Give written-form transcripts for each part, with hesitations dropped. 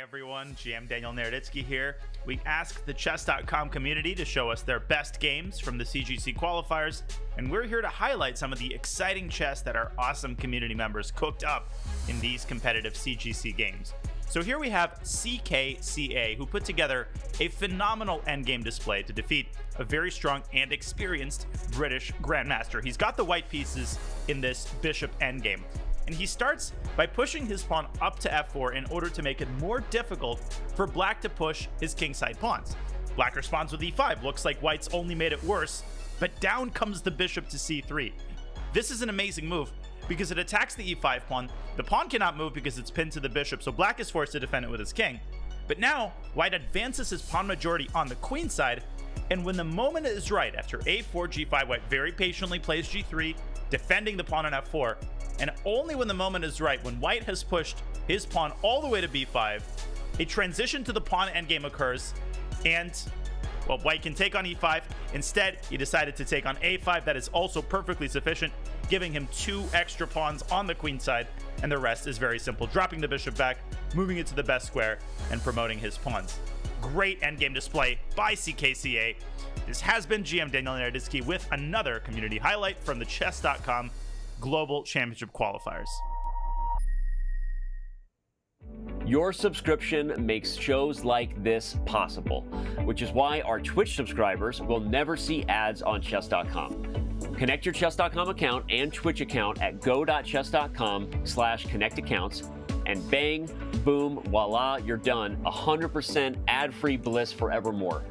everyone, GM Daniel Naroditsky here. We asked the Chess.com community to show us their best games from the CGC qualifiers, and we're here to highlight some of the exciting chess that our awesome community members cooked up in these competitive CGC games. So here we have CKCA, who put together a phenomenal endgame display to defeat a very strong and experienced British Grandmaster. He's got the white pieces in this bishop endgame, and he starts by pushing his pawn up to f4 in order to make it more difficult for black to push his kingside pawns. Black responds with e5. Looks like white's only made it worse, but down comes the bishop to c3. This is an amazing move because it attacks the e5 pawn. The pawn cannot move because it's pinned to the bishop, so black is forced to defend it with his king. But now, white advances his pawn majority on the queen side, and when the moment is right, after a4, g5, white very patiently plays g3, defending the pawn on f4, and only when the moment is right, when white has pushed his pawn all the way to b5, a transition to the pawn endgame occurs, and, well, white can take on e5. Instead, he decided to take on a5. That is also perfectly sufficient, giving him 2 extra pawns on the queen side, and the rest is very simple, dropping the bishop back, moving it to the best square, and promoting his pawns. Great endgame display by CKCA. This has been GM Daniel Naroditsky with another community highlight from the Chess.com Global Championship Qualifiers. Your subscription makes shows like this possible, which is why our Twitch subscribers will never see ads on Chess.com. Connect your Chess.com account and Twitch account at go.chess.com/connectaccounts, and bang, boom, voila, you're done. 100% ad-free bliss forevermore.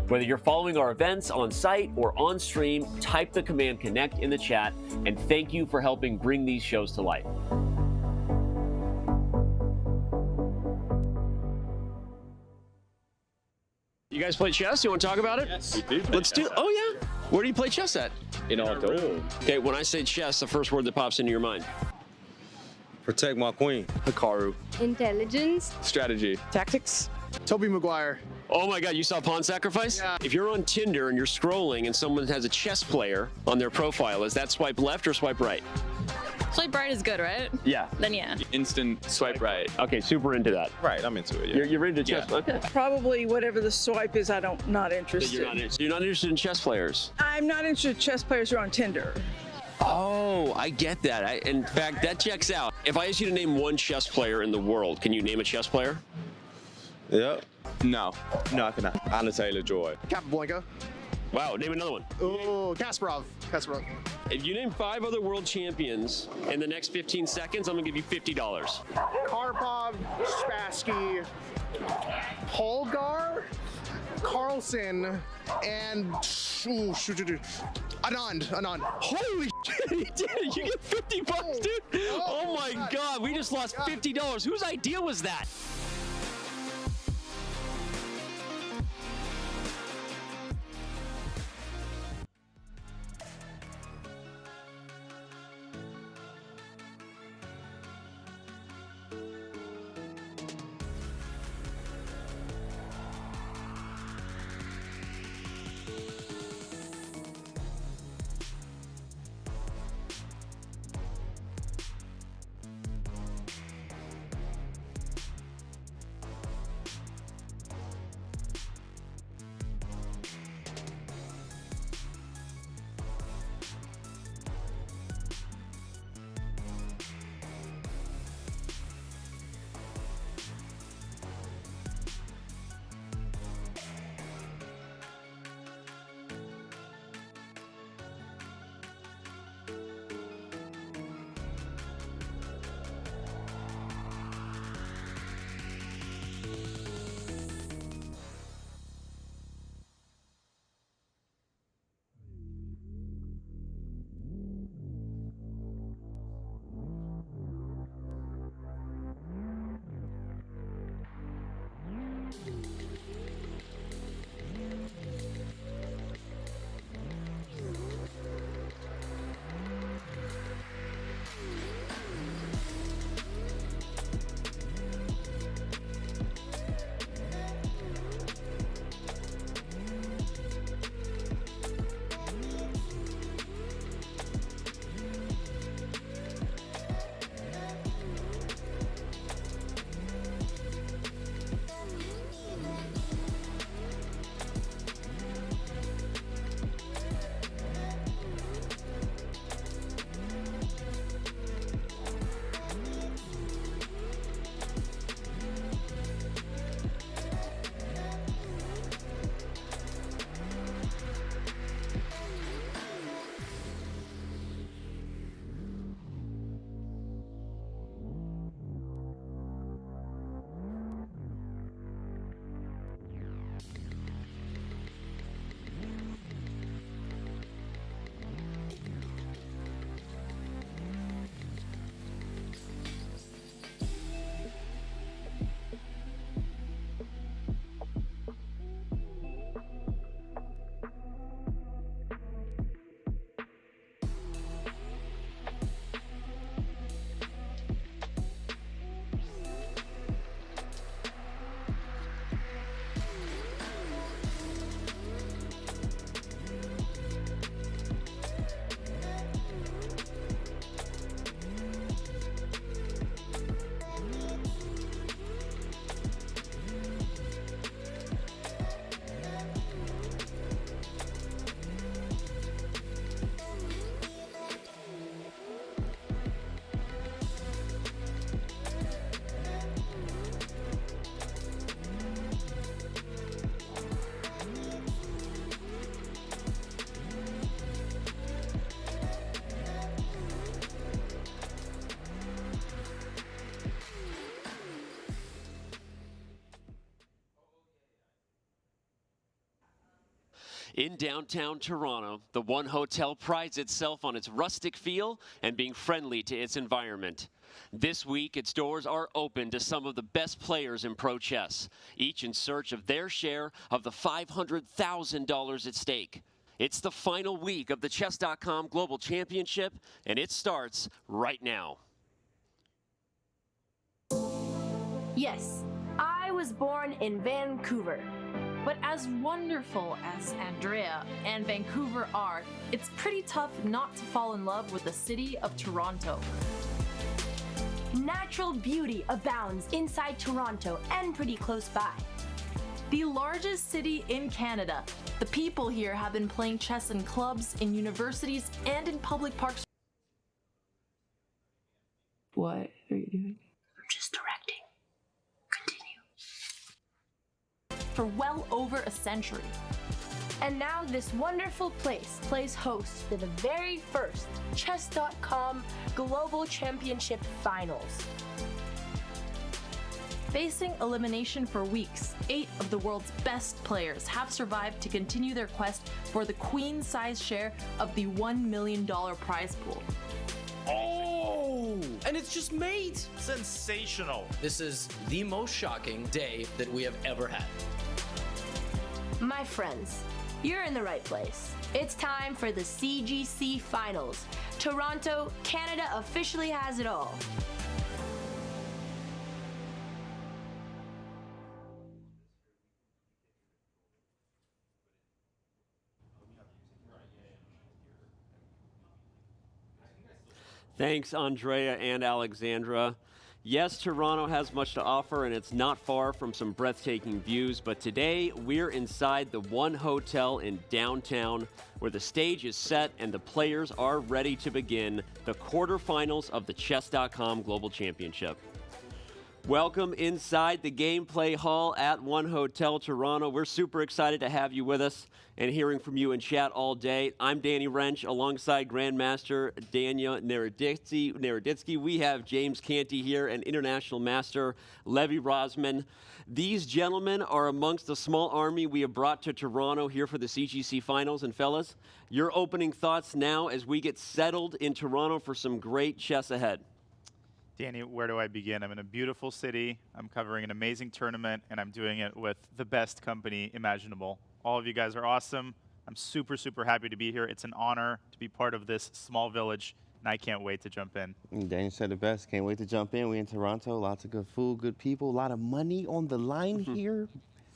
Whether you're following our events on site or on stream, type the command connect in the chat, and thank you for helping bring these shows to life. You guys play chess? You want to talk about it? Yes, we do. Let's do. Oh yeah. Where do you play chess at? In our dome. Okay, when I say chess, the first word that pops into your mind. Protect my queen. Hikaru. Intelligence. Strategy. Tactics. Toby Maguire. Oh my God, you saw Pawn Sacrifice? Yeah. If you're on Tinder and you're scrolling and someone has a chess player on their profile, is that swipe left or swipe right? Swipe right is good, right? Yeah. Then yeah. Instant swipe right. Okay, super into that. Right, I'm into it. Yeah. You're into chess? Yeah. Okay. Probably whatever the swipe is, not interested. You're not interested in chess players? I'm not interested in chess players who are on Tinder. Oh, I get that. In fact, that checks out. If I ask you to name one chess player in the world, can you name a chess player? Yep. No. No, I cannot. Anna Taylor-Joy. Capablanca. Wow, name another one. Oh, Kasparov. If you name 5 other world champions in the next 15 seconds, I'm gonna give you $50. Karpov, Spassky, Polgar, Carlson, and Anand. Holy shit, he did! You get $50, dude! Oh my God, we just lost $50. Whose idea was that? In downtown Toronto, the One Hotel prides itself on its rustic feel and being friendly to its environment. This week, its doors are open to some of the best players in pro chess, each in search of their share of the $500,000 at stake. It's the final week of the Chess.com Global Championship, and it starts right now. Yes, I was born in Vancouver. But as wonderful as Andrea and Vancouver are, it's pretty tough not to fall in love with the city of Toronto. Natural beauty abounds inside Toronto and pretty close by. The largest city in Canada, the people here have been playing chess in clubs, in universities, and in public parks. What are you doing? I'm just directing. For well over a century. And now this wonderful place plays host to the very first Chess.com Global Championship Finals. Facing elimination for weeks, 8 of the world's best players have survived to continue their quest for the queen-size share of the $1 million prize pool. Oh! And it's just made! Sensational. This is the most shocking day that we have ever had. My friends, you're in the right place. It's time for the CGC Finals. Toronto, Canada officially has it all. Thanks, Andrea and Alexandra. Yes, Toronto has much to offer, and it's not far from some breathtaking views, but today we're inside the One Hotel in downtown, where the stage is set and the players are ready to begin the quarterfinals of the Chess.com Global Championship. Welcome inside the gameplay hall at One Hotel Toronto. We're super excited to have you with us and hearing from you in chat all day. I'm Danny Wrench alongside Grandmaster Daniel Naroditsky. We have James Canty here and International Master Levy Rosman. These gentlemen are amongst the small army we have brought to Toronto here for the CGC Finals. And fellas, your opening thoughts now as we get settled in Toronto for some great chess ahead. Danny, where do I begin? I'm in a beautiful city. I'm covering an amazing tournament, and I'm doing it with the best company imaginable. All of you guys are awesome. I'm super, super happy to be here. It's an honor to be part of this small village, and I can't wait to jump in. Daniel said the best. Can't wait to jump in. We in Toronto. Lots of good food, good people, a lot of money on the line here.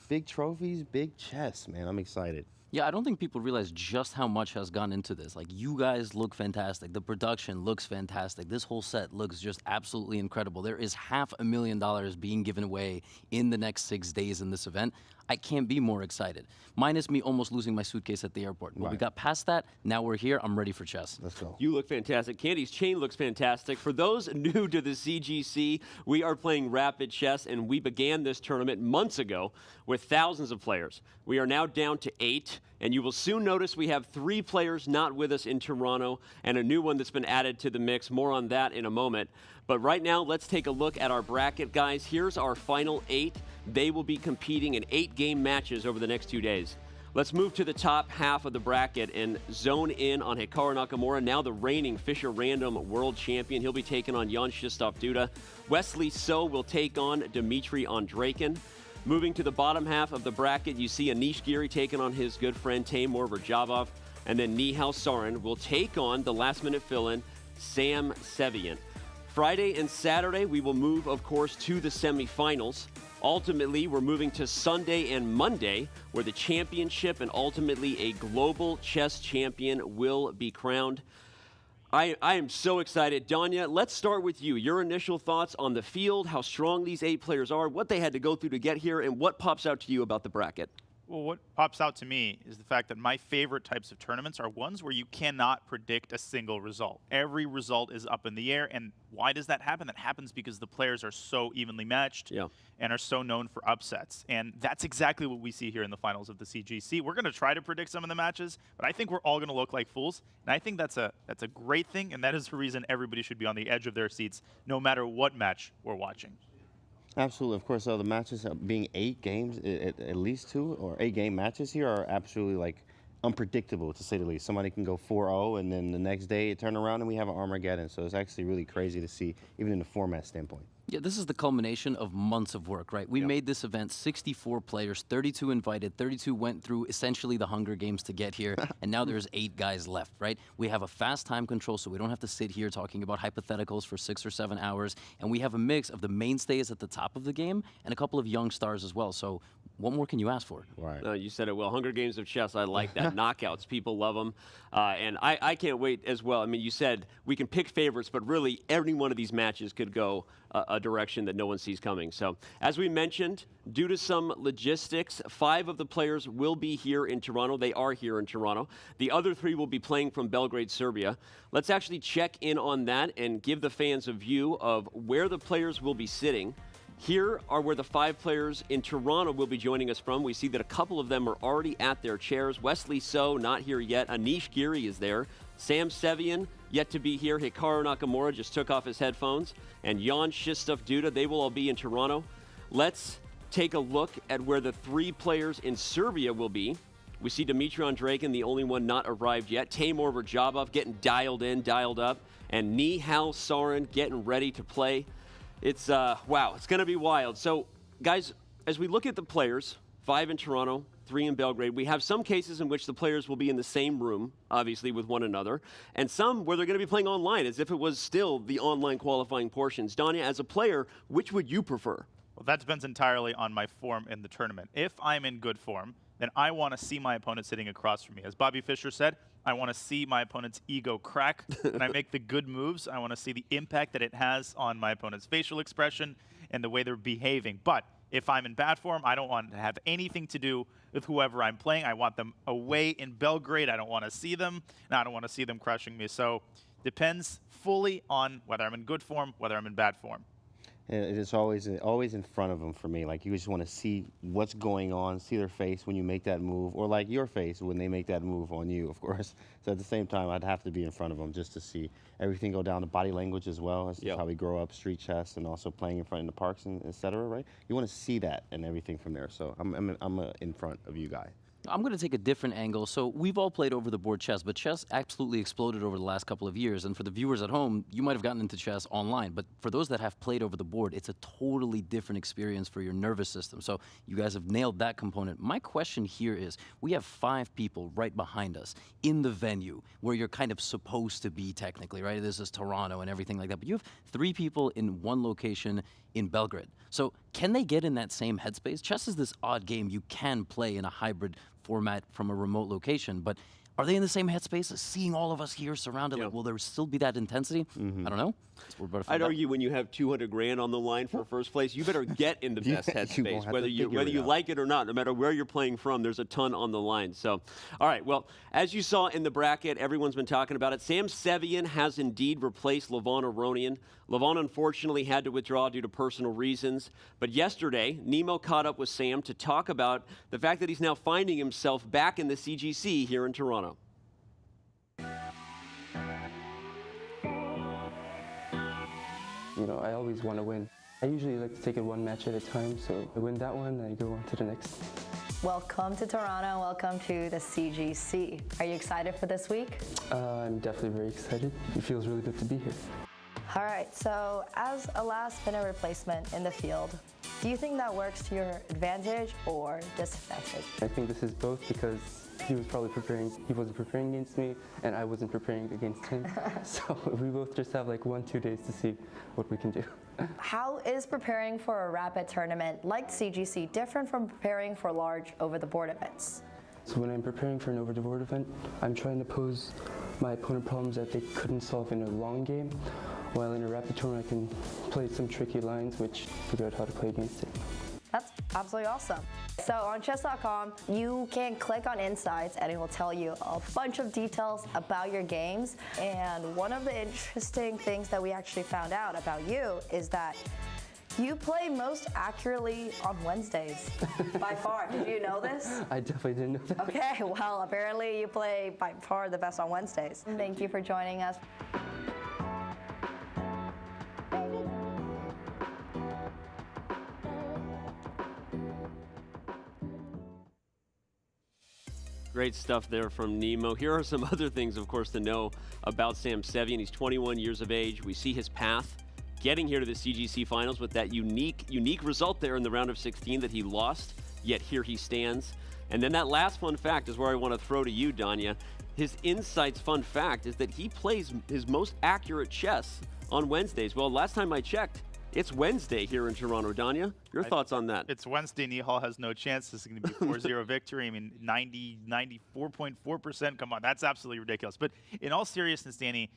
Big trophies, big chess, man. I'm excited. Yeah, I don't think people realize just how much has gone into this. Like, you guys look fantastic. The production looks fantastic. This whole set looks just absolutely incredible. There is $500,000 being given away in the next 6 days in this event. I can't be more excited. Minus me almost losing my suitcase at the airport. But we got past that. Now we're here. I'm ready for chess. Let's go. You look fantastic. Candy's chain looks fantastic. For those new to the CGC, we are playing rapid chess, and we began this tournament months ago with thousands of players. We are now down to 8, and you will soon notice we have 3 players not with us in Toronto and a new one that's been added to the mix. More on that in a moment. But right now, let's take a look at our bracket, guys. Here's our final 8. They will be competing in 8-game matches over the next 2 days. Let's move to the top half of the bracket and zone in on Hikaru Nakamura, now the reigning Fischer Random World Champion. He'll be taking on Jan Krzysztof Duda. Wesley So will take on Dmitry Andreikin. Moving to the bottom half of the bracket, you see Anish Giri taking on his good friend Timur Radjabov. And then Nihal Sarin will take on the last-minute fill-in, Sam Sevian. Friday and Saturday, we will move, of course, to the semifinals. Ultimately, we're moving to Sunday and Monday, where the championship and ultimately a global chess champion will be crowned. I am so excited. Danya, let's start with you. Your initial thoughts on the field, how strong these 8 players are, what they had to go through to get here, and what pops out to you about the bracket? Well, what pops out to me is the fact that my favorite types of tournaments are ones where you cannot predict a single result. Every result is up in the air, and why does that happen? That happens because the players are so evenly matched and are so known for upsets. And that's exactly what we see here in the finals of the CGC. We're going to try to predict some of the matches, but I think we're all going to look like fools. And I think that's a great thing, and that is the reason everybody should be on the edge of their seats no matter what match we're watching. Absolutely. Of course, the matches being 8 games, at least 2 or 8-game matches here are absolutely like unpredictable, to say the least. Somebody can go 4-0, and then the next day it turn around and we have an Armageddon. So it's actually really crazy to see, even in the format standpoint. Yeah, this is the culmination of months of work, right? We made this event 64 players, 32 invited, 32 went through essentially the Hunger Games to get here, and now there's 8 guys left, right? We have a fast time control, so we don't have to sit here talking about hypotheticals for 6 or 7 hours, and we have a mix of the mainstays at the top of the game and a couple of young stars as well. So what more can you ask for? Right. No, you said it well. Hunger Games of chess, I like that. Knockouts, people love them. And I can't wait as well. I mean, you said we can pick favorites, but really every one of these matches could go a direction that no one sees coming. So as we mentioned, due to some logistics, 5 of the players will be here in Toronto. They are here in Toronto. The other 3 will be playing from Belgrade, Serbia. Let's actually check in on that and give the fans a view of where the players will be sitting. Here are where the 5 players in Toronto will be joining us from. We see that a couple of them are already at their chairs. Wesley So, not here yet. Anish Giri is there. Sam Sevian, yet to be here. Hikaru Nakamura just took off his headphones. And Jan Shistov Duda, they will all be in Toronto. Let's take a look at where the 3 players in Serbia will be. We see Dmitry Andreikin, the only one not arrived yet. Timur Radjabov getting dialed in, dialed up. And Nihal Sarin getting ready to play. It's, wow, it's going to be wild. So, guys, as we look at the players, 5 in Toronto, 3 in Belgrade, we have some cases in which the players will be in the same room, obviously, with one another, and some where they're going to be playing online, as if it was still the online qualifying portions. Danya, as a player, which would you prefer? Well, that depends entirely on my form in the tournament. If I'm in good form, then I want to see my opponent sitting across from me. As Bobby Fischer said, I want to see my opponent's ego crack. When I make the good moves, I want to see the impact that it has on my opponent's facial expression and the way they're behaving. But if I'm in bad form, I don't want to have anything to do with whoever I'm playing. I want them away in Belgrade. I don't want to see them, and I don't want to see them crushing me. So depends fully on whether I'm in good form, whether I'm in bad form. And it's always in front of them for me. Like, you just want to see what's going on, see their face when you make that move, or like your face when they make that move on you, of course. So at the same time, I'd have to be in front of them just to see everything go down to body language as well. That's just how we grow up, street chess, and also playing in front in the parks, and et cetera, right? You want to see that and everything from there. So I'm in front of you guy. I'm going to take a different angle. So we've all played over-the-board chess, but chess absolutely exploded over the last couple of years. And for the viewers at home, you might have gotten into chess online. But for those that have played over the board, it's a totally different experience for your nervous system. So you guys have nailed that component. My question here is, we have 5 people right behind us in the venue where you're kind of supposed to be technically, right? This is Toronto and everything like that. But you have 3 people in one location in Belgrade. So can they get in that same headspace? Chess is this odd game you can play in a hybrid format from a remote location, but are they in the same headspace as seeing all of us here surrounded? Like, will there still be that intensity? I don't know. I'd argue when you have 200 grand on the line for first place, you better get in the best headspace, whether you like it or not. No matter where you're playing from, there's a ton on the line. So, all right, well, as you saw in the bracket, everyone's been talking about it. Sam Sevian has indeed replaced Levon Aronian. Levon unfortunately had to withdraw due to personal reasons. But yesterday, Nemo caught up with Sam to talk about the fact that he's now finding himself back in the CGC here in Toronto. You know, I always want to win. I usually like to take it one match at a time, so I win that one, I go on to the next. Welcome to Toronto, welcome to the CGC. Are you excited for this week? I'm definitely very excited. It feels really good to be here. All right, so as a last-minute replacement in the field, do you think that works to your advantage or disadvantage? I think this is both because he wasn't preparing against me, and I wasn't preparing against him. So we both just have like 1-2 days to see what we can do. How is preparing for a rapid tournament like CGC different from preparing for large over-the-board events? So when I'm preparing for an over-the-board event, I'm trying to pose my opponent problems that they couldn't solve in a long game, while in a rapid tournament I can play some tricky lines which figure out how to play against it. That's absolutely awesome. So on chess.com, you can click on Insights and it will tell you a bunch of details about your games. And one of the interesting things that we actually found out about you is that you play most accurately on Wednesdays, by far. Did you know this? I definitely didn't know that. Okay, well, apparently you play by far the best on Wednesdays. Thank you for joining us. Great stuff there from Nemo. Here are some other things, of course, to know about Sam Sevian. He's 21 years of age. We see his path getting here to the CGC finals with that unique result there in the round of 16 that he lost, yet here he stands. And then that last fun fact is where I want to throw to you, Danya. His Insights fun fact is that he plays his most accurate chess on Wednesdays. Well, last time I checked, it's Wednesday here in Toronto. Danya, your thoughts on that? It's Wednesday. Nihal has no chance. This is going to be a 4-0 victory. I mean, 94.4%. Come on, that's absolutely ridiculous. But in all seriousness, Danny,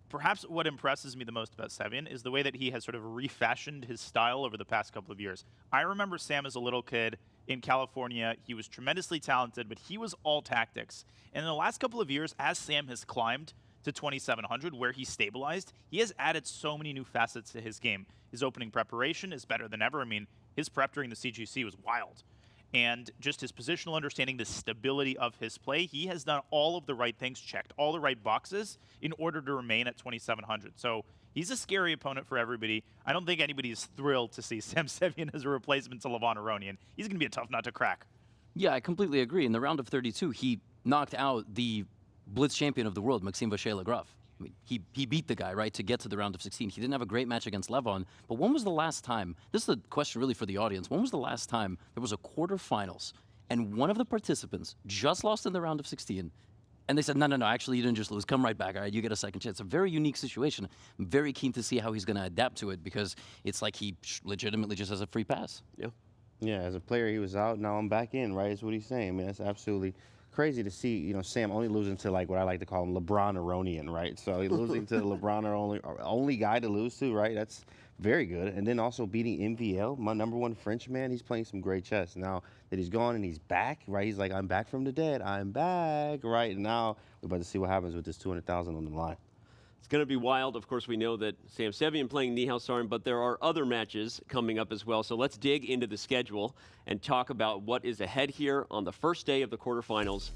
perhaps what impresses me the most about Sevian is the way that he has sort of refashioned his style over the past couple of years. I remember Sam as a little kid in California. He was tremendously talented, but he was all tactics. And in the last couple of years, as Sam has climbed to 2,700, where he stabilized, he has added so many new facets to his game. His opening preparation is better than ever. I mean, his prep during the CGC was wild. And just his positional understanding, the stability of his play, he has done all of the right things, checked all the right boxes in order to remain at 2,700. So he's a scary opponent for everybody. I don't think anybody is thrilled to see Sam Sevian as a replacement to Levon Aronian. He's going to be a tough nut to crack. Yeah, I completely agree. In the round of 32, he knocked out the Blitz champion of the world, Maxime Vacher-Lagroff. I mean, he beat the guy, right, to get to the round of 16. He didn't have a great match against Levon, but when was the last time, this is a question really for the audience, when was the last time there was a quarterfinals and one of the participants just lost in the round of 16 and they said, no, actually you didn't just lose, come right back, all right, you get a second chance. It's a very unique situation. I'm very keen to see how he's going to adapt to it because it's like he legitimately just has a free pass. Yeah. Yeah, as a player, he was out, now I'm back in, right, is what he's saying. I mean, that's absolutely crazy to see, you know, Sam only losing to, like, what I like to call him LeBron Aronian, right? So he's losing to LeBron only guy to lose to, right? That's very good. And then also beating MVL, my #1 French man. He's playing some great chess. Now that he's gone and he's back, right? He's like, I'm back from the dead. I'm back, right? And now we're about to see what happens with this 200,000 on the line. It's going to be wild. Of course, we know that Sam Sevian playing Nihal Sarin, but there are other matches coming up as well. So let's dig into the schedule and talk about what is ahead here on the first day of the quarterfinals.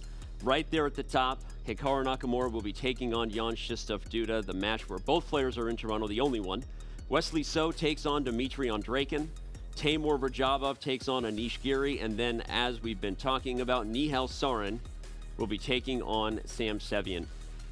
Right there at the top, Hikaru Nakamura will be taking on Jan Krzysztof Duda, the match where both players are in Toronto, the only one. Wesley So takes on Dmitry Andreikin. Timur Radjabov takes on Anish Giri. And then, as we've been talking about, Nihal Sarin will be taking on Sam Sevian.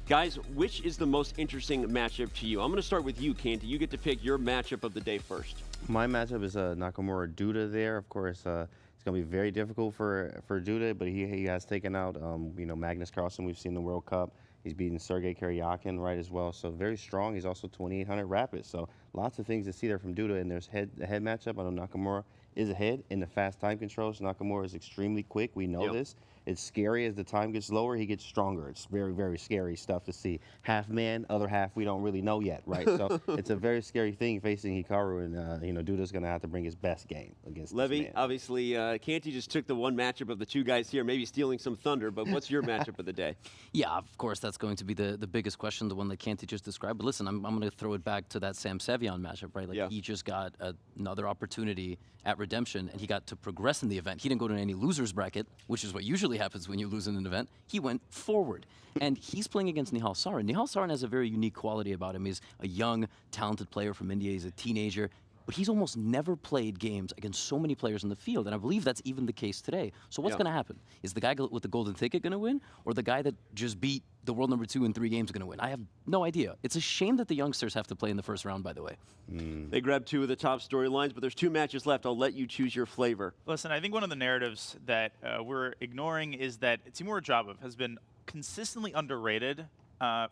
Guys, which is the most interesting matchup to you? I'm going to start with you, Canty. You get to pick your matchup of the day first. My matchup is Nakamura Duda there. Of course, it's going to be very difficult for Duda, but he has taken out, you know, Magnus Carlsen. We've seen the World Cup. He's beaten Sergei Karyakin, right, as well. So very strong. He's also 2,800 rapid. So lots of things to see there from Duda. And there's the head matchup. I know Nakamura is ahead in the fast time controls. Nakamura is extremely quick. We know this. It's scary as the time gets lower, he gets stronger. It's very, very scary stuff to see. Half man, other half we don't really know yet, right? So it's a very scary thing facing Hikaru, and you know, Duda's going to have to bring his best game against Levy, this man. obviously, Canty just took the one matchup of the two guys here, maybe stealing some thunder, but what's your matchup of the day? Yeah, of course, that's going to be the biggest question, the one that Canty just described. But listen, I'm going to throw it back to that Sam Sevian matchup, right? Like, he just got another opportunity at Redemption, and he got to progress in the event. He didn't go to any loser's bracket, which is what usually happens when you lose in an event. He went forward, and he's playing against Nihal Sarin. Nihal Sarin has a very unique quality about him. He's a young, talented player from India. He's a teenager, but he's almost never played games against so many players in the field, and I believe that's even the case today. So what's going to happen? Is the guy with the golden ticket going to win, or the guy that just beat the world #2 in 3 games going to win? I have no idea. It's a shame that the youngsters have to play in the first round, by the way. They grabbed 2 of the top storylines, but there's 2 matches left. I'll let you choose your flavor. Listen, I think one of the narratives that we're ignoring is that Timur Radjabov has been consistently underrated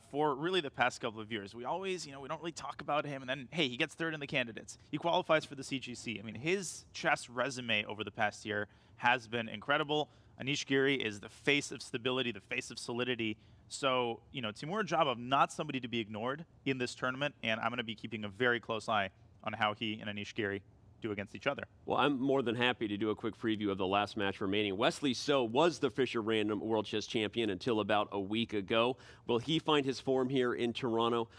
for really the past couple of years. We always, you know, we don't really talk about him, and then, hey, he gets third in the candidates. He qualifies for the CGC. I mean, his chess resume over the past year has been incredible. Anish Giri is the face of stability, the face of solidity. So, you know, Timur Radjabov, not somebody to be ignored in this tournament, and I'm going to be keeping a very close eye on how he and Anish Giri do against each other. Well, I'm more than happy to do a quick preview of the last match remaining. Wesley So was the Fisher Random World Chess Champion until about a week ago. Will he find his form here in Toronto?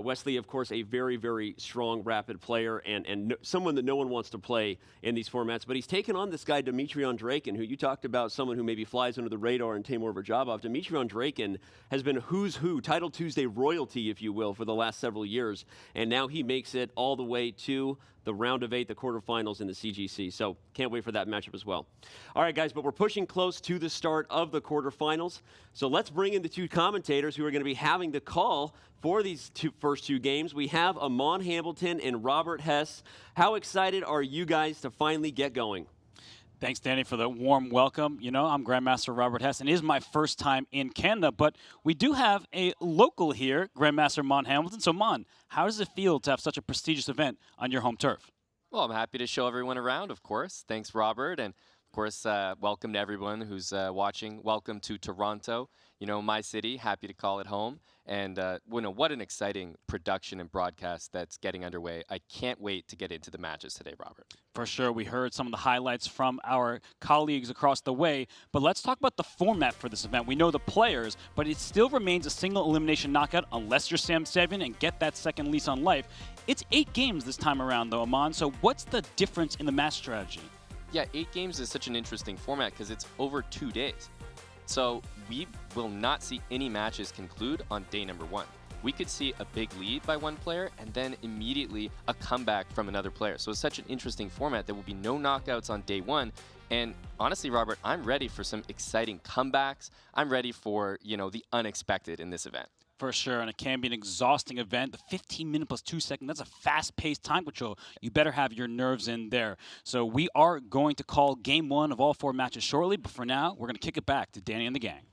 Wesley, of course, a very, very strong rapid player and someone that no one wants to play in these formats. But he's taken on this guy, Dmitry Andreikin, who you talked about, someone who maybe flies under the radar, and Timur Radjabov. Dmitry Andreikin has been who's who, Title Tuesday royalty, if you will, for the last several years. And now he makes it all the way to the the round of 8, the quarterfinals in the CGC. So can't wait for that matchup as well. All right, guys, but we're pushing close to the start of the quarterfinals. So let's bring in the 2 commentators who are going to be having the call for these first two games. We have Amon Hamilton and Robert Hess. How excited are you guys to finally get going? Thanks, Danny, for the warm welcome. You know, I'm Grandmaster Robert Hess, and it is my first time in Canada, but we do have a local here, Grandmaster Mon Hamilton. So, Mon, how does it feel to have such a prestigious event on your home turf? Well, I'm happy to show everyone around, of course. Thanks, Robert, and of course, welcome to everyone who's watching. Welcome to Toronto, you know, my city. Happy to call it home. And you know, what an exciting production and broadcast that's getting underway. I can't wait to get into the matches today, Robert. For sure. We heard some of the highlights from our colleagues across the way, but let's talk about the format for this event. We know the players, but it still remains a single elimination knockout unless you're Sam Sevian and get that second lease on life. It's 8 games this time around, though, Amon. So what's the difference in the match strategy? Yeah, 8 games is such an interesting format because it's over 2 days. So we will not see any matches conclude on day number 1. We could see a big lead by one player and then immediately a comeback from another player. So it's such an interesting format. There will be no knockouts on day 1. And honestly, Robert, I'm ready for some exciting comebacks. I'm ready for, you know, the unexpected in this event. For sure, and it can be an exhausting event. The 15-minute plus 2 seconds, that's a fast-paced time control. You better have your nerves in there. So we are going to call game 1 of all 4 matches shortly, but for now, we're going to kick it back to Danny and the gang.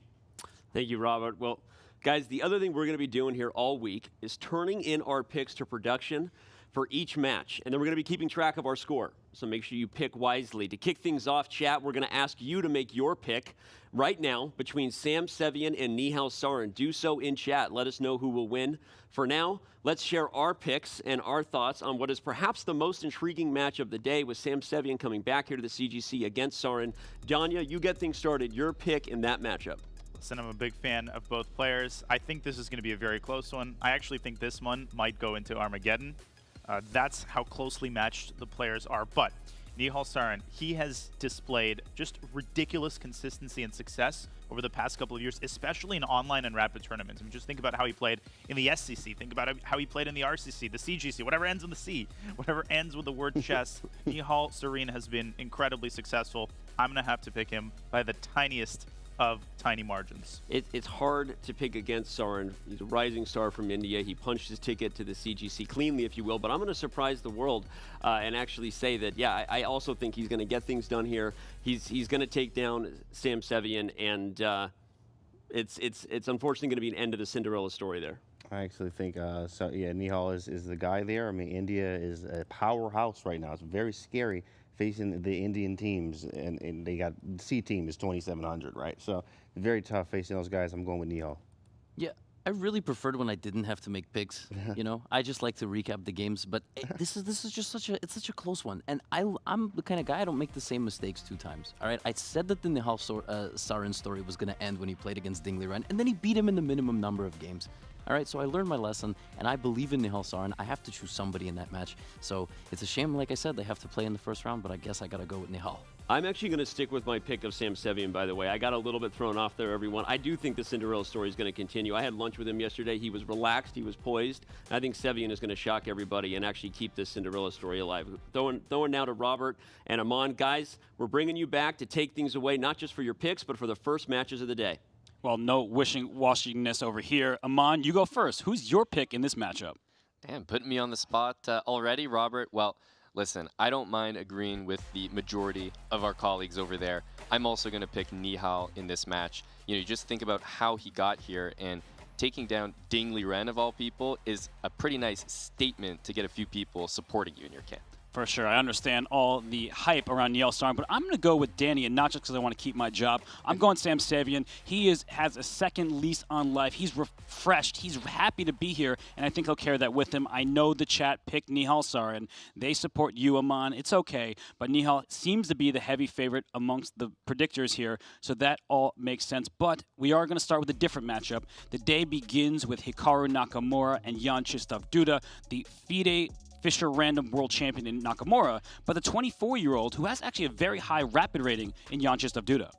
Thank you, Robert. Well, guys, the other thing we're going to be doing here all week is turning in our picks to production for each match, and then we're going to be keeping track of our score. So make sure you pick wisely. To kick things off, chat, we're going to ask you to make your pick right now between Sam Sevian and Nihal Sarin. Do so in chat. Let us know who will win. For now, let's share our picks and our thoughts on what is perhaps the most intriguing match of the day, with Sam Sevian coming back here to the CGC against Sarin. Danya, you get things started. Your pick in that matchup. Listen, I'm a big fan of both players. I think this is going to be a very close one. I actually think this one might go into Armageddon. That's how closely matched the players are. But Nihal Sarin, he has displayed just ridiculous consistency and success over the past couple of years, especially in online and rapid tournaments. I mean, just think about how he played in the SCC. Think about how he played in the RCC, the CGC, whatever ends in the C, whatever ends with the word chess. Nihal Sarin has been incredibly successful. I'm going to have to pick him by the tiniest of tiny margins. It's hard to pick against Sarin. He's a rising star from India. He punched his ticket to the CGC cleanly, if you will, but I'm going to surprise the world and actually say that, yeah, I also think he's going to get things done here. He's going to take down Sam Sevian, and it's unfortunately going to be an end to the Cinderella story there. I actually think, so yeah, Nihal is the guy there. I mean, India is a powerhouse right now. It's very scary facing the Indian teams, and they got C team is 2,700, right? So very tough facing those guys. I'm going with Nihal. Yeah, I really preferred when I didn't have to make picks. You know, I just like to recap the games, but this is just such a close one, and I'm the kind of guy I don't make the same mistakes 2 times. All right, I said that the Nihal Sarin story was going to end when he played against Dingley Ren, and then he beat him in the minimum number of games. All right, so I learned my lesson, and I believe in Nihal Sarin. I have to choose somebody in that match. So it's a shame, like I said, they have to play in the first round, but I guess I got to go with Nihal. I'm actually going to stick with my pick of Sam Sevian, by the way. I got a little bit thrown off there, everyone. I do think the Cinderella story is going to continue. I had lunch with him yesterday. He was relaxed. He was poised. I think Sevian is going to shock everybody and actually keep this Cinderella story alive. Throwing now to Robert and Amon. Guys, we're bringing you back to take things away, not just for your picks, but for the first matches of the day. Well, no wishing-washingness over here. Amon, you go first. Who's your pick in this matchup? Damn, putting me on the spot already, Robert. Well, listen, I don't mind agreeing with the majority of our colleagues over there. I'm also going to pick Nihal in this match. You know, you just think about how he got here, and taking down Dingley Ren, of all people, is a pretty nice statement to get a few people supporting you in your camp. For sure. I understand all the hype around Nihal Sarin, but I'm going to go with Danny, and not just because I want to keep my job. I'm going Sam Sevian. He has a second lease on life. He's refreshed. He's happy to be here, and I think he'll carry that with him. I know the chat picked Nihal Sarin. They support you, Amon. It's okay, but Nihal seems to be the heavy favorite amongst the predictors here, so that all makes sense. But we are going to start with a different matchup. The day begins with Hikaru Nakamura and Jan Krzysztof Duda, the FIDE Fischer Random World Champion in Nakamura, but the 24-year-old who has actually a very high rapid rating in Jan Krzysztof Duda.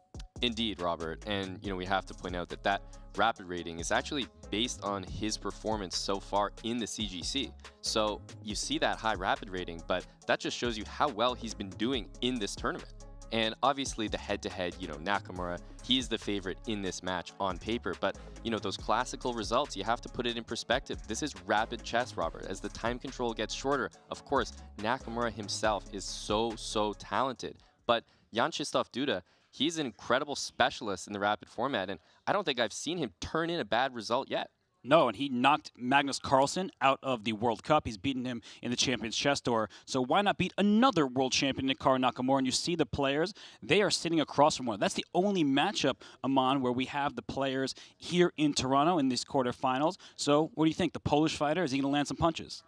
Indeed, Robert. And, we have to point out that that rapid rating is actually based on his performance so far in the CGC. So you see that high rapid rating, but that just shows you how well he's been doing in this tournament. And obviously the head-to-head, Nakamura, he's the favorite in this match on paper. But, those classical results, you have to put it in perspective. This is rapid chess, Robert. As the time control gets shorter, of course, Nakamura himself is so talented. But Krzysztof Duda, he's an incredible specialist in the rapid format, and I don't think I've seen him turn in a bad result yet. No, and he knocked Magnus Carlsen out of the World Cup. He's beaten him in the Champions Chess Tour. So why not beat another world champion, Hikaru Nakamura? And you see the players, they are sitting across from one another. That's the only matchup, Aman, where we have the players here in Toronto in these quarterfinals. So what do you think? The Polish fighter, is he going to land some punches?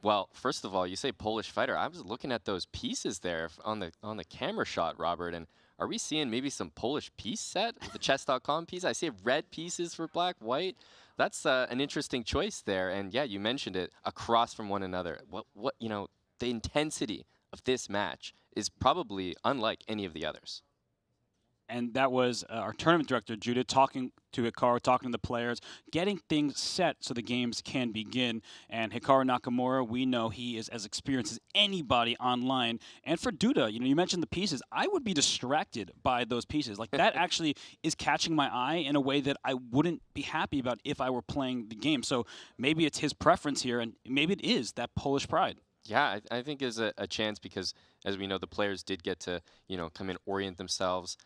Well, first of all, you say Polish fighter. I was looking at those pieces there on the camera shot, Robert, and are we seeing maybe some Polish piece set? The chess.com piece? I see red pieces for black, white. That's an interesting choice there. And yeah, you mentioned it, across from one another. The intensity of this match is probably unlike any of the others. And that was our tournament director, Judah, talking to Hikaru, talking to the players, getting things set so the games can begin. And Hikaru Nakamura, we know he is as experienced as anybody online. And for Duda, you mentioned the pieces. I would be distracted by those pieces. Like, that actually is catching my eye in a way that I wouldn't be happy about if I were playing the game. So maybe it's his preference here, and maybe it is that Polish pride. Yeah, I think there's a chance because, as we know, the players did get to, come in, orient themselves,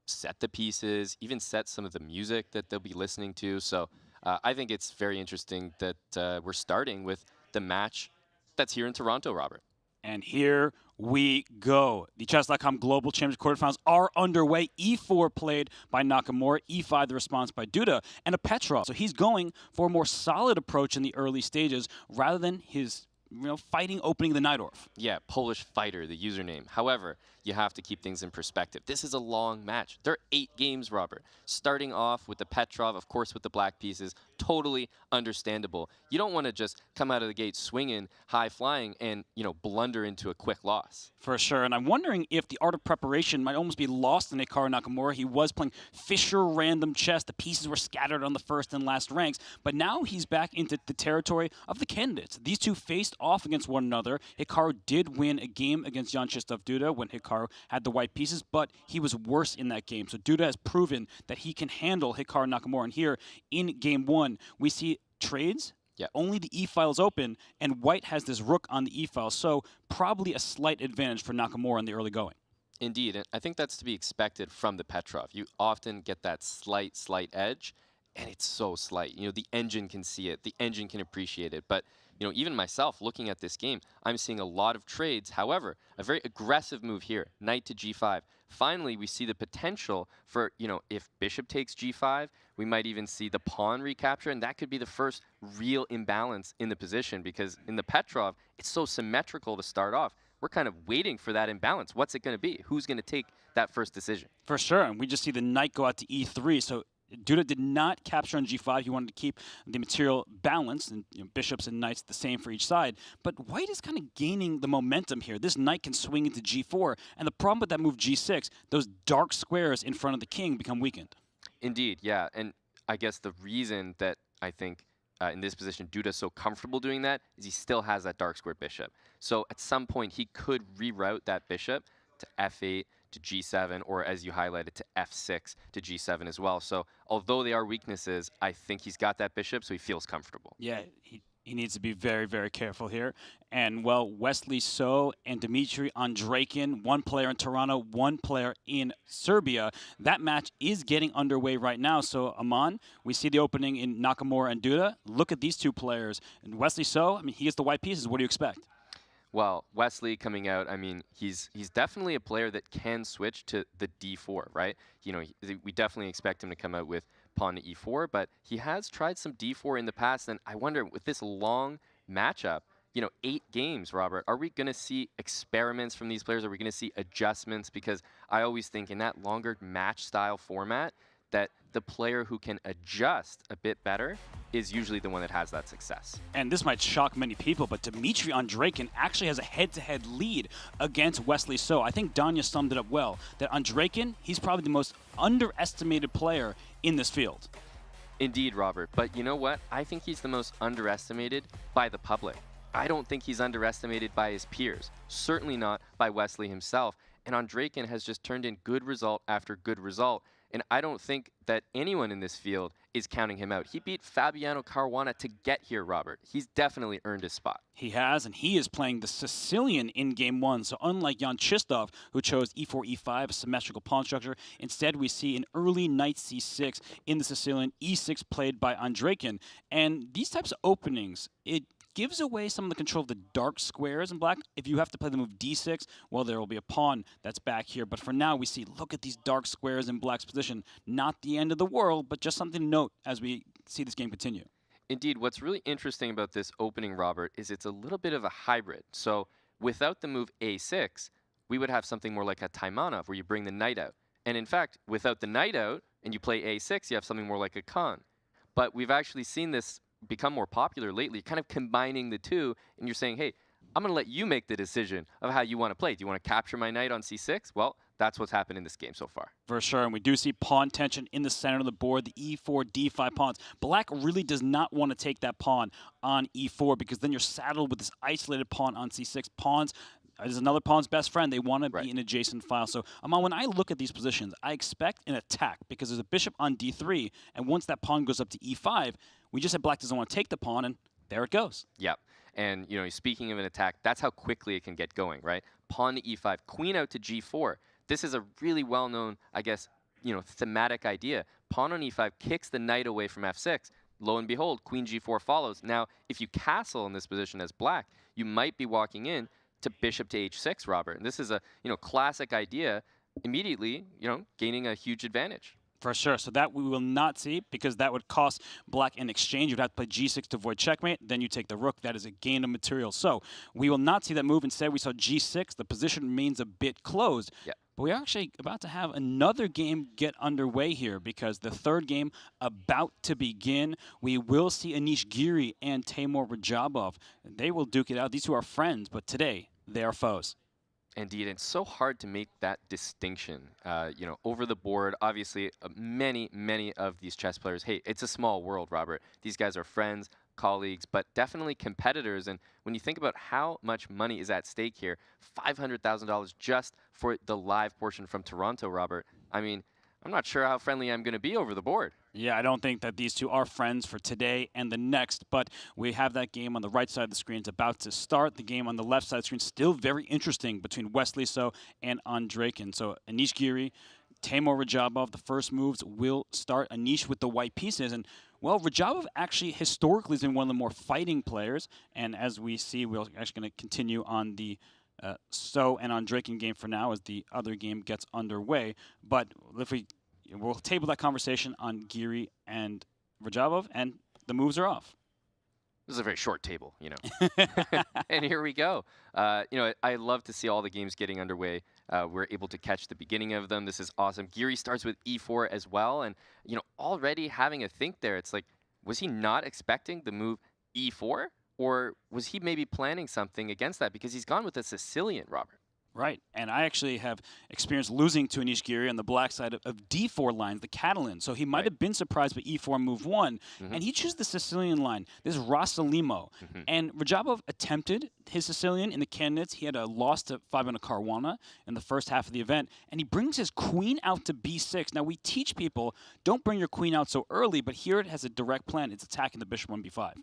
set the pieces, even set some of the music that they'll be listening to. So I think it's very interesting that we're starting with the match that's here in Toronto, Robert. And here we go. The Chess.com Global Championship quarterfinals are underway. E4 played by Nakamura, E5 the response by Duda, and a Petrov. So he's going for a more solid approach in the early stages rather than his fighting opening the Najdorf. Yeah, Polish fighter, the username. However, you have to keep things in perspective. This is a long match. There are 8 games, Robert. Starting off with the Petrov, of course, with the black pieces, totally understandable. You don't want to just come out of the gate swinging, high flying, and, blunder into a quick loss. For sure, and I'm wondering if the art of preparation might almost be lost in Hikaru Nakamura. He was playing Fischer random chess. The pieces were scattered on the first and last ranks, but now he's back into the territory of the candidates. These two faced off against one another. Hikaru did win a game against Krzysztof Duda when Hikaru had the white pieces, but he was worse in that game. So Duda has proven that he can handle Hikaru Nakamura. And here in game 1, we see trades. Yeah. Only the e-file is open, and white has this rook on the e-file, so probably a slight advantage for Nakamura in the early going. Indeed, and I think that's to be expected from the Petrov. You often get that slight edge, and it's so slight. The engine can see it, the engine can appreciate it, but even myself, looking at this game, I'm seeing a lot of trades. However, a very aggressive move here, knight to g5. Finally, we see the potential for, if bishop takes g5, we might even see the pawn recapture, and that could be the first real imbalance in the position, because in the Petrov, it's so symmetrical to start off. We're kind of waiting for that imbalance. What's it going to be? Who's going to take that first decision? For sure, and we just see the knight go out to e3, so Duda did not capture on g5. He wanted to keep the material balanced, and bishops and knights the same for each side. But white is kind of gaining the momentum here. This knight can swing into g4, and the problem with that move g6, those dark squares in front of the king become weakened. Indeed, yeah, and I guess the reason that I think in this position Duda's so comfortable doing that is he still has that dark square bishop. So at some point he could reroute that bishop to f8, to g7, or as you highlighted, to f6, to g7 as well. So although they are weaknesses, I think he's got that bishop, so he feels comfortable. Yeah, he needs to be very, very careful here. And, well, Wesley So and Dmitry Andreikin, one player in Toronto, one player in Serbia. That match is getting underway right now. So, Aman, we see the opening in Nakamura and Duda. Look at these two players. And Wesley So, he gets the white pieces. What do you expect? Well, Wesley coming out, he's definitely a player that can switch to the d4, right? We definitely expect him to come out with pawn to e4, but he has tried some d4 in the past, and I wonder, with this long matchup, 8 games, Robert, are we going to see experiments from these players? Are we going to see adjustments? Because I always think in that longer match-style format, that the player who can adjust a bit better is usually the one that has that success. And this might shock many people, but Dmitry Andreikin actually has a head-to-head lead against Wesley So. I think Danya summed it up well, that Andreikin, he's probably the most underestimated player in this field. Indeed, Robert. But you know what? I think he's the most underestimated by the public. I don't think he's underestimated by his peers. Certainly not by Wesley himself. And Andreikin has just turned in good result after good result. And I don't think that anyone in this field is counting him out. He beat Fabiano Caruana to get here, Robert. He's definitely earned his spot. He has, and he is playing the Sicilian in Game 1. So unlike Jan Chistov, who chose e4, e5, a symmetrical pawn structure, instead we see an early knight c6 in the Sicilian, e6 played by Andreikin. And these types of openings, it gives away some of the control of the dark squares in black. If you have to play the move d6, well, there will be a pawn that's back here. But for now, we see, look at these dark squares in black's position. Not the end of the world, but just something to note as we see this game continue. Indeed, what's really interesting about this opening, Robert, is it's a little bit of a hybrid. So without the move a6, we would have something more like a Taimanov, where you bring the knight out. And in fact, without the knight out, and you play a6, you have something more like a Khan. But we've actually seen this become more popular lately, kind of combining the two, and you're saying, hey, I'm going to let you make the decision of how you want to play. Do you want to capture my knight on c6? Well, that's what's happened in this game so far. For sure, and we do see pawn tension in the center of the board, the e4, d5 pawns. Black really does not want to take that pawn on e4 because then you're saddled with this isolated pawn on c6. Pawns is another pawn's best friend. They want to be in adjacent file. So, Aman, when I look at these positions, I expect an attack because there's a bishop on d3, and once that pawn goes up to e5, we just said black doesn't want to take the pawn, and there it goes. Yep. And, you know, speaking of an attack, that's how quickly it can get going, right? Pawn to e5, queen out to g4. This is a really well-known, I guess, you know, thematic idea. Pawn on e5 kicks the knight away from f6. Lo and behold, queen g4 follows. Now, if you castle in this position as black, you might be walking in to bishop to h6, Robert. And this is a, you know, classic idea, immediately, you know, gaining a huge advantage. For sure. So that we will not see because that would cost black in exchange. You'd have to play g6 to avoid checkmate. Then you take the rook. That is a gain of material. So we will not see that move. Instead, we saw g6. The position remains a bit closed. Yeah. But we're actually about to have another game get underway here because the third game about to begin. We will see Anish Giri and Timur Radjabov. They will duke it out. These two are friends, but today they are foes. Indeed, it's so hard to make that distinction, you know, over the board. Obviously, many of these chess players, hey, it's a small world, Robert. These guys are friends, colleagues, but definitely competitors. And when you think about how much money is at stake here, $500,000 just for the live portion from Toronto, Robert, I mean, I'm not sure how friendly I'm going to be over the board. Yeah, I don't think that these two are friends for today and the next, but we have that game on the right side of the screen. It's about to start. The game on the left side of the screen still very interesting between Wesley So and Andreikin. So Anish Giri, Timur Radjabov, the first moves will start. Anish with the white pieces, and well, Radjabov actually historically has been one of the more fighting players, and as we see, we're actually going to continue on the So and Andreikin game for now as the other game gets underway. But if we'll table that conversation on Giri and Radjabov, and the moves are off. This is a very short table, you know. And here we go. You know, I love to see all the games getting underway. We're able to catch the beginning of them. This is awesome. Giri starts with e4 as well. And, you know, already having a think there, it's like, was he not expecting the move e4? Or was he maybe planning something against that? Because he's gone with a Sicilian, Robert. Right, and I actually have experienced losing to Anish Giri on the black side of d4 lines, the Catalan. So he might have been surprised by e4 move 1, and he chose the Sicilian line, this Rosalimo. And Radjabov attempted his Sicilian in the candidates. He had a loss to Fabiano Caruana in the first half of the event, and he brings his queen out to b6. Now, we teach people, don't bring your queen out so early, but here it has a direct plan. It's attacking the bishop on b5.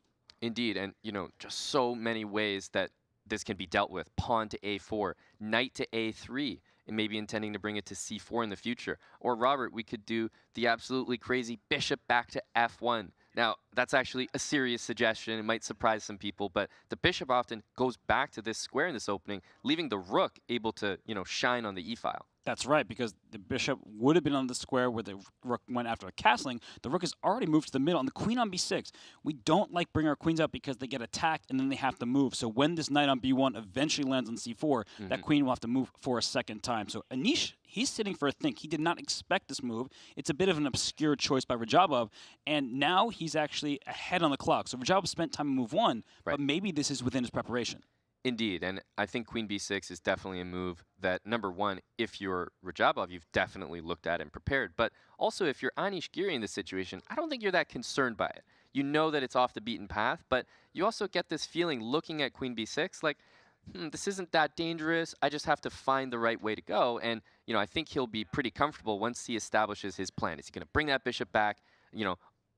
Indeed, and, you know, just so many ways that this can be dealt with. Pawn to a4, knight to a3, and maybe intending to bring it to c4 in the future. Or, Robert, we could do the absolutely crazy bishop back to f1. Now, that's actually a serious suggestion. It might surprise some people, but the bishop often goes back to this square in this opening, leaving the rook able to, you know, shine on the e-file. That's right, because the bishop would have been on the square where the rook went after a castling. The rook has already moved to the middle, and the queen on b6. We don't like bringing our queens out because they get attacked, and then they have to move. So when this knight on b1 eventually lands on c4, that queen will have to move for a second time. So Anish, he's sitting for a think. He did not expect this move. It's a bit of an obscure choice by Radjabov, and now he's actually ahead on the clock. So Radjabov spent time on move 1, but maybe this is within his preparation. Indeed, and I think queen b6 is definitely a move that, number one, if you're Radjabov, you've definitely looked at and prepared. But also, if you're Anish Giri in this situation, I don't think you're that concerned by it. You know that it's off the beaten path, but you also get this feeling looking at queen b6 like, this isn't that dangerous. I just have to find the right way to go. And, I think he'll be pretty comfortable once he establishes his plan. Is he going to bring that bishop back,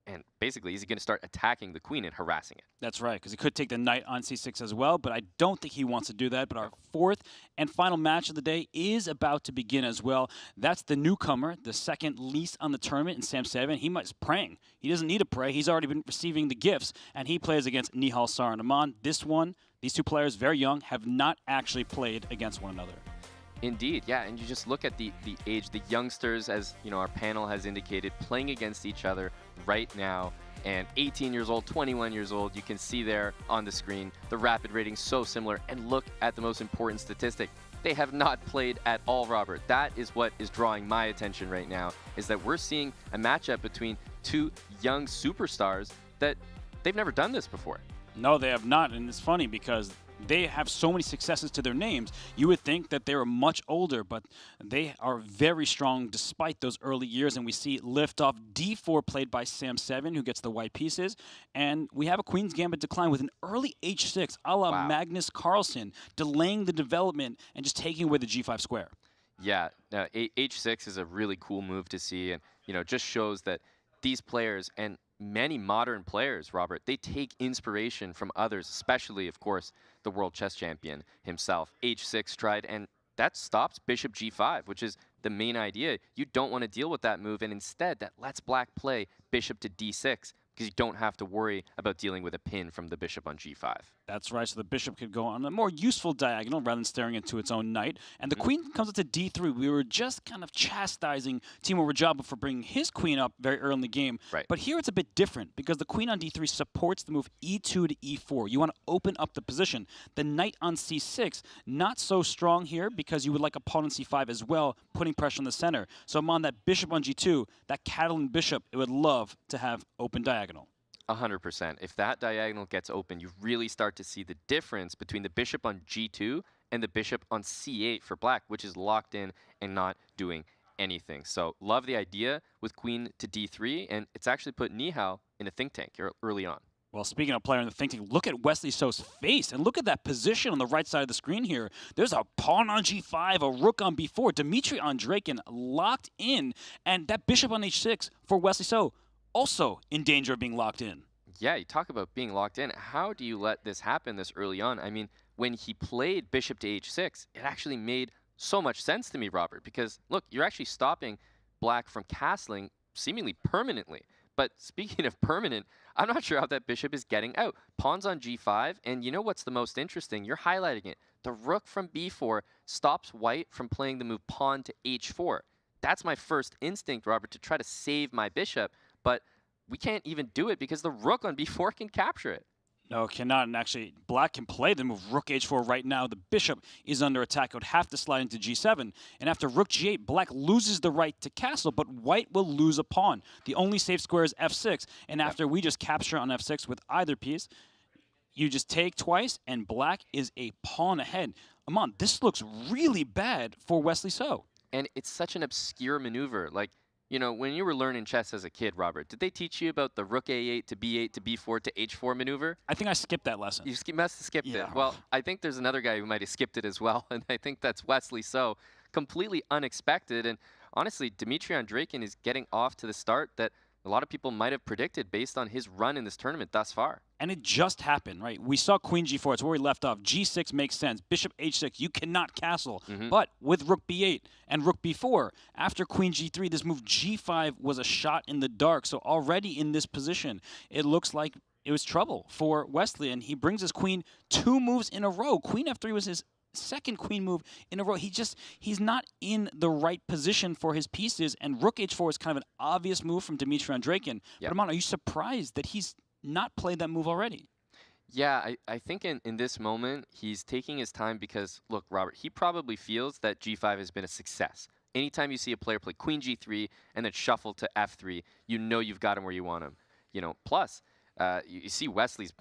and basically, is he going to start attacking the queen and harassing it? That's right, because he could take the knight on c6 as well, but I don't think he wants to do that. But our fourth and final match of the day is about to begin as well. That's the newcomer, the second least on the tournament in Sam Sevian. He might be praying. He doesn't need to pray. He's already been receiving the gifts, and he plays against Nihal Sarin. Aman, these two players, very young, have not actually played against one another. Indeed, yeah, and you just look at the age, the youngsters, as our panel has indicated, playing against each other right now, and 18 years old, 21 years old. You can see there on the screen the rapid ratings so similar, and look at the most important statistic. They have not played at all, Robert. That is what is drawing my attention right now, is that we're seeing a matchup between two young superstars that they've never done this before. No, they have not, and it's funny because they have so many successes to their names. You would think that they were much older, but they are very strong despite those early years. And we see liftoff d4 played by Sam Sevian, who gets the white pieces. And we have a Queen's Gambit decline with an early h6, a la Magnus Carlsen, delaying the development and just taking away the g5 square. Yeah, h6 is a really cool move to see, and just shows that these players and many modern players, Robert, they take inspiration from others, especially, of course, the world chess champion himself. h6 tried, and that stops bishop g5, which is the main idea. You don't want to deal with that move, and instead that lets black play bishop to d6, because you don't have to worry about dealing with a pin from the bishop on g5. That's right, so the bishop could go on a more useful diagonal rather than staring into its own knight. And the queen comes up to d3. We were just kind of chastising Timur Radjabov for bringing his queen up very early in the game. Right. But here it's a bit different, because the queen on d3 supports the move e2 to e4. You want to open up the position. The knight on c6, not so strong here, because you would like a pawn on c5 as well, putting pressure on the center. So I'm on that bishop on g2, that Catalan bishop, it would love to have open diagonal. 100%. If that diagonal gets open, you really start to see the difference between the bishop on g2 and the bishop on c8 for black, which is locked in and not doing anything. So love the idea with queen to d3, and it's actually put Nihal in a think tank early on. Well, speaking of player in the think tank, look at Wesley So's face, and look at that position on the right side of the screen here. There's a pawn on g5, a rook on b4, Dmitry Andreikin locked in, and that bishop on h6 for Wesley So also in danger of being locked in. Yeah, you talk about being locked in. How do you let this happen this early on? I mean, when he played bishop to h6, it actually made so much sense to me, Robert, because look, you're actually stopping black from castling seemingly permanently. But speaking of permanent, I'm not sure how that bishop is getting out. Pawn's on g5, and you know what's the most interesting? You're highlighting it. The rook from b4 stops white from playing the move pawn to h4. That's my first instinct, Robert, to try to save my bishop, but we can't even do it because the rook on b4 can capture it. No, it cannot. And actually, black can play the move rook h4 right now. The bishop is under attack. It would have to slide into g7. And after rook g8, black loses the right to castle, but white will lose a pawn. The only safe square is f6. And after we just capture on f6 with either piece, you just take twice, and black is a pawn ahead. Aman, this looks really bad for Wesley So. And it's such an obscure maneuver. Like, when you were learning chess as a kid, Robert, did they teach you about the rook a8 to b8 to b4 to h4 maneuver? I think I skipped that lesson. You must have skipped it. Well, I think there's another guy who might have skipped it as well, and I think that's Wesley So. Completely unexpected, and honestly, Dmitry Andreikin is getting off to the start that a lot of people might have predicted based on his run in this tournament thus far. And it just happened, right? We saw queen g4. It's where we left off. g6 makes sense. Bishop h6, you cannot castle. But with rook b8 and rook b4, after queen g3, this move g5 was a shot in the dark. So already in this position, it looks like it was trouble for Wesley. And he brings his queen 2 moves in a row. Queen f3 was his second queen move in a row. He's not in the right position for his pieces, and rook h4 is kind of an obvious move from Dmitry Andreikin. But Aman, are you surprised that he's not played that move already? Yeah, I think in this moment, he's taking his time because, look, Robert, he probably feels that g5 has been a success. Anytime you see a player play queen g3 and then shuffle to f3, you know you've got him where you want him. You know, plus, you see Wesley's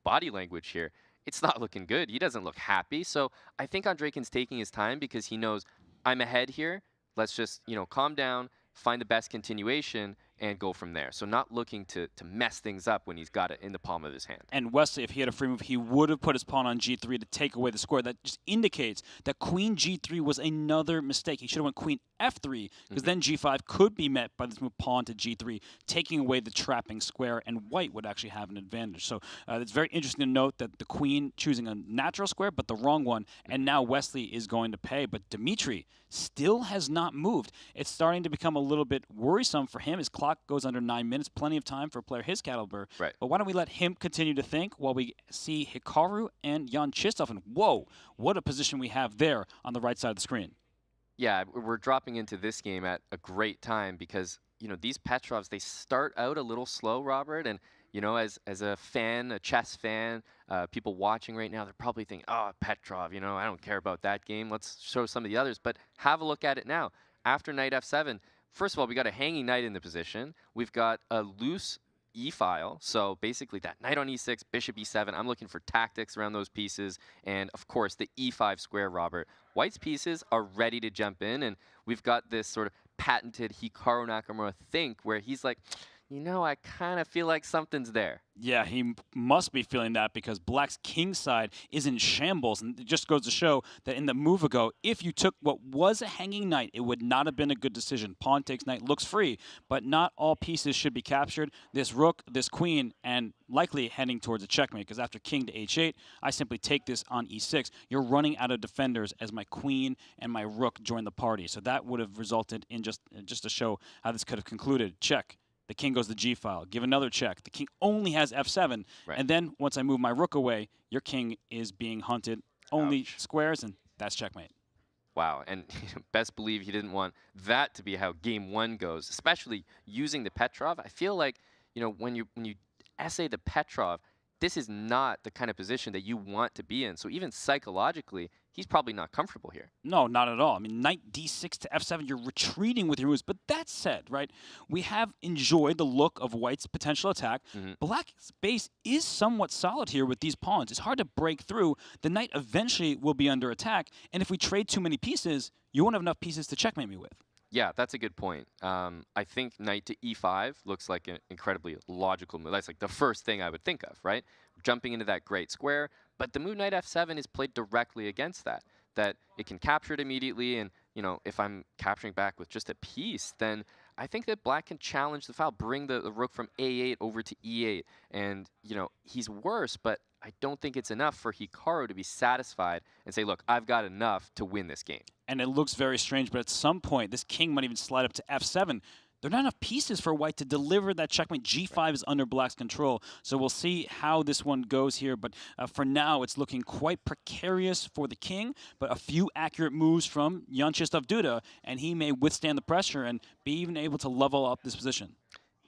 body language here. It's not looking good. He doesn't look happy. So I think Andreikin's taking his time because he knows I'm ahead here. Let's just, you know, calm down, find the best continuation, and go from there. So not looking to mess things up when he's got it in the palm of his hand. And Wesley, if he had a free move, he would have put his pawn on g3 to take away the square. That just indicates that queen g3 was another mistake. He should have went queen f3, because then g5 could be met by this move pawn to g3, taking away the trapping square, and white would actually have an advantage. So it's very interesting to note that the queen choosing a natural square, but the wrong one, and now Wesley is going to pay. But Dmitry still has not moved. It's starting to become a little bit worrisome for him. His clock goes under 9 minutes, plenty of time for a player his caliber. Right. But why don't we let him continue to think while we see Hikaru and Jan Chistov, and whoa, what a position we have there on the right side of the screen. Yeah, we're dropping into this game at a great time because, you know, these Petrovs, they start out a little slow, Robert, and, you know, as a fan, a chess fan, people watching right now, they're probably thinking, oh, Petrov, you know, I don't care about that game. Let's show some of the others. But have a look at it now. After knight f7, first of all, we got a hanging knight in the position. We've got a loose e-file, so basically that knight on e6, bishop e7. I'm looking for tactics around those pieces, and of course the e5 square, Robert. White's pieces are ready to jump in, and we've got this sort of patented Hikaru Nakamura think where he's like, you know, I kind of feel like something's there. Yeah, he must be feeling that because Black's king side is in shambles. And it just goes to show that in the move ago, if you took what was a hanging knight, it would not have been a good decision. Pawn takes knight looks free, but not all pieces should be captured. This rook, this queen, and likely heading towards a checkmate because after king to h8, I simply take this on e6. You're running out of defenders as my queen and my rook join the party. So that would have resulted in just to show how this could have concluded. Check. The king goes to g-file. Give another check. The king only has f7. Right. And then once I move my rook away, your king is being hunted. Only squares, and that's checkmate. Wow, and best believe he didn't want that to be how game one goes, especially using the Petrov. I feel like, you know, when you essay the Petrov, this is not the kind of position that you want to be in. So even psychologically, he's probably not comfortable here. No, not at all. I mean, knight d6 to f7, you're retreating with your moves. But that said, right, we have enjoyed the look of White's potential attack. Black's base is somewhat solid here with these pawns. It's hard to break through. The knight eventually will be under attack. And if we trade too many pieces, you won't have enough pieces to checkmate me with. Yeah, that's a good point. I think knight to e5 looks like an incredibly logical move. That's like the first thing I would think of, right? Jumping into that great square. But the move knight f7 is played directly against that. That it can capture it immediately, and, you know, if I'm capturing back with just a piece, then I think that Black can challenge the file, bring the rook from a8 over to e8. And, you know, he's worse, but I don't think it's enough for Hikaru to be satisfied and say, look, I've got enough to win this game. And it looks very strange, but at some point, this king might even slide up to f7. There are not enough pieces for White to deliver that checkmate. G5 is under Black's control, so we'll see how this one goes here. But for now, it's looking quite precarious for the king, but a few accurate moves from Jan Chistov Duda, and he may withstand the pressure and be even able to level up this position.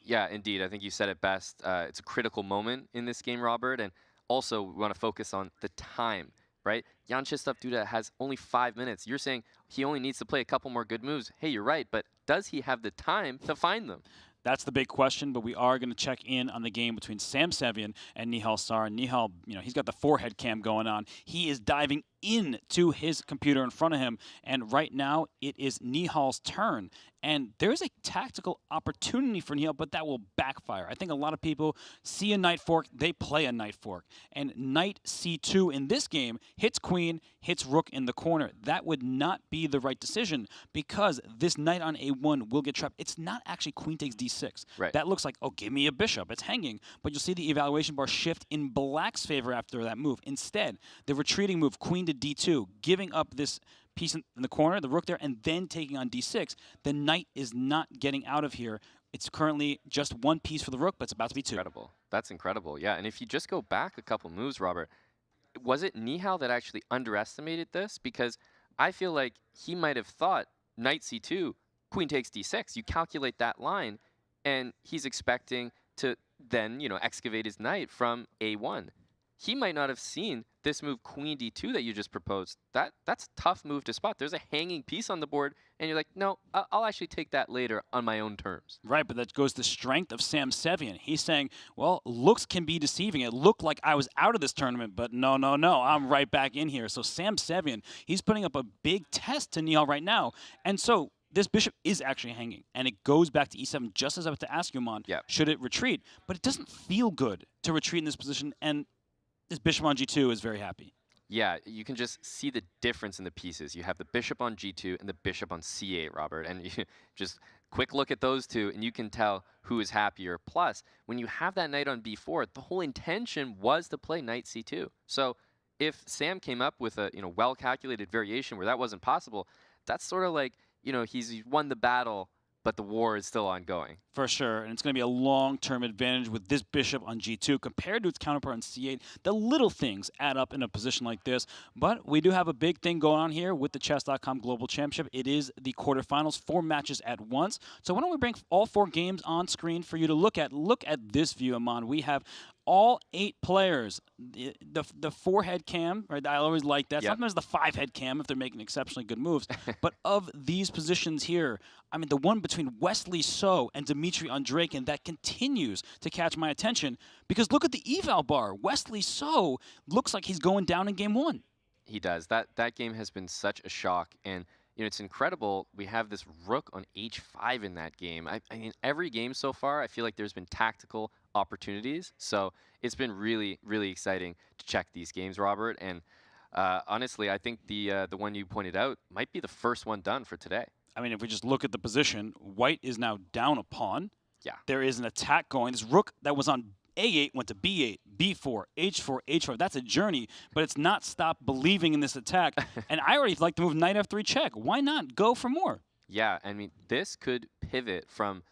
Yeah, indeed. I think you said it best. It's a critical moment in this game, Robert, and also we want to focus on the time. Right? Jan Chistov Duda has only 5 minutes. You're saying he only needs to play a couple more good moves. Hey, you're right, but does he have the time to find them? That's the big question, but we are going to check in on the game between Sam Sevian and Nihal Sarin. Nihal, you know, he's got the forehead cam going on. He is diving into his computer in front of him, and right now it is Nihal's turn. And there's a tactical opportunity for Nihal, but that will backfire. I think a lot of people see a knight fork, they play a knight fork. And knight c2 in this game hits queen, hits rook in the corner. That would not be the right decision because this knight on a1 will get trapped. It's not actually queen takes d6. Right. That looks like, oh, give me a bishop. It's hanging. But you'll see the evaluation bar shift in Black's favor after that move. Instead, the retreating move, queen to d2, giving up this piece in the corner, the rook there, and then taking on d6. The knight is not getting out of here. It's currently just one piece for the rook, but it's about to be two. Incredible. That's incredible. Yeah, and if you just go back a couple moves, Robert, was it Nihal that actually underestimated this? Because I feel like he might have thought knight c2, queen takes d6. You calculate that line, and he's expecting to then, you know, excavate his knight from a1. he might not have seen this move queen d2 that you just proposed. That's a tough move to spot. There's a hanging piece on the board, and you're like, no, I'll actually take that later on my own terms. Right, but that goes to the strength of Sam Sevian. He's saying, well, looks can be deceiving. It looked like I was out of this tournament, but no, I'm right back in here. So Sam Sevian, he's putting up a big test to Nihal right now. And so this bishop is actually hanging, and it goes back to e7, just as I was to ask you, Mon, should it retreat? But it doesn't feel good to retreat in this position, and this bishop on g2 is very happy. Yeah, you can just see the difference in the pieces. You have the bishop on g2 and the bishop on c8, Robert, and you just quick look at those two, and you can tell who is happier. Plus, when you have that knight on b4, the whole intention was to play knight c2. So if Sam came up with a well-calculated variation where that wasn't possible, that's sort of like, he's won the battle, but the war is still ongoing. For sure, and it's going to be a long-term advantage with this bishop on g2 compared to its counterpart on c8. The little things add up in a position like this, but we do have a big thing going on here with the Chess.com Global Championship. It is the quarterfinals, 4 matches at once. So why don't we bring all 4 games on screen for you to look at? Look at this view, Aman. We have all 8 players. The 4-head cam, right? I always like that. Yep. Sometimes the 5-head cam if they're making exceptionally good moves. But of these positions here, I mean, the one between Wesley So and Dmitry Andreikin that continues to catch my attention, because look at the eval bar. Wesley So looks like he's going down in game 1. He does. That game has been such a shock, and it's incredible. We have this rook on h5 in that game. I mean, every game so far, I feel like there's been tactical opportunities. So it's been really, really exciting to check these games, Robert. And honestly, I think the one you pointed out might be the first one done for today. I mean, if we just look at the position, white is now down a pawn. Yeah. There is an attack going. This rook that was on a8 went to b8, b4, h4, h5. That's a journey, but it's not stopped believing in this attack. And I already like to move knight f3 check. Why not go for more? Yeah, I mean, this could pivot from,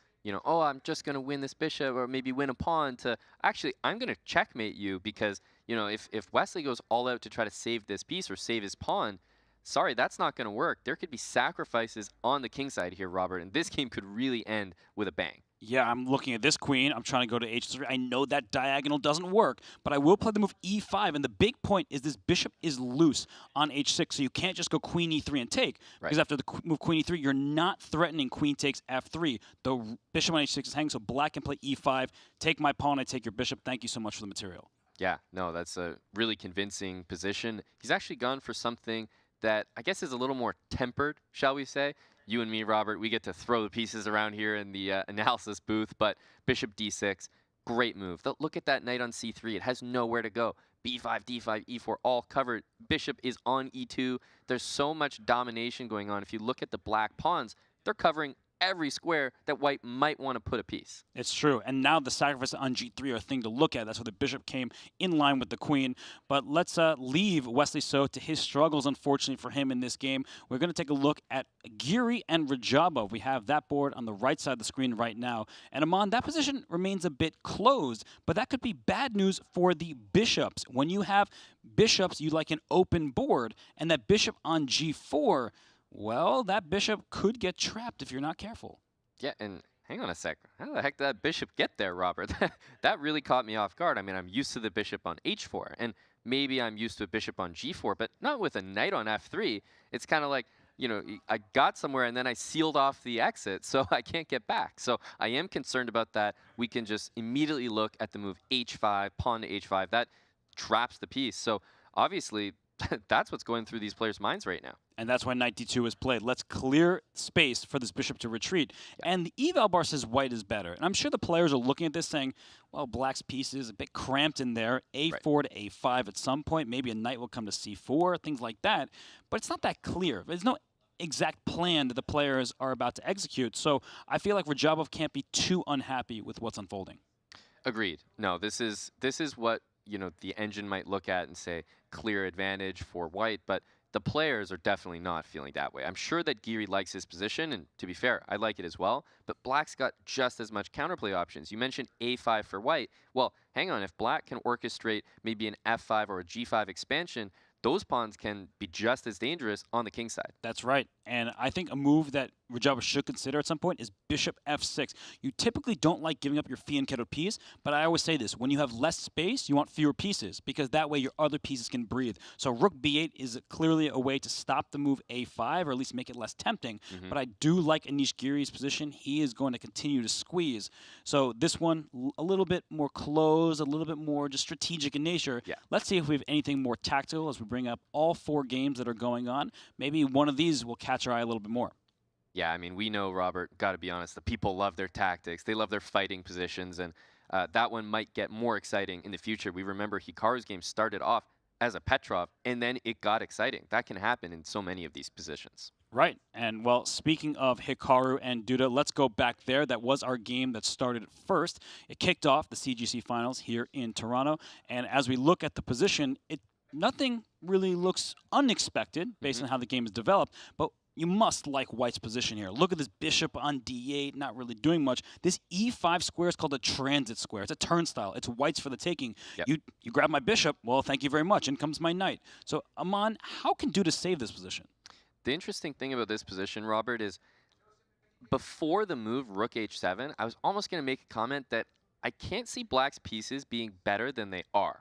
oh, I'm just going to win this bishop or maybe win a pawn to, actually, I'm going to checkmate you because, if Wesley goes all out to try to save this piece or save his pawn, sorry, that's not going to work. There could be sacrifices on the king side here, Robert, and this game could really end with a bang. Yeah, I'm looking at this queen. I'm trying to go to h3. I know that diagonal doesn't work, but I will play the move e5. And the big point is this bishop is loose on h6, so you can't just go queen e3 and take. Right. Because after the move queen e3, you're not threatening queen takes f3. The bishop on h6 is hanging, so black can play e5. Take my pawn, I take your bishop. Thank you so much for the material. Yeah, no, that's a really convincing position. He's actually gone for something that I guess is a little more tempered, shall we say. You and me, Robert, we get to throw the pieces around here in the analysis booth, but bishop d6, great move. Look at that knight on c3. It has nowhere to go. b5, d5, e4, all covered. Bishop is on e2. There's so much domination going on. If you look at the black pawns, they're covering every square that white might want to put a piece. It's true. And now the sacrifice on g3 are a thing to look at. That's where the bishop came in line with the queen. But let's leave Wesley So to his struggles, unfortunately for him in this game. We're going to take a look at Giri and Radjabov. We have that board on the right side of the screen right now. And Aman, that position remains a bit closed, but that could be bad news for the bishops. When you have bishops, you like an open board, and that bishop on g4, well, that bishop could get trapped if you're not careful. Yeah, and hang on a sec. How the heck did that bishop get there, Robert? That really caught me off guard. I mean, I'm used to the bishop on h4, and maybe I'm used to a bishop on g4, but not with a knight on f3. It's kind of like, I got somewhere and then I sealed off the exit, so I can't get back. So I am concerned about that. We can just immediately look at the move h5, pawn to h5. That traps the piece. So obviously, that's what's going through these players' minds right now. And that's why knight d2 is played. Let's clear space for this bishop to retreat. Yeah. And the eval bar says white is better. And I'm sure the players are looking at this saying, well, black's piece is a bit cramped in there. a4 to a5 at some point. Maybe a knight will come to c4, things like that. But it's not that clear. There's no exact plan that the players are about to execute. So I feel like Radjabov can't be too unhappy with what's unfolding. Agreed. No, this is what the engine might look at and say clear advantage for white, but the players are definitely not feeling that way. I'm sure that Giri likes his position, and to be fair, I like it as well, but black's got just as much counterplay options. You mentioned a5 for white. Well, hang on, if black can orchestrate maybe an f5 or a g5 expansion, those pawns can be just as dangerous on the king side. That's right. And I think a move that Radjabov should consider at some point is bishop f6. You typically don't like giving up your fianchetto piece, but I always say this, when you have less space, you want fewer pieces, because that way your other pieces can breathe. So rook b8 is clearly a way to stop the move a5, or at least make it less tempting. But I do like Anish Giri's position. He is going to continue to squeeze. So this one, a little bit more closed, a little bit more just strategic in nature. Let's see if we have anything more tactical as we bring up all 4 games that are going on. Maybe one of these will catch our eye a little bit more. Yeah, I mean, we know, Robert, got to be honest, the people love their tactics. They love their fighting positions, and that one might get more exciting in the future. We remember Hikaru's game started off as a Petrov, and then it got exciting. That can happen in so many of these positions. Right. And, well, speaking of Hikaru and Duda, let's go back there. That was our game that started first. It kicked off the CGC finals here in Toronto. And as we look at the position, nothing really looks unexpected based on how the game is developed. But you must like White's position here. Look at this bishop on d8, not really doing much. This e5 square is called a transit square. It's a turnstile. It's White's for the taking. You grab my bishop, well, thank you very much. In comes my knight. So, Aman, how can Duda save this position? The interesting thing about this position, Robert, is before the move rook h7, I was almost going to make a comment that I can't see Black's pieces being better than they are.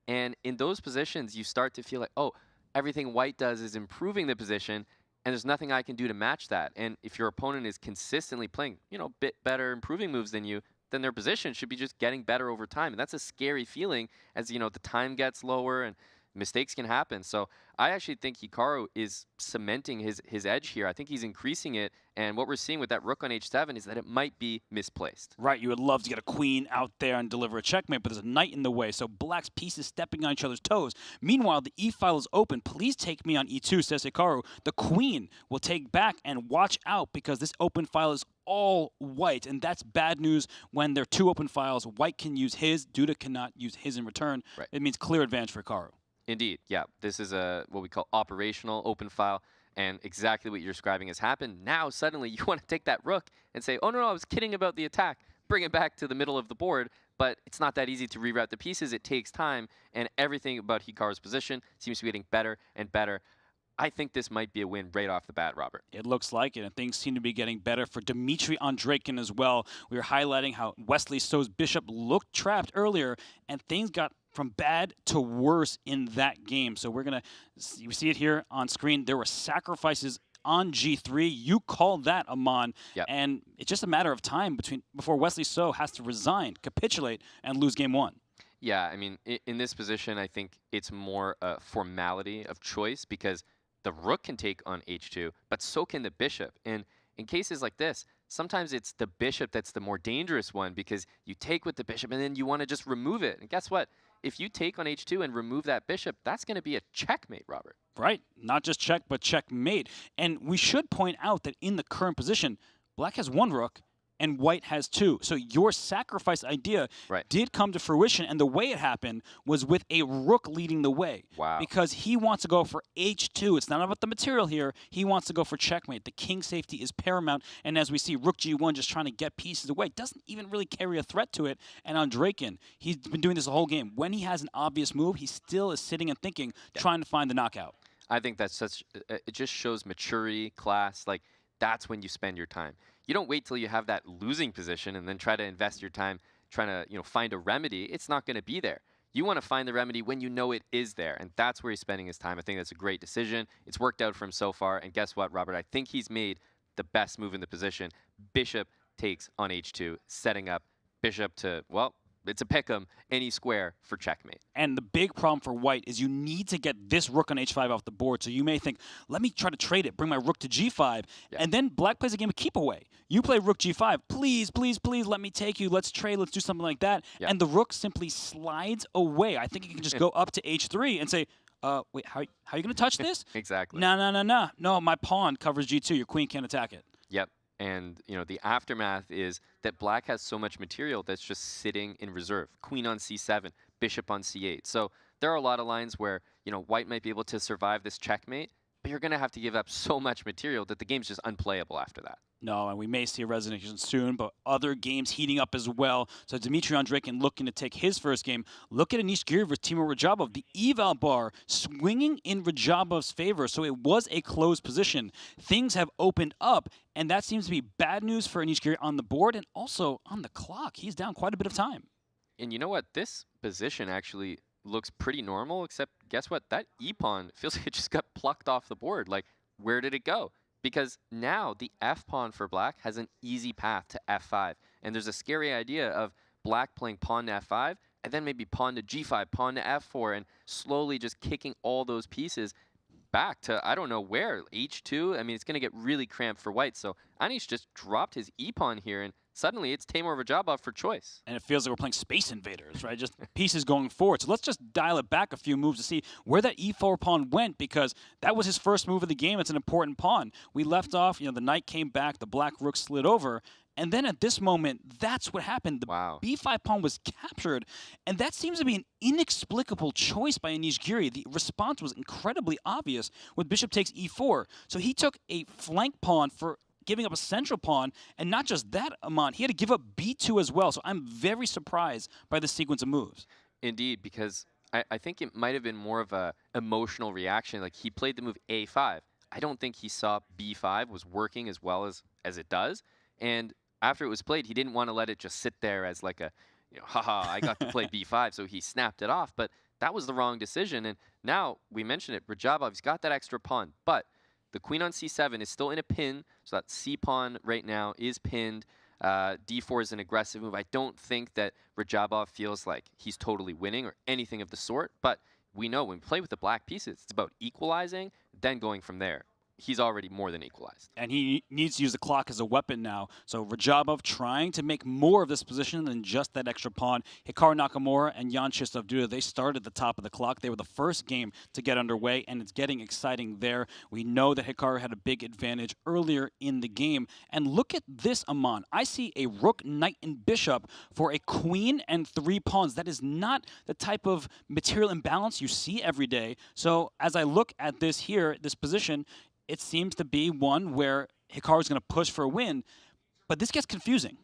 And in those positions, you start to feel like, oh, everything White does is improving the position, and there's nothing I can do to match that. And if your opponent is consistently playing, bit better improving moves than you, then their position should be just getting better over time. And that's a scary feeling as, the time gets lower and mistakes can happen. So I actually think Hikaru is cementing his edge here. I think he's increasing it. And what we're seeing with that rook on h7 is that it might be misplaced. Right. You would love to get a queen out there and deliver a checkmate, but there's a knight in the way. So Black's pieces stepping on each other's toes. Meanwhile, the e-file is open. Please take me on e2, says Hikaru. The queen will take back, and watch out because this open file is all White, and that's bad news when there are 2 open files. White can use his. Duda cannot use his in return. Right. It means clear advantage for Hikaru. Indeed, yeah. This is what we call operational open file, and exactly what you're describing has happened. Now, suddenly, you want to take that rook and say, oh, no, I was kidding about the attack. Bring it back to the middle of the board, but it's not that easy to reroute the pieces. It takes time, and everything about Hikaru's position seems to be getting better and better. I think this might be a win right off the bat, Robert. It looks like it, and things seem to be getting better for Dmitry Andreikin as well. We were highlighting how Wesley So's bishop looked trapped earlier, and things got from bad to worse in that game. So we're going to you see it here on screen. There were sacrifices on g3. You called that, Aman. And it's just a matter of time before Wesley So has to resign, capitulate, and lose game 1. Yeah, I mean, in this position, I think it's more a formality of choice because the rook can take on h2, but so can the bishop. And in cases like this, sometimes it's the bishop that's the more dangerous one because you take with the bishop and then you want to just remove it. And guess what? If you take on h2 and remove that bishop, that's going to be a checkmate, Robert. Right. Not just check, but checkmate. And we should point out that in the current position, Black has 1 rook and White has 2. So your sacrifice idea did come to fruition, and the way it happened was with a rook leading the way. Wow. Because he wants to go for h2. It's not about the material here. He wants to go for checkmate. The king safety is paramount, and as we see, rook g1 just trying to get pieces away. Doesn't even really carry a threat to it. And Andreikin, he's been doing this the whole game. When he has an obvious move, he still is sitting and thinking, trying to find the knockout. I think that's it just shows maturity, class. Like, that's when you spend your time. You don't wait till you have that losing position and then try to invest your time trying to find a remedy. It's not going to be there. You want to find the remedy when you know it is there, and that's where he's spending his time. I think that's a great decision. It's worked out for him so far, and guess what, Robert? I think he's made the best move in the position. Bishop takes on h2, setting up bishop to, well, it's a pick'em, any square for checkmate. And the big problem for White is you need to get this rook on h5 off the board. So you may think, let me try to trade it, bring my rook to g5, and then Black plays a game of keep away. You play rook g5, please, please, please let me take you, let's trade, let's do something like that. And the rook simply slides away. I think you can just go up to h3 and say, wait, how are you going to touch this? Exactly. No, my pawn covers g2, your queen can't attack it. Yep. And, the aftermath is that Black has so much material that's just sitting in reserve. Queen on c7, bishop on c8. So there are a lot of lines where, White might be able to survive this checkmate, but you're going to have to give up so much material that the game's just unplayable after that. No, and we may see a resignation soon, but other games heating up as well. So Dmitry Andreikin looking to take his first game. Look at Anish Giri versus Timur Radjabov. The eval bar swinging in Radjabov's favor, so it was a closed position. Things have opened up, and that seems to be bad news for Anish Giri on the board and also on the clock. He's down quite a bit of time. And you know what? This position actually looks pretty normal, except guess what? That e-pawn feels like it just got plucked off the board. Like, where did it go? Because now the f-pawn for black has an easy path to f5. And there's a scary idea of black playing pawn to f5, and then maybe pawn to g5, pawn to f4, and slowly just kicking all those pieces back to, I don't know where, h2. I mean, it's going to get really cramped for white. So Anish just dropped his e-pawn here, and suddenly it's Timur Radjabov for choice. And it feels like we're playing Space Invaders, right? Just pieces going forward. So let's just dial it back a few moves to see where that e4 pawn went, because that was his first move of the game. It's an important pawn. We left off, the knight came back, the black rook slid over, and then at this moment, that's what happened. The b5 pawn was captured, and that seems to be an inexplicable choice by Anish Giri. The response was incredibly obvious when bishop takes e4. So he took a flank pawn for giving up a central pawn, and not just that, Aman, he had to give up b2 as well. So I'm very surprised by the sequence of moves. Indeed, because I think it might have been more of a emotional reaction. Like, he played the move a5. I don't think he saw b5 was working as well as it does. And after it was played, he didn't want to let it just sit there as like a, haha, I got to play b5, so he snapped it off. But that was the wrong decision. And now, we mentioned it, Radjabov's got that extra pawn, but the queen on c7 is still in a pin, so that c-pawn right now is pinned. d4 is an aggressive move. I don't think that Radjabov feels like he's totally winning or anything of the sort, but we know when we play with the black pieces, it's about equalizing, then going from there. He's already more than equalized. And he needs to use the clock as a weapon now. So Radjabov trying to make more of this position than just that extra pawn. Hikaru Nakamura and Jan Krzysztof Duda, they started at the top of the clock. They were the first game to get underway, and it's getting exciting there. We know that Hikaru had a big advantage earlier in the game. And look at this, Aman. I see a rook, knight, and bishop for a queen and 3 pawns. That is not the type of material imbalance you see every day. So as I look at this here, this position, it seems to be one where Hikaru's going to push for a win, but this gets confusing.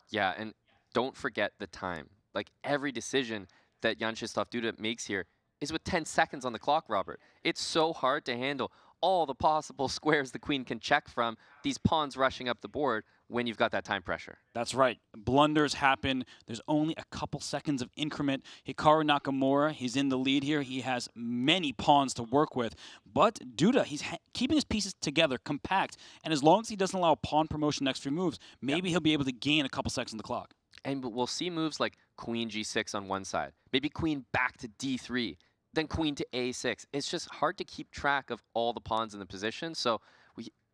Yeah, and don't forget the time. Like, every decision that Jan Krzysztof Duda makes here is with 10 seconds on the clock, Robert. It's so hard to handle all the possible squares the queen can check from, these pawns rushing up the board when you've got that time pressure. That's right. Blunders happen. There's only a couple seconds of increment. Hikaru Nakamura, he's in the lead here. He has many pawns to work with. But Duda, he's keeping his pieces together, compact. And as long as he doesn't allow pawn promotion next few moves, maybe he'll be able to gain a couple seconds on the clock. And we'll see moves like queen g6 on one side, maybe queen back to d3, then queen to a6. It's just hard to keep track of all the pawns in the position. So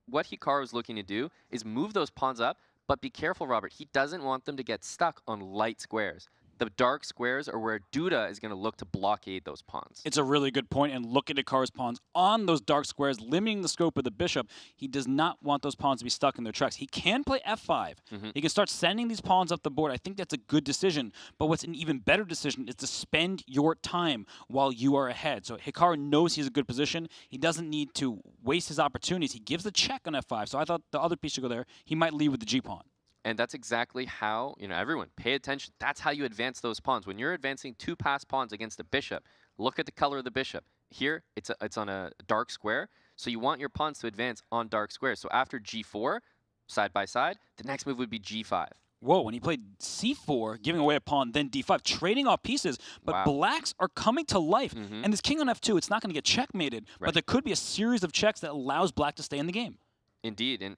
what Hikaru is looking to do is move those pawns up, but be careful, Robert. He doesn't want them to get stuck on light squares. The dark squares are where Duda is going to look to blockade those pawns. It's a really good point, and look at Hikaru's pawns on those dark squares, limiting the scope of the bishop. He does not want those pawns to be stuck in their tracks. He can play f5. He can start sending these pawns up the board. I think that's a good decision, but what's an even better decision is to spend your time while you are ahead. So Hikaru knows he's a good position. He doesn't need to waste his opportunities. He gives the check on f5, so I thought the other piece should go there. He might lead with the g-pawn. And that's exactly how, everyone, pay attention. That's how you advance those pawns. When you're advancing 2 passed pawns against a bishop, look at the color of the bishop. Here, it's on a dark square, so you want your pawns to advance on dark squares. So after g4, side by side, the next move would be g5. Whoa, when he played c4, giving away a pawn, then d5, trading off pieces. But blacks are coming to life. And this king on f2, it's not going to get checkmated, but there could be a series of checks that allows black to stay in the game. Indeed, and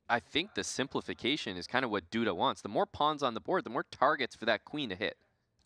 I think the simplification is kind of what Duda wants. The more pawns on the board, the more targets for that queen to hit.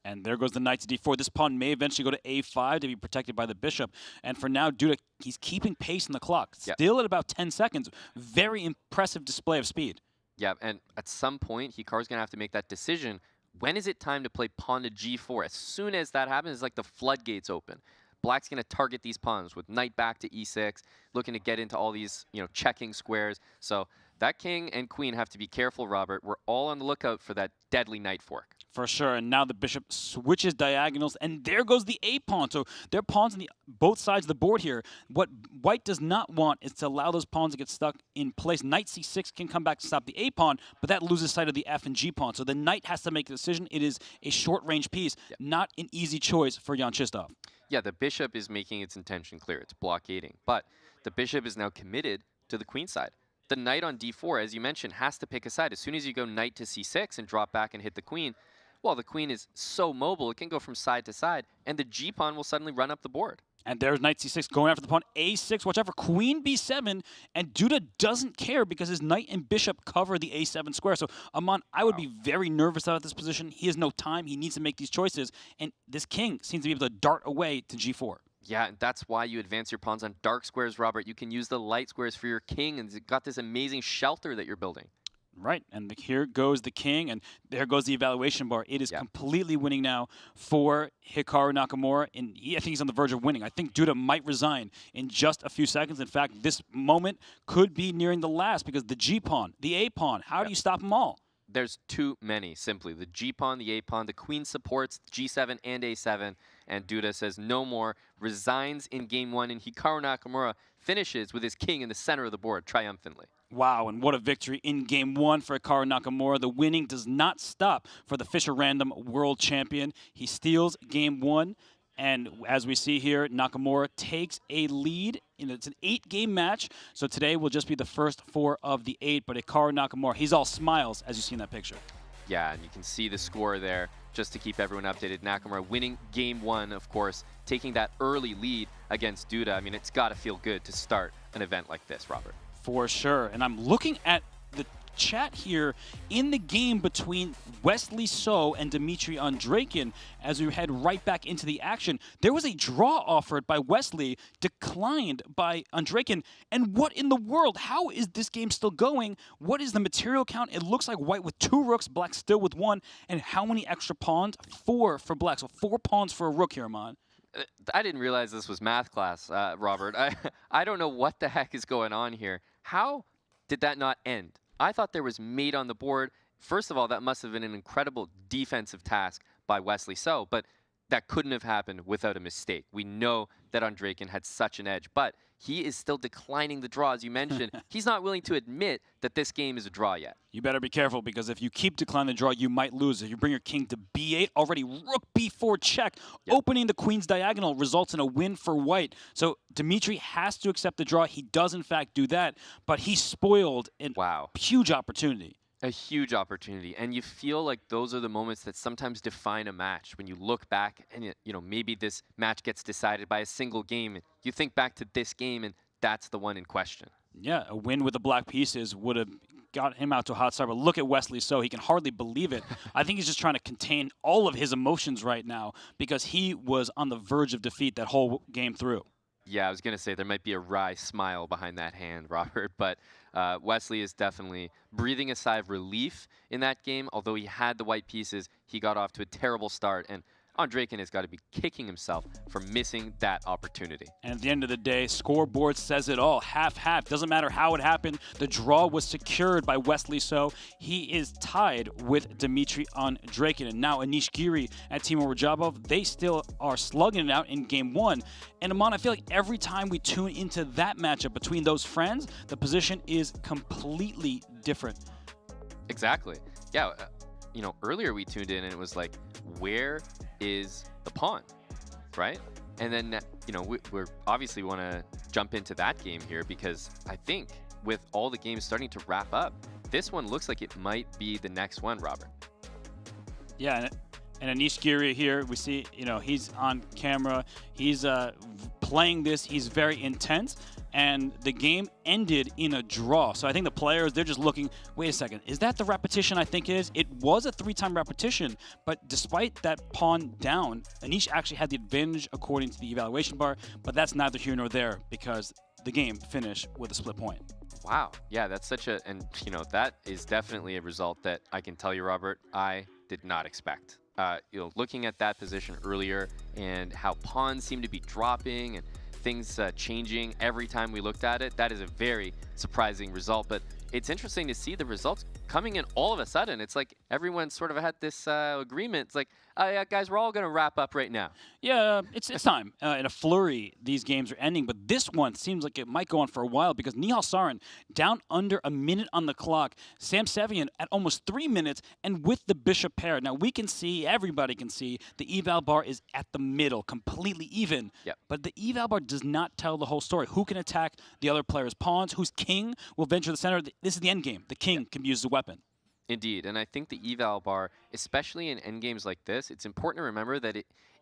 And there goes the knight to d4. This pawn may eventually go to a5 to be protected by the bishop. And for now, Duda, he's keeping pace in the clock. Still at about 10 seconds. Very impressive display of speed. Yeah, and at some point, Hikaru's going to have to make that decision. When is it time to play pawn to g4? As soon as that happens, it's like the floodgates open. Black's going to target these pawns with knight back to e6, looking to get into all these, checking squares. So that king and queen have to be careful, Robert. We're all on the lookout for that deadly knight fork. For sure, and now the bishop switches diagonals, and there goes the A pawn. So there are pawns on both sides of the board here. What white does not want is to allow those pawns to get stuck in place. Knight c6 can come back to stop the A pawn, but that loses sight of the F and G pawn. So the knight has to make a decision. It is a short-range piece, not an easy choice for Jan Krzysztof. Yeah, the bishop is making its intention clear. It's blockading, but the bishop is now committed to the queen side. The knight on d4, as you mentioned, has to pick a side. As soon as you go knight to c6 and drop back and hit the queen, well, the queen is so mobile, it can go from side to side, and the g-pawn will suddenly run up the board. And there's knight c6 going after the pawn. a6, watch out for queen b7, and Duda doesn't care because his knight and bishop cover the a7 square. So, Aman, I would be very nervous out of this position. He has no time. He needs to make these choices, and this king seems to be able to dart away to g4. Yeah, and that's why you advance your pawns on dark squares, Robert. You can use the light squares for your king, and it's got this amazing shelter that you're building. Right, and here goes the king, and there goes the evaluation bar. It is completely winning now for Hikaru Nakamura, and I think he's on the verge of winning. I think Duda might resign in just a few seconds. In fact, this moment could be nearing the last because the G-pawn, the A-pawn, how do you stop them all? There's too many, simply. The G-pawn, the A-pawn, the queen supports G7 and A7, and Duda says no more, resigns in game one, and Hikaru Nakamura finishes with his king in the center of the board triumphantly. Wow, and what a victory in game one for Hikaru Nakamura. The winning does not stop for the Fischer Random world champion. He steals game one, and as we see here, Nakamura takes a lead. It's an 8-game match, so today will just be the first 4 of the 8, but Hikaru Nakamura, he's all smiles, as you see in that picture. Yeah, and you can see the score there, just to keep everyone updated. Nakamura winning game one, of course, taking that early lead against Duda. I mean, it's got to feel good to start an event like this, Robert. For sure, and I'm looking at the chat here in the game between Wesley So and Dmitry Andreikin as we head right back into the action. There was a draw offered by Wesley, declined by Andreikin, and what in the world? How is this game still going? What is the material count? It looks like white with 2 rooks, black still with 1, and how many extra pawns? 4 for black, so 4 pawns for a rook here, Amon. I didn't realize this was math class, Robert. I don't know what the heck is going on here. How did that not end? I thought there was mate on the board. First of all, that must have been an incredible defensive task by Wesley So, but that couldn't have happened without a mistake. We know that Andreikin had such an edge, but he is still declining the draw, as you mentioned. He's not willing to admit that this game is a draw yet. You better be careful, because if you keep declining the draw, you might lose. If you bring your king to b8, already rook b4 check, opening the queen's diagonal results in a win for white. So Dmitry has to accept the draw. He does, in fact, do that, but he spoiled a huge opportunity. A huge opportunity, and you feel like those are the moments that sometimes define a match. When you look back and, you know, maybe this match gets decided by a single game, and you think back to this game, and that's the one in question. Yeah, a win with the black pieces would have got him out to a hot start, but look at Wesley So. He can hardly believe it. I think he's just trying to contain all of his emotions right now because he was on the verge of defeat that whole game through. Yeah, I was going to say there might be a wry smile behind that hand, Robert, but Wesley is definitely breathing a sigh of relief in that game. Although he had the white pieces, he got off to a terrible start, and Andreikin has got to be kicking himself for missing that opportunity. And at the end of the day, scoreboard says it all. Half-half. Doesn't matter how it happened. The draw was secured by Wesley So. He is tied with Dmitry Andreikin. And now Anish Giri and Timur Radjabov, they still are slugging it out in game one. And Aman, I feel like every time we tune into that matchup between those friends, the position is completely different. Exactly. Yeah. You know, earlier we tuned in and it was like, where is the pawn, right? And then, you know, we're obviously want to jump into that game here because I think with all the games starting to wrap up, this one looks like it might be the next one, Robert. Yeah, and Anish Giri here, we see, you know, he's on camera. He's playing this. He's very intense. And the game ended in a draw. So I think the players, they're just looking, wait a second, is that the repetition I think it is? It was a 3-time repetition, but despite that pawn down, Anish actually had the advantage according to the evaluation bar, but that's neither here nor there because the game finished with a split point. Wow. Yeah, that's such a, and you know, that is definitely a result that I can tell you, Robert, I did not expect. You know, looking at that position earlier and how pawns seem to be dropping and things changing every time we looked at it, that is a very surprising result. But it's interesting to see the results coming in all of a sudden, it's like everyone sort of had this agreement. It's like, oh yeah, guys, we're all going to wrap up right now. Yeah, it's time. In a flurry, these games are ending, but this one seems like it might go on for a while because Nihal Sarin down under a minute on the clock, Sam Sevian at almost 3 minutes, and with the bishop pair. Now we can see, everybody can see, the eval bar is at the middle, completely even. Yep. But the eval bar does not tell the whole story. Who can attack the other player's pawns? Whose king will venture the center? This is the end game. The king can use the weapon. Indeed, and I think the eval bar, especially in endgames like this, it's important to remember that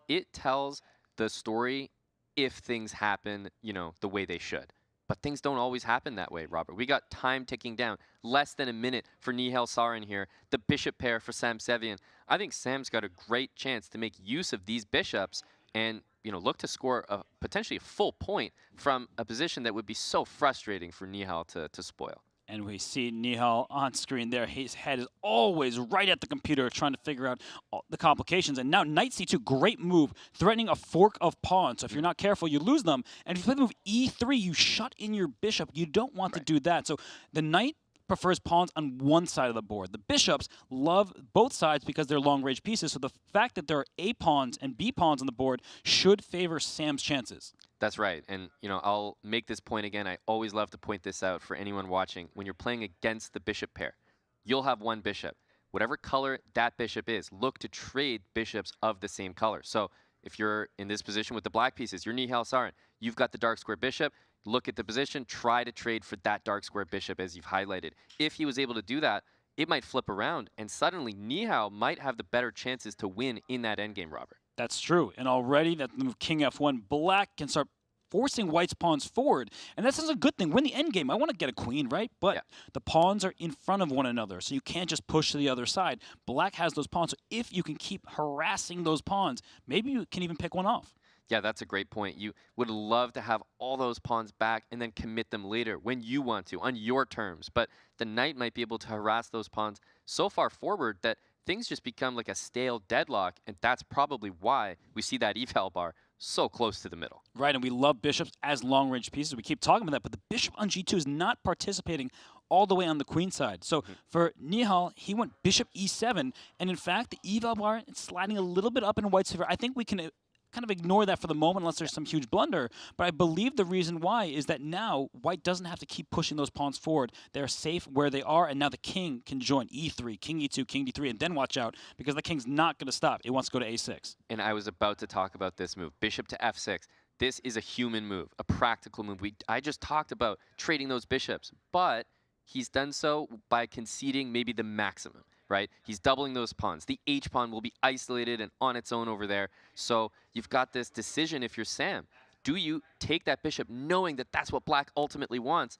it tells the story if things happen, the way they should. But things don't always happen that way, Robert. We got time ticking down. Less than a minute for Nihal Sarin here. The bishop pair for Sam Sevian. I think Sam's got a great chance to make use of these bishops and look to score potentially a full point from a position that would be so frustrating for Nihal to spoil. And we see Nihal on screen there. His head is always right at the computer trying to figure out all the complications. And now knight c2, great move, threatening a fork of pawns. So if you're not careful, you lose them. And if you play the move e3, you shut in your bishop. You don't want to do that. So the knight prefers pawns on one side of the board. The bishops love both sides because they're long-range pieces. So the fact that there are A pawns and B pawns on the board should favor Sam's chances. That's right. And, I'll make this point again. I always love to point this out for anyone watching. When you're playing against the bishop pair, you'll have one bishop. Whatever color that bishop is, look to trade bishops of the same color. So if you're in this position with the black pieces, you're Nihal Sarin. You've got the dark square bishop. Look at the position, try to trade for that dark square bishop as you've highlighted. If he was able to do that, it might flip around, and suddenly Nihal might have the better chances to win in that endgame, Robert. That's true. And already that move king f1, black can start forcing white's pawns forward. And that's a good thing. Win the endgame. I want to get a queen, right? But the pawns are in front of one another, so you can't just push to the other side. Black has those pawns, so if you can keep harassing those pawns, maybe you can even pick one off. Yeah, that's a great point. You would love to have all those pawns back and then commit them later when you want to, on your terms. But the knight might be able to harass those pawns so far forward that things just become like a stale deadlock, and that's probably why we see that eval bar so close to the middle. Right, and we love bishops as long-range pieces. We keep talking about that, but the bishop on g2 is not participating all the way on the queen side. So for Nihal, he went bishop e7, and in fact, the eval bar is sliding a little bit up in white's favor. I think we can kind of ignore that for the moment unless there's some huge blunder. But I believe the reason why is that now white doesn't have to keep pushing those pawns forward. They're safe where they are, and now the king can join e3, king e2, king d3, and then watch out because the king's not going to stop. It wants to go to a6. And I was about to talk about this move, bishop to f6. This is a human move, a practical move. I just talked about trading those bishops, but he's done so by conceding maybe the maximum. Right? He's doubling those pawns. The H pawn will be isolated and on its own over there. So you've got this decision if you're Sam. Do you take that bishop knowing that that's what black ultimately wants?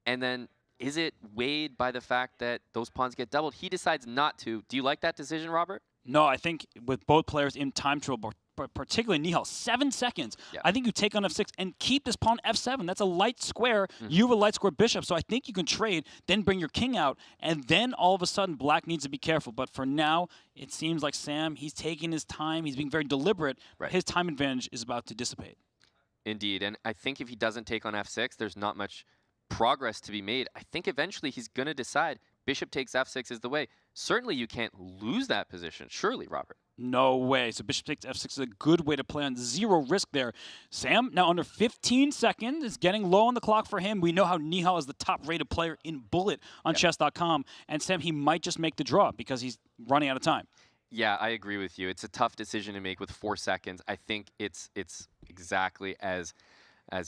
And then is it weighed by the fact that those pawns get doubled? He decides not to. Do you like that decision, Robert? No, I think with both players in time trouble, particularly Nihal, 7 seconds. Yeah. I think you take on f6 and keep this pawn f7. That's a light square. You have a light square bishop, so I think you can trade, then bring your king out, and then all of a sudden black needs to be careful. But for now, it seems like Sam, he's taking his time. He's being very deliberate. Right. His time advantage is about to dissipate. Indeed, and I think if he doesn't take on f6, there's not much progress to be made. I think eventually he's going to decide bishop takes f6 is the way. Certainly you can't lose that position. Surely, Robert. No way. So bishop takes f6 is a good way to play on zero risk there. Sam, now under 15 seconds, is getting low on the clock for him. We know how Nihal is the top-rated player in Bullet on chess.com. And Sam, he might just make the draw because he's running out of time. Yeah, I agree with you. It's a tough decision to make with 4 seconds. I think it's exactly as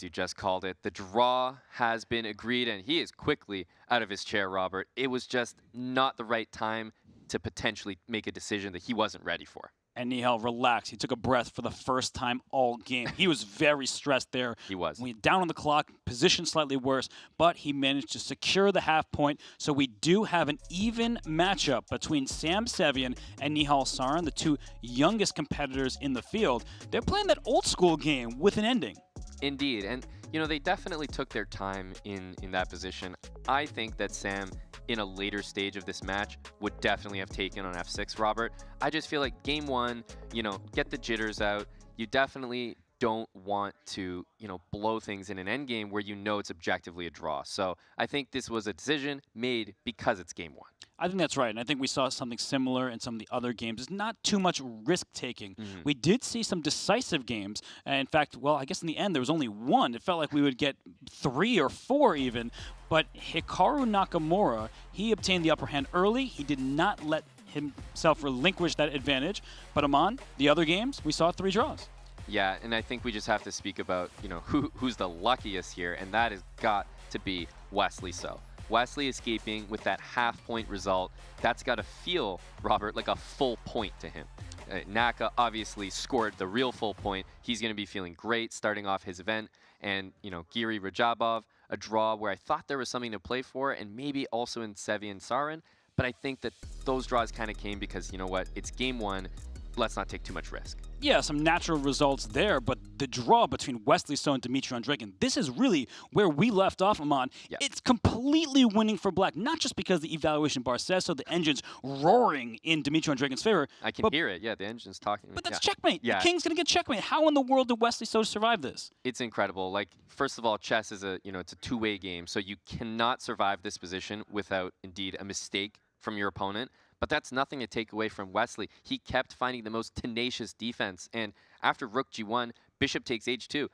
you just called it. The draw has been agreed, and he is quickly out of his chair, Robert. It was just not the right time to potentially make a decision that he wasn't ready for. And Nihal relaxed. He took a breath for the first time all game. He was very stressed there. He was. We down on the clock, position slightly worse, but he managed to secure the half point. So we do have an even matchup between Sam Sevian and Nihal Sarin, the two youngest competitors in the field. They're playing that old school game with an ending. Indeed, and they definitely took their time in that position. I think that Sam, in a later stage of this match, would definitely have taken on f6, Robert. I just feel like game 1, get the jitters out. You definitely don't want to, blow things in an endgame where it's objectively a draw. So I think this was a decision made because it's game 1. I think that's right, and I think we saw something similar in some of the other games. There's not too much risk-taking. We did see some decisive games. In fact, well, I guess in the end there was only one. It felt like we would get 3 or 4 even. But Hikaru Nakamura, he obtained the upper hand early. He did not let himself relinquish that advantage. But Aman, the other games, we saw 3 draws. Yeah, and I think we just have to speak about, you know, who's the luckiest here, and that has got to be Wesley So. Wesley escaping with that half-point result, that's got to feel, Robert, like a full point to him. Naka obviously scored the real full point. He's going to be feeling great starting off his event. And, you know, Giri Radjabov, a draw where I thought there was something to play for, and maybe also in Sevian Sarin. But I think that those draws kind of came because, you know what, it's game 1. Let's not take too much risk. Yeah, some natural results there, but the draw between Wesley So and Dmitry Andreikin, this is really where we left off, Aman. Yeah. It's completely winning for black, not just because the evaluation bar says so, the engine's roaring in Dmitry Andreikin's favor. I can hear it, yeah, the engine's talking. But that's checkmate. Yeah. The king's going to get checkmate. How in the world did Wesley So survive this? It's incredible. Like, first of all, chess is it's a two-way game, so you cannot survive this position without, indeed, a mistake from your opponent. But that's nothing to take away from Wesley. He kept finding the most tenacious defense. And after rook g1, bishop takes h2.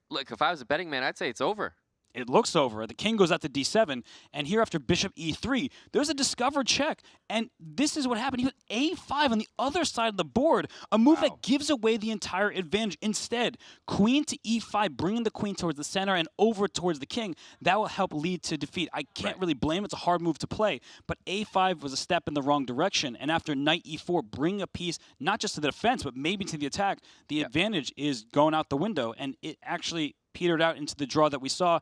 Look, if I was a betting man, I'd say it's over. It looks over. The king goes out to d7, and here after bishop e3, there's a discovered check. And this is what happened. He went a5 on the other side of the board, a move that gives away the entire advantage. Instead, queen to e5, bringing the queen towards the center and over towards the king. That will help lead to defeat. I can't really blame it. It's a hard move to play, but a5 was a step in the wrong direction. And after knight e4, bring a piece, not just to the defense, but maybe to the attack, the advantage is going out the window, and it actually petered out into the draw that we saw.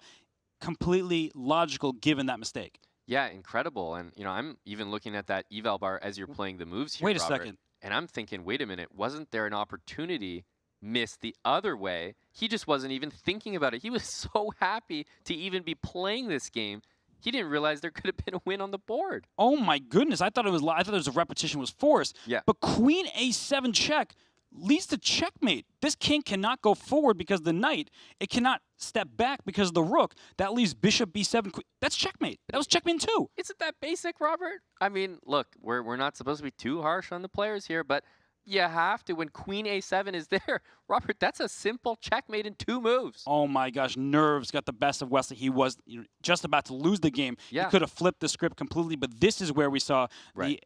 Completely logical given that mistake. Yeah, incredible. And, you know, I'm even looking at that eval bar as you're playing the moves here, Wait a Robert, second. And I'm thinking, wait a minute, wasn't there an opportunity missed the other way? He just wasn't even thinking about it. He was so happy to even be playing this game. He didn't realize there could have been a win on the board. Oh my goodness, I thought it was a repetition was forced. Yeah. But queen a7 check leads to checkmate. This king cannot go forward because of the knight. It cannot step back because of the rook. That leaves bishop b7. That's checkmate. That was checkmate too. Isn't that basic, Robert? I mean, look, we're not supposed to be too harsh on the players here, but you have to when queen a7 is there. Robert, that's a simple checkmate in 2 moves. Oh my gosh, nerves got the best of Wesley. He was just about to lose the game. Yeah. He could have flipped the script completely, but this is where we saw the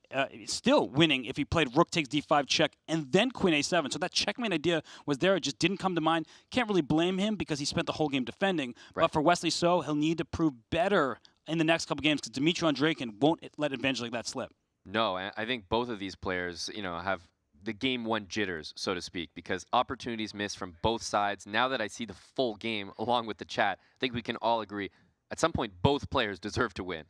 still winning if he played rook takes d5 check and then queen a7. So that checkmate idea was there. It just didn't come to mind. Can't really blame him because he spent the whole game defending. But for Wesley So, he'll need to prove better in the next couple games because Dmitry Andreikin won't let advantage like that slip. No, I think both of these players, have the game 1 jitters, so to speak, because opportunities missed from both sides. Now that I see the full game along with the chat, I think we can all agree at some point both players deserve to win.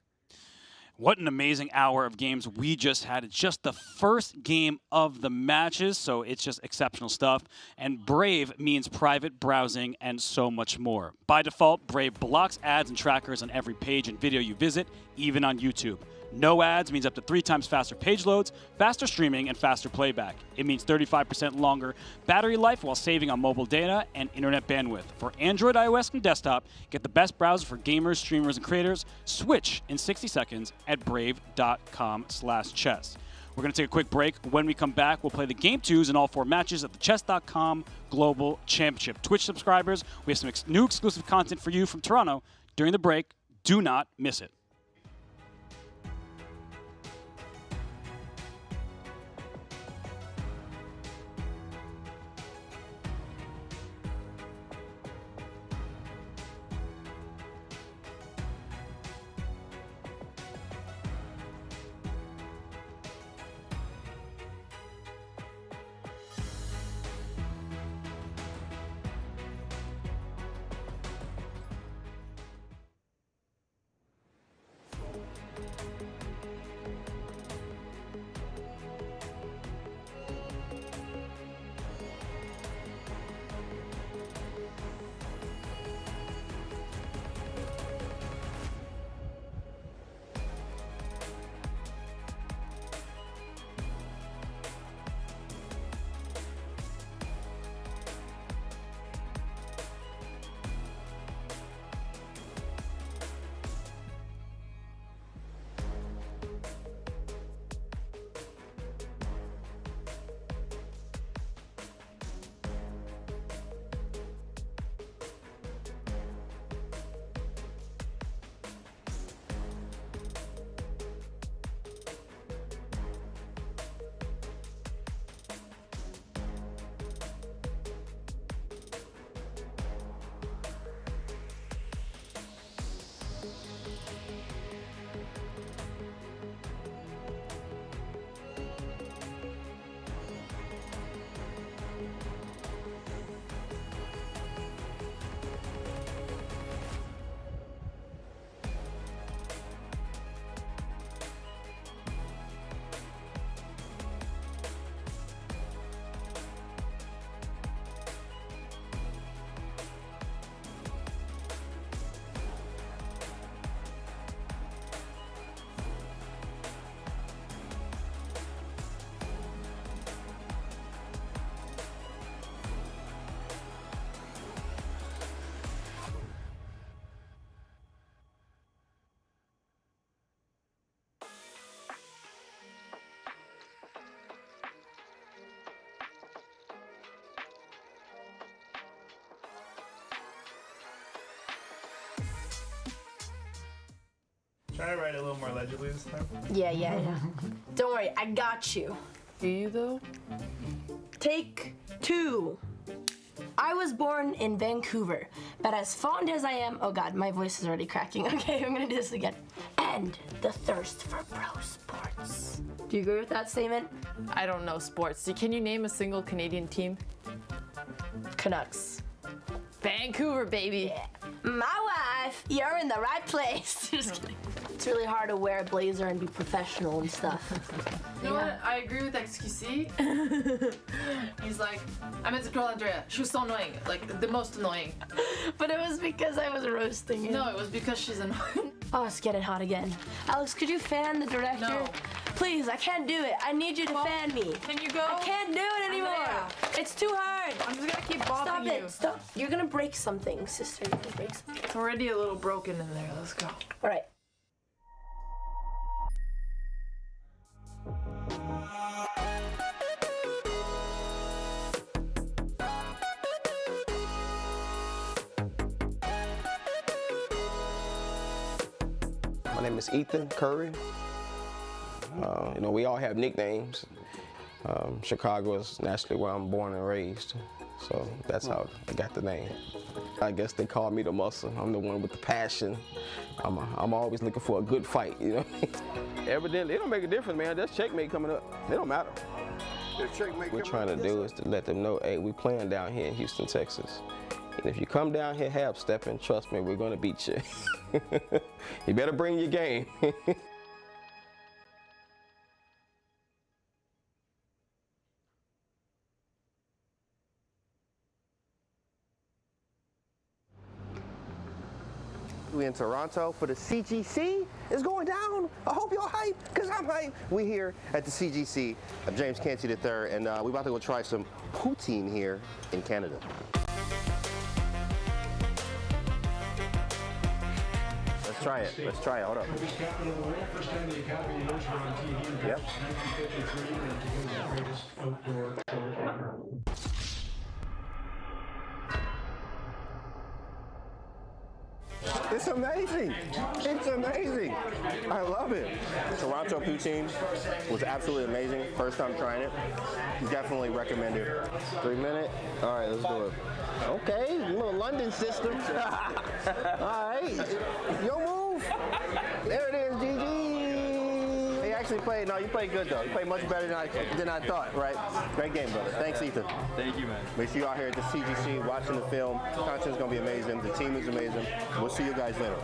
What an amazing hour of games we just had. It's just the first game of the matches, so it's just exceptional stuff. And Brave means private browsing and so much more. By default, Brave blocks ads and trackers on every page and video you visit, even on YouTube. No ads means up to 3 times faster page loads, faster streaming, and faster playback. It means 35% longer battery life while saving on mobile data and internet bandwidth. For Android, iOS, and desktop, get the best browser for gamers, streamers, and creators. Switch in 60 seconds at brave.com/chess. We're going to take a quick break. When we come back, we'll play the Game 2s in all 4 matches at the Chess.com Global Championship. Twitch subscribers, we have some new exclusive content for you from Toronto. During the break, do not miss it. Can I write a little more legibly this time? Yeah. Don't worry, I got you. Do you though? Take 2. I was born in Vancouver, but as fond as I am, oh god, my voice is already cracking. Okay, I'm gonna do this again. And the thirst for pro sports. Do you agree with that statement? I don't know sports. Can you name a single Canadian team? Canucks. Vancouver, baby. Yeah. My wife, you're in the right place. Just kidding. It's really hard to wear a blazer and be professional and stuff. You know what? I agree with XQC. He's like, I meant to troll Andrea. She was so annoying. Like, the most annoying. But it was because I was roasting him. No, it was because she's annoying. Oh, it's getting hot again. Alex, could you fan the director? No. Please, I can't do it. I need you to fan me. Can you go? I can't do it anymore. Andrea. It's too hard. I'm just gonna keep bothering you. Stop. You're gonna break something, sister. You're gonna break something. It's already a little broken in there. Let's go. All right. My name is Ethan Curry. You know, we all have nicknames. Chicago is naturally where I'm born and raised, so that's how I got the name. I guess they call me the muscle. I'm the one with the passion. I'm always looking for a good fight, you know. Evidently, it don't make a difference, man. That's checkmate coming up. It don't matter. What we're trying to do is to let them know, hey, we playing down here in Houston, Texas. And if you come down here half-stepping, trust me, we're gonna beat you. You better bring your game. We in Toronto for the CGC. It's going down. I hope y'all hype, because I'm hype. We here at the CGC of James Canty III, and we about to go try some poutine here in Canada. Let's try it. Let's try it. Hold up. Yep. It's amazing. It's amazing. I love it. Toronto poutine was absolutely amazing. First time trying it. Definitely recommend it. 3 minute. All right, let's do it. Okay, little London system. All right, yo move. There it is, GG. He actually played. No, you played good though. You played much better than I thought. Right? Great game, brother. Thanks, Ethan. Thank you, man. Make sure you out here at the CGC watching the film. The content's gonna be amazing. The team is amazing. We'll see you guys later.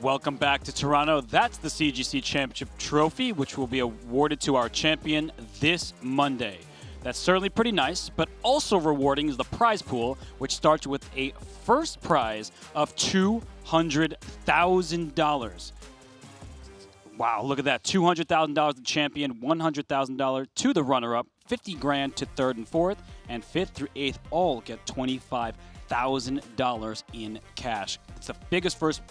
Welcome back to Toronto. That's the CGC Championship Trophy, which will be awarded to our champion this Monday. That's certainly pretty nice, but also rewarding is the prize pool, which starts with a first prize of $200,000. Wow, look at that. $200,000 to the champion, $100,000 to the runner-up, $50,000 to third and fourth, and fifth through eighth all get $25,000 in cash. It's the biggest first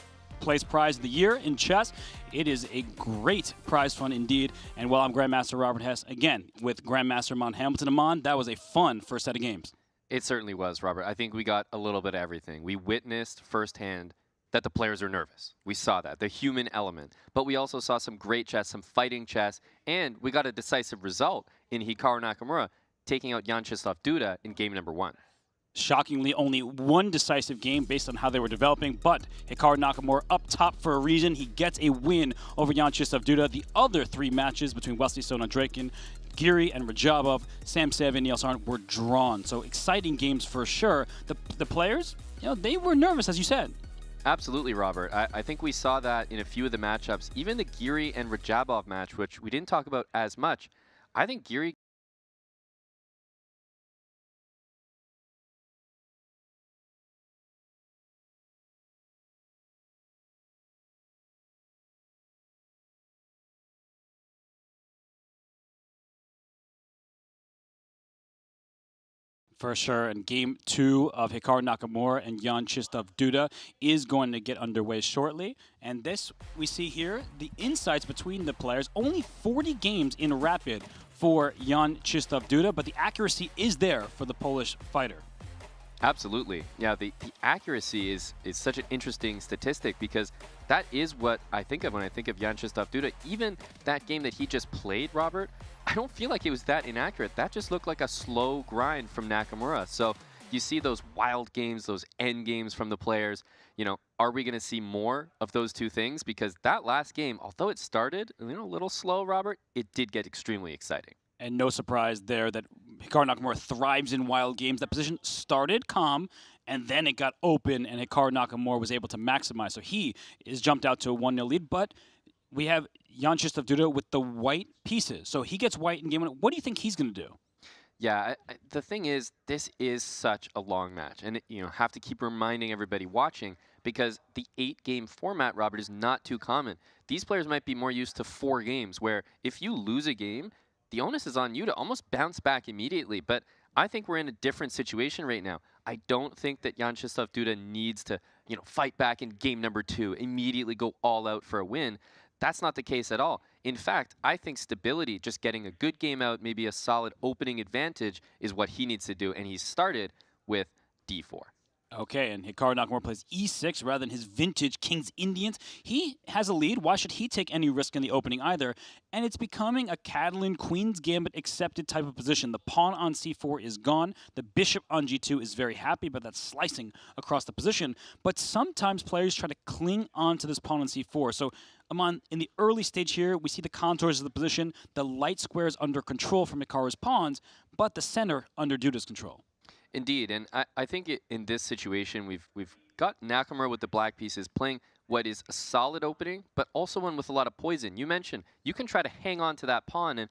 place prize of the year in chess. It is a great prize fund indeed. And while I'm Grandmaster Robert Hess, again, with Grandmaster Mount Hamilton Amon, that was a fun first set of games. It certainly was, Robert. I think we got a little bit of everything. We witnessed firsthand that the players are nervous. We saw that, the human element. But we also saw some great chess, some fighting chess, and we got a decisive result in Hikaru Nakamura taking out Jan-Krzysztof Duda in game number 1. Shockingly, only one decisive game based on how they were developing, but Hikaru Nakamura up top for a reason. He gets a win over Jan-Krzysztof Duda. The other 3 matches between Wesley So and Andreikin, Giri and Radjabov, Sam Sevian and Nihal Sarin were drawn. So exciting games for sure. The players, they were nervous, as you said. Absolutely, Robert. I think we saw that in a few of the matchups. Even the Giri and Radjabov match, which we didn't talk about as much. I think Giri For sure, and game 2 of Hikaru Nakamura and Jan-Krzysztof Duda is going to get underway shortly. And this, we see here, the insights between the players. Only 40 games in Rapid for Jan-Krzysztof Duda, but the accuracy is there for the Polish fighter. Absolutely. Yeah, the accuracy is such an interesting statistic because that is what I think of when I think of Jan-Krzysztof Duda. Even that game that he just played, Robert, I don't feel like it was that inaccurate. That just looked like a slow grind from Nakamura. So you see those wild games, those end games from the players. Are we going to see more of those two things? Because that last game, although it started a little slow, Robert, it did get extremely exciting. And no surprise there that Hikaru Nakamura thrives in wild games. That position started calm, and then it got open, and Hikaru Nakamura was able to maximize. So he is jumped out to a 1-0 lead, but we have Jan-Krzysztof Duda with the white pieces. So he gets white in game 1. What do you think he's going to do? Yeah, the thing is, this is such a long match. And, have to keep reminding everybody watching because the 8-game format, Robert, is not too common. These players might be more used to 4 games where if you lose a game, the onus is on you to almost bounce back immediately. But I think we're in a different situation right now. I don't think that Jan-Krzysztof Duda needs to, fight back in game number 2, immediately go all out for a win. That's not the case at all. In fact, I think stability, just getting a good game out, maybe a solid opening advantage is what he needs to do. And he started with d4. Okay, and Hikaru Nakamura plays e6 rather than his vintage King's Indians. He has a lead. Why should he take any risk in the opening either? And it's becoming a Catalan Queen's Gambit accepted type of position. The pawn on c4 is gone. The bishop on g2 is very happy, but that's slicing across the position. But sometimes players try to cling on to this pawn on c4. So Amon, in the early stage here, we see the contours of the position, the light squares under control from Hikaru's pawns, but the center under Duda's control. Indeed, and I think in this situation, we've got Nakamura with the black pieces playing what is a solid opening, but also one with a lot of poison. You mentioned you can try to hang on to that pawn, and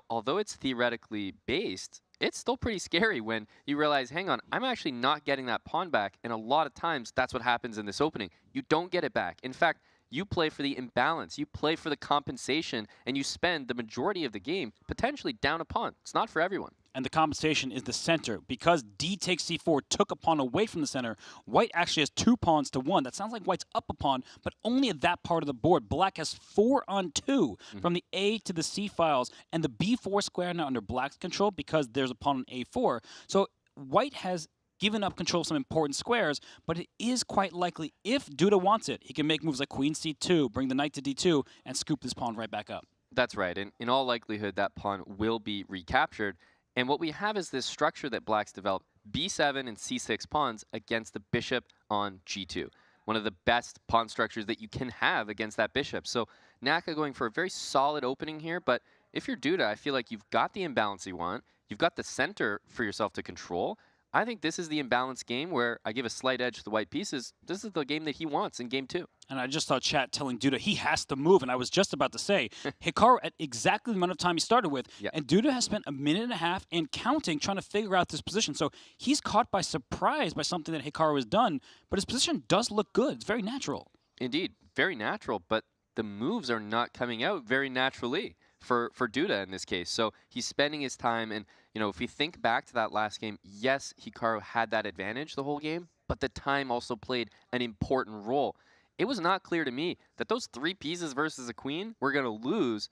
although it's theoretically based, it's still pretty scary when you realize, hang on, I'm actually not getting that pawn back, and a lot of times that's what happens in this opening. You don't get it back. In fact, you play for the imbalance, you play for the compensation, and you spend the majority of the game potentially down a pawn. It's not for everyone. And the compensation is the center. Because d takes c4 took a pawn away from the center, white actually has 2 pawns to 1. That sounds like white's up a pawn, but only at that part of the board. Black has 4 on 2 from the A to the C files, and the b4 square now under black's control because there's a pawn on a4. So white has given up control of some important squares, but it is quite likely, if Duda wants it, he can make moves like queen c2, bring the knight to d2, and scoop this pawn right back up. That's right, and in all likelihood, that pawn will be recaptured. And what we have is this structure that black's developed, b7 and c6 pawns against the bishop on g2. One of the best pawn structures that you can have against that bishop. So Naka going for a very solid opening here, but if you're Duda, I feel like you've got the imbalance you want, you've got the center for yourself to control. I think this is the imbalanced game where I give a slight edge to the white pieces. This is the game that he wants in game 2. And I just saw chat telling Duda he has to move, and I was just about to say, Hikaru at exactly the amount of time he started with, and Duda has spent a minute and a half and counting trying to figure out this position. So he's caught by surprise by something that Hikaru has done, but his position does look good. It's very natural. Indeed, very natural, but the moves are not coming out very naturally for Duda in this case. So he's spending his time, and if we think back to that last game, yes, Hikaru had that advantage the whole game, but the time also played an important role. it was not clear to me that those 3 pieces versus a queen were going to lose,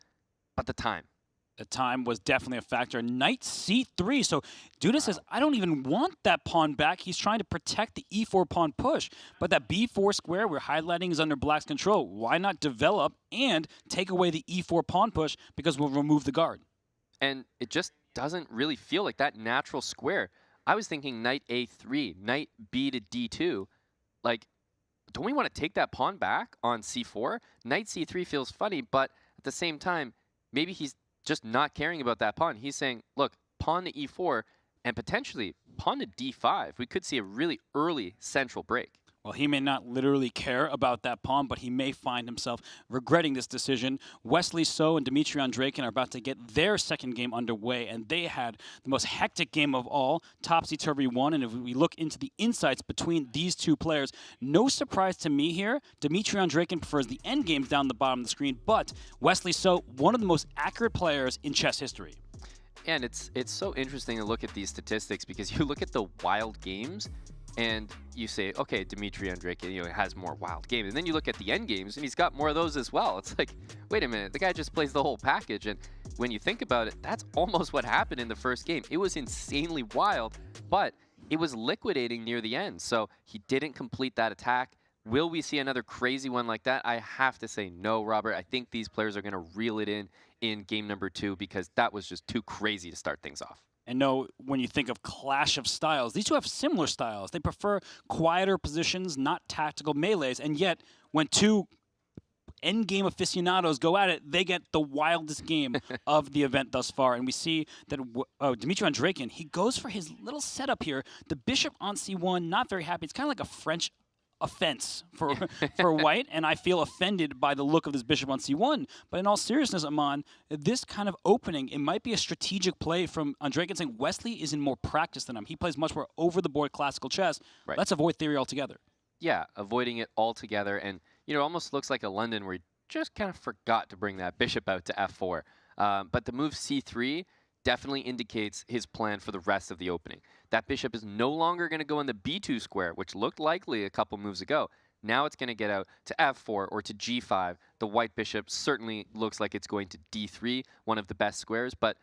but the time. The time was definitely a factor. Knight c3. So Duda says, I don't even want that pawn back. He's trying to protect the e4 pawn push. But that b4 square we're highlighting is under black's control. Why not develop and take away the e4 pawn push because we'll remove the guard? And it just doesn't really feel like that natural square. I was thinking knight a3, knight b to d2. Like, don't we want to take that pawn back on c4? Knight c3 feels funny, but at the same time, maybe he's just not caring about that pawn. He's saying, look, pawn to e4 and potentially pawn to d5. We could see a really early central break. Well, he may not literally care about that pawn, but he may find himself regretting this decision. Wesley So and Dmitry Andreikin are about to get their second game underway, and they had the most hectic game of all, topsy-turvy one. And if we look into the insights between these two players, no surprise to me here, Dmitry Andreikin prefers the endgames down the bottom of the screen, but Wesley So, one of the most accurate players in chess history. And it's so interesting to look at these statistics because you look at the wild games, and you say, okay, Dmitry Andreikin, has more wild games. And then you look at the end games, and he's got more of those as well. It's like, wait a minute, the guy just plays the whole package. And when you think about it, that's almost what happened in the first game. It was insanely wild, but it was liquidating near the end. So he didn't complete that attack. Will we see another crazy one like that? I have to say no, Robert. I think these players are going to reel it in game number 2 because that was just too crazy to start things off. And no, when you think of clash of styles, these two have similar styles. They prefer quieter positions, not tactical melees. And yet, when two endgame aficionados go at it, they get the wildest game of the event thus far. And we see that Dmitry Andreikin, he goes for his little setup here. The bishop on c1, not very happy. It's kind of like a French offense for white, and I feel offended by the look of this bishop on c1. But in all seriousness, Aman, this kind of opening, it might be a strategic play from Andreikin saying Wesley is in more practice than him. He plays much more over-the-board classical chess. Right. Let's avoid theory altogether. Yeah, avoiding it altogether. And, it almost looks like a London where he just kind of forgot to bring that bishop out to f4. But the move c3 definitely indicates his plan for the rest of the opening. That bishop is no longer going to go in the b2 square, which looked likely a couple moves ago. Now it's going to get out to f4 or to g5. The white bishop certainly looks like it's going to d3, one of the best squares, but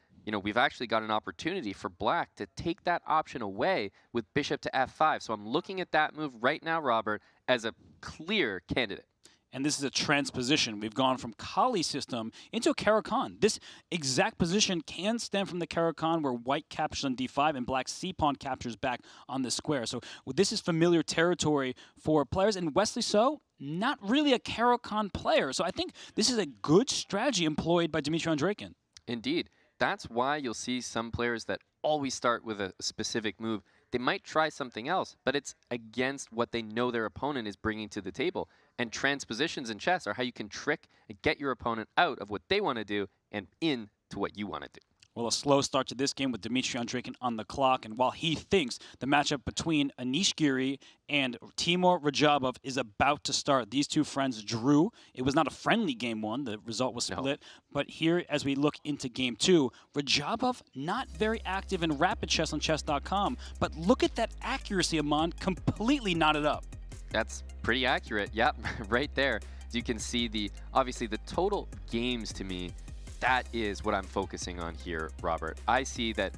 we've actually got an opportunity for black to take that option away with bishop to f5. So I'm looking at that move right now, Robert, as a clear candidate. And this is a transposition. We've gone from Kali system into a Caro-Kann. This exact position can stem from the Caro-Kann where white captures on d5 and black c-pawn captures back on the square. So this is familiar territory for players. And Wesley So, not really a Caro-Kann player. So I think this is a good strategy employed by Dmitry Andreikin. Indeed. That's why you'll see some players that always start with a specific move. They might try something else, but it's against what they know their opponent is bringing to the table. And transpositions in chess are how you can trick and get your opponent out of what they want to do and into what you want to do. Well, a slow start to this game with Dmitry Andreikin on the clock, and while he thinks the matchup between Anish Giri and Timur Radjabov is about to start, these two friends drew. It was not a friendly game one. The result was split. No. But here, as we look into game 2, Radjabov not very active in rapid chess on chess.com, but look at that accuracy, Aman, completely knotted up. That's pretty accurate. Yep, right there. As you can see, obviously the total games to me, that is what I'm focusing on here, Robert. I see that,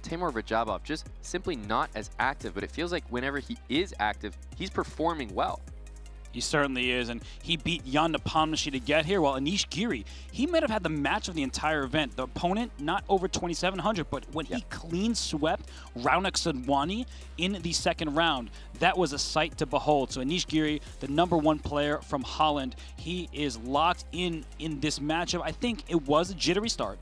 Timur Radjabov just simply not as active, but it feels like whenever he is active, he's performing well. He certainly is, and he beat Jan Nepomniachtchi to get here, while Anish Giri, he might have had the match of the entire event. The opponent, not over 2,700, but when he clean swept Raunak Sadwani in the second round, that was a sight to behold. So Anish Giri, the #1 player from Holland, he is locked in this matchup. I think it was a jittery start.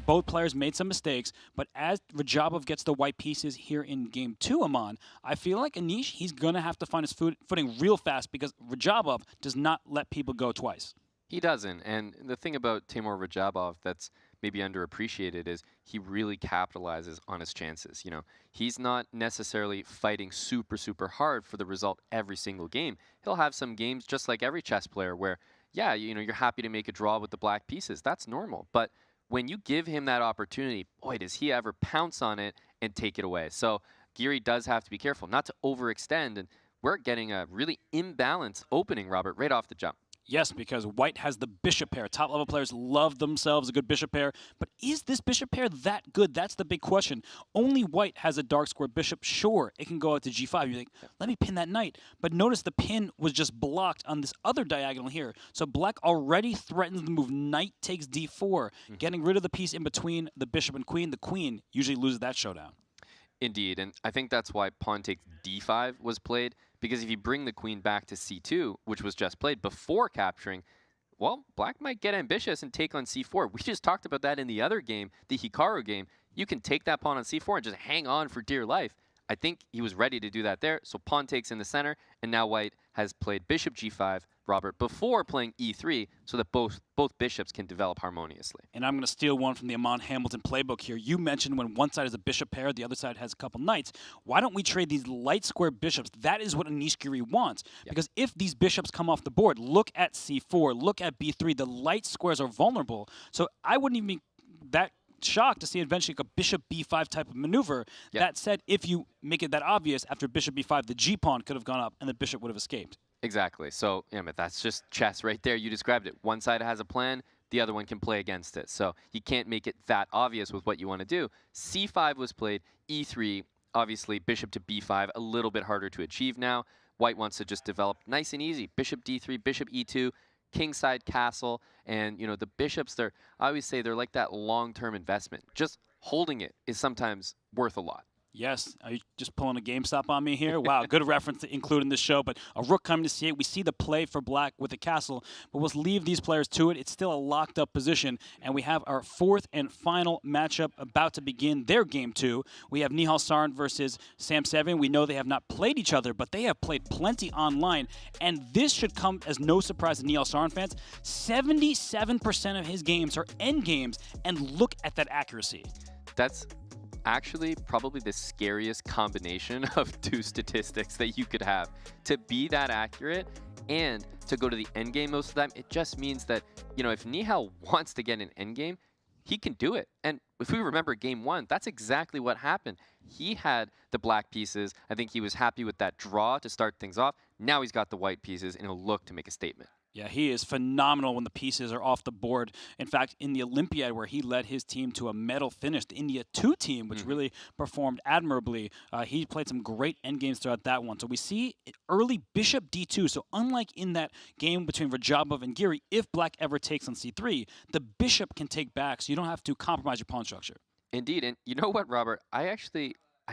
Both players made some mistakes, but as Radjabov gets the white pieces here in game 2, Aman, I feel like Anish, he's going to have to find his footing real fast because Radjabov does not let people go twice. He doesn't, and the thing about Timur Radjabov that's maybe underappreciated is he really capitalizes on his chances. He's not necessarily fighting super hard for the result every single game. He'll have some games just like every chess player where, yeah, you're happy to make a draw with the black pieces. That's normal, but when you give him that opportunity, boy, does he ever pounce on it and take it away. So Giri does have to be careful not to overextend. And we're getting a really imbalanced opening, Robert, right off the jump. Yes, because white has the bishop pair. Top-level players love themselves a good bishop pair. But is this bishop pair that good? That's the big question. Only white has a dark square bishop. Sure, it can go out to g5. You think, let me pin that knight. But notice the pin was just blocked on this other diagonal here. So black already threatens the move. Knight takes d4, getting rid of the piece in between the bishop and queen. The queen usually loses that showdown. Indeed, and I think that's why pawn takes d5 was played, because if you bring the queen back to c2, which was just played before capturing, well, black might get ambitious and take on c4. We just talked about that in the other game, the Hikaru game. You can take that pawn on c4 and just hang on for dear life. I think he was ready to do that there, so pawn takes in the center, and now white has played bishop g5, Robert, before playing e3, so that both bishops can develop harmoniously. And I'm going to steal one from the Amon Hamilton playbook here. You mentioned when one side is a bishop pair, the other side has a couple knights. Why don't we trade these light square bishops? That is what Anish Giri wants. Yep. Because if these bishops come off the board, look at c4, look at b3, the light squares are vulnerable. So I wouldn't even be that shocked to see eventually like a bishop b5 type of maneuver. Yep. That said, if you make it that obvious, after bishop b5, the g-pawn could have gone up and the bishop would have escaped. Exactly. So, that's just chess right there. You described it. One side has a plan, the other one can play against it. So you can't make it that obvious with what you want to do. c5 was played, e3, obviously bishop to b5, a little bit harder to achieve now. White wants to just develop nice and easy. Bishop d3, bishop e2, kingside castle, and the bishops, I always say they're like that long-term investment. Just holding it is sometimes worth a lot. Yes. Are you just pulling a GameStop on me here? Wow, good reference to include in the show. But a rook coming to c8. We see the play for black with the castle, but we'll leave these players to it. It's still a locked-up position, and we have our fourth and final matchup about to begin their game two. We have Nihal Sarin versus Sam Sevian. We know they have not played each other, but they have played plenty online, and this should come as no surprise to Nihal Sarin fans. 77% of his games are endgames, and look at that accuracy. That's actually probably the scariest combination of two statistics that you could have. To be that accurate and to go to the endgame most of the time, it just means that, if Nihal wants to get an endgame, he can do it. And if we remember game one, that's exactly what happened. He had the black pieces. I think he was happy with that draw to start things off. Now he's got the white pieces, and he'll look to make a statement. Yeah, he is phenomenal when the pieces are off the board. In fact, in the Olympiad, where he led his team to a medal finish, the India 2 team, which really performed admirably, he played some great endgames throughout that one. So we see early bishop d2. So unlike in that game between Radjabov and Giri, if black ever takes on c3, the bishop can take back, so you don't have to compromise your pawn structure. Indeed, and you know what, Robert? I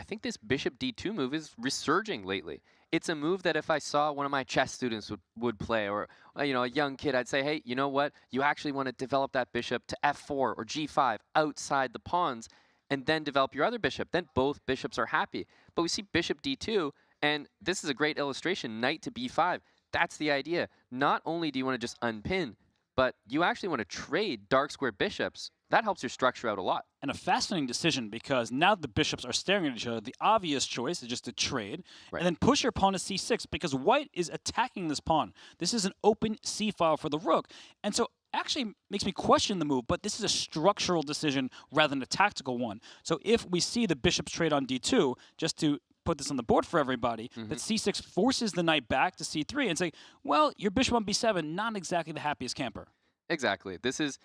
think this bishop d2 move is resurging lately. It's a move that if I saw one of my chess students would play, or a young kid, I'd say, hey, you know what? You actually want to develop that bishop to f4 or g5 outside the pawns, and then develop your other bishop. Then both bishops are happy. But we see bishop d2, and this is a great illustration, knight to b5. That's the idea. Not only do you want to just unpin, but you actually want to trade dark square bishops. That helps your structure out a lot. And a fascinating decision, because now the bishops are staring at each other. The obvious choice is just to trade, and then push your pawn to c6, because white is attacking this pawn. This is an open c-file for the rook. And so actually makes me question the move, but this is a structural decision rather than a tactical one. So if we see the bishops trade on d2, just to put this on the board for everybody, that c6 forces the knight back to c3 and say, well, your bishop on b7, not exactly the happiest camper. Exactly. This is,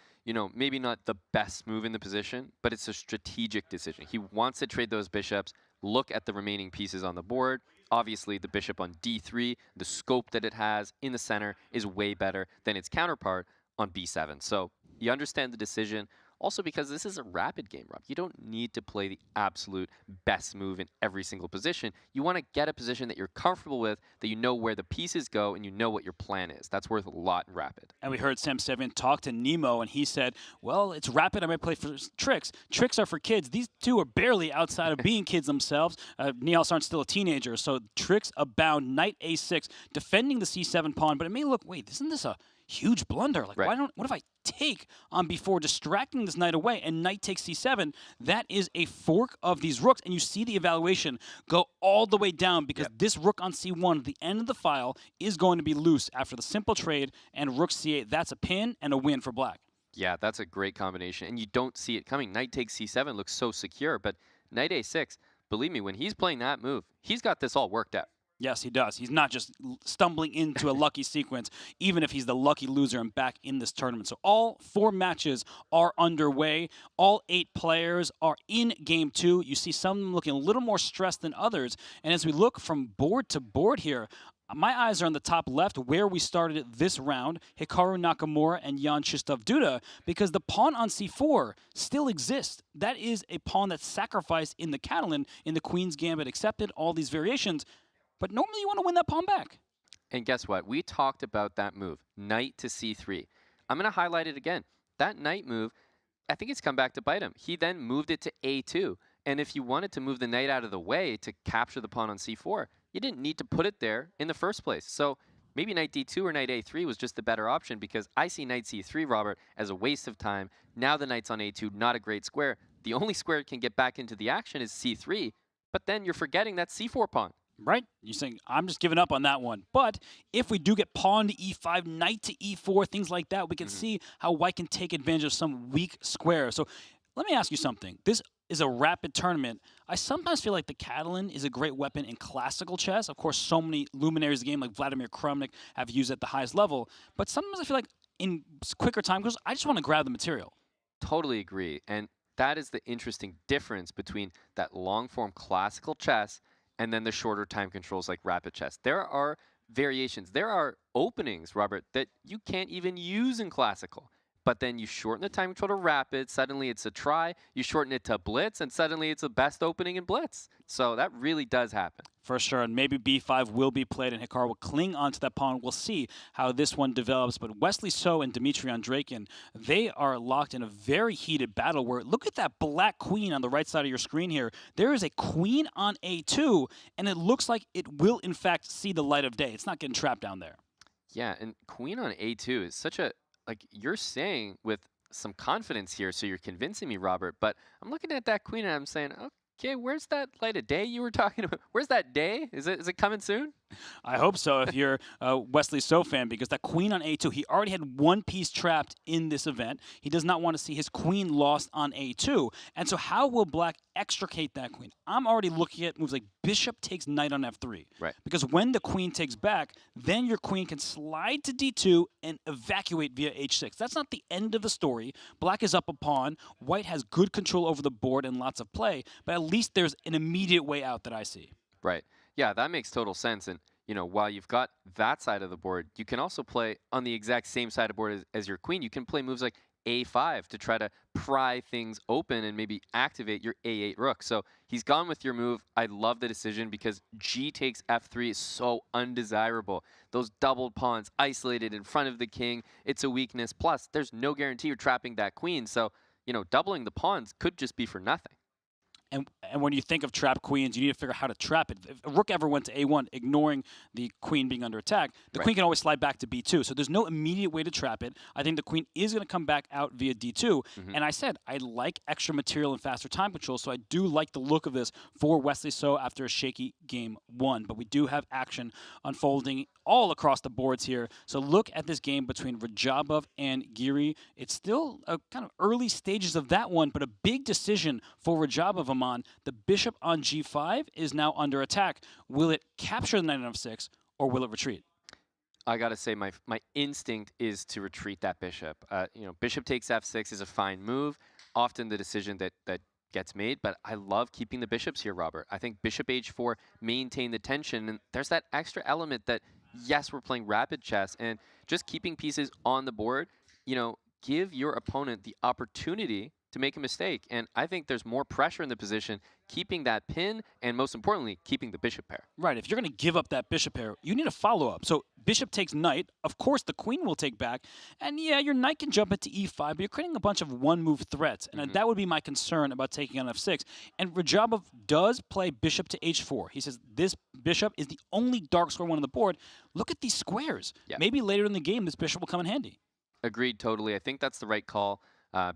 maybe not the best move in the position, but it's a strategic decision. He wants to trade those bishops, look at the remaining pieces on the board. Obviously, the bishop on d3, the scope that it has in the center is way better than its counterpart on b7. So you understand the decision. Also, because this is a rapid game, Rob. You don't need to play the absolute best move in every single position. You want to get a position that you're comfortable with, that you know where the pieces go, and you know what your plan is. That's worth a lot in rapid. And we heard Sam Sevian talk to Nemo, and he said, well, it's rapid. I might play for tricks. Tricks are for kids. These two are barely outside of being kids themselves. Nihal Sarin's still a teenager, so tricks abound. Knight a6, defending the c7 pawn, but it may look, wait, isn't this a huge blunder? Like, what if I take on b4, distracting this knight away, and knight takes c7? That is a fork of these rooks, and you see the evaluation go all the way down, because this rook on c1, the end of the file, is going to be loose after the simple trade, and rook c8. That's a pin and a win for black. Yeah, that's a great combination, and you don't see it coming. Knight takes c7 looks so secure, but knight a6, believe me, when he's playing that move, he's got this all worked out. Yes, he does. He's not just stumbling into a lucky sequence, even if he's the lucky loser and back in this tournament. So all 4 matches are underway. All 8 players are in Game 2. You see some of them looking a little more stressed than others. And as we look from board to board here, my eyes are on the top left where we started this round, Hikaru Nakamura and Jan Krzysztof Duda, because the pawn on c4 still exists. That is a pawn that's sacrificed in the Catalan, in the Queen's Gambit accepted, all these variations. But normally you want to win that pawn back. And guess what? We talked about that move, knight to c3. I'm going to highlight it again. That knight move, I think it's come back to bite him. He then moved it to a2. And if you wanted to move the knight out of the way to capture the pawn on c4, you didn't need to put it there in the first place. So maybe knight d2 or knight a3 was just the better option, because I see knight c3, Robert, as a waste of time. Now the knight's on a2, not a great square. The only square it can get back into the action is c3, but then you're forgetting that c4 pawn. Right? You're saying, I'm just giving up on that one. But if we do get pawn to e5, knight to e4, things like that, we can see how white can take advantage of some weak squares. So let me ask you something. This is a rapid tournament. I sometimes feel like the Catalan is a great weapon in classical chess. Of course, so many luminaries of the game, like Vladimir Krumnik, have used it at the highest level. But sometimes I feel like in quicker time goes, I just want to grab the material. Totally agree. And that is the interesting difference between that long-form classical chess and then the shorter time controls like rapid chess. There are variations. There are openings, Robert, that you can't even use in classical. But then you shorten the time control to rapid, suddenly it's a try. You shorten it to blitz, and suddenly it's the best opening in blitz. So that really does happen. For sure, and maybe b5 will be played, and Hikaru will cling onto that pawn. We'll see how this one develops. But Wesley So and Dmitry Andreikin, they are locked in a very heated battle where, look at that black queen on the right side of your screen here. There is a queen on a2, and it looks like it will, in fact, see the light of day. It's not getting trapped down there. Yeah, and queen on a2 is such a, like you're saying with some confidence here, so you're convincing me, Robert, but I'm looking at that queen and I'm saying, okay, where's that light of day you were talking about? Where's that day? Is it coming soon? I hope so if you're a Wesley So fan, because that queen on a2, he already had one piece trapped in this event. He does not want to see his queen lost on a2. And so how will black extricate that queen? I'm already looking at moves like bishop takes knight on f3. Right. Because when the queen takes back, then your queen can slide to d2 and evacuate via h6. That's not the end of the story. Black is up a pawn. White has good control over the board and lots of play, but at least there's an immediate way out that I see. Right. Yeah, that makes total sense. And, you know, while you've got that side of the board, you can also play on the exact same side of the board as your queen. You can play moves like a5 to try to pry things open and maybe activate your a8 rook. So he's gone with your move. I love the decision because g takes f3 is so undesirable. Those doubled pawns isolated in front of the king, it's a weakness. Plus, there's no guarantee you're trapping that queen. So, you know, doubling the pawns could just be for nothing. And when you think of trapped queens, you need to figure out how to trap it. If a rook ever went to a1, ignoring the queen being under attack, the queen can always slide back to b2. So there's no immediate way to trap it. I think the queen is going to come back out via d2. And I said, I like extra material and faster time control, so I do like the look of this for Wesley So after a shaky game 1. But we do have action unfolding all across the boards here. So look at this game between Radjabov and Giri. It's still a kind of early stages of that one, but a big decision for Radjabov. The bishop on g5 is now under attack. Will it capture the knight on f6, or will it retreat? I gotta say, my instinct is to retreat that bishop. You know, bishop takes f6 is a fine move, often the decision that gets made, but I love keeping the bishops here, Robert. I think bishop h4 maintain the tension, and there's that extra element that, yes, we're playing rapid chess, and just keeping pieces on the board, you know, give your opponent the opportunity to make a mistake. And I think there's more pressure in the position, keeping that pin, and most importantly, keeping the bishop pair. Right, if you're going to give up that bishop pair, you need a follow-up. So bishop takes knight, of course the queen will take back, and yeah, your knight can jump into e5, but you're creating a bunch of one-move threats, and that would be my concern about taking on f6. And Radjabov does play bishop to h4. He says this bishop is the only dark square one on the board. Look at these squares. Yeah. Maybe later in the game this bishop will come in handy. Agreed, totally. I think that's the right call.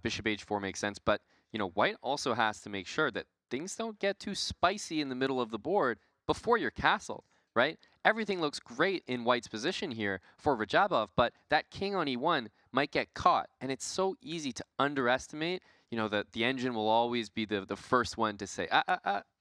Bishop h4 makes sense, but you know, white also has to make sure that things don't get too spicy in the middle of the board before you're castled, right? Everything looks great in white's position here for Radjabov, but that king on e1 might get caught, and it's so easy to underestimate, you know, the engine will always be the first one to say,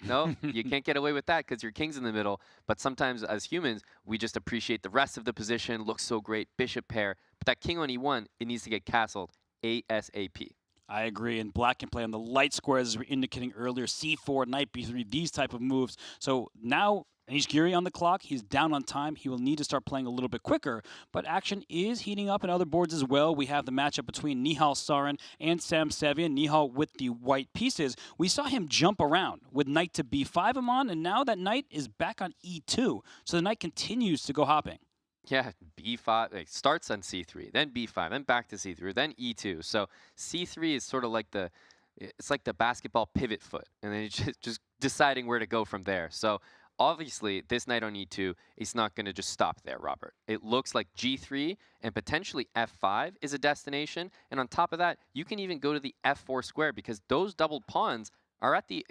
no, you can't get away with that because your king's in the middle. But sometimes as humans, we just appreciate the rest of the position. Looks so great, bishop pair. But that king on e1, it needs to get castled ASAP. I agree, and black can play on the light squares, as we were indicating earlier, c4, knight b3, these type of moves. So now Anish Giri on the clock. He's down on time. He will need to start playing a little bit quicker, but action is heating up in other boards as well. We have the matchup between Nihal Sarin and Sam Sevian. Nihal with the white pieces. We saw him jump around with knight to b5 Amon, and now that knight is back on e2. So the knight continues to go hopping. Yeah, b5, it starts on c3, then b5, then back to c3, then e2. So c3 is sort of like it's like the basketball pivot foot, and then you're just deciding where to go from there. So obviously, this knight on e2 is not going to just stop there, Robert. It looks like g3 and potentially f5 is a destination, and on top of that, you can even go to the f4 square because those doubled pawns are at the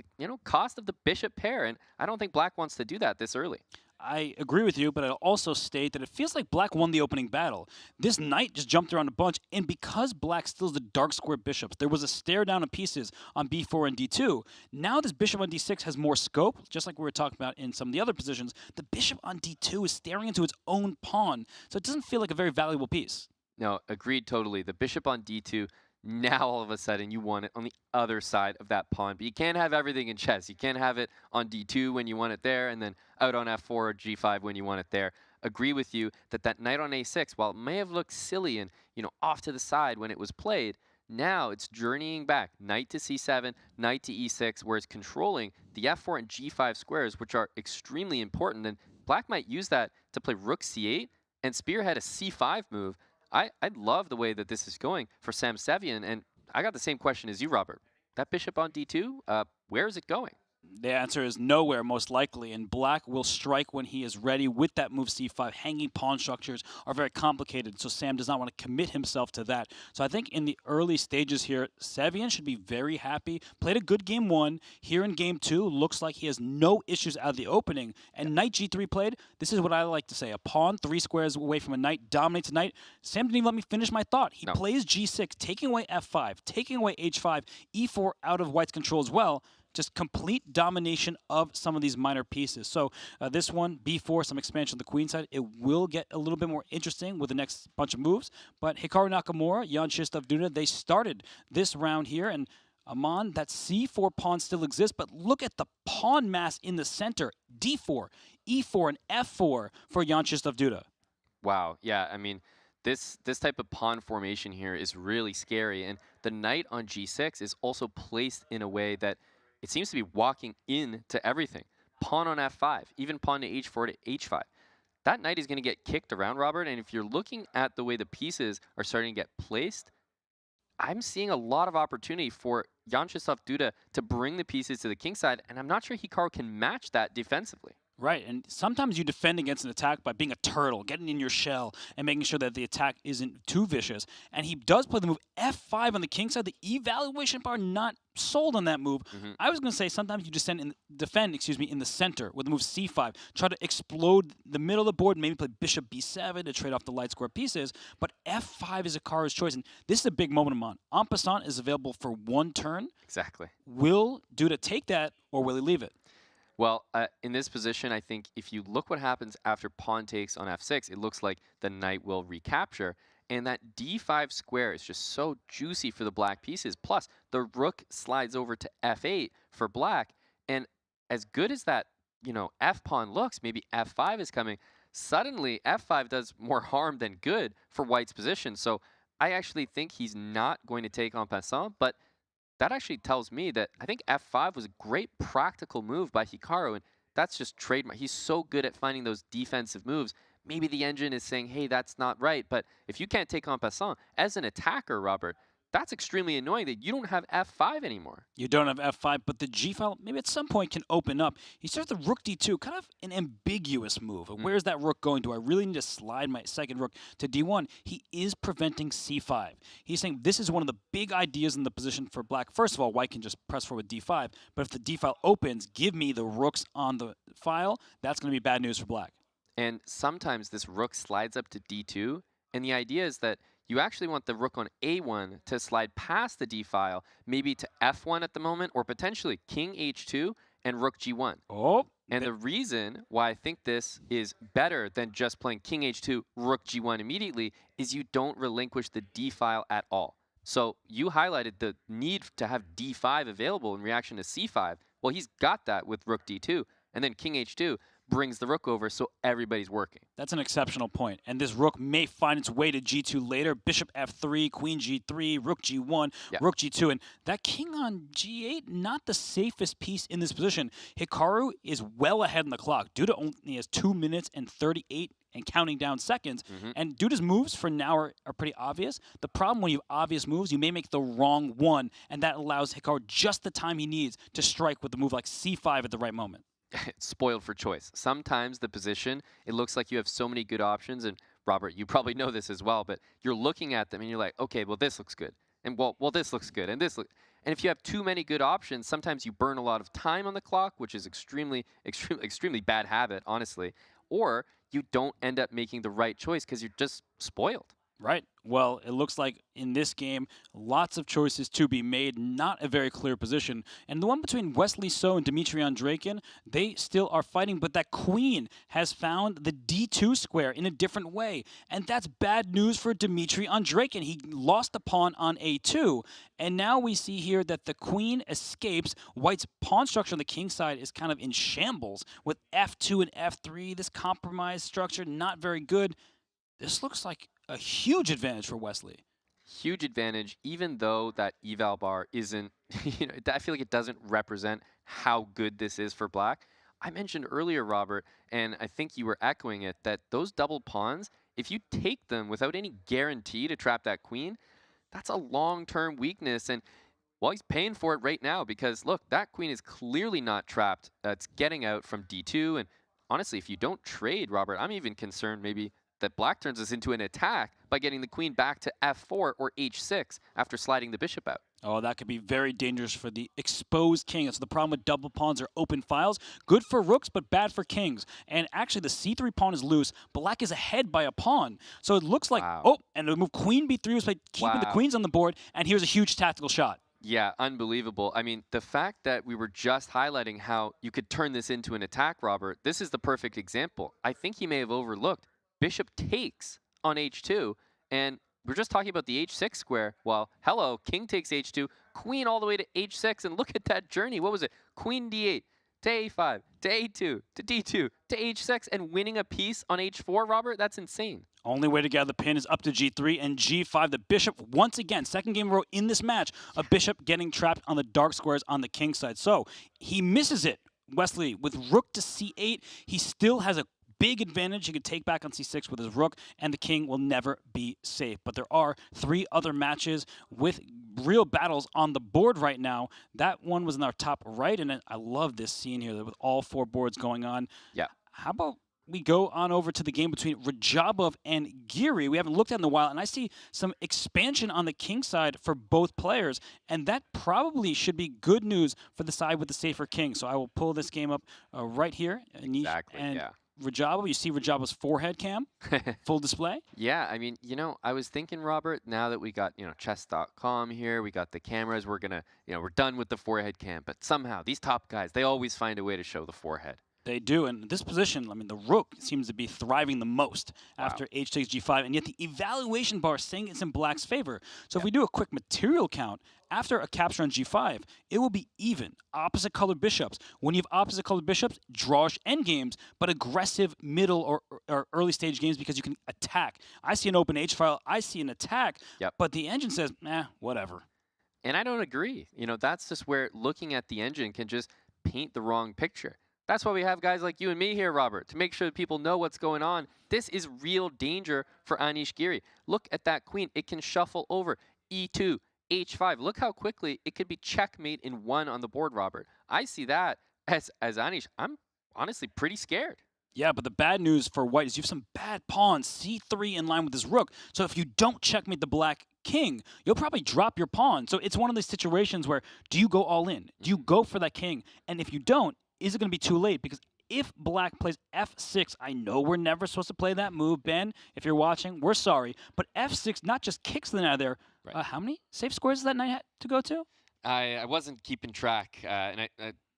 cost of the bishop pair, and I don't think black wants to do that this early. I agree with you, but I'll also state that it feels like black won the opening battle. This knight just jumped around a bunch, and because black steals the dark square bishops, there was a stare down of pieces on b4 and d2. Now this bishop on d6 has more scope, just like we were talking about in some of the other positions. The bishop on d2 is staring into its own pawn, so it doesn't feel like a very valuable piece. No, agreed totally. The bishop on d2, now all of a sudden you want it on the other side of that pawn. But you can't have everything in chess. You can't have it on d2 when you want it there, and then out on f4 or g5 when you want it there. Agree with you that that knight on a6, while it may have looked silly and off to the side when it was played, now it's journeying back. Knight to c7, knight to e6, where it's controlling the f4 and g5 squares, which are extremely important. And black might use that to play rook c8 and spearhead a c5 move. I love the way that this is going for Sam Sevian, and I got the same question as you, Robert. That bishop on d2, where is it going? The answer is nowhere, most likely, and black will strike when he is ready with that move c5. Hanging pawn structures are very complicated, so Sam does not want to commit himself to that. So I think in the early stages here, Sevian should be very happy. Played a good game one. Here in game two, looks like he has no issues out of the opening. And knight g3 played, this is what I like to say. A pawn 3 squares away from a knight dominates a knight. Sam didn't even let me finish my thought. He plays g6, taking away f5, taking away h5, e4 out of white's control as well. Just complete domination of some of these minor pieces. So this one, b4, some expansion on the queen side. It will get a little bit more interesting with the next bunch of moves. But Hikaru Nakamura, Jan Krzysztof Duda, they started this round here. And Amon, that c4 pawn still exists. But look at the pawn mass in the center. d4, e4, and f4 for Jan Krzysztof Duda. Wow. Yeah, I mean, this type of pawn formation here is really scary. And the knight on g6 is also placed in a way that it seems to be walking into everything. Pawn on f5, even pawn to h4 to h5. That knight is going to get kicked around, Robert, and if you're looking at the way the pieces are starting to get placed, I'm seeing a lot of opportunity for Jan Krzysztof Duda to bring the pieces to the king side, and I'm not sure Hikaru can match that defensively. Right, and sometimes you defend against an attack by being a turtle, getting in your shell, and making sure that the attack isn't too vicious. And he does play the move f5 on the king side. The evaluation bar not sold on that move. I was going to say sometimes you defend in the center with the move c5. Try to explode the middle of the board, maybe play bishop b7 to trade off the light square pieces. But f5 is Hikaru's choice, and this is a big moment of En passant is available for one turn. Exactly. Will Duda take that, or will he leave it? Well, in this position, I think if you look what happens after pawn takes on f6, it looks like the knight will recapture. And that d5 square is just so juicy for the black pieces. Plus, the rook slides over to f8 for black. And as good as that, f-pawn looks, maybe f5 is coming. Suddenly, f5 does more harm than good for white's position. So I actually think he's not going to take en passant, but that actually tells me that I think f5 was a great practical move by Hikaru, and that's just trademark. He's so good at finding those defensive moves. Maybe the engine is saying, hey, that's not right, but if you can't take en passant, as an attacker, Robert, that's extremely annoying that you don't have f5 anymore. You don't have f5, but the g file maybe at some point can open up. He starts the rook d2, kind of an ambiguous move. Where's that rook going? Do I really need to slide my second rook to d1? He is preventing c5. He's saying this is one of the big ideas in the position for black. First of all, white can just press forward with d5, but if the d file opens, give me the rooks on the file. That's going to be bad news for black. And sometimes this rook slides up to d2, and the idea is that you actually want the rook on a1 to slide past the d file, maybe to f1 at the moment, or potentially king h2 and rook g1. Oh. And the reason why I think this is better than just playing king h2, rook g1 immediately is you don't relinquish the d file at all. So you highlighted the need to have d5 available in reaction to c5. Well, he's got that with rook d2, and then king h2 brings the rook over, so everybody's working. That's an exceptional point. And this rook may find its way to g2 later. Bishop f3, queen g3, rook g1, rook g2. And that king on g8, not the safest piece in this position. Hikaru is well ahead on the clock. Duda only has 2 minutes and 38 and counting down seconds. And Duda's moves for now are pretty obvious. The problem when you have obvious moves, you may make the wrong one, and that allows Hikaru just the time he needs to strike with a move like c5 at the right moment. Spoiled for choice. Sometimes the position, it looks like you have so many good options, and Robert, you probably know this as well, but you're looking at them and you're like, okay, well, this looks good. And well, this looks good, and this looks... And if you have too many good options, sometimes you burn a lot of time on the clock, which is extremely bad habit, honestly. Or you don't end up making the right choice because you're just spoiled. Right. Well, it looks like in this game, lots of choices to be made, not a very clear position. And the one between Wesley So and Dmitry Andreikin, they still are fighting, but that queen has found the d2 square in a different way. And that's bad news for Dmitry Andreikin. He lost the pawn on a2, and now we see here that the queen escapes. White's pawn structure on the king side is kind of in shambles with f2 and f3. This compromise structure, not very good. This looks like a huge advantage for Wesley. Huge advantage, even though that eval bar isn't, I feel like it doesn't represent how good this is for black. I mentioned earlier, Robert, and I think you were echoing it, that those double pawns, if you take them without any guarantee to trap that queen, that's a long-term weakness. And well, he's paying for it right now because, look, that queen is clearly not trapped. It's getting out from d2. And honestly, if you don't trade, Robert, I'm even concerned maybe that black turns this into an attack by getting the queen back to f4 or h6 after sliding the bishop out. Oh, that could be very dangerous for the exposed king. That's the problem with double pawns or open files. Good for rooks, but bad for kings. And actually, the c3 pawn is loose. Black is ahead by a pawn. So it looks like, oh, and the move queen b3 was by keeping the queens on the board, and here's a huge tactical shot. Yeah, unbelievable. I mean, the fact that we were just highlighting how you could turn this into an attack, Robert, this is the perfect example. I think he may have overlooked. Bishop takes on h2, and we're just talking about the h6 square. Well, hello, king takes h2, queen all the way to h6, and look at that journey. What was it? Queen d8 to a5 to a2 to d2 to h6, and winning a piece on h4, Robert? That's insane. Only way to get out of the pin is up to g3 and g5. The bishop, once again, second game in a row in this match, a bishop getting trapped on the dark squares on the king side. So he misses it, Wesley, with rook to c8. He still has a big advantage he could take back on c6 with his rook, and the king will never be safe. But there are 3 other matches with real battles on the board right now. That one was in our top right, and I love this scene here with all 4 boards going on. Yeah. How about we go on over to the game between Radjabov and Giri? We haven't looked at it in a while, and I see some expansion on the king side for both players, and that probably should be good news for the side with the safer king. So I will pull this game up right here. Anish, exactly, yeah. Radjabov, you see Radjabov's forehead cam, full display? Yeah, I mean, I was thinking, Robert, now that we got, chess.com here, we got the cameras, we're going to, we're done with the forehead cam. But somehow, these top guys, they always find a way to show the forehead. They do, and this position, I mean, the rook seems to be thriving the most after h takes g5, and yet the evaluation bar is saying it's in black's favor. So if we do a quick material count, after a capture on g5, it will be even, opposite colored bishops. When you have opposite colored bishops, drawish endgames, but aggressive middle or early stage games because you can attack. I see an open h file, I see an attack, but the engine says, whatever. And I don't agree. That's just where looking at the engine can just paint the wrong picture. That's why we have guys like you and me here, Robert, to make sure that people know what's going on. This is real danger for Anish Giri. Look at that queen. It can shuffle over e2, h5. Look how quickly it could be checkmate in 1 on the board, Robert. I see that as Anish. I'm honestly pretty scared. Yeah, but the bad news for white is you have some bad pawns, c3 in line with this rook. So if you don't checkmate the black king, you'll probably drop your pawn. So it's one of these situations where, do you go all in? Do you go for that king? And if you don't, is it going to be too late? Because if black plays f6, I know we're never supposed to play that move. Ben, if you're watching, we're sorry. But f6 not just kicks the knight out of there. Right. How many safe squares does that knight have to go to? I wasn't keeping track, and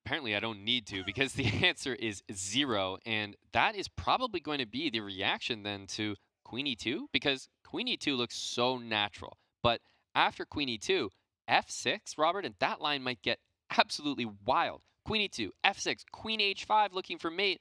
apparently I don't need to, because the answer is 0, and that is probably going to be the reaction then to queen e2, because queen e2 looks so natural. But after queen e2, f6, Robert, and that line might get absolutely wild. Queen e2, f6, queen h5 looking for mate.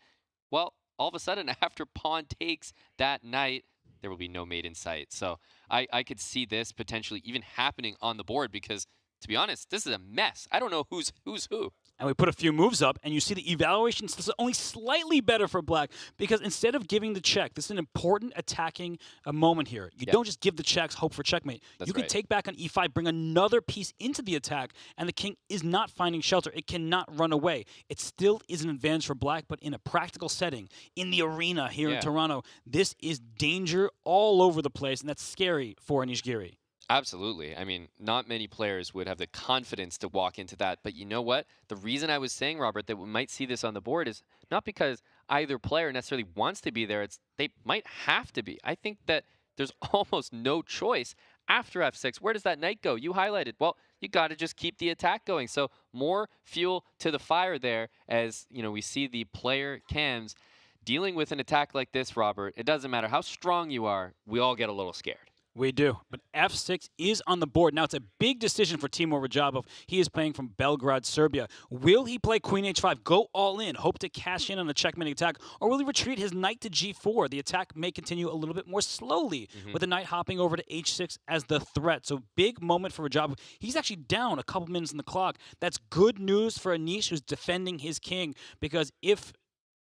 Well, all of a sudden, after pawn takes that knight, there will be no mate in sight. So I could see this potentially even happening on the board because, to be honest, this is a mess. I don't know who's who. And we put a few moves up, and you see the evaluation is only slightly better for black because instead of giving the check, this is an important attacking moment here. You don't just give the checks, hope for checkmate. You could take back on e5, bring another piece into the attack, and the king is not finding shelter. It cannot run away. It still is an advantage for black, but in a practical setting, in the arena here in Toronto, this is danger all over the place, and that's scary for Anish Giri. Absolutely. I mean, not many players would have the confidence to walk into that. But you know what? The reason I was saying, Robert, that we might see this on the board is not because either player necessarily wants to be there. It's they might have to be. I think that there's almost no choice after f6. Where does that knight go? You highlighted. Well, you got to just keep the attack going. So more fuel to the fire there as, you know, we see the player cams dealing with an attack like this, Robert. It doesn't matter how strong you are. We all get a little scared. We do, but f6 is on the board. Now, it's a big decision for Timur Radjabov. He is playing from Belgrade, Serbia. Will he play queen h5, go all in, hope to cash in on a checkmating attack, or will he retreat his knight to g4? The attack may continue a little bit more slowly with the knight hopping over to h6 as the threat. So big moment for Radjabov. He's actually down a couple minutes on the clock. That's good news for Anish, who's defending his king, because if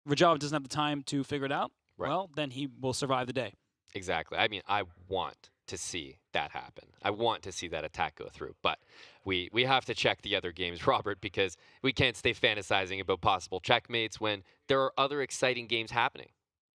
Radjabov doesn't have the time to figure it out, well, then he will survive the day. Exactly. I mean, I want to see that happen. I want to see that attack go through, but we have to check the other games, Robert, because we can't stay fantasizing about possible checkmates when there are other exciting games happening.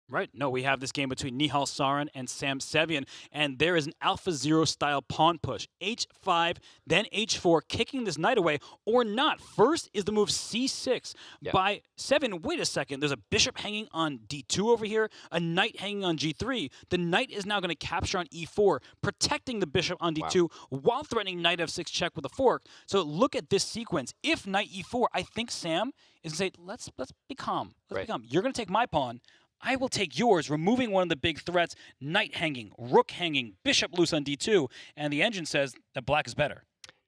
Right. No, we have this game between Nihal Sarin and Sam Sevian, and there is an AlphaZero style pawn push. h5, then h4, kicking this knight away, or not. First is the move c6 by Sevian. Wait a second. There's a bishop hanging on d2 over here, a knight hanging on g3. The knight is now going to capture on e4, protecting the bishop on d2 while threatening knight f6 check with a fork. So look at this sequence. If knight e4, I think Sam is going to say, let's be calm. Let's be calm. You're going to take my pawn. I will take yours, removing one of the big threats, knight hanging, rook hanging, bishop loose on d2, and the engine says that black is better.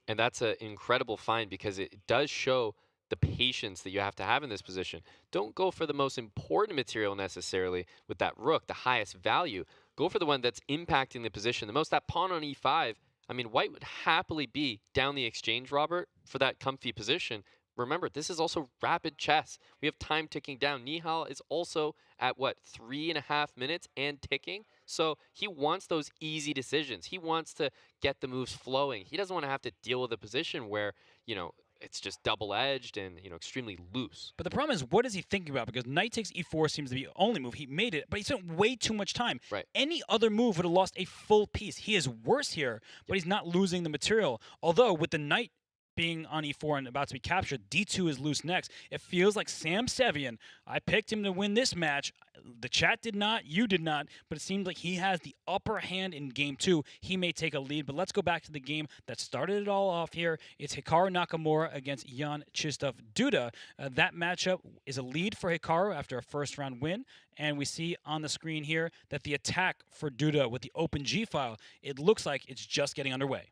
And that's an incredible find because it does show the patience that you have to have in this position. Don't go for the most important material necessarily with that rook, the highest value. Go for the one that's impacting the position the most. That pawn on e5, I mean, white would happily be down the exchange, Robert, for that comfy position. Remember, this is also rapid chess. We have time ticking down. Nihal is also at, 3.5 minutes and ticking? So he wants those easy decisions. He wants to get the moves flowing. He doesn't want to have to deal with a position where, you know, it's just double-edged and, you know, extremely loose. But the problem is, what is he thinking about? Because knight takes e4 seems to be the only move. He made it, but he spent way too much time. Any other move would have lost a full piece. He is worse here, but he's not losing the material. Although, with the knight being on e4 and about to be captured, d2 is loose next. It feels like Sam Sevian, I picked him to win this match. The chat did not, you did not, but it seems like he has the upper hand in game 2. He may take a lead, but let's go back to the game that started it all off here. It's Hikaru Nakamura against Jan Krzysztof Duda. That matchup is a lead for Hikaru after a first-round win, and we see on the screen here that the attack for Duda with the open g-file, it looks like it's just getting underway.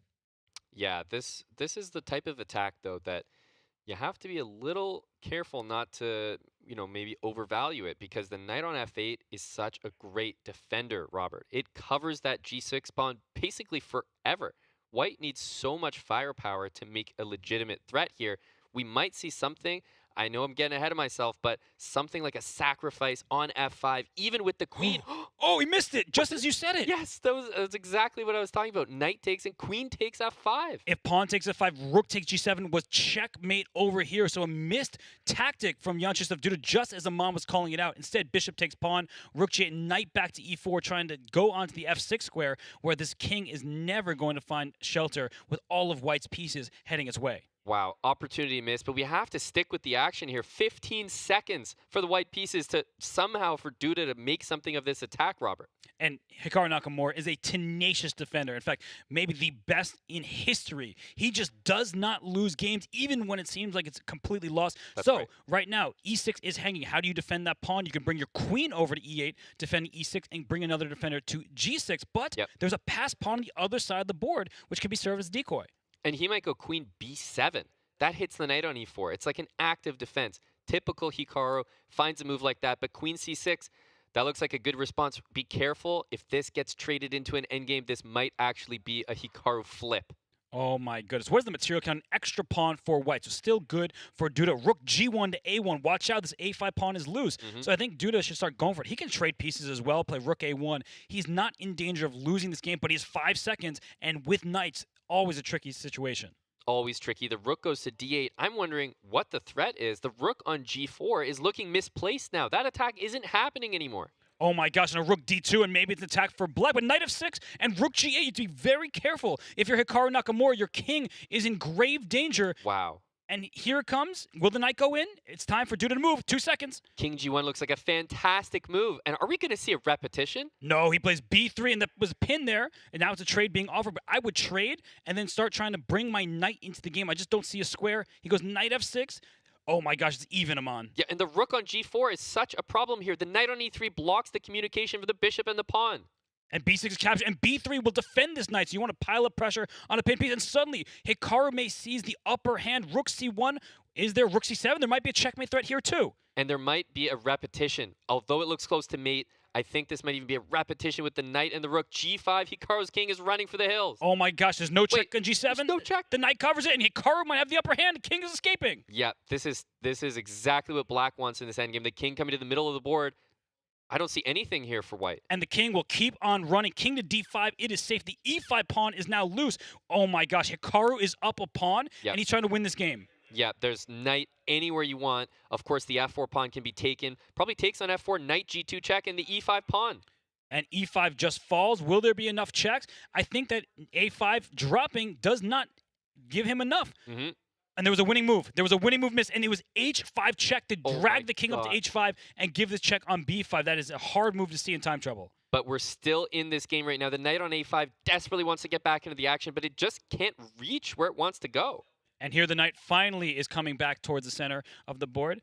Yeah, this is the type of attack, though, that you have to be a little careful not to, you know, maybe overvalue it, because the knight on f8 is such a great defender, Robert. It covers that g6 pawn basically forever. White needs so much firepower to make a legitimate threat here. We might see something, I know I'm getting ahead of myself, but something like a sacrifice on f5, even with the queen. Oh, he missed it, just as you said it. Yes, that's exactly what I was talking about. Knight takes and queen takes f5. If pawn takes f5, rook takes g7 was checkmate over here. So a missed tactic from Jan Krzysztof Duda, just as Amon was calling it out. Instead, bishop takes pawn, rook g8, knight back to e4, trying to go onto the f6 square, where this king is never going to find shelter with all of white's pieces heading its way. Wow, opportunity missed, but we have to stick with the action here. 15 seconds for the white pieces to somehow for Duda to make something of this attack, Robert. And Hikaru Nakamura is a tenacious defender. In fact, maybe the best in history. He just does not lose games, even when it seems like it's completely lost. That's so right now, e6 is hanging. How do you defend that pawn? You can bring your queen over to e8, defending e6, and bring another defender to g6. But there's a passed pawn on the other side of the board, which can be served as a decoy. And he might go queen b7. That hits the knight on e4. It's like an active defense. Typical Hikaru finds a move like that, but queen c6, that looks like a good response. Be careful. If this gets traded into an endgame, this might actually be a Hikaru flip. Oh my goodness. Where's the material count? Extra pawn for white. So still good for Duda. Rook g1 to a1. Watch out. This a5 pawn is loose. So I think Duda should start going for it. He can trade pieces as well, play rook a1. He's not in danger of losing this game, but he's 5 seconds. And with knights, always a tricky situation. Always tricky. The rook goes to d8. I'm wondering what the threat is. The rook on g4 is looking misplaced now. That attack isn't happening anymore. Oh my gosh, and a rook d2, and maybe it's an attack for black, but knight f6 and rook g8, you have to be very careful. If you're Hikaru Nakamura, your king is in grave danger. Wow. And here it comes. Will the knight go in? It's time for Duda to move. 2 seconds. King g1 looks like a fantastic move. And are we going to see a repetition? No, he plays b3, and that was a pin there, and now it's a trade being offered. But I would trade and then start trying to bring my knight into the game. I just don't see a square. He goes knight f6. Oh my gosh, it's even him on. Yeah, and the rook on g4 is such a problem here. The knight on e3 blocks the communication for the bishop and the pawn. And b6 is captured, and b3 will defend this knight. So you want to pile up pressure on a pin piece, and suddenly Hikaru may seize the upper hand. Rook c1. Is there rook c7? There might be a checkmate threat here too. And there might be a repetition. Although it looks close to mate, I think this might even be a repetition with the knight and the rook. g5, Hikaru's king is running for the hills. Oh my gosh, there's no check on g7. There's no check. The knight covers it, and Hikaru might have the upper hand. The king is escaping. Yeah, this is exactly what black wants in this endgame. The king coming to the middle of the board. I don't see anything here for white. And the king will keep on running. King to d5. It is safe. The e5 pawn is now loose. Oh my gosh, Hikaru is up a pawn, and he's trying to win this game. Yeah, there's knight anywhere you want. Of course, the f4 pawn can be taken. Probably takes on f4, knight g2 check, and the e5 pawn. And e5 just falls. Will there be enough checks? I think that a5 dropping does not give him enough. And there was a winning move. There was a winning move missed, and it was h5 check to drag the king up to h5 and give this check on b5. That is a hard move to see in time trouble. But we're still in this game right now. The knight on a5 desperately wants to get back into the action, but it just can't reach where it wants to go. And here the knight finally is coming back towards the center of the board.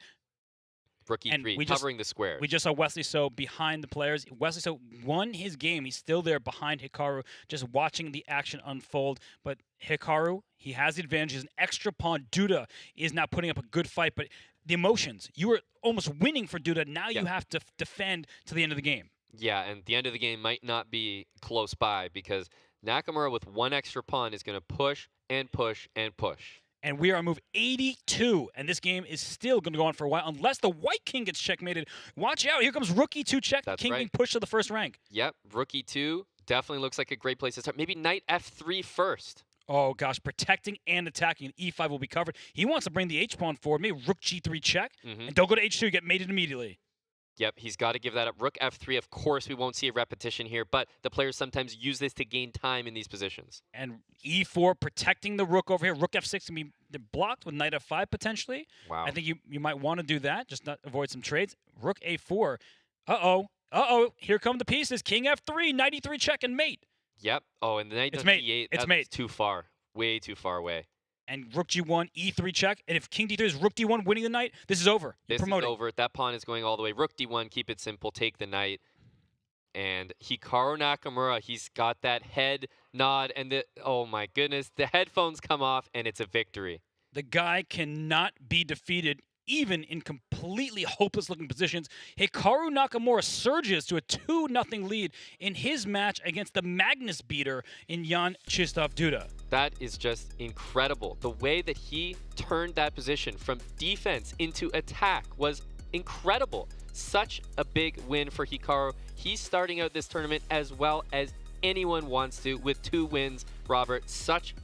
Rook e3, covering the square. We just saw Wesley So behind the players. Wesley So won his game. He's still there behind Hikaru, just watching the action unfold. But Hikaru, he has the advantage. He's an extra pawn. Duda is now putting up a good fight. But the emotions, you were almost winning for Duda. Now you have to defend to the end of the game. Yeah, and the end of the game might not be close by because Nakamura with one extra pawn is going to push and push and push. And we are on move 82, and this game is still going to go on for a while unless the white king gets checkmated. Watch out. Here comes rook e2 check. That's king right. being pushed to the first rank. Yep, rook e2 definitely looks like a great place to start. Maybe knight f3 first. Oh, gosh, protecting and attacking. E5 will be covered. He wants to bring the h-pawn forward. Maybe rook g3 check. And don't go to h2. Get mated immediately. Yep, he's got to give that up. Rook f3, of course, we won't see a repetition here, but the players sometimes use this to gain time in these positions. And e4 protecting the rook over here. Rook f6 can be blocked with knight f5 potentially. Wow. I think you might want to do that, just not avoid some trades. Rook a4. Uh-oh. Uh-oh. Here come the pieces. King f3, knight e3 check and mate. Yep. Oh, and the knight on d8. It's mate. Too far. Way too far away. And rook g1, e3 check. And if king d3 is rook d1 winning the knight, this is over. This is over. That pawn is going all the way. Rook d1, keep it simple, take the knight. And Hikaru Nakamura, he's got that head nod. And oh my goodness, the headphones come off and it's a victory. The guy cannot be defeated even in completely hopeless-looking positions. Hikaru Nakamura surges to a 2-0 lead in his match against the Magnus beater in Jan Krzysztof Duda. That is just incredible. The way that he turned that position from defense into attack was incredible. Such a big win for Hikaru. He's starting out this tournament as well as anyone wants to with 2 wins. Robert, such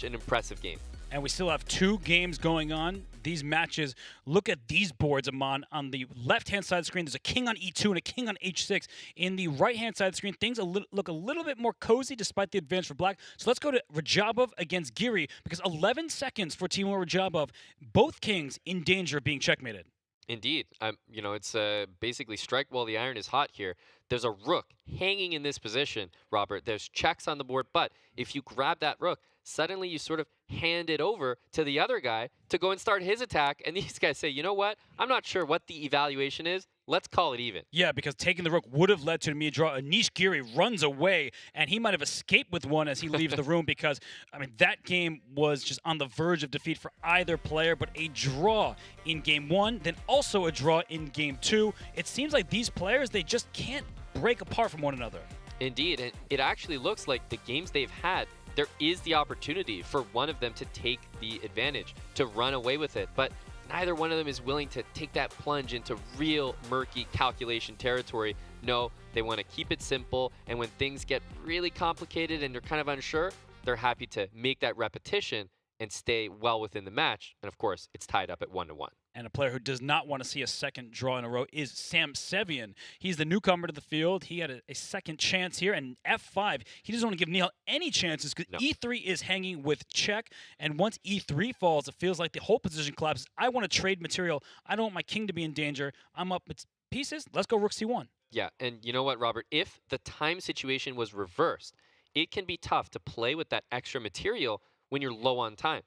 an impressive game. and we still have 2 games going on. These matches, look at these boards, Aman. On the left-hand side of the screen, there's a king on e2 and a king on h6. In the right-hand side of the screen, things look a little bit more cozy despite the advantage for black. So let's go to Radjabov against Giri, because 11 seconds for Timur Radjabov. Both kings in danger of being checkmated. Indeed. You know, it's basically strike while the iron is hot here. There's a rook hanging in this position, Robert. There's checks on the board, but if you grab that rook, suddenly you sort of hand it over to the other guy to go and start his attack, and these guys say, you know what? I'm not sure what the evaluation is. Let's call it even. Yeah, because taking the rook would have led to an immediate draw. Anish Giri runs away, and he might have escaped with one as he leaves the room because, I mean, that game was just on the verge of defeat for either player, but a draw in game 1, then also a draw in game 2. It seems like these players, they just can't break apart from one another. Indeed, and it actually looks like the games they've had, there is the opportunity for one of them to take the advantage, to run away with it, but neither one of them is willing to take that plunge into real murky calculation territory. No, they want to keep it simple, and when things get really complicated and they're kind of unsure, they're happy to make that repetition and stay well within the match. And of course, it's tied up at 1-1. And a player who does not want to see a second draw in a row is Sam Sevian. He's the newcomer to the field. He had a second chance here, and F5, he doesn't want to give Nihal any chances because E3 is hanging with check, and once E3 falls, it feels like the whole position collapses. I want to trade material. I don't want my king to be in danger. I'm up with pieces. Let's go rook C1. Yeah, and you know what, Robert? If the time situation was reversed, it can be tough to play with that extra material when you're low on time.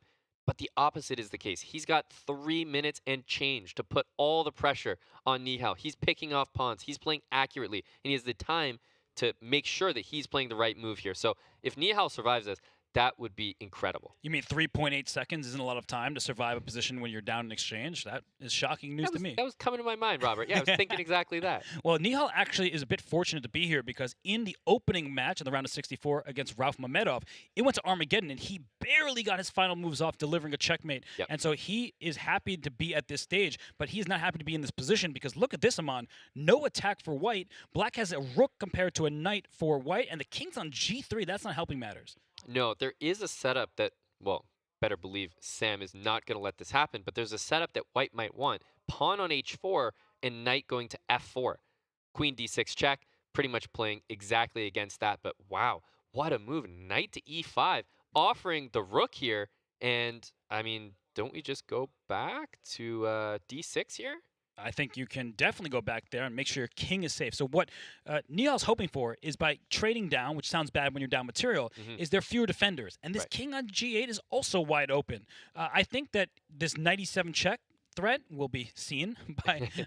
But the opposite is the case. He's got 3 minutes and change to put all the pressure on Nihal. He's picking off pawns. He's playing accurately. And he has the time to make sure that he's playing the right move here. So if Nihal survives this, that would be incredible. You mean 3.8 seconds isn't a lot of time to survive a position when you're down in exchange? That is shocking news to me. That was coming to my mind, Robert. Yeah, I was thinking exactly that. Well, Nihal actually is a bit fortunate to be here because in the opening match in the round of 64 against Rauf Mamedov, it went to Armageddon, and he barely got his final moves off, delivering a checkmate. Yep. And so he is happy to be at this stage, but he's not happy to be in this position because look at this, Aman. No attack for white. Black has a rook compared to a knight for white, and the king's on G3. That's not helping matters. No, there is a setup that, well, better believe Sam is not going to let this happen, but there's a setup that white might want. Pawn on h4 and knight going to f4. Queen d6 check, pretty much playing exactly against that, but wow, what a move. Knight to e5, offering the rook here, and, I mean, don't we just go back to d6 here? I think you can definitely go back there and make sure your king is safe. So what Nihal's hoping for is by trading down, which sounds bad when you're down material, is there fewer defenders. And this king on g8 is also wide open. I think that this knight e7 check threat will be seen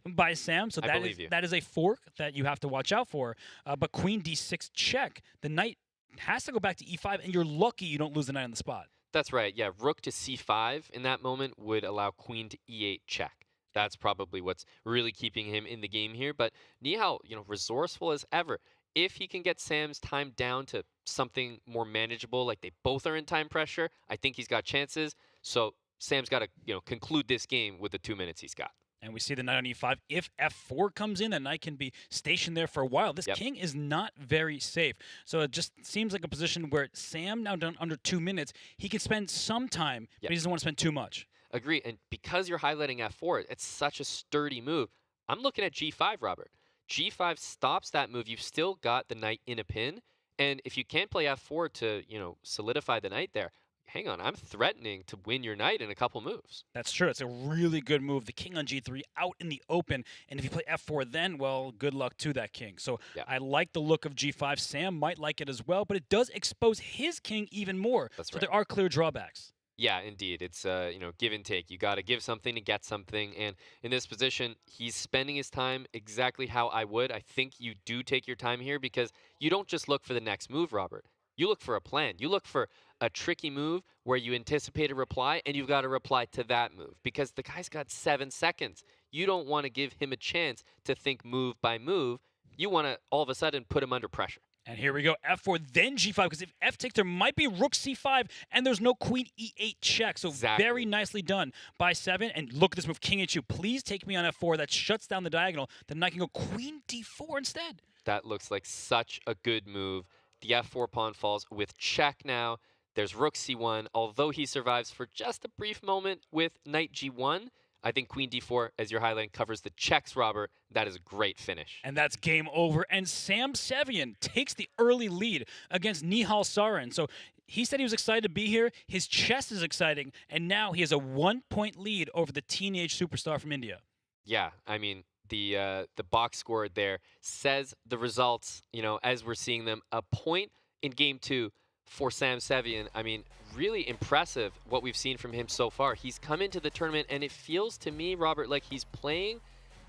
by Sam. So that is a fork that you have to watch out for. But queen d6 check, the knight has to go back to e5, and you're lucky you don't lose the knight on the spot. That's right. Yeah, rook to c5 in that moment would allow queen to e8 check. That's probably what's really keeping him in the game here. But Nihal, you know, resourceful as ever. If he can get Sam's time down to something more manageable, like they both are in time pressure, I think he's got chances. So Sam's got to, you know, conclude this game with the 2 minutes he's got. And we see the knight on e5. If f4 comes in, the knight can be stationed there for a while. This king is not very safe. So it just seems like a position where Sam, now done under 2 minutes, he can spend some time, but he doesn't want to spend too much. Agree, and because you're highlighting f4, it's such a sturdy move. I'm looking at g5, Robert. g5 stops that move. You've still got the knight in a pin, and if you can't play f4 to, you know, solidify the knight there, hang on, I'm threatening to win your knight in a couple moves. That's true. It's a really good move. The king on g3 out in the open, and if you play f4 then, well, good luck to that king. So I like the look of g5. Sam might like it as well, but it does expose his king even more. That's so there are clear drawbacks. Yeah, indeed. It's, you know, give and take. You got to give something to get something. And in this position, he's spending his time exactly how I would. I think you do take your time here because you don't just look for the next move, Robert. You look for a plan. You look for a tricky move where you anticipate a reply and you've got to reply to that move because the guy's got 7 seconds. You don't want to give him a chance to think move by move. You want to all of a sudden put him under pressure. And here we go, f4, then g5, because if f takes, there might be rook c5, and there's no queen e8 check. So very nicely done by Sevian. And look at this move, king h2. Please take me on f4. That shuts down the diagonal. Then I can go queen d4 instead. That looks like such a good move. The f4 pawn falls with check now. There's rook c1. Although he survives for just a brief moment with knight g1, I think queen d4, as you're highlighting, covers the checks, Robert. That is a great finish. And that's game over. And Sam Sevian takes the early lead against Nihal Sarin. So he said he was excited to be here. His chess is exciting. And now he has a 1-point lead over the teenage superstar from India. Yeah, I mean, the box score there says the results, as we're seeing them. A point in game 2 for Sam Sevian. I mean, really impressive what we've seen from him so far. He's come into the tournament, and it feels to me, Robert, like he's playing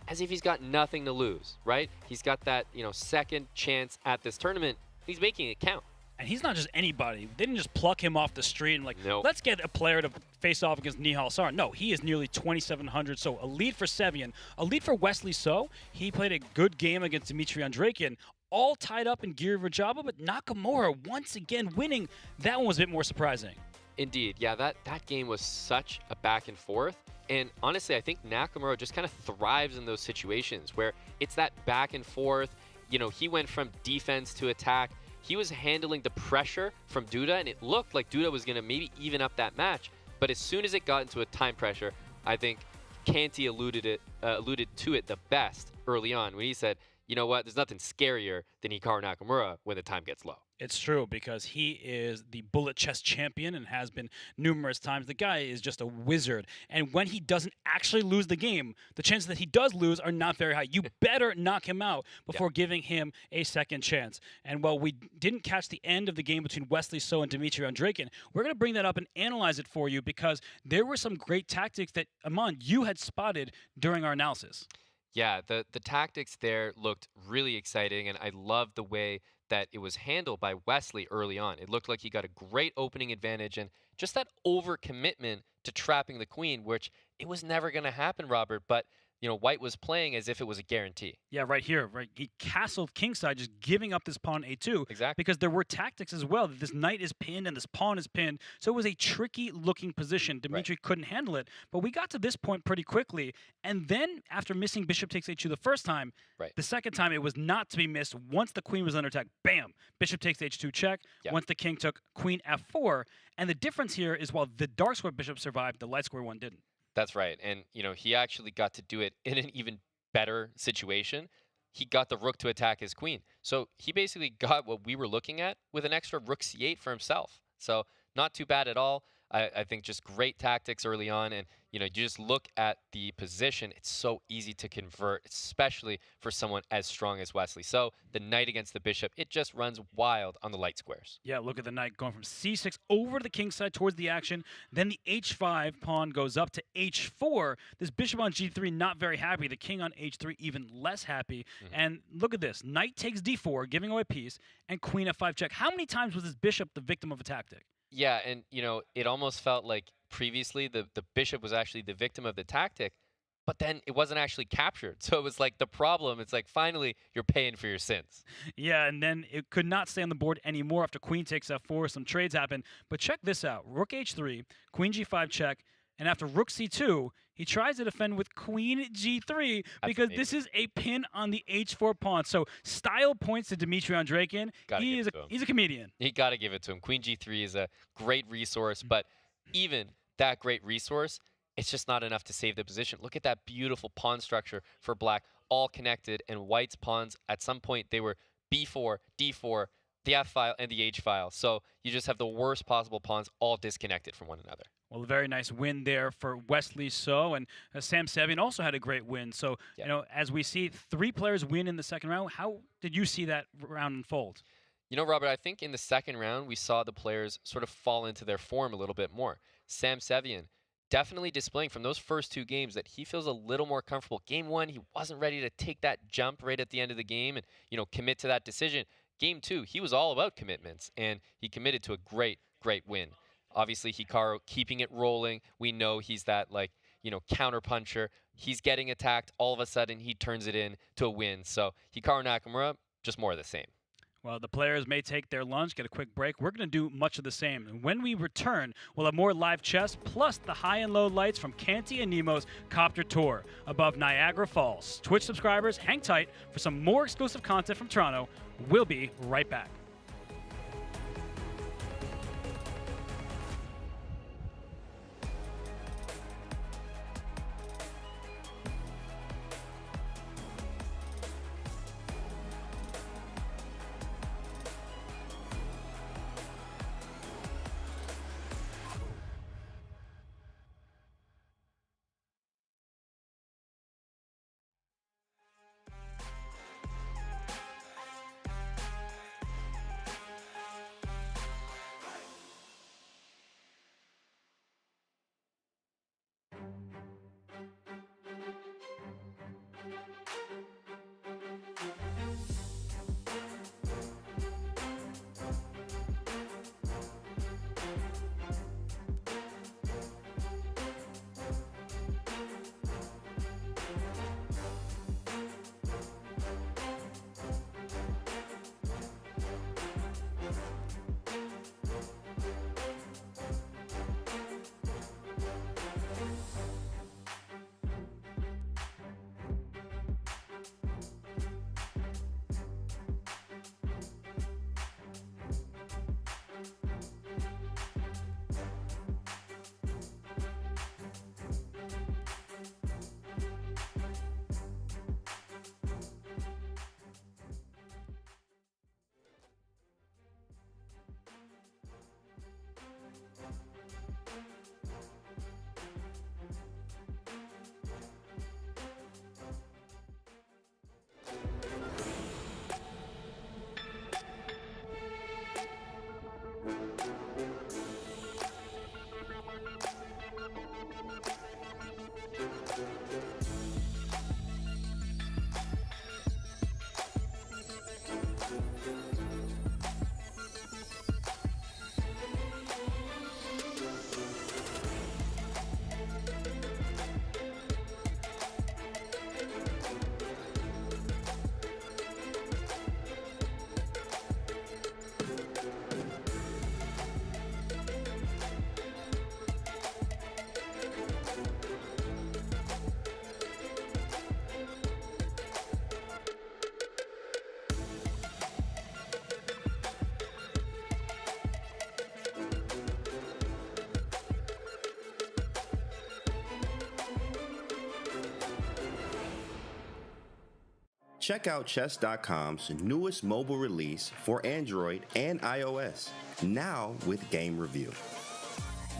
as if he's got nothing to lose, right? He's got that, second chance at this tournament. He's making it count. And he's not just anybody. They didn't just pluck him off the street and let's get a player to face off against Nihal Sarin. No, he is nearly 2,700. So a lead for Sevian, a lead for Wesley So. He played a good game against Dmitry Andreikin. All tied up in Giri Radjabov, but Nakamura once again winning. That one was a bit more surprising. Indeed, yeah, that game was such a back and forth. And honestly, I think Nakamura just kind of thrives in those situations where it's that back and forth. He went from defense to attack. He was handling the pressure from Duda, and it looked like Duda was going to maybe even up that match. But as soon as it got into a time pressure, I think Canty alluded to it the best early on when he said, you know what, there's nothing scarier than Hikaru Nakamura when the time gets low. It's true, because he is the bullet chess champion and has been numerous times. The guy is just a wizard. And when he doesn't actually lose the game, the chances that he does lose are not very high. You better knock him out before giving him a second chance. And while we didn't catch the end of the game between Wesley So and Dmitry Andreikin, we're going to bring that up and analyze it for you, because there were some great tactics that, Aman, you had spotted during our analysis. Yeah, the tactics there looked really exciting, and I loved the way that it was handled by Wesley early on. It looked like he got a great opening advantage, and just that overcommitment to trapping the queen, which it was never going to happen, Robert, but White was playing as if it was a guarantee. Yeah, right here, right? He castled kingside, just giving up this pawn a2. Exactly. Because there were tactics as well. This knight is pinned and this pawn is pinned. So it was a tricky looking position. Dmitry couldn't handle it. But we got to this point pretty quickly. And then after missing bishop takes h2 the first time, the second time it was not to be missed. Once the queen was under attack, bam, bishop takes h2 check. Once the king took queen f4. And the difference here is while the dark square bishop survived, the light square one didn't. That's right. And, he actually got to do it in an even better situation. He got the rook to attack his queen. So he basically got what we were looking at with an extra rook c8 for himself. So not too bad at all. I think just great tactics early on. And, you just look at the position. It's so easy to convert, especially for someone as strong as Wesley. So the knight against the bishop, it just runs wild on the light squares. Yeah, look at the knight going from c6 over to the king side towards the action. Then the h5 pawn goes up to h4. This bishop on g3, not very happy. The king on h3, even less happy. And look at this. Knight takes d4, giving away a piece, and queen f5 check. How many times was this bishop the victim of a tactic? Yeah, and, it almost felt like previously the bishop was actually the victim of the tactic, but then it wasn't actually captured. So it was like the problem. It's like, finally, you're paying for your sins. Yeah, and then it could not stay on the board anymore after queen takes f4. Some trades happen. But check this out. Rook h3, queen g5 check, and after rook c2, he tries to defend with queen g3 because this is a pin on the h4 pawn. So style points to Dmitry Andreikin. He's a comedian. You got to give it to him. Queen g3 is a great resource, but even that great resource, it's just not enough to save the position. Look at that beautiful pawn structure for black, all connected, and white's pawns, at some point, they were b4, d4, the f file, and the h file. So you just have the worst possible pawns all disconnected from one another. Well, a very nice win there for Wesley So, and Sam Sevian also had a great win. So, as we see 3 players win in the second round, how did you see that round unfold? Robert, I think in the second round, we saw the players sort of fall into their form a little bit more. Sam Sevian definitely displaying from those first 2 games that he feels a little more comfortable. Game 1, he wasn't ready to take that jump right at the end of the game and, commit to that decision. Game 2, he was all about commitments, and he committed to a great, great win. Obviously, Hikaru keeping it rolling. We know he's that, counter puncher. He's getting attacked. All of a sudden, he turns it in to a win. So Hikaru Nakamura, just more of the same. Well, the players may take their lunch, get a quick break. We're going to do much of the same. And when we return, we'll have more live chess, plus the high and low lights from Canty and Nemo's Copter Tour above Niagara Falls. Twitch subscribers, hang tight for some more exclusive content from Toronto. We'll be right back. Check out Chess.com's newest mobile release for Android and iOS, now with Game Review.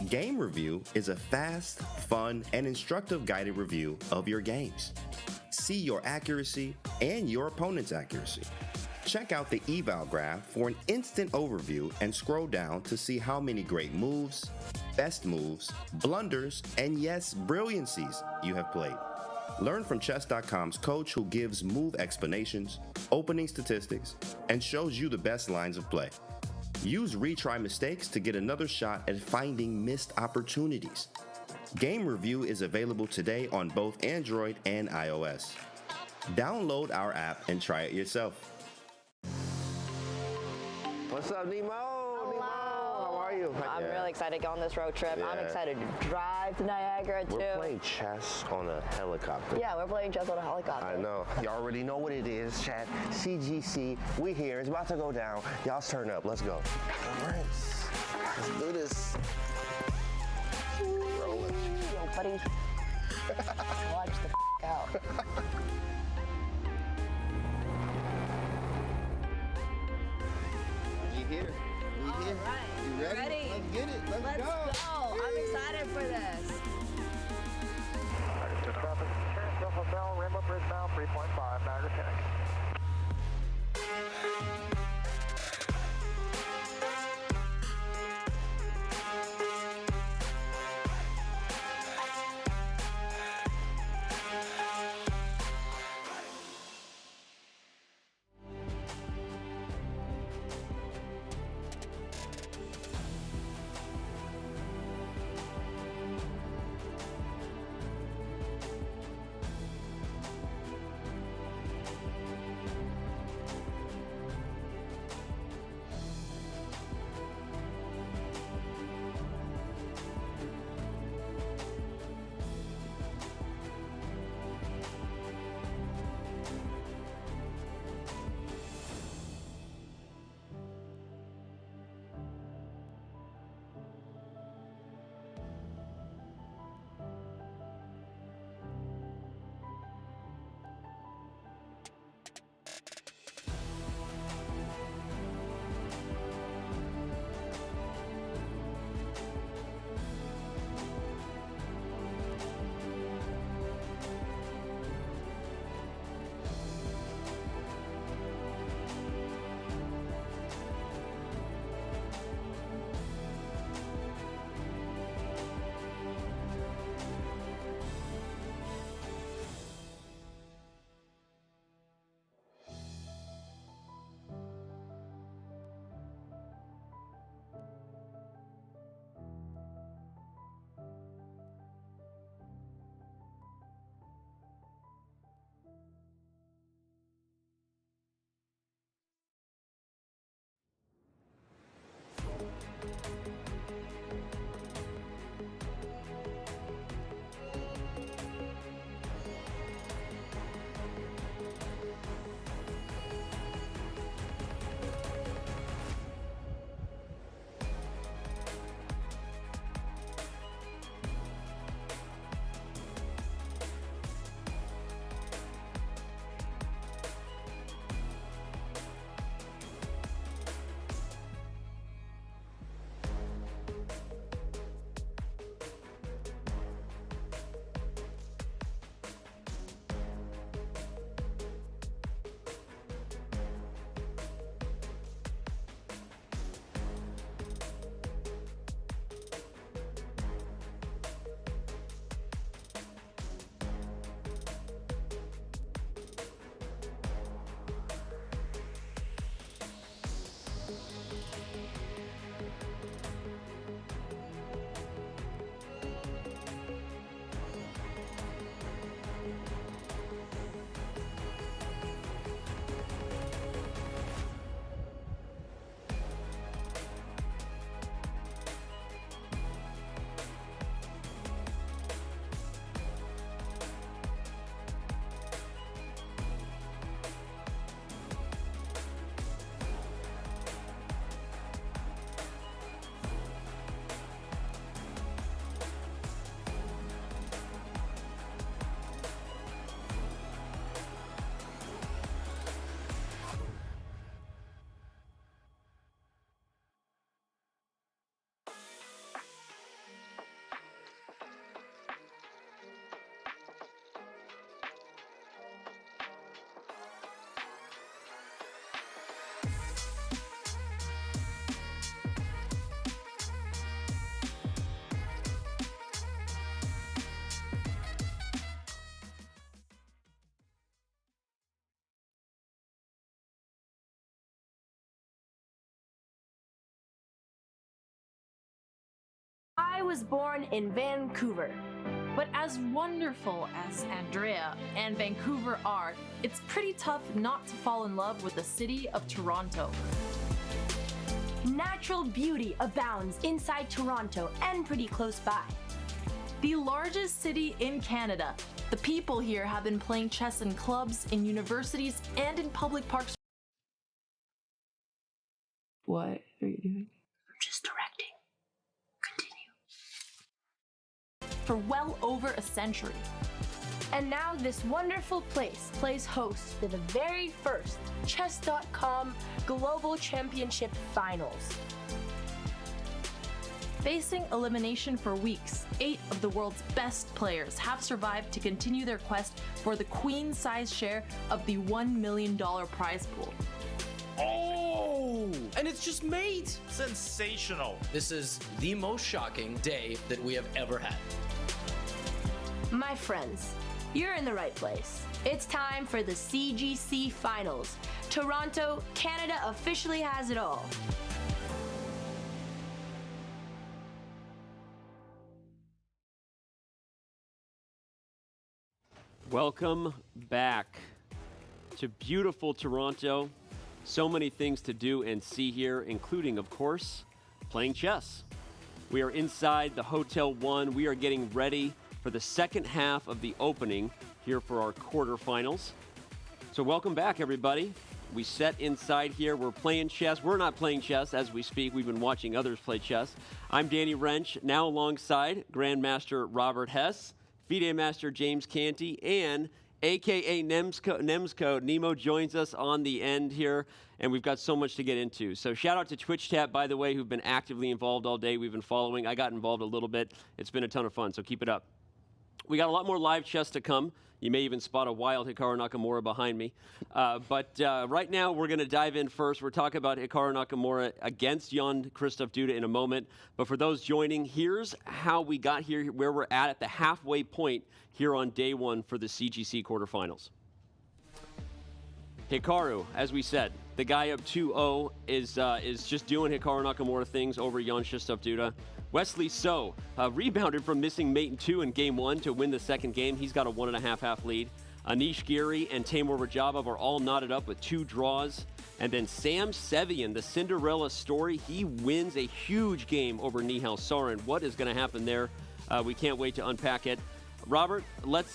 Game Review is a fast, fun, and instructive guided review of your games. See your accuracy and your opponent's accuracy. Check out the eval graph for an instant overview and scroll down to see how many great moves, best moves, blunders, and yes, brilliancies you have played. Learn from Chess.com's coach who gives move explanations, opening statistics, and shows you the best lines of play. Use retry mistakes to get another shot at finding missed opportunities. Game Review is available today on both Android and iOS. Download our app and try it yourself. What's up, Nemo? Hello. How are you? I'm really excited to go on this road trip. I'm excited to drive to Niagara, too. We're playing chess on a helicopter. Yeah, we're playing chess on a helicopter. I know. You already know what it is, chat. CGC, we here. It's about to go down. Y'all turn up. Let's go. All right. Let's do this. Rolling. Yo, buddy. Watch the out. We here. We here. Right. You ready? Let's get it. Let's go. I'm excited for this. Rainbow Bridge now 3.5, Niagara Panic. was born in Vancouver. But as wonderful as Andrea and Vancouver are, it's pretty tough not to fall in love with the city of Toronto. Natural beauty abounds inside Toronto and pretty close by. The largest city in Canada, the people here have been playing chess in clubs, in universities, and in public parks. What are you doing? I'm just directing. Continue. For well over a century. And now this wonderful place plays host to the very first Chess.com Global Championship Finals. Facing elimination for weeks, 8 of the world's best players have survived to continue their quest for the queen-size share of the $1 million prize pool. Oh! And it's just mate! Sensational. This is the most shocking day that we have ever had. My friends, you're in the right place. It's time for the CGC Finals. Toronto, Canada officially has it all. Welcome back to beautiful Toronto. So many things to do and see here, including, of course, playing chess. We are inside the Hotel 1. We are getting ready for the second half of the opening here for our quarterfinals. So welcome back, everybody. We set inside here. We're playing chess. We're not playing chess as we speak. We've been watching others play chess. I'm Danny Wrench, now alongside Grandmaster Robert Hess, FIDE Master James Canty, and AKA Nemsco. Nemo joins us on the end here, and we've got so much to get into. So shout out to Twitch Tap, by the way, who've been actively involved all day. We've been following. I got involved a little bit. It's been a ton of fun, so keep it up. We got a lot more live chess to come. You may even spot a wild Hikaru Nakamura behind me. But right now, we're going to dive in first. We're talking about Hikaru Nakamura against Jan-Christoph Duda in a moment. But for those joining, here's how we got here, where we're at the halfway point here on day one for the CGC quarterfinals. Hikaru, as we said, the guy up 2-0 is just doing Hikaru Nakamura things over Jan-Christoph Duda. Wesley So rebounded from missing mate in 2 in game 1 to win the second game. He's got a 1.5 lead. Anish Giri and Timur Radjabov are all knotted up with 2 draws. And then Sam Sevian, the Cinderella story, he wins a huge game over Nihal Sarin. What is going to happen there? We can't wait to unpack it. Robert, let's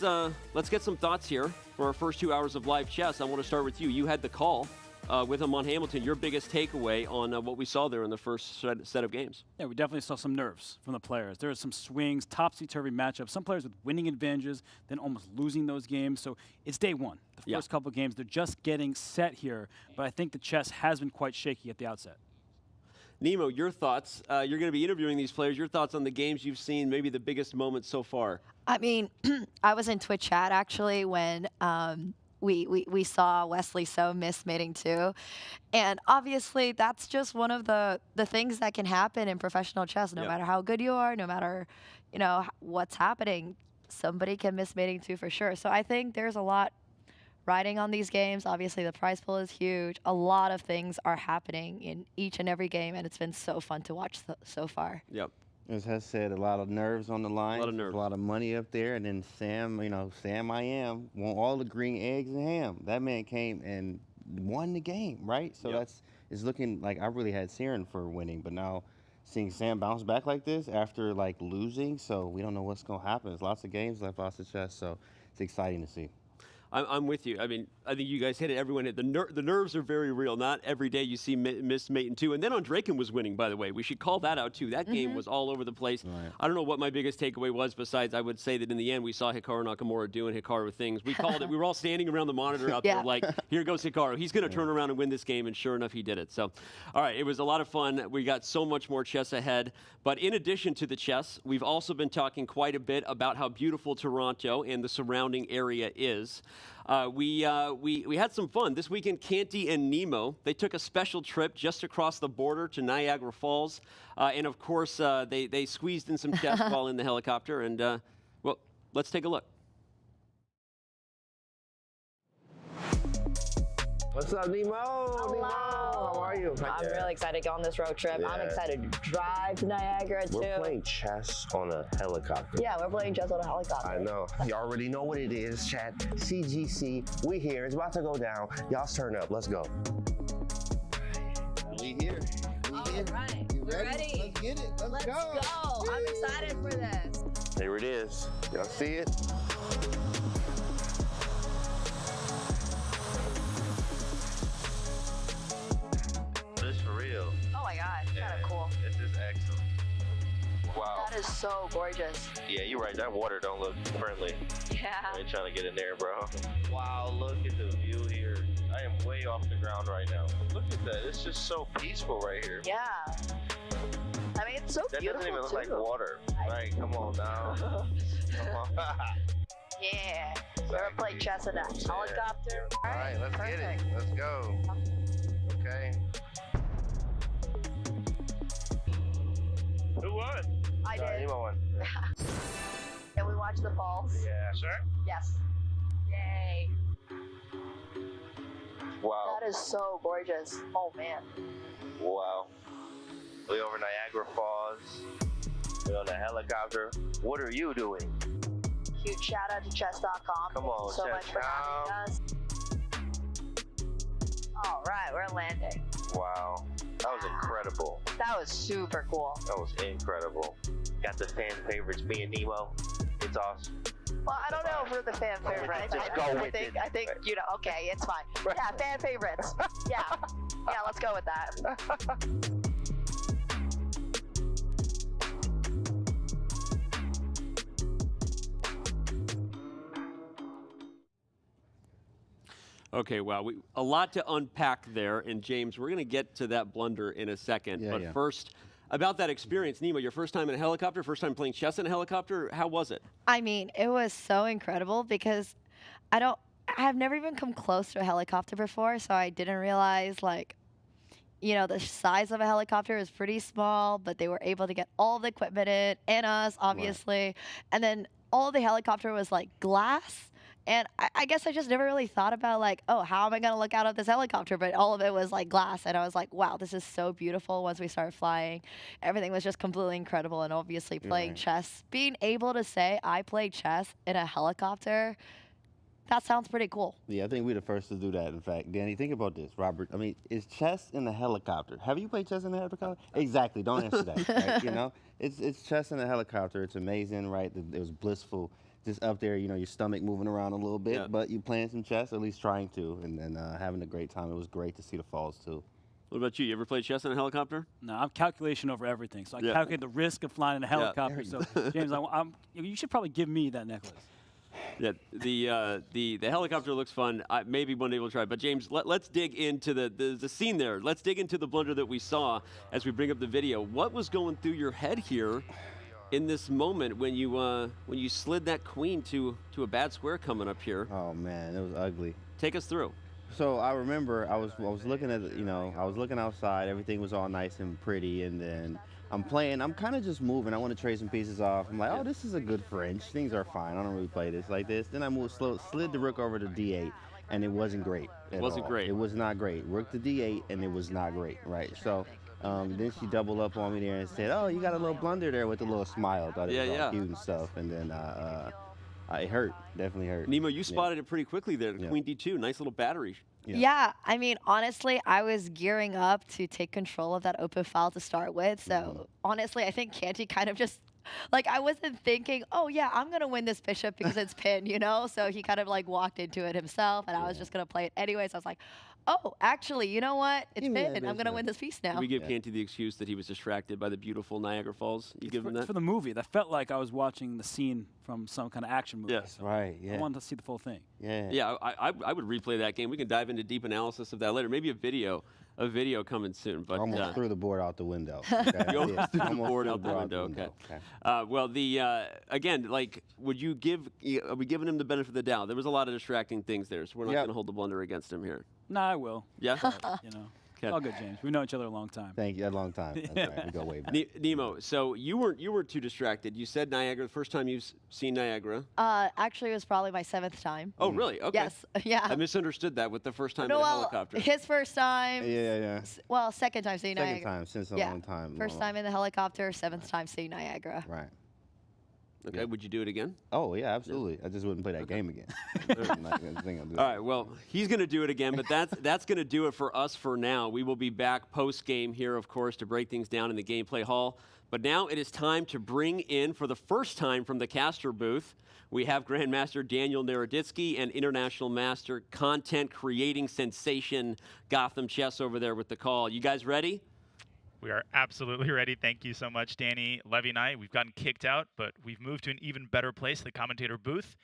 get some thoughts here for our first 2 hours of live chess. I want to start with you. You had the call with him on Hamilton. Your biggest takeaway on what we saw there in the first set of games? Yeah, we definitely saw some nerves from the players. There were some swings, topsy-turvy matchups. Some players with winning advantages, then almost losing those games. So it's day one. The first couple of games, they're just getting set here. But I think the chess has been quite shaky at the outset. Nemo, your thoughts. You're going to be interviewing these players. Your thoughts on the games you've seen, maybe the biggest moments so far. I mean, I was in Twitch chat actually when we saw Wesley So miss mating 2. And obviously that's just one of the things that can happen in professional chess. No matter how good you are, no matter, you know, what's happening, somebody can miss mating 2 for sure. So I think there's a lot riding on these games. Obviously the prize pool is huge. A lot of things are happening in each and every game, and it's been so fun to watch so far. Yep. As Hess said, a lot of nerves on the line. A lot of nerves. A lot of money up there. And then Sam, you know, Sam I am, want all the green eggs and ham. That man came and won the game, right? So it's looking like I really had Sarin for winning. But now seeing Sam bounce back like this after, like, losing, so we don't know what's going to happen. There's lots of games left, lots of chess, so it's exciting to see. I'm with you. I mean, I think you guys hit it. Everyone hit the nerves are very real. Not every day you see miss mate in 2. And then Andreikin was winning, by the way. We should call that out too. That game was all over the place. Right. I don't know what my biggest takeaway was. Besides, I would say that in the end we saw Hikaru Nakamura doing Hikaru things. We called it. We were all standing around the monitor out there like, here goes Hikaru. He's going to turn around and win this game. And sure enough, he did it. So, all right, it was a lot of fun. We got so much more chess ahead. But in addition to the chess, we've also been talking quite a bit about how beautiful Toronto and the surrounding area is. We had some fun. This weekend, Canty and Nemo, they took a special trip just across the border to Niagara Falls. And, of course, they squeezed in some chess while in the helicopter. And, well, let's take a look. What's up, Nemo? Nemo, how are you? I'm really excited to go on this road trip. I'm excited to drive to Niagara too. We're playing chess on a helicopter. Yeah, we're playing chess on a helicopter. I know. You already know what it is, chat. CGC, we here. It's about to go down. Y'all turn up. Let's go. We here. Right. You ready? Let's get it. Let's go. I'm excited for this. There it is. Y'all see it? This for real. Oh my god, it's kind of cool. This is excellent. Wow. That is so gorgeous. Yeah, you're right. That water don't look friendly. Yeah. I ain't trying to get in there, bro. Wow, look at the view here. I am way off the ground right now. Look at that. It's just so peaceful right here. Yeah. I mean, it's so That beautiful doesn't even look like too. water. Right, come on now. Come on. Yeah. We're gonna play chess in a helicopter. All right, let's get it. Let's go. Okay. Who won? I did. Nemo won. Can we watch the falls? Yeah. Sure. Yes. Yay. Wow. That is so gorgeous. Oh man. Wow. We over Niagara Falls. We're on a helicopter. What are you doing? Huge shout out to chess.com. Come on, Thank you so much for having us. All right, we're landing. Wow. That was incredible. That was super cool. That was incredible. Got the fan favorites, me and Nemo. It's awesome. Well, I don't know if we're the fan favorites. Just go with it. I think, you know, okay, it's fine. Yeah, fan favorites. Yeah. Yeah, let's go with that. Okay, wow, a lot to unpack there, and James, we're going to get to that blunder in a second. But first, about that experience, Nemo, your first time in a helicopter, first time playing chess in a helicopter, how was it? I mean, it was so incredible because I've never even come close to a helicopter before, so I didn't realize, like, you know, the size of a helicopter is pretty small, but they were able to get all the equipment in, and us, obviously. Right. And then all the helicopter was like glass. And I guess I just never really thought about, like, oh, how am I going to look out of this helicopter? But all of it was like glass. And I was like, wow, this is so beautiful once we started flying. Everything was just completely incredible. And obviously playing chess, being able to say I played chess in a helicopter, that sounds pretty cool. Yeah, I think we're the first to do that, in fact. Danny, think about this, Robert. I mean, is chess in a helicopter? Have you played chess in a helicopter? Exactly. Don't answer that. Right? You know, it's chess in a helicopter. It's amazing, right? It was blissful. Just up there, you know, your stomach moving around a little bit, but you're playing some chess, or at least trying to, and then having a great time. It was great to see the falls, too. What about you? You ever played chess in a helicopter? No, I'm calculation over everything. So I calculate the risk of flying in a helicopter. So, James, you should probably give me that necklace. Yeah, the helicopter looks fun. Maybe one day we'll try. But James, let's dig into the scene there. Let's dig into the blunder that we saw as we bring up the video. What was going through your head here in this moment when you slid that queen to a bad square coming up here? Oh man, it was ugly. Take us through. So I remember I was looking at, you know, I was looking outside. Everything was all nice and pretty, and then I'm playing. I'm kind of just moving. I want to trade some pieces off. I'm like, oh, this is a good French. Things are fine. I don't really play this like this. Then I slid the rook over to D8, and it wasn't great. It wasn't great. It was not great. Rook to D8, and it was not great. Right. So. Then she doubled up on me there and said, oh, you got a little blunder there, with a little smile. Thought it was all cute and stuff. And then it hurt. Definitely hurt. Nemo, you spotted it pretty quickly there. Queen D2. Nice little battery. Yeah, I mean, honestly, I was gearing up to take control of that open file to start with. So, honestly, I think Canty kind of just, like, I wasn't thinking, oh, yeah, I'm going to win this bishop because it's pinned, you know? So he kind of, like, walked into it himself, and I was just going to play it anyways. I was like, oh, actually, you know what? It's pinned. I'm going to win this piece now. We give Canty the excuse that he was distracted by the beautiful Niagara Falls. You give him that? For the movie. That felt like I was watching the scene from some kind of action movie. Yes. So right, yeah. I wanted to see the full thing. Yeah. Yeah, I would replay that game. We can dive into deep analysis of that later. Maybe a video coming soon. But almost threw the board out the window. Okay? You almost threw the board out the window. Okay. Well, again, like, are we giving him the benefit of the doubt? There was a lot of distracting things there, so we're not going to hold the blunder against him here. No, I will. Yeah. You know. All good, James. We've known each other a long time. Thank you. A long time. That's right. We go way back. Nemo, so you weren't too distracted. You said Niagara, the first time you've seen Niagara. Actually, it was probably my 7th time. Oh, really? Okay. Yes. Yeah. I misunderstood that with the first time No, in a well, helicopter. his first time. Yeah. Well, second time seeing Second Niagara. time since a Yeah. long time. First time in the helicopter, 7th time seeing Niagara. Right. Okay, would you do it again? Oh, yeah, absolutely. I just wouldn't play that game again. I'm not gonna think I'll do All it. right, well, he's going to do it again, but that's going to do it for us for now. We will be back post-game here, of course, to break things down in the gameplay hall. But now it is time to bring in, for the first time from the caster booth, we have Grandmaster Daniel Naroditsky and International Master Content Creating Sensation Gotham Chess over there with the call. You guys ready? We are absolutely ready. Thank you so much, Danny. Levy and I, we've gotten kicked out, but we've moved to an even better place, the commentator booth,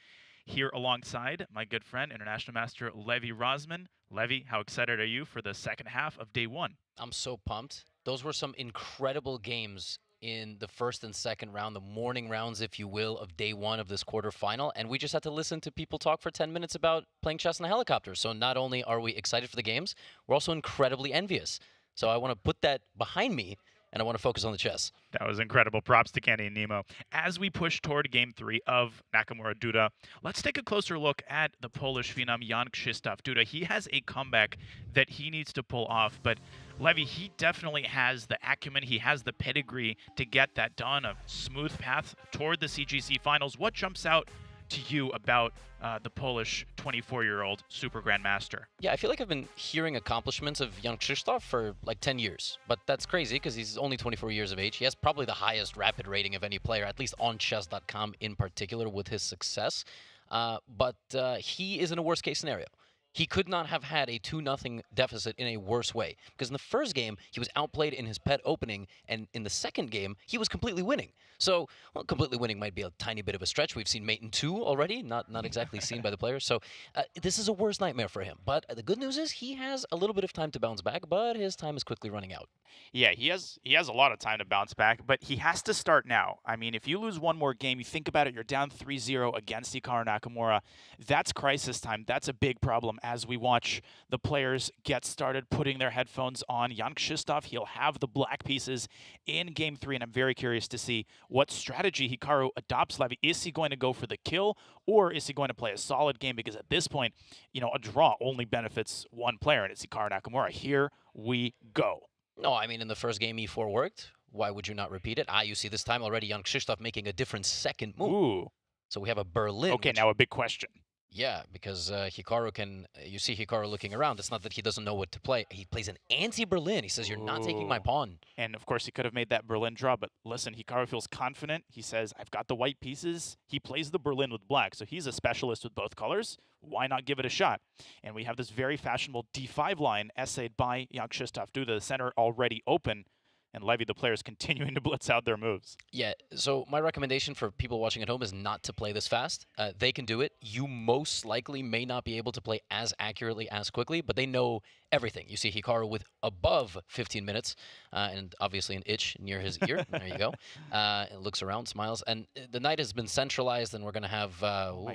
here alongside my good friend, International Master Levy Rosman. Levy, how excited are you for the second half of day 1? I'm so pumped. Those were some incredible games in the first and second round, the morning rounds, if you will, of day 1 of this quarterfinal. And we just had to listen to people talk for 10 minutes about playing chess in a helicopter. So not only are we excited for the games, we're also incredibly envious. So I want to put that behind me, and I want to focus on the chess. That was incredible. Props to Kenny and Nemo. As we push toward game 3 of Nakamura Duda, let's take a closer look at the Polish phenom Jan Krzysztof Duda. He has a comeback that he needs to pull off, but Levy, he definitely has the acumen, he has the pedigree to get that done, a smooth path toward the CGC finals. What jumps out to you about the Polish 24-year-old Super Grandmaster? Yeah, I feel like I've been hearing accomplishments of Jan Krzysztof for like 10 years. But that's crazy because he's only 24 years of age. He has probably the highest rapid rating of any player, at least on chess.com in particular with his success. But he is in a worst-case scenario. He could not have had a 2-0 deficit in a worse way. Because in the first game, he was outplayed in his pet opening, and in the second game, he was completely winning. So, well, completely winning might be a tiny bit of a stretch. We've seen Mate in 2 already, not exactly seen by the players. So this is a worst nightmare for him. But the good news is he has a little bit of time to bounce back, but his time is quickly running out. Yeah, he has a lot of time to bounce back, but he has to start now. I mean, if you lose one more game, you think about it, you're down 3-0 against Hikaru Nakamura. That's crisis time. That's a big problem as we watch the players get started putting their headphones on. Jan Krzysztof, he'll have the black pieces in game 3, and I'm very curious to see what strategy Hikaru adopts. Levy, is he going to go for the kill, or is he going to play a solid game? Because at this point, you know, a draw only benefits one player, and it's Hikaru Nakamura. Here we go. No, I mean, in the first game, E4 worked. Why would you not repeat it? You see this time already Jan Krzysztof making a different second move. Ooh. So we have a Berlin. Okay, now a big question. Yeah, because Hikaru can, you see Hikaru looking around. It's not that he doesn't know what to play. He plays an anti-Berlin. He says, you're not taking my pawn. And of course, he could have made that Berlin draw, but listen, Hikaru feels confident. He says, I've got the white pieces. He plays the Berlin with black, so he's a specialist with both colors. Why not give it a shot? And we have this very fashionable D5 line essayed by Jan Krzysztof Duda, the center already open. And Levy, the players, continuing to blitz out their moves. Yeah, so my recommendation for people watching at home is not to play this fast. They can do it. You most likely may not be able to play as accurately as quickly, but they know everything. You see Hikaru with above 15 minutes, and obviously an itch near his ear. There you go. It looks around, smiles. And the knight has been centralized, and we're going to have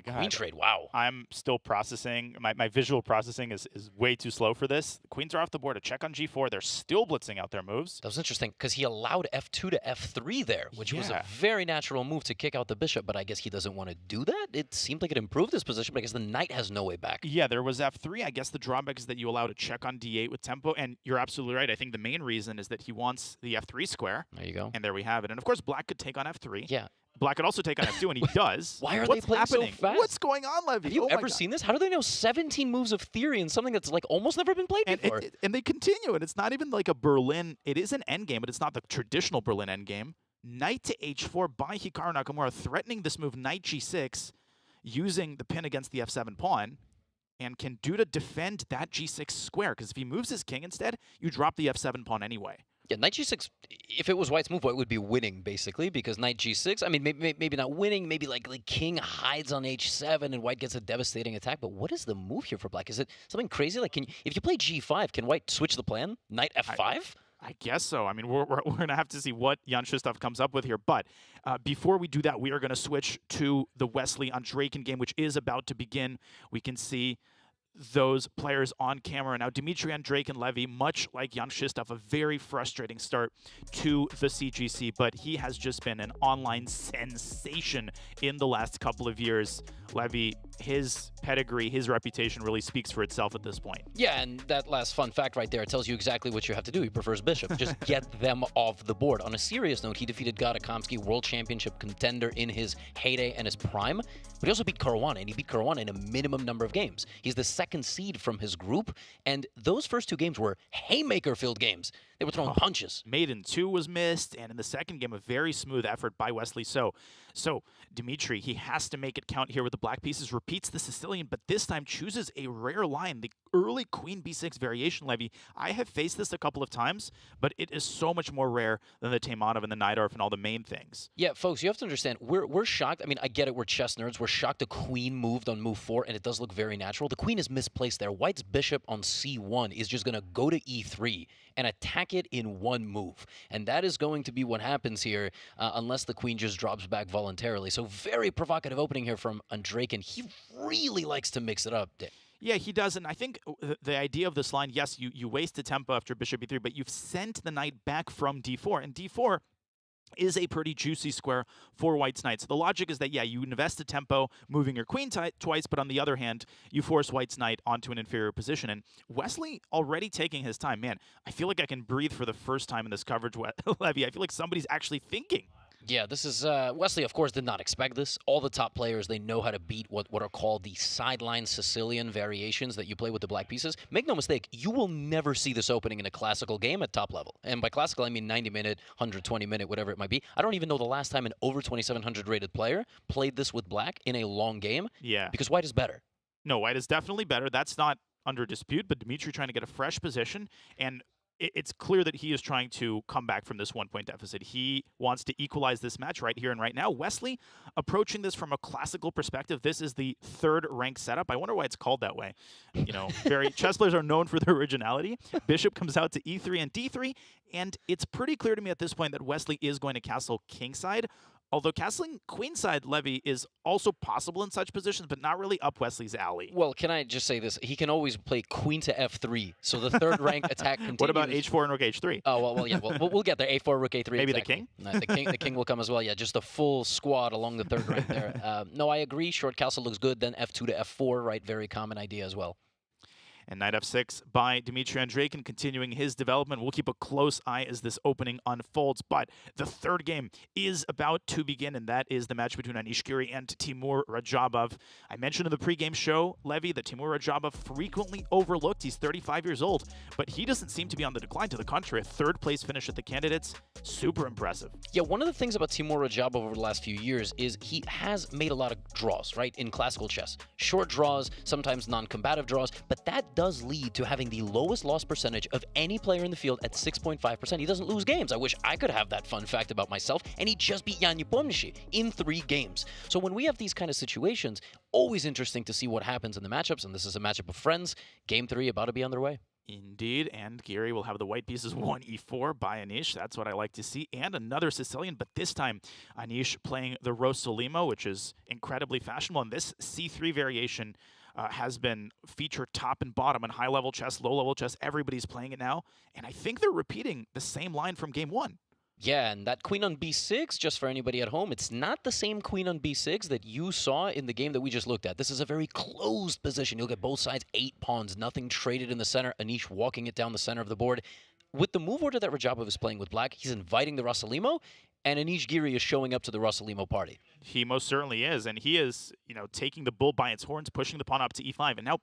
queen trade. Wow. I'm still processing. My visual processing is way too slow for this. The queens are off the board. A check on G4. They're still blitzing out their moves. That was interesting, because he allowed F2 to F3 there, which was a very natural move to kick out the bishop, but I guess he doesn't want to do that. It seemed like it improved his position, but I guess the knight has no way back. Yeah, there was F3. I guess the drawback is that you allowed a check on D8 with tempo, and you're absolutely right. I think the main reason is that he wants the F3 square. There you go. And there we have it. And of course, black could take on F3. Yeah. Black could also take on F2, and he does. Why are What's they playing happening? so fast? What's going on, Levy? Have you ever seen this? How do they know 17 moves of theory in something that's like almost never been played before? And they continue, and it's not even like a Berlin. It is an endgame, but it's not the traditional Berlin endgame. Knight to H4 by Hikaru Nakamura, threatening this move, Knight G6, using the pin against the F7 pawn. And can Duda defend that G6 square? Because if he moves his king instead, you drop the F7 pawn anyway. Yeah, Knight G6, if it was White's move, White would be winning, basically, because Knight G6, I mean, maybe not winning, maybe like King hides on H7 and White gets a devastating attack, but what is the move here for Black? Is it something crazy? Like, if you play G5, can White switch the plan? Knight F5? I guess so. I mean, we're going to have to see what Jan Krzysztof comes up with here. But before we do that, we are going to switch to the Wesley Andreikin game, which is about to begin. We can see those players on camera. Now, Dmitry Andreikin Levy, much like Jan Krzysztof, a very frustrating start to the CGC, but he has just been an online sensation in the last couple of years. Levy, his pedigree, his reputation really speaks for itself at this point. Yeah, and that last fun fact right there tells you exactly what you have to do. He prefers Bishop. Just get them off the board. On a serious note, he defeated Gadakomsky, World Championship contender in his heyday and his prime, but he also beat Caruana, and he beat Caruana in a minimum number of games. He's the second seed from his group, and those first two games were haymaker-filled games. They were throwing punches. Maiden 2 was missed, and in the second game, a very smooth effort by Wesley So. So, Dmitry, he has to make it count here with the black pieces, repeats the Sicilian, but this time chooses a rare line, the early Queen B6 variation, Levy. I have faced this a couple of times, but it is so much more rare than the Taimanov and the Najdorf and all the main things. Yeah, folks, you have to understand, we're shocked. I mean, I get it, we're chess nerds. We're shocked the Queen moved on move 4, and it does look very natural. The Queen is misplaced there. White's bishop on C1 is just going to go to E3 and attack it in one move. And that is going to be what happens here, unless the Queen just drops back voluntarily. So very provocative opening here from Andreikin. He really likes to mix it up. Yeah, he does, and I think the idea of this line, yes, you waste a tempo after bishop e3, but you've sent the knight back from d4, and d4 is a pretty juicy square for White's knight. So the logic is that, yeah, you invest a tempo moving your queen twice, but on the other hand, you force White's knight onto an inferior position. And Wesley already taking his time. Man, I feel like I can breathe for the first time in this coverage, Levy. I feel like somebody's actually thinking. Yeah, this is Wesley, of course, did not expect this. All the top players, they know how to beat what are called the sideline Sicilian variations that you play with the black pieces. Make no mistake, you will never see this opening in a classical game at top level. And by classical, I mean 90-minute, 120-minute, whatever it might be. I don't even know the last time an over 2,700 rated player played this with black in a long game. Yeah. Because White is better. No, White is definitely better. That's not under dispute, but Dmitry trying to get a fresh position, and it's clear that he is trying to come back from this one-point deficit. He wants to equalize this match right here and right now. Wesley approaching this from a classical perspective. This is the third rank setup. I wonder why it's called that way. You know, chess players are known for their originality. Bishop comes out to e3 and d3, and it's pretty clear to me at this point that Wesley is going to castle kingside. Although castling queenside, Levy, is also possible in such positions, but not really up Wesley's alley. Well, can I just say this? He can always play queen to f3, so the third rank attack continues. What about h4 and rook h3? Oh, well, yeah, we'll get there. a4, rook a3. Maybe exactly. the king? The king will come as well. Yeah, just a full squad along the third rank there. No, I agree. Short castle looks good. Then f2 to f4, right? Very common idea as well. And knight f6 by Dmitry Andreikin continuing his development. We'll keep a close eye as this opening unfolds. But the third game is about to begin, and that is the match between Anish Giri and Timur Radjabov. I mentioned in the pregame show, Levy, that Timur Radjabov frequently overlooked. He's 35 years old, but he doesn't seem to be on the decline. To the contrary, a third-place finish at the candidates, super impressive. Yeah, one of the things about Timur Radjabov over the last few years is he has made a lot of draws, right, in classical chess. Short draws, sometimes non-combative draws, but that does lead to having the lowest loss percentage of any player in the field at 6.5%. He doesn't lose games. I wish I could have that fun fact about myself. And he just beat Jan Nepomniachtchi in 3 games. So when we have these kind of situations, always interesting to see what happens in the matchups. And this is a matchup of friends. Game 3 about to be underway. Indeed, and Giri will have the white pieces 1e4 by Anish. That's what I like to see. And another Sicilian, but this time Anish playing the Rosolimo, which is incredibly fashionable. And this c3 variation has been featured top and bottom in high-level chess, low-level chess. Everybody's playing it now. And I think they're repeating the same line from game 1. Yeah, and that queen on b6, just for anybody at home, it's not the same queen on b6 that you saw in the game that we just looked at. This is a very closed position. You'll get both sides 8 pawns, nothing traded in the center. Anish walking it down the center of the board. With the move order that Radjabov is playing with black, he's inviting the Rosolimo, and Anish Giri is showing up to the Rosolimo party. He most certainly is, and he is, taking the bull by its horns, pushing the pawn up to e5, and now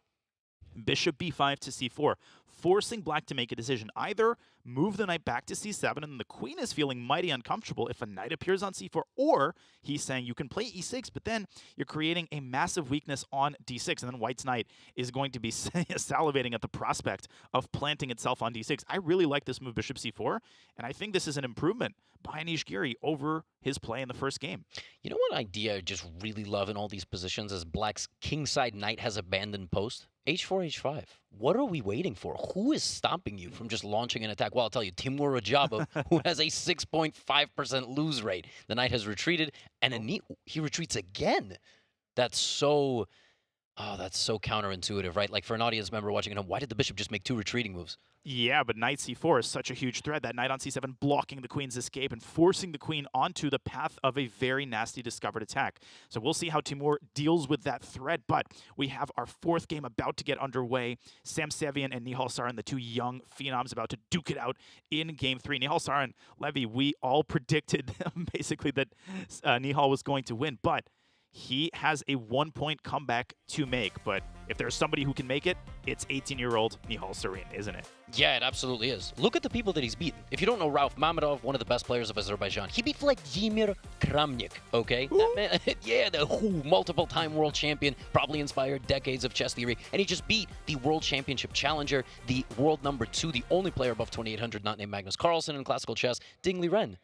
bishop b5 to c4, forcing black to make a decision. Either move the knight back to c7, and the queen is feeling mighty uncomfortable if a knight appears on c4, or he's saying you can play e6, but then you're creating a massive weakness on d6, and then White's knight is going to be salivating at the prospect of planting itself on d6. I really like this move, bishop c4, and I think this is an improvement by Anish Giri over his play in the first game. You know what idea I just really love in all these positions is black's kingside knight has abandoned post? h4, h5. What are we waiting for? Who is stopping you from just launching an attack? Well, I'll tell you, Timur Radjabov, who has a 6.5% lose rate. The knight has retreated, and he retreats again. That's so Oh, that's so counterintuitive, right? Like for an audience member watching at home, why did the bishop just make 2 retreating moves? Yeah, but knight c4 is such a huge threat. That knight on c7 blocking the queen's escape and forcing the queen onto the path of a very nasty discovered attack. So we'll see how Timur deals with that threat, but we have our 4th game about to get underway. Sam Sevian and Nihal Sarin, the 2 young phenoms, about to duke it out in game 3. Nihal Sarin, Levy, we all predicted basically that Nihal was going to win, but he has a 1-point comeback to make, but if there's somebody who can make it, it's 18-year-old Nihal Sarin, isn't it? Yeah, it absolutely is. Look at the people that he's beaten. If you don't know Rauf Mamedov, one of the best players of Azerbaijan, he beat Vladimir Kramnik, okay? That man, yeah, the multiple-time world champion, probably inspired decades of chess theory, and he just beat the world championship challenger, the world number 2, the only player above 2,800 not named Magnus Carlsen in classical chess, Ding Liren.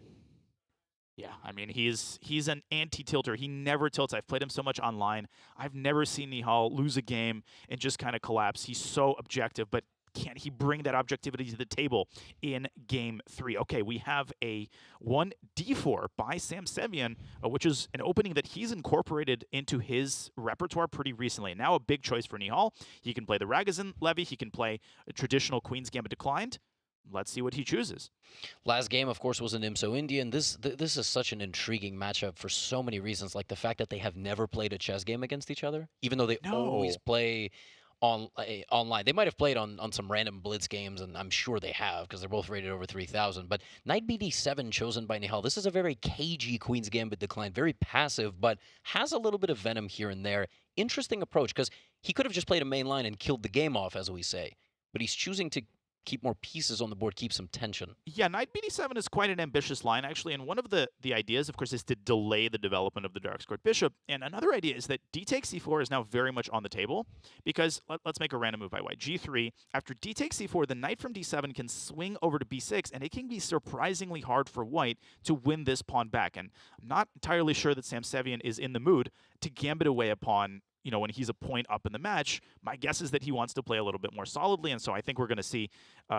Yeah, I mean, he's an anti-tilter. He never tilts. I've played him so much online. I've never seen Nihal lose a game and just kind of collapse. He's so objective, but can he bring that objectivity to the table in game 3? Okay, we have a 1d4 by Sam Sevian, which is an opening that he's incorporated into his repertoire pretty recently. Now a big choice for Nihal. He can play the Ragozin Levy. He can play a traditional Queen's Gambit declined. Let's see what he chooses. Last game, of course, was an IMSO Indian. This is such an intriguing matchup for so many reasons, like the fact that they have never played a chess game against each other, even though they always play online. They might have played on some random blitz games, and I'm sure they have because they're both rated over 3,000. But knight bd7 chosen by Nihal. This is a very cagey Queen's Gambit decline, very passive, but has a little bit of venom here and there. Interesting approach because he could have just played a main line and killed the game off, as we say. But he's choosing to keep more pieces on the board, keep some tension. Yeah, knight bd7 is quite an ambitious line, actually, and one of the ideas, of course, is to delay the development of the dark-squared bishop, and another idea is that d takes c4 is now very much on the table, because let's make a random move by white. g3, after d takes c4, the knight from d7 can swing over to b6, and it can be surprisingly hard for white to win this pawn back, and I'm not entirely sure that Sam Sevian is in the mood to gambit away a pawn, you know, when he's a point up in the match. My guess is that he wants to play a little bit more solidly, and so I think we're going to see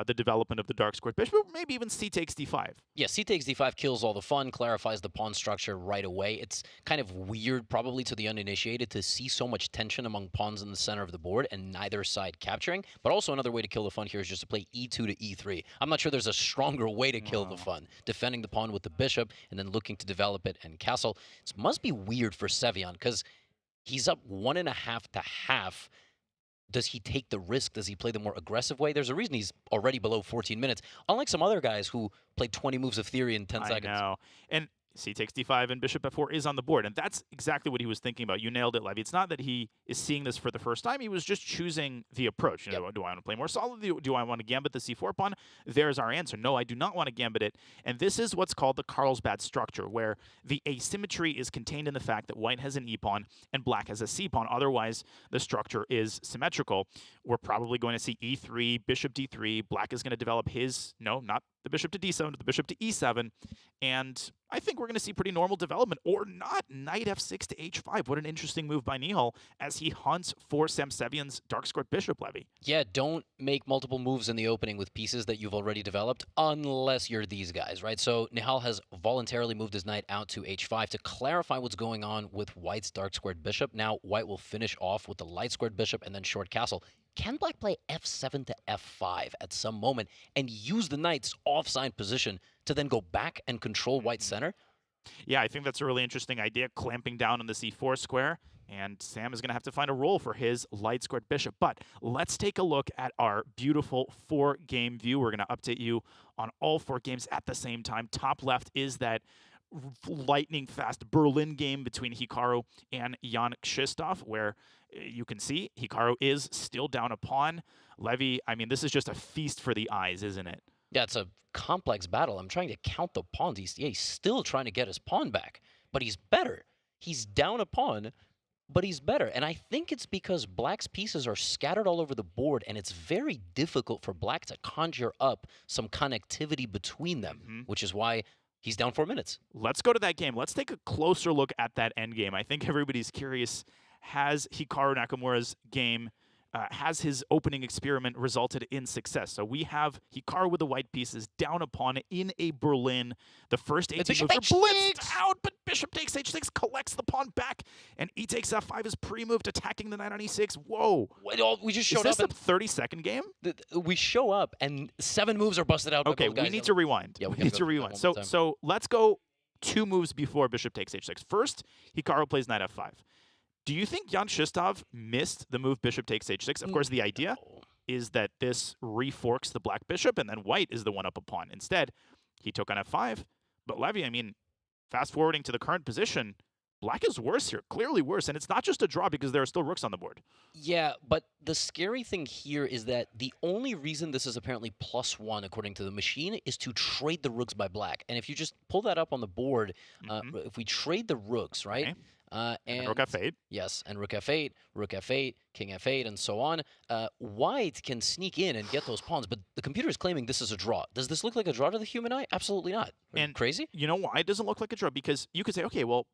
the development of the dark-squared bishop, maybe even c takes d5. Yeah, c takes d5 kills all the fun, clarifies the pawn structure right away. It's kind of weird, probably to the uninitiated, to see so much tension among pawns in the center of the board and neither side capturing, but also another way to kill the fun here is just to play e2 to e3. I'm not sure there's a stronger way to kill the fun, defending the pawn with the bishop and then looking to develop it and castle. It must be weird for Sevian, because he's up 1.5 to half. Does he take the risk? Does he play the more aggressive way? There's a reason he's already below 14 minutes, unlike some other guys who played 20 moves of theory in 10 seconds. I know. And c takes d5 and bishop f4 is on the board, and that's exactly what he was thinking about. You nailed it, Levy. It's not that he is seeing this for the first time. He was just choosing the approach. You know, do I want to play more solidly? Do I want to gambit the c4 pawn? There's our answer. No, I do not want to gambit it. And this is what's called the Carlsbad structure, where the asymmetry is contained in the fact that white has an e pawn and black has a c pawn. Otherwise, the structure is symmetrical. We're probably going to see e3, bishop d3. Black is going to develop his, no, not the bishop to d7, the bishop to e7. And I think we're going to see pretty normal development, or not. Knight f6 to h5. What an interesting move by Nihal as he hunts for Sam Sevian's dark-squared bishop, Levy. Yeah, don't make multiple moves in the opening with pieces that you've already developed, unless you're these guys, right? So Nihal has voluntarily moved his knight out to h5 to clarify what's going on with white's dark-squared bishop. Now white will finish off with the light-squared bishop and then short castle. Can black play f7 to f5 at some moment and use the knight's offside position to then go back and control white's center? Yeah, I think that's a really interesting idea, clamping down on the c4 square. And Sam is going to have to find a role for his light-squared bishop. But let's take a look at our beautiful 4-game view. We're going to update you on all 4 games at the same time. Top left is that lightning-fast Berlin game between Hikaru and Jan Krzysztof, where you can see Hikaru is still down a pawn. Levy, I mean, this is just a feast for the eyes, isn't it? Yeah, it's a complex battle. I'm trying to count the pawns. He's still trying to get his pawn back, but he's better. He's down a pawn, but he's better. And I think it's because black's pieces are scattered all over the board, and it's very difficult for black to conjure up some connectivity between them, which is why he's down 4 minutes. Let's go to that game. Let's take a closer look at that endgame. I think everybody's curious, has Hikaru Nakamura's game has his opening experiment resulted in success? So we have Hikaru with the white pieces down a pawn in a Berlin. The first 18 moves are blitzed out, but bishop takes h6, collects the pawn back, and e takes f5 is pre-moved, attacking the knight on e6. Whoa. We just showed is this up. the 30-second game? We show up, and 7 moves are busted out. Okay, by both guys. we need to rewind. Yeah, we need to rewind. So let's go 2 moves before bishop takes h6. First, Hikaru plays knight f5. Do you think Jan Krzysztof missed the move bishop takes h6? Of course, the idea is that this reforks the black bishop, and then white is the one up a pawn. Instead, he took on f5. But Levy, I mean, fast forwarding to the current position, black is worse here, clearly worse. And it's not just a draw because there are still rooks on the board. Yeah, but the scary thing here is that the only reason this is apparently +1 according to the machine is to trade the rooks by black. And if you just pull that up on the board, if we trade the rooks, right? Okay. And rook f8. Yes, and rook f8, king f8, and so on. White can sneak in and get those pawns, but the computer is claiming this is a draw. Does this look like a draw to the human eye? Absolutely not. And crazy? You know why it doesn't look like a draw? Because you could say, okay, well,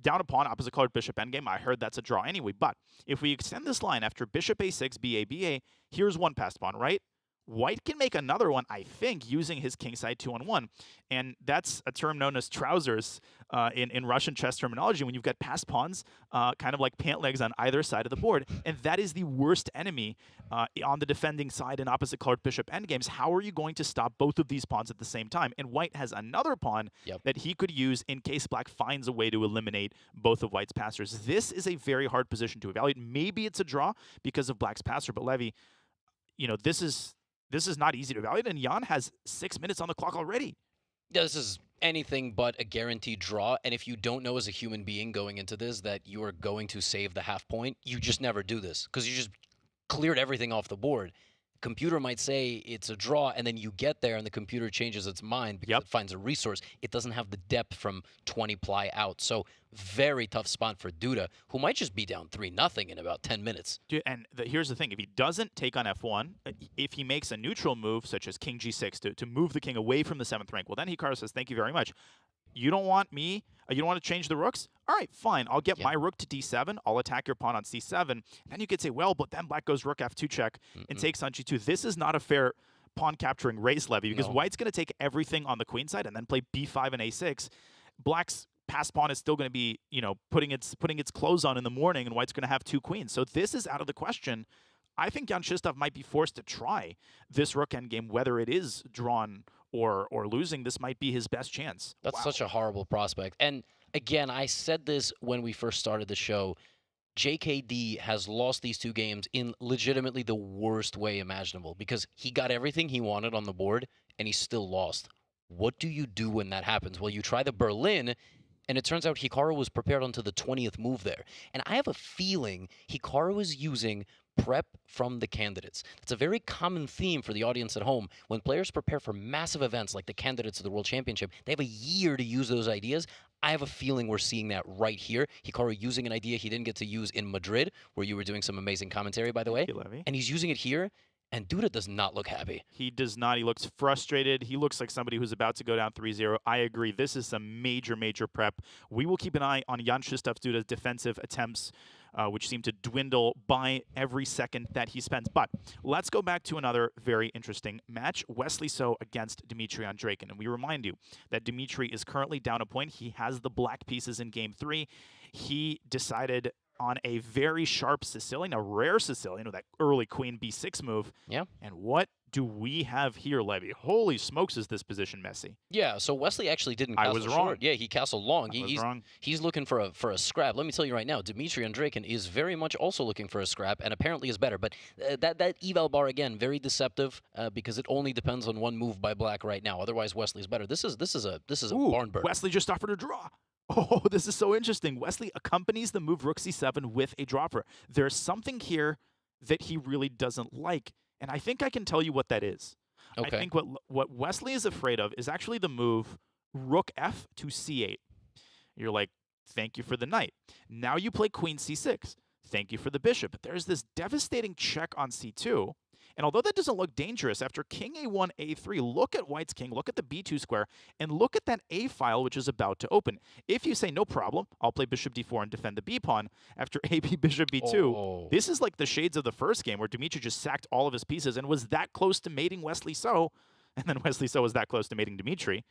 down a pawn, opposite colored bishop endgame. I heard that's a draw anyway. But if we extend this line after bishop a6, ba, here's one passed pawn, right? White can make another one, I think, using his kingside 2-on-1. And that's a term known as trousers in Russian chess terminology, when you've got passed pawns, kind of like pant legs on either side of the board. And that is the worst enemy on the defending side in opposite colored bishop endgames. How are you going to stop both of these pawns at the same time? And white has another pawn that he could use in case black finds a way to eliminate both of white's passers. This is a very hard position to evaluate. Maybe it's a draw because of black's passer, but Levy, you know, this is not easy to evaluate, and Jan has 6 minutes on the clock already. Yeah, this is anything but a guaranteed draw, and if you don't know as a human being going into this that you are going to save the half point, you just never do this, because you just cleared everything off the board. Computer might say it's a draw, and then you get there and the computer changes its mind because it finds a resource. It doesn't have the depth from 20 ply out. So very tough spot for Duda, who might just be down 3-0 in about 10 minutes. Dude, and here's the thing. If he doesn't take on f1, if he makes a neutral move, such as king g6, to move the king away from the 7th rank, well, then Hikaru says, thank you very much. You don't want me? You don't want to change the rooks? All right, fine. I'll get my rook to d7. I'll attack your pawn on c7. And then you could say, well, but then black goes rook f2 check and takes on g2. This is not a fair pawn capturing race, Levy, because white's going to take everything on the queen side and then play b5 and a6. Black's passed pawn is still going to be, you know, putting its clothes on in the morning, and white's going to have 2 queens. So this is out of the question. I think Jan Krzysztof might be forced to try this rook endgame, whether it is drawn or losing. This might be his best chance. That's such a horrible prospect. And again, I said this when we first started the show. JKD has lost these 2 games in legitimately the worst way imaginable because he got everything he wanted on the board and he still lost. What do you do when that happens? Well, you try the Berlin, and it turns out Hikaru was prepared onto the 20th move there. And I have a feeling Hikaru is using prep from the candidates. It's a very common theme for the audience at home. When players prepare for massive events like the candidates of the World Championship, they have a year to use those ideas. I have a feeling we're seeing that right here. Hikaru using an idea he didn't get to use in Madrid, where you were doing some amazing commentary, by the way. And he's using it here, and Duda does not look happy. He does not. He looks frustrated. He looks like somebody who's about to go down 3-0. I agree. This is some major, major prep. We will keep an eye on Jan Krzysztof Duda's defensive attempts, which seem to dwindle by every second that he spends. But let's go back to another very interesting match, Wesley So against Dmitry Andreikin. And we remind you that Dmitry is currently down a point. He has the black pieces in game 3. He decided on a very sharp Sicilian, a rare Sicilian with that early queen b6 move. Yeah. And what do we have here, Levy? Holy smokes, is this position messy? Yeah, so Wesley actually didn't castle I was short. wrong. Yeah, he castled long. I was wrong. He's looking for a scrap. Let me tell you right now, Dmitry Andreikin is very much also looking for a scrap, and apparently is better. But that eval bar again, very deceptive because it only depends on one move by black right now. Otherwise, Wesley's better. This is a barn burner. Wesley just offered a draw. Oh, this is so interesting. Wesley accompanies the move rook c7 with a dropper. There's something here that he really doesn't like, and I think I can tell you what that is. Okay. I think what Wesley is afraid of is actually the move rook f to c8. You're like, thank you for the knight. Now you play queen c6. Thank you for the bishop. But there's this devastating check on c2. And although that doesn't look dangerous, after king a1, a3, look at white's king, look at the b2 square, and look at that a file which is about to open. If you say, no problem, I'll play bishop d4 and defend the b pawn, after ab bishop b2, this is like the shades of the first game where Dmitry just sacked all of his pieces and was that close to mating Wesley So, and then Wesley So was that close to mating Dmitry.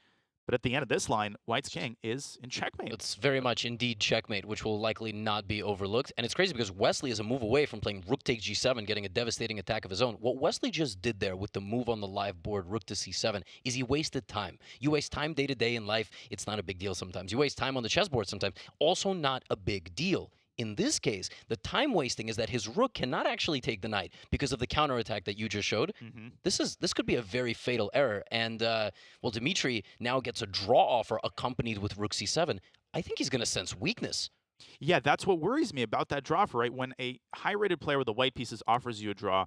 But at the end of this line, white's king is in checkmate. It's very much indeed checkmate, which will likely not be overlooked. And it's crazy because Wesley is a move away from playing rook takes g7, getting a devastating attack of his own. What Wesley just did there with the move on the live board, rook to c7, is he wasted time. You waste time day to day in life, it's not a big deal sometimes. You waste time on the chessboard sometimes, also not a big deal. In this case, the time wasting is that his rook cannot actually take the knight because of the counterattack that you just showed. This could be a very fatal error. And, well, Dmitry now gets a draw offer accompanied with rook c7. I think he's going to sense weakness. Yeah, that's what worries me about that draw offer, right? When a high-rated player with the white pieces offers you a draw,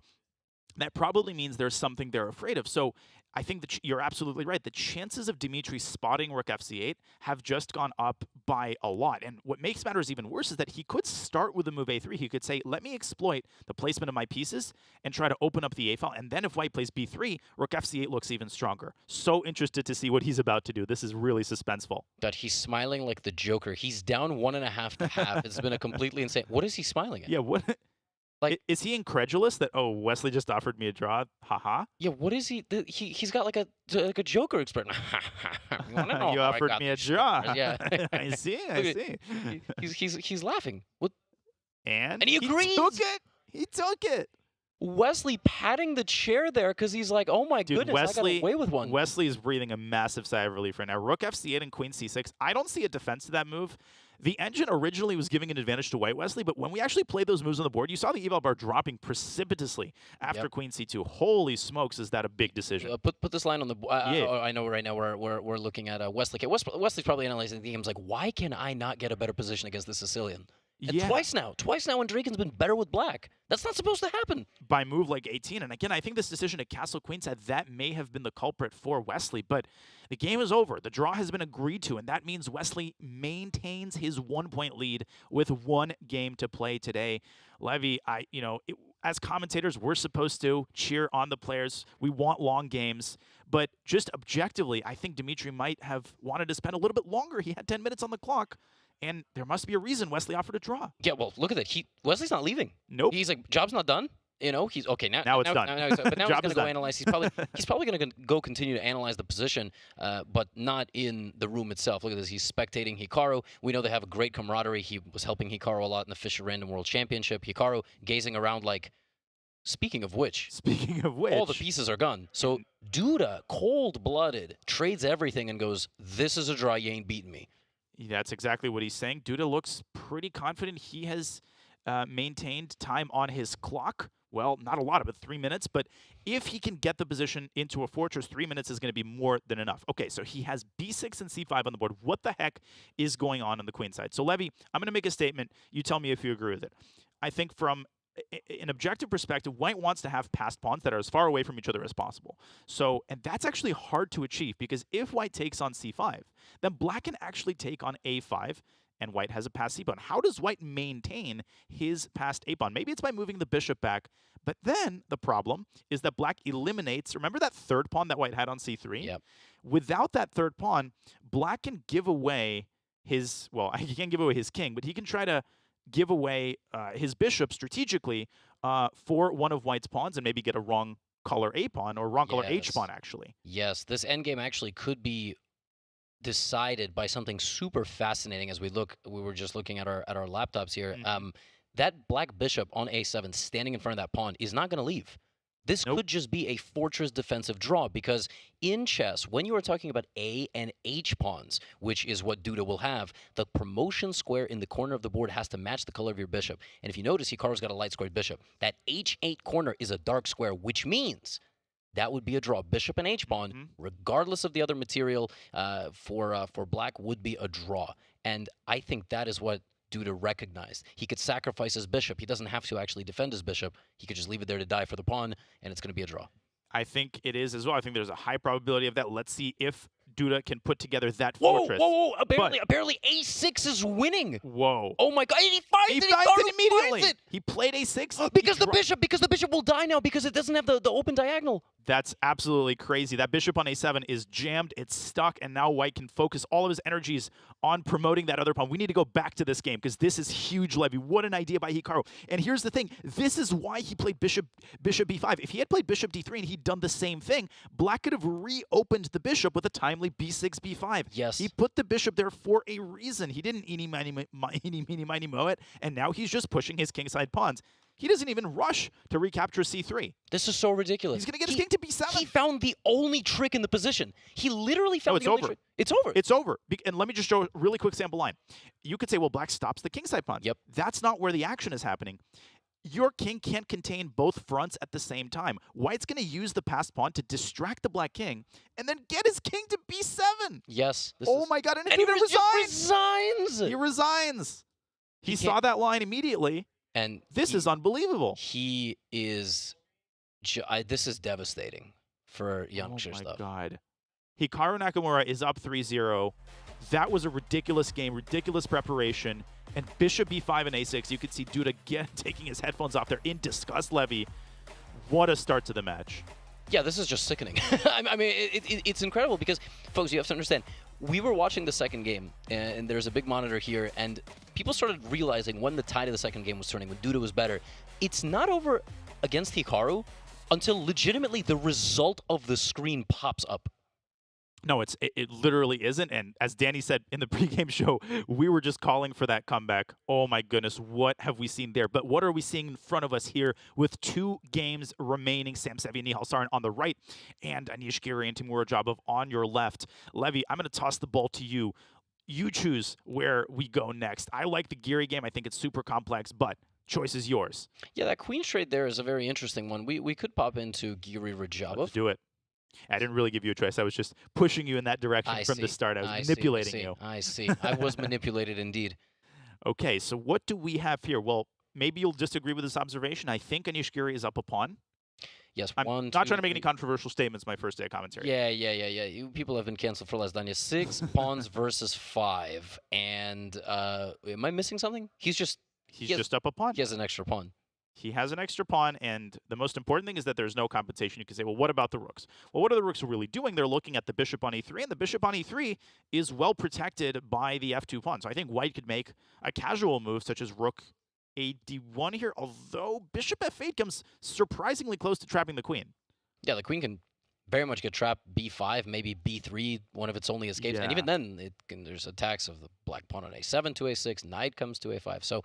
that probably means there's something they're afraid of. So I think that you're absolutely right. The chances of Dmitry spotting rook fc8 have just gone up by a lot. And what makes matters even worse is that he could start with the move a3. He could say, let me exploit the placement of my pieces and try to open up the a file. And then if white plays b3, rook fc8 looks even stronger. So interested to see what he's about to do. This is really suspenseful. That he's smiling like the Joker. He's down 1.5 to half. It's been a completely insane. What is he smiling at? Yeah, what? Like, is he incredulous that, oh, Wesley just offered me a draw? Haha. Yeah, what is he? He's got like a Joker expression. You offered me a draw. Yeah, I see. I see. He's laughing. What? And he agrees. He took it. He took it. Wesley patting the chair there because he's like, oh my goodness, Wesley, I got away with one. Wesley is breathing a massive sigh of relief right now. Rook fc8 and queen c6. I don't see a defense to that move. The engine originally was giving an advantage to white, Wesley, but when we actually played those moves on the board, you saw the eval bar dropping precipitously after queen c2. Holy smokes, is that a big decision? Put this line on the board. I know right now we're looking at Wesley. Wesley's probably analyzing the games like, why can I not get a better position against the Sicilian? And twice now Andreikin's been better with black. That's not supposed to happen. By move like 18. And again, I think this decision at castle queenside, that may have been the culprit for Wesley. But the game is over. The draw has been agreed to, and that means Wesley maintains his 1-point lead with 1 game to play today. Levy, as commentators, we're supposed to cheer on the players. We want long games. But just objectively, I think Dmitry might have wanted to spend a little bit longer. He had 10 minutes on the clock. And there must be a reason Wesley offered a draw. Yeah, well, look at that. Wesley's not leaving. Nope. He's like, job's not done. He's okay now. Now it's done. But now he's going to go analyze. He's probably going to go continue to analyze the position, but not in the room itself. Look at this. He's spectating Hikaru. We know they have a great camaraderie. He was helping Hikaru a lot in the Fischer Random World Championship. Hikaru gazing around like, speaking of which, all the pieces are gone. So Duda, cold-blooded, trades everything and goes, this is a draw. You ain't beating me. That's exactly what he's saying. Duda looks pretty confident. He has maintained time on his clock. Well, not a lot of it, 3 minutes, but if he can get the position into a fortress, 3 minutes is going to be more than enough. Okay, so he has b6 and c5 on the board. What the heck is going on the queen side? So, Levy, I'm going to make a statement. You tell me if you agree with it. I think from an objective perspective, white wants to have passed pawns that are as far away from each other as possible. So, and that's actually hard to achieve because if white takes on c5, then black can actually take on a5, and white has a passed c pawn. How does white maintain his passed a pawn? Maybe it's by moving the bishop back, but then the problem is that black eliminates, remember that third pawn that white had on c3? Yep. Without that third pawn, black can give away his, well, he can't give away his king, but he can try to give away his bishop strategically for one of white's pawns and maybe get a wrong color a pawn or wrong color h pawn, actually. Yes, this endgame actually could be decided by something super fascinating as we were just looking at our laptops here. That black bishop on a7 standing in front of that pawn is not going to leave. This could just be a fortress defensive draw because in chess, when you are talking about A and H pawns, which is what Duda will have, the promotion square in the corner of the board has to match the color of your bishop. And if you notice, Hikaru's got a light squared bishop. That H8 corner is a dark square, which means that would be a draw. Bishop and H pawn, regardless of the other material for black, would be a draw. And I think that is what Duda recognized. He could sacrifice his bishop. He doesn't have to actually defend his bishop. He could just leave it there to die for the pawn, and it's going to be a draw. I think it is as well. I think there's a high probability of that. Let's see if Duda can put together that Whoa, fortress. whoa, whoa! But- Apparently, A6 is winning. Whoa. Oh my God! And he finds it. finds Hikaru it immediately. finds it. He played A6 Because the bishop will die now because it doesn't have the open diagonal. That's absolutely crazy. That bishop on A7 is jammed, it's stuck, and now white can focus all of his energies on promoting that other pawn. We need to go back to this game because this is huge, Levy. What an idea by Hikaru. And here's the thing. This is why he played bishop B5. If he had played bishop D3 and he'd done the same thing, black could have reopened the bishop with a timely B6, B5. Yes. He put the bishop there for a reason. He didn't eeny, miny, moe it, and now he's just pushing his kingside pawns. He doesn't even rush to recapture C3. This is so ridiculous. He's going to get his king to B7. He found the only trick in the position. He literally found the only trick. It's over. It's over. And let me just show a really quick sample line. You could say, well, black stops the kingside pawn. Yep. That's not where the action is happening. Your king can't contain both fronts at the same time. White's going to use the passed pawn to distract the black king and then get his king to B7. Yes. Oh my God. And he resigns. resigns. He resigns. He saw that line immediately. And this is unbelievable. He is. This is devastating for young Krzysztof. Oh my God. Hikaru Nakamura is up 3-0. That was a ridiculous game, ridiculous preparation. And bishop b5 and a6, you could see Duda again taking his headphones off there in disgust, Levy. What a start to the match. Yeah, this is just sickening. I mean, it's incredible because, folks, you have to understand, we were watching the second game, and there's a big monitor here, and people started realizing when the tide of the second game was turning, when Duda was better. It's not over against Hikaru until legitimately the result of the screen pops up. No, it literally isn't. And as Danny said in the pregame show, we were just calling for that comeback. Oh my goodness, what have we seen there? But what are we seeing in front of us here with 2 games remaining? Sam Sevian, Nihal Sarin on the right, and Anish Giri and Timur Radjabov on your left. Levy, I'm going to toss the ball to you. You choose where we go next. I like the Giri game. I think it's super complex, but choice is yours. Yeah, that queen trade there is a very interesting one. We could pop into Giri Radjabov. Let's do it. I didn't really give you a choice. I was just pushing you in that direction from the start. I was manipulating you. I see. I was manipulated indeed. Okay, so what do we have here? Well, maybe you'll disagree with this observation. I think Anish Giri is up a pawn. Yes, I'm not trying to make any controversial statements my first day of commentary. Yeah. People have been canceled for less than 6 pawns versus 5. And am I missing something? He's just up a pawn. He has an extra pawn. He has an extra pawn, and the most important thing is that there's no compensation. You can say, well, what about the rooks? Well, what are the rooks really doing? They're looking at the bishop on e3, and the bishop on e3 is well protected by the f2 pawn. So I think white could make a casual move, such as rook a d1 here, although bishop f8 comes surprisingly close to trapping the queen. Yeah, the queen can very much get trapped b5, maybe b3, one of its only escapes. Yeah. And even then, there's attacks of the black pawn on a7 to a6, knight comes to a5. So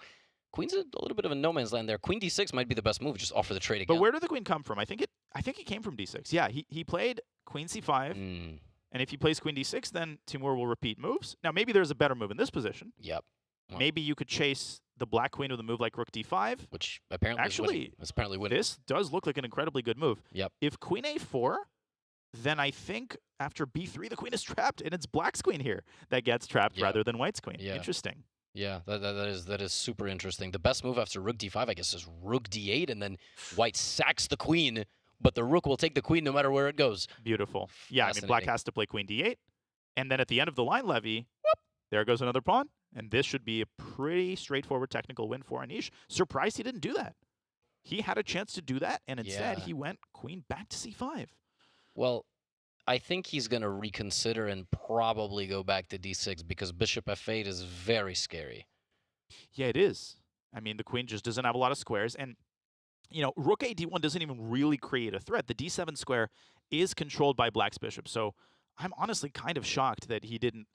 queen's a little bit of a no man's land there. Queen d6 might be the best move. Just offer the trade again. But where did the queen come from? I think it came from d6. Yeah, he played queen c5, and if he plays queen d6, then Timur will repeat moves. Now maybe there's a better move in this position. Yep. Well, maybe you could chase the black queen with a move like rook d5, which apparently is winning. This does look like an incredibly good move. Yep. If queen a4, then I think after b3 the queen is trapped, and it's black's queen here that gets trapped rather than white's queen. Yeah. Interesting. Yeah, that is super interesting. The best move after rook d5, I guess, is rook d8, and then white sacks the queen, but the rook will take the queen no matter where it goes. Beautiful. Yeah, I mean, black has to play queen d8, and then at the end of the line, Levy, whoop, there goes another pawn, and this should be a pretty straightforward technical win for Anish. Surprised he didn't do that. He had a chance to do that, and instead he went queen back to c5. Well, I think he's going to reconsider and probably go back to d6 because bishop f8 is very scary. Yeah, it is. I mean, the queen just doesn't have a lot of squares. And, you know, rook a d1 doesn't even really create a threat. The d7 square is controlled by black's bishop. So I'm honestly kind of shocked that he didn't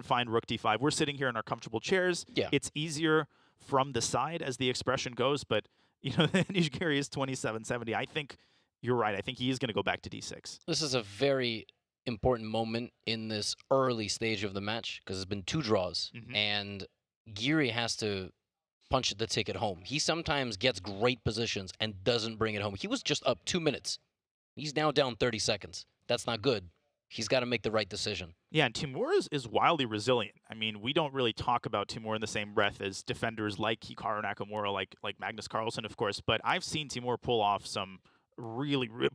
find rook d5. We're sitting here in our comfortable chairs. Yeah. It's easier from the side, as the expression goes. But, you know, Anish Giri is 2770. I think you're right. I think he is going to go back to d6. This is a very important moment in this early stage of the match because there's been 2 draws, and Giri has to punch the ticket home. He sometimes gets great positions and doesn't bring it home. He was just up 2 minutes. He's now down 30 seconds. That's not good. He's got to make the right decision. Yeah, and Timur is wildly resilient. I mean, we don't really talk about Timur in the same breath as defenders like Hikaru Nakamura, like Magnus Carlsen, of course, but I've seen Timur pull off some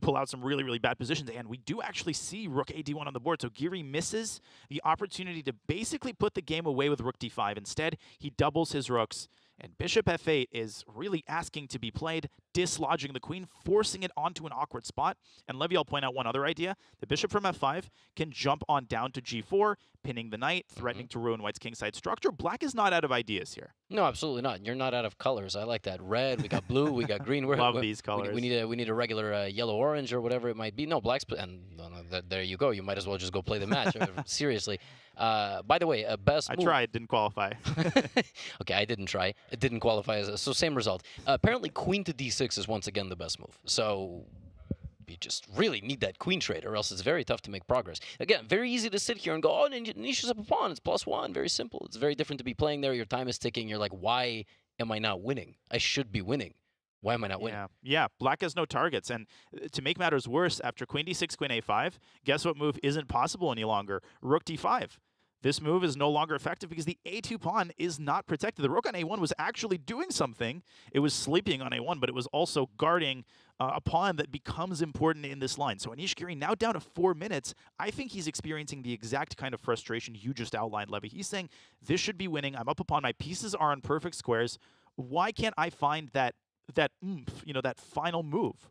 pull out some really bad positions. And we do actually see rook a d1 on the board. So Giri misses the opportunity to basically put the game away with rook d5. Instead, he doubles his rooks. And bishop f8 is really asking to be played, dislodging the queen, forcing it onto an awkward spot. And Levy, I'll point out one other idea. The bishop from f5 can jump on down to g4, pinning the knight, threatening to ruin white's kingside structure. Black is not out of ideas here. No, absolutely not. You're not out of colors. I like that. Red, we got blue, we got green. Love these colors. We need a regular yellow-orange or whatever it might be. No, black's... And there you go. You might as well just go play the match. Seriously. By the way, best move. I tried, didn't qualify. Okay, I didn't try. It didn't qualify so same result. Apparently, queen to d6 is once again the best move. So you just really need that queen trade, or else it's very tough to make progress. Again, very easy to sit here and go, oh, Nisha's up a pawn. It's +1. Very simple. It's very different to be playing there. Your time is ticking. You're like, why am I not winning? I should be winning. Why am I not winning? Yeah, black has no targets. And to make matters worse, after queen d6, queen a5, guess what move isn't possible any longer? Rook d5. This move is no longer effective because the a2 pawn is not protected. The rook on a1 was actually doing something. It was sleeping on a1, but it was also guarding a pawn that becomes important in this line. So Anish Giri now down to 4 minutes. I think he's experiencing the exact kind of frustration you just outlined, Levy. He's saying, this should be winning. I'm up a pawn. My pieces are on perfect squares. Why can't I find that oomph, that final move?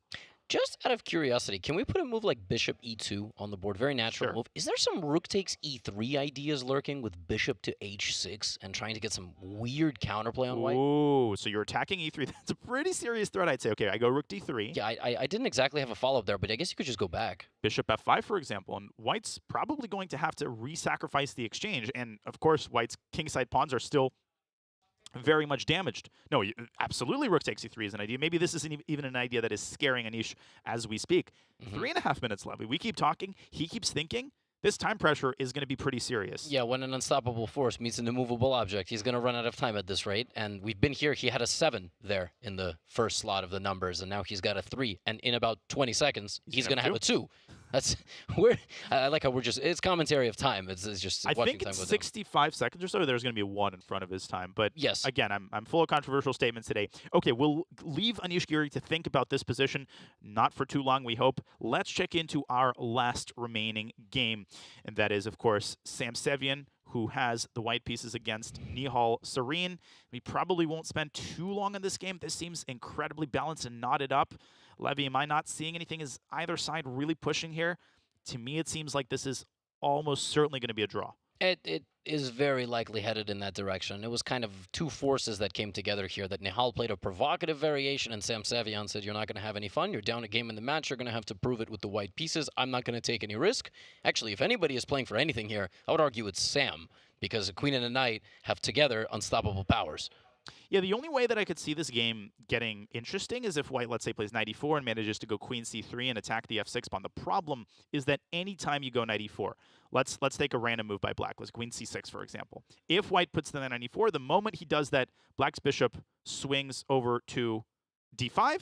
Just out of curiosity, can we put a move like bishop e2 on the board? Very natural move. Is there some rook takes e3 ideas lurking with bishop to h6 and trying to get some weird counterplay on white? Ooh, so you're attacking e3. That's a pretty serious threat, I'd say. Okay, I go rook d3. Yeah, I didn't exactly have a follow-up there, but I guess you could just go back. Bishop f5, for example, and white's probably going to have to re-sacrifice the exchange. And, of course, white's kingside pawns are still very much damaged. No, absolutely rook takes e3 is an idea. Maybe this isn't even an idea that is scaring Anish as we speak. 3.5 minutes left. We keep talking. He keeps thinking. This time pressure is going to be pretty serious. Yeah, when an unstoppable force meets an immovable object, he's going to run out of time at this rate. And we've been here. He had a 7 there in the first slot of the numbers, and now he's got a 3. And in about 20 seconds, he's going to have a 2. That's where I like how we're just, it's commentary of time. It's just I think it's 65 seconds or so. There's going to be a 1 in front of his time. But yes, again, I'm full of controversial statements today. Okay, we'll leave Anish Giri to think about this position. Not for too long, we hope. Let's check into our last remaining game. And that is, of course, Sam Sevian, who has the white pieces against Nihal Sarin. We probably won't spend too long on this game. This seems incredibly balanced and knotted up. Levy, am I not seeing anything? Is either side really pushing here? To me, it seems like this is almost certainly going to be a draw. It is very likely headed in that direction. It was kind of two forces that came together here, that Nihal played a provocative variation and Sam Sevian said, you're not going to have any fun. You're down a game in the match. You're going to have to prove it with the white pieces. I'm not going to take any risk. Actually, if anybody is playing for anything here, I would argue it's Sam, because a queen and a knight have together unstoppable powers. Yeah, the only way that I could see this game getting interesting is if white, let's say, plays knight e4 and manages to go queen c3 and attack the f6 pawn. The problem is that anytime you go knight e4, let's take a random move by black. Let's queen c6, for example. If white puts the knight on e4, the moment he does that, black's bishop swings over to d5,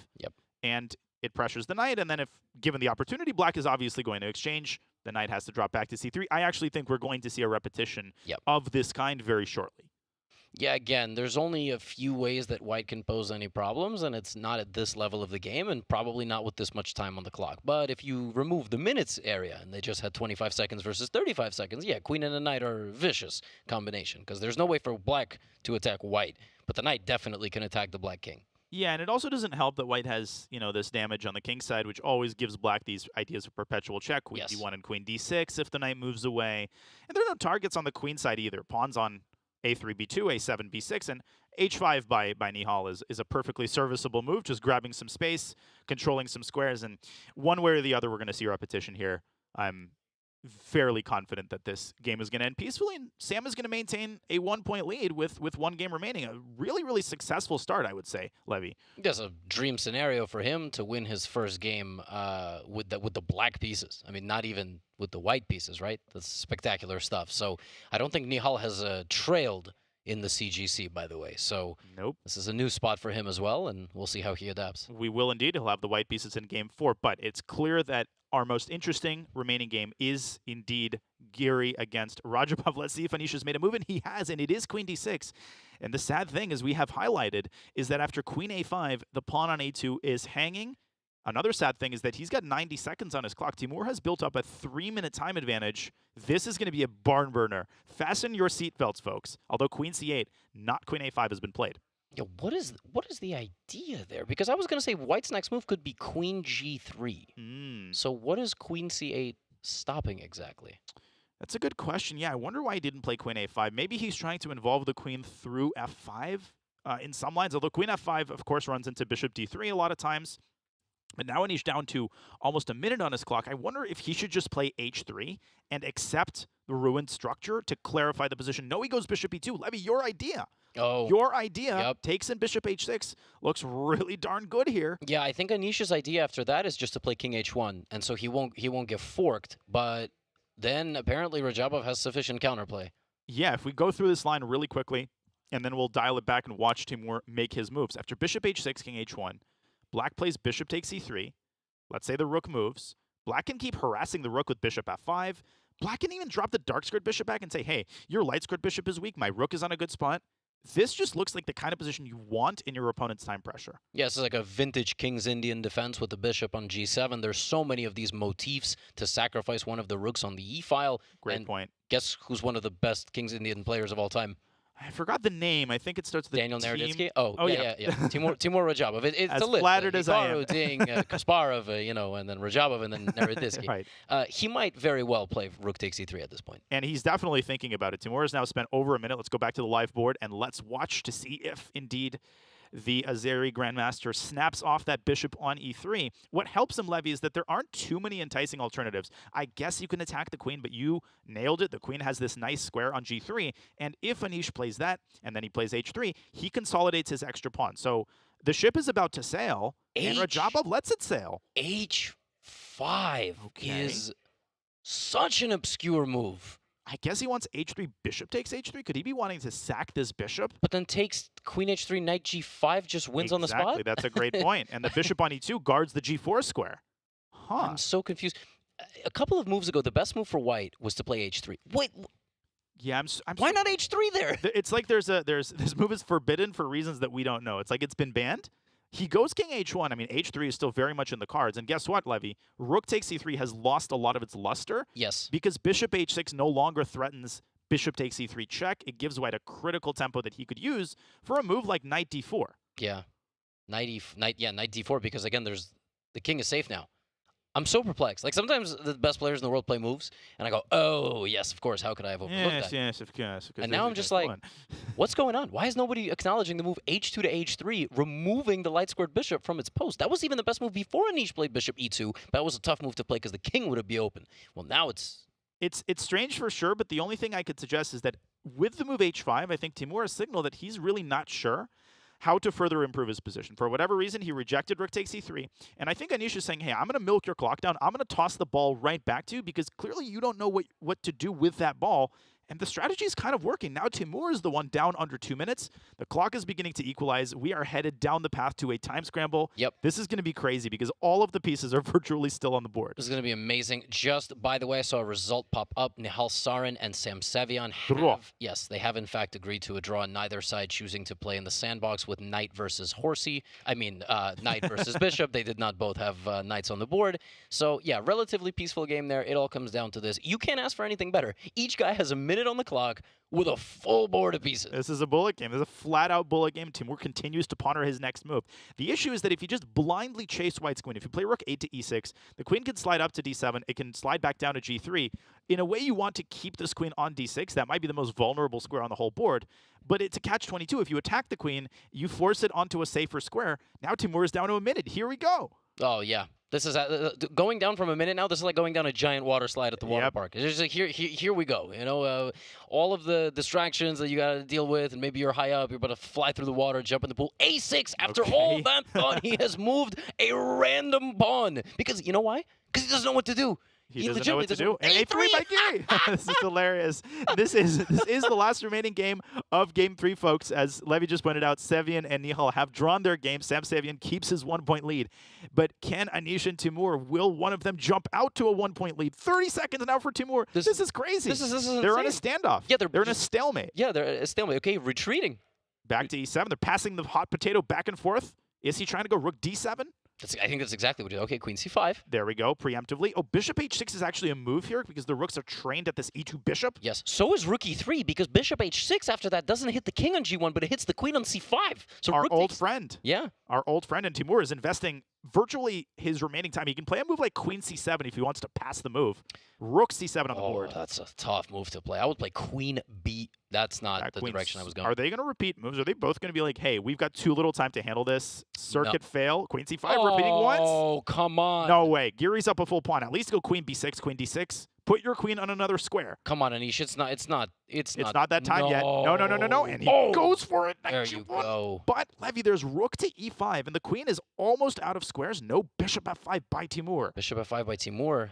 and it pressures the knight. And then if given the opportunity, black is obviously going to exchange. The knight has to drop back to c3. I actually think we're going to see a repetition of this kind very shortly. Yeah, again, there's only a few ways that white can pose any problems, and it's not at this level of the game, and probably not with this much time on the clock. But if you remove the minutes area, and they just had 25 seconds versus 35 seconds, yeah, queen and a knight are a vicious combination, because there's no way for black to attack white, but the knight definitely can attack the black king. Yeah, and it also doesn't help that white has, this damage on the king side, which always gives black these ideas of perpetual check. Queen d1 and queen d6 if the knight moves away. And there are no targets on the queen side either. Pawns on a3, b2, a7, b6, and h5 by Nihal is a perfectly serviceable move, just grabbing some space, controlling some squares, and one way or the other, we're going to see a repetition here. I'm fairly confident that this game is going to end peacefully, and Sam is going to maintain a 1-point lead with 1 game remaining. A really, really successful start, I would say, Levy. That's a dream scenario for him to win his first game with the black pieces. I mean, not even with the white pieces, right? That's spectacular stuff. So I don't think Nihal has trailed in the CGC, by the way. So this is a new spot for him as well, and we'll see how he adapts. We will indeed. He'll have the white pieces in game 4, but it's clear that our most interesting remaining game is indeed Giri against Radjabov. Let's see if Anish has made a move, and he has, and it is queen d6. And the sad thing, as we have highlighted, is that after queen a5, the pawn on a2 is hanging, Another sad thing is that he's got 90 seconds on his clock. Timur has built up a 3-minute time advantage. This is going to be a barn burner. Fasten your seatbelts, folks. Although queen c8, not queen a5 has been played. Yeah, what is the idea there? Because I was going to say white's next move could be queen g3. So what is queen c8 stopping exactly? That's a good question. Yeah, I wonder why he didn't play queen a5. Maybe he's trying to involve the queen through f5 in some lines, although queen f5, of course, runs into bishop d3 a lot of times. But now when he's down to almost a minute on his clock, I wonder if he should just play h3 and accept the ruined structure to clarify the position. No, he goes bishop e2. Levy, your idea. Oh, your idea takes in bishop h6. Looks really darn good here. Yeah, I think Anish's idea after that is just to play king h1, and so he won't get forked. But then apparently Radjabov has sufficient counterplay. Yeah, if we go through this line really quickly, and then we'll dial it back and watch Timur make his moves. After bishop h6, king h1, Black plays bishop takes e3. Let's say the rook moves. Black can keep harassing the rook with bishop f5. Black can even drop the dark squared bishop back and say, hey, your light squared bishop is weak. My rook is on a good spot. This just looks like the kind of position you want in your opponent's time pressure. Yeah, this is like a vintage King's Indian defense with the bishop on g7. There's so many of these motifs to sacrifice one of the rooks on the e-file. Great point. Guess who's one of the best King's Indian players of all time? I forgot the name. I think it starts with Daniel Naroditsky. Oh, yeah. Timur Radjabov. It's as a list. Flattered as I am. Hikaru, Ding, Kasparov, and then Radjabov, and then Naroditsky. Right. He might very well play rook takes e3 at this point. And he's definitely thinking about it. Timur has now spent over a minute. Let's go back to the live board and let's watch to see if indeed the Azeri Grandmaster snaps off that bishop on e3. What helps him, Levy, is that there aren't too many enticing alternatives. I guess you can attack the queen, but you nailed it. The queen has this nice square on g3, and if Anish plays that, and then he plays h3, he consolidates his extra pawn. So the ship is about to sail, and Radjabov lets it sail. h5 is such an obscure move. I guess he wants h3, bishop takes h3. Could he be wanting to sack this bishop? But then takes queen h3, knight g5, just wins on the spot? Exactly, that's a great point. And the bishop on e2 guards the g4 square. I'm so confused. A couple of moves ago, the best move for white was to play h3. Wait. Yeah, why not h3 there? It's like this move is forbidden for reasons that we don't know. It's like it's been banned. He goes king h1. I mean, h3 is still very much in the cards. And guess what, Levy? Rook takes c3 has lost a lot of its luster. Yes. Because bishop h6 no longer threatens bishop takes e3 check. It gives white a critical tempo that he could use for a move like knight d4. Yeah. Knight d4, because again, the king is safe now. I'm so perplexed. Like, sometimes the best players in the world play moves, and I go, oh, yes, of course, how could I have overlooked that? Yes, of course. And now I'm just like, what's going on? Why is nobody acknowledging the move h2 to h3, removing the light squared bishop from its post? That was even the best move before Anish played bishop e2. That was a tough move to play because the king would be open. Well, now it's strange for sure, but the only thing I could suggest is that with the move h5, I think Timur has signaled that he's really not sure how to further improve his position. For whatever reason, he rejected rook takes e3. And I think Anish is saying, hey, I'm going to milk your clock down. I'm going to toss the ball right back to you because clearly you don't know what to do with that ball. And the strategy is kind of working. Now Timur is the one down under 2 minutes. The clock is beginning to equalize. We are headed down the path to a time scramble. Yep. This is going to be crazy because all of the pieces are virtually still on the board. This is going to be amazing. Just, by the way, I saw a result pop up. Nihal Sarin and Sevian have, yes, they have in fact agreed to a draw, neither side choosing to play in the sandbox with knight versus horsey. I mean, knight versus bishop. They did not both have knights on the board. So, yeah, relatively peaceful game there. It all comes down to this. You can't ask for anything better. Each guy has a minute on the clock with a full board of pieces. This is a bullet game. This is a flat-out bullet game. Timur continues to ponder his next move. The issue is that if you just blindly chase white's queen, if you play rook 8 to e6, the queen can slide up to d7. It can slide back down to g3. In a way, you want to keep this queen on d6. That might be the most vulnerable square on the whole board. But it's a catch-22. If you attack the queen, you force it onto a safer square. Now Timur is down to a minute. Here we go. Oh, yeah. This is going down from a minute now. This is like going down a giant water slide at the water park. It's just like here we go. You know, all of the distractions that you got to deal with, and maybe you're high up, you're about to fly through the water, jump in the pool. A6. After all that thought, he has moved a random pawn because you know why? Because he doesn't know what to do. He doesn't know what to do. And A3 by Giri. This is hilarious. This is the last remaining game of Game 3, folks. As Levy just pointed out, Sevian and Nihal have drawn their game. Sam Sevian keeps his 1-point lead. But can Anish and Timur, will one of them jump out to a 1-point lead? 30 seconds now for Timur. This is crazy. This is they're on a standoff. Yeah, they're in a stalemate. Yeah, they're a stalemate. Okay, retreating. Back to e7. They're passing the hot potato back and forth. Is he trying to go rook d7? I think that's exactly what we did. Okay, queen c5. There we go, preemptively. Oh, bishop h6 is actually a move here because the rooks are trained at this e2 bishop. Yes, so is rook e3 because bishop h6 after that doesn't hit the king on g1, but it hits the queen on c5. So Our rook old takes... friend. Yeah. Our old friend, and Timur is investing virtually his remaining time. He can play a move like queen c7 if he wants to pass the move. Rook c7 on the board. That's a tough move to play. I would play queen b. That's not the direction I was going. Are they going to repeat moves? Are they both going to be like, hey, we've got too little time to handle this? Circuit fail. Queen c5 repeating once? Oh, come on. No way. Giri's up a full pawn. At least go queen b6, queen d6. Put your queen on another square. Come on, Anish. It's not that time yet. No. And he goes for it. There you go. But, Levy, there's rook to e5, and the queen is almost out of squares. No bishop f5 by Timur. Bishop f5 by Timur.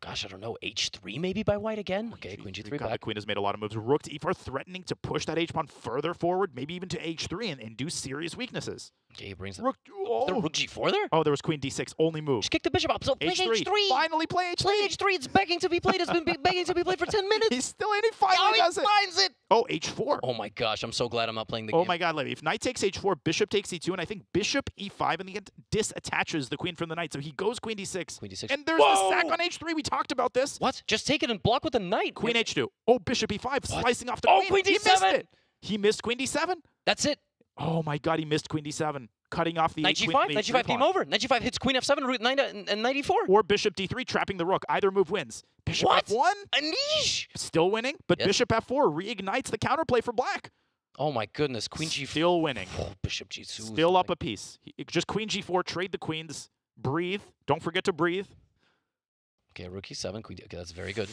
Gosh, I don't know. H3 maybe by white again? Okay, queen g3 God, back. the queen has made a lot of moves. Rook to e4, threatening to push that h-pawn further forward, maybe even to h3 and do serious weaknesses. Okay, he brings rook. Is there rook g4 there? Oh, there was queen d6, only move. Just kick the bishop up. So play h3. h3. Finally play h3. Play h3. It's begging to be played. It's been begging to be played for 10 minutes. He's still in. He finally does it. Finds it. Oh, h4. Oh my gosh, I'm so glad I'm not playing the game. Oh my God, Levy. If knight takes h4, bishop takes e2, and I think bishop e5 in the end disattaches the queen from the knight. So he goes queen d6. Queen d6. And there's the sack on h3. We talked about this. What? Just take it and block with the knight. Queen h2. Oh, bishop e5, slicing off the queen. Oh, queen d7. He missed it. He missed queen d7. That's it. Oh my God, he missed queen d7. Cutting off the knight g5. Knight g5 game over. Knight g5 hits queen f7, rook 9 and knight e4. Or bishop d3, trapping the rook. Either move wins. Bishop f1. Anish! Still winning, but bishop f4 reignites the counterplay for black. Oh my goodness, queen g4. Still winning. Oh, bishop g2. Still up a piece. Just queen g4, trade the queens. Breathe. Don't forget to breathe. Okay, rook e7, queen. Okay, that's very good.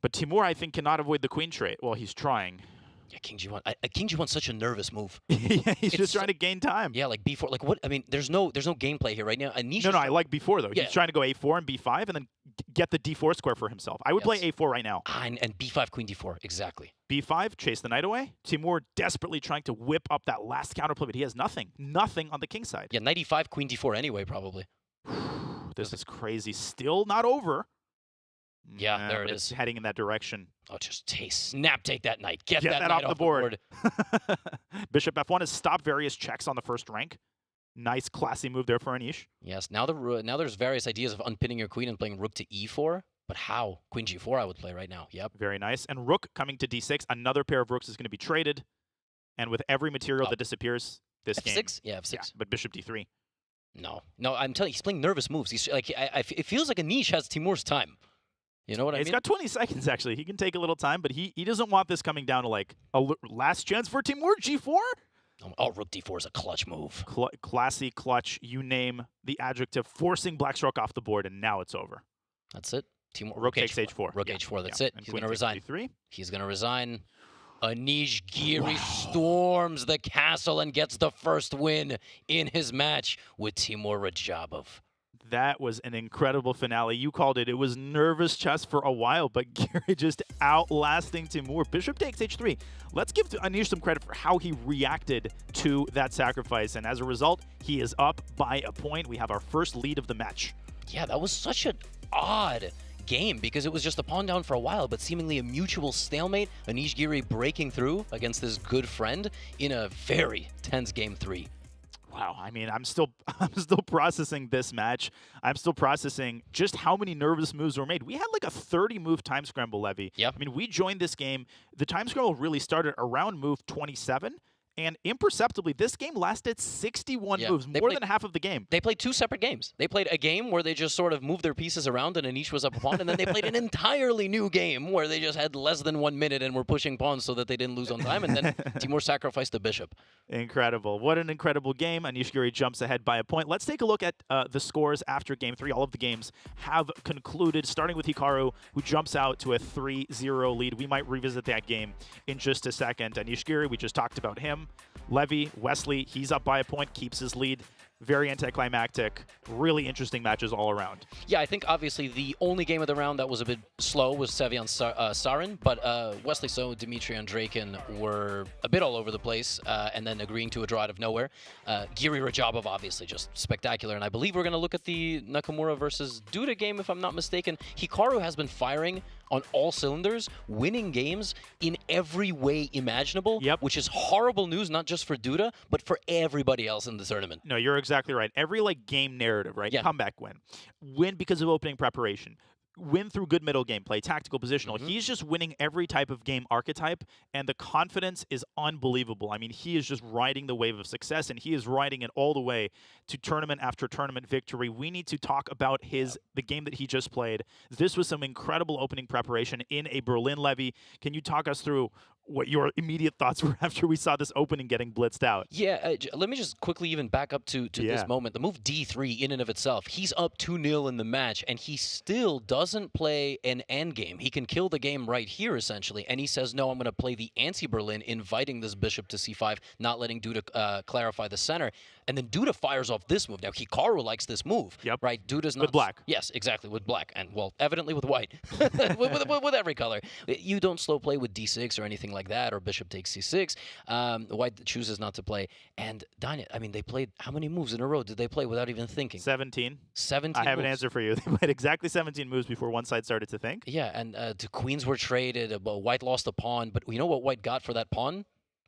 But Timur, I think, cannot avoid the queen trade. Well, he's trying. Yeah, king g1. King g1's such a nervous move. Yeah, he's just trying to gain time. Yeah, like b4. Like what? I mean, there's no gameplay here right now. Anish. No, I like b4 though. Yeah. He's trying to go a4 and b5 and then get the d4 square for himself. I would play a4 right now. And b5, queen d4, exactly. b5, chase the knight away. Timur desperately trying to whip up that last counterplay, but he has nothing. Nothing on the king side. Yeah, knight e5, queen d4 anyway, probably. This is crazy. Still not over. Yeah, there it is. It's heading in that direction. Oh, just snap take that knight. Get that knight off the board. Bishop f1 has stopped various checks on the first rank. Nice, classy move there for Anish. Yes, now there's various ideas of unpinning your queen and playing rook to e4. But how? Queen g4 I would play right now. Yep. Very nice. And rook coming to d6. Another pair of rooks is going to be traded. And with every material that disappears this F6? game. Yeah, f6. Yeah, but bishop d3. No, I'm telling you, he's playing nervous moves. He's like, it feels like Anish has Timur's time. You know what I mean? He's got 20 seconds, actually. He can take a little time, but he doesn't want this coming down to like a last chance for Timur. G4? Oh, rook d4 is a clutch move. Classy, clutch, you name the adjective, forcing black's rook off the board, and now it's over. That's it. Timur, rook takes h4. Rook h4, that's it. And He's going to resign. D3. He's going to resign. Anish Giri storms the castle and gets the first win in his match with Timur Radjabov. That was an incredible finale. You called it. It was nervous chess for a while, but Giri just outlasting Timur. Bishop takes h3. Let's give Anish some credit for how he reacted to that sacrifice. And as a result, he is up by a point. We have our first lead of the match. Yeah, that was such an odd game because it was just a pawn down for a while, but seemingly a mutual stalemate. Anish Giri breaking through against his good friend in a very tense game 3. Wow, I mean, I'm still processing this match. I'm still processing just how many nervous moves were made. We had like a 30-move time scramble, Levy. Yep. I mean, we joined this game. The time scramble really started around move 27. And imperceptibly, this game lasted 61 moves, more than half of the game. They played 2 separate games. They played a game where they just sort of moved their pieces around and Anish was up a pawn, and then they played an entirely new game where they just had less than 1 minute and were pushing pawns so that they didn't lose on time, and then Timur sacrificed the bishop. Incredible. What an incredible game. Anish Giri jumps ahead by a point. Let's take a look at the scores after Game 3. All of the games have concluded, starting with Hikaru, who jumps out to a 3-0 lead. We might revisit that game in just a second. Anish Giri, we just talked about him. Levy, Wesley, he's up by a point, keeps his lead. Very anticlimactic, really interesting matches all around. Yeah, I think obviously the only game of the round that was a bit slow was Sevian Sarin, but Wesley So, Dmitry Andreikin were a bit all over the place, and then agreeing to a draw out of nowhere. Giri Radjabov, obviously just spectacular, and I believe we're going to look at the Nakamura versus Duda game, if I'm not mistaken. Hikaru has been firing on all cylinders, winning games in every way imaginable, which is horrible news, not just for Duda, but for everybody else in the tournament. No, you're exactly right. Every like game narrative, right? Yeah. Comeback win. Win because of opening preparation. Win through good middle gameplay, tactical positional. He's just winning every type of game archetype, and the confidence is unbelievable. I mean, he is just riding the wave of success, and he is riding it all the way to tournament after tournament victory. We need to talk about the game that he just played. This was some incredible opening preparation in a Berlin levy. Can you talk us through what your immediate thoughts were after we saw this opening getting blitzed out? Yeah, let me just quickly even back up to this moment. The move D3 in and of itself, he's up 2-0 in the match, and he still doesn't play an endgame. He can kill the game right here, essentially, and he says, no, I'm going to play the anti-Berlin, inviting this bishop to C5, not letting Duda clarify the center. And then Duda fires off this move. Now, Hikaru likes this move, right? Duda's not... With black. Yes, exactly, with black. And, well, evidently with white. with every color. You don't slow play with D6 or anything like that, or bishop takes C6. White chooses not to play. And Danya, I mean, they played... How many moves in a row did they play without even thinking? 17. 17 I have moves. an answer for you. They played exactly 17 moves before one side started to think. Yeah, and the queens were traded. White lost a pawn. But you know what White got for that pawn?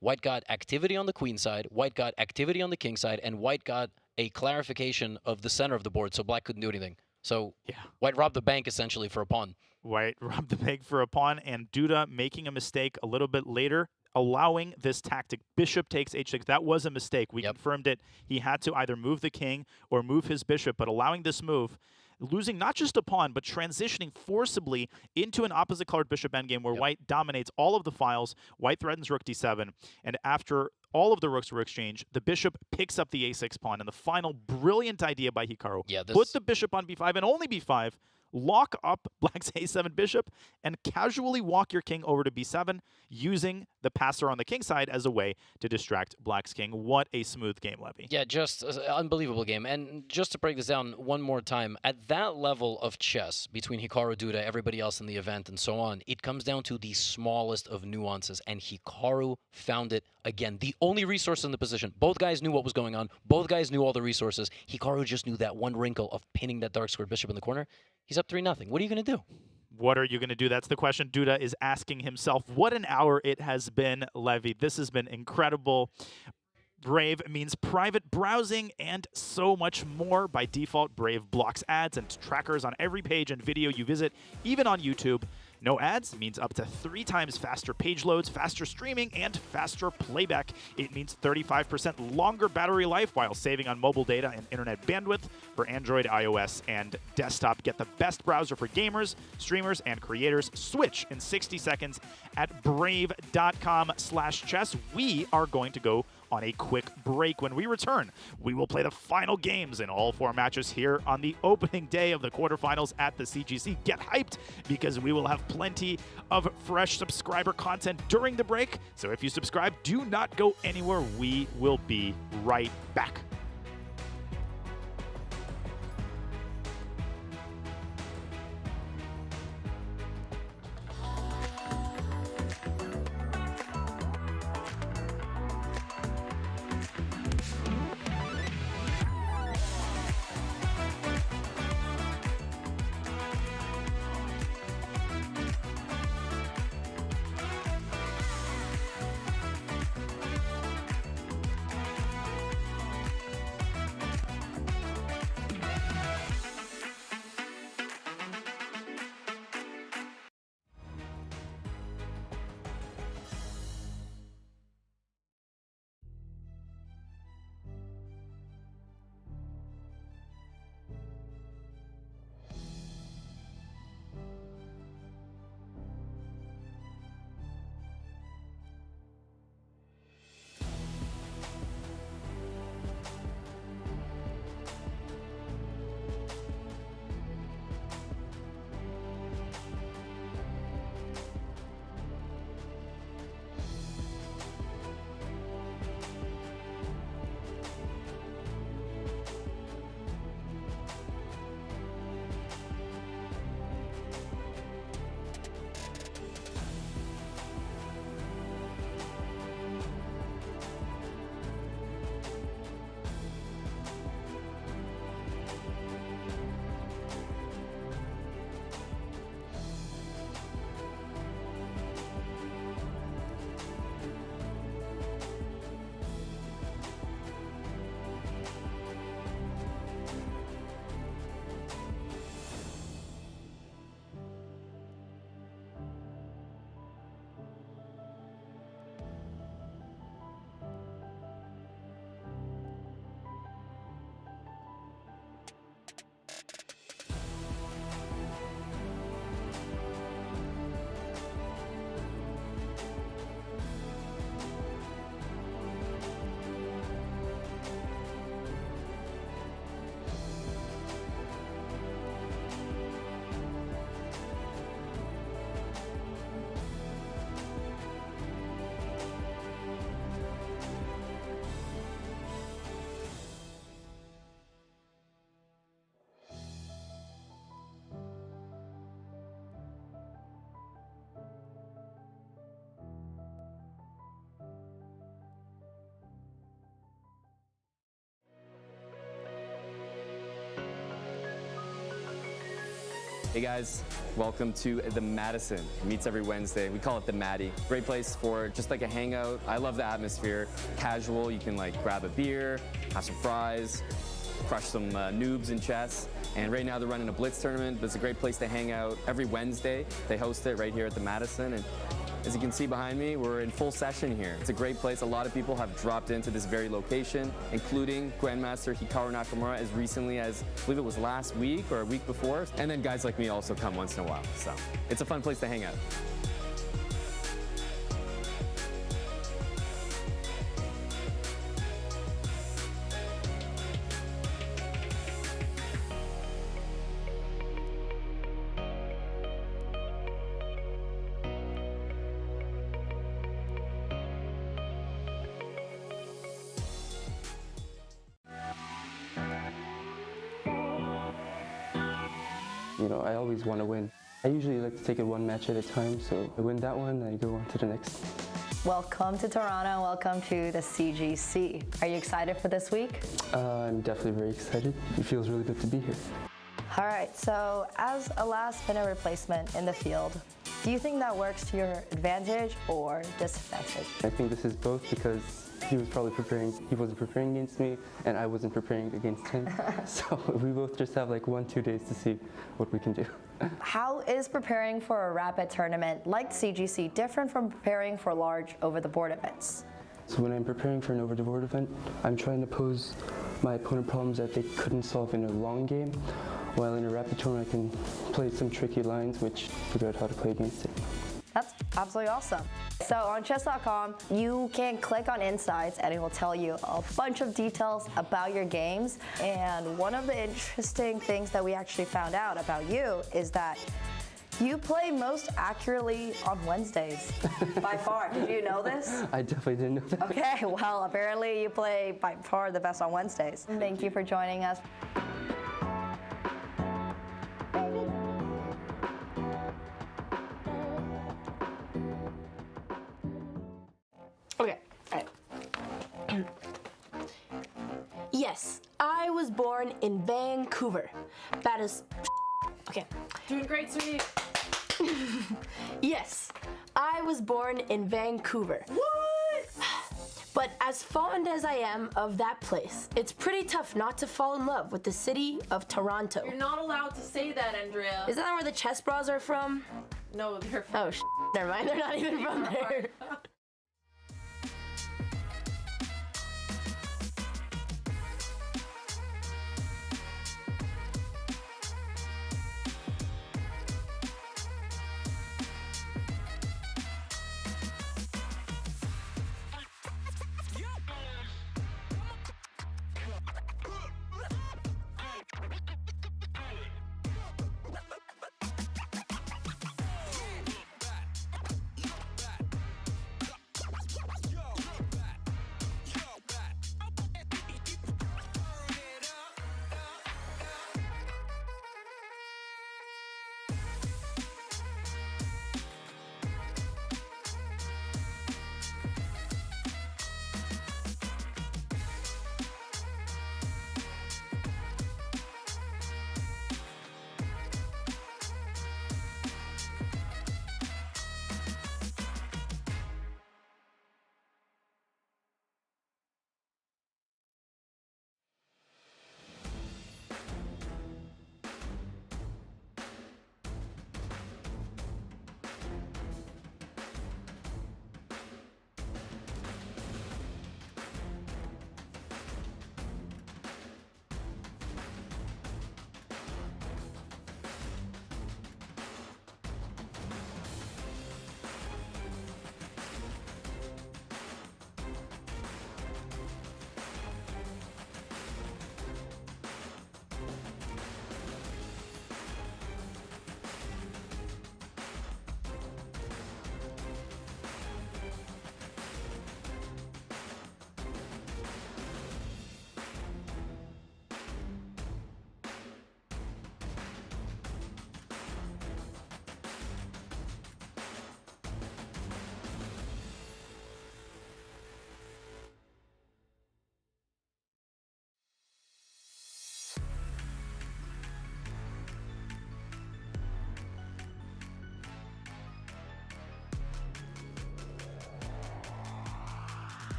White got activity on the queen side, White got activity on the king side, and White got a clarification of the center of the board, so Black couldn't do anything. So White robbed the bank, essentially, for a pawn. White robbed the bank for a pawn, and Duda making a mistake a little bit later, allowing this tactic. Bishop takes h6. That was a mistake. We confirmed it. He had to either move the king or move his bishop, but allowing this move, losing not just a pawn, but transitioning forcibly into an opposite-colored bishop endgame where White dominates all of the files. White threatens rook d7, and after all of the rooks were exchanged, the bishop picks up the a6 pawn, and the final brilliant idea by Hikaru. Put the bishop on b5 and only b5, lock up Black's a7 bishop, and casually walk your king over to b7, using the passer on the king side as a way to distract Black's king. What a smooth game, Levy. Yeah, just an unbelievable game. And just to break this down one more time, at that level of chess, between Hikaru, Duda, everybody else in the event, and so on, it comes down to the smallest of nuances, and Hikaru found it again. The only resource in the position. Both guys knew what was going on. Both guys knew all the resources. Hikaru just knew that one wrinkle of pinning that dark squared bishop in the corner. He's up 3-0. What are you going to do? What are you going to do? That's the question Duda is asking himself. What an hour it has been, Levy. This has been incredible. Brave means private browsing and so much more. By default, Brave blocks ads and trackers on every page and video you visit, even on YouTube. No ads means up to 3 times faster page loads, faster streaming, and faster playback. It means 35% longer battery life while saving on mobile data and internet bandwidth for Android, iOS, and desktop. Get the best browser for gamers, streamers, and creators. Switch in 60 seconds at brave.com/chess. We are going to go on a quick break. When we return, we will play the final games in all 4 matches here on the opening day of the quarterfinals at the CGC. Get hyped, because we will have plenty of fresh subscriber content during the break. So if you subscribe, do not go anywhere. We will be right back. Hey guys, welcome to the Madison. It meets every Wednesday. We call it the Maddie. Great place for just like a hangout. I love the atmosphere. Casual, you can like grab a beer, have some fries, crush some noobs in chess. And right now they're running a Blitz tournament, but it's a great place to hang out. Every Wednesday, they host it right here at the Madison. And as you can see behind me, we're in full session here. It's a great place. A lot of people have dropped into this very location, including Grandmaster Hikaru Nakamura as recently as, I believe it was last week or a week before. And then guys like me also come once in a while. So it's a fun place to hang out. You know, I always want to win. I usually like to take it one match at a time, so I win that one, I go on to the next. Welcome to Toronto, welcome to the CGC. Are you excited for this week? I'm definitely very excited. It feels really good to be here. All right, so as a last-minute replacement in the field, do you think that works to your advantage or disadvantage? I think this is both because he wasn't preparing against me, and I wasn't preparing against him. So we both just have like 1-2 days to see what we can do. How is preparing for a rapid tournament like CGC different from preparing for large over-the-board events? So when I'm preparing for an over-the-board event, I'm trying to pose my opponent problems that they couldn't solve in a long game, while in a rapid tournament I can play some tricky lines which figure out how to play against it. That's absolutely awesome. So on chess.com, you can click on insights and it will tell you a bunch of details about your games. And one of the interesting things that we actually found out about you is that you play most accurately on Wednesdays, by far. Did you know this? I definitely didn't know that. Okay, well, apparently you play by far the best on Wednesdays. Thank you for joining us. Okay, alright. Yes, I was born in Vancouver. That is. Okay. Doing great, sweetie. Yes, I was born in Vancouver. What? But as fond as I am of that place, it's pretty tough not to fall in love with the city of Toronto. You're not allowed to say that, Andrea. Is that where the chess bras are from? No, they're from. Oh, never mind. They're not even from there.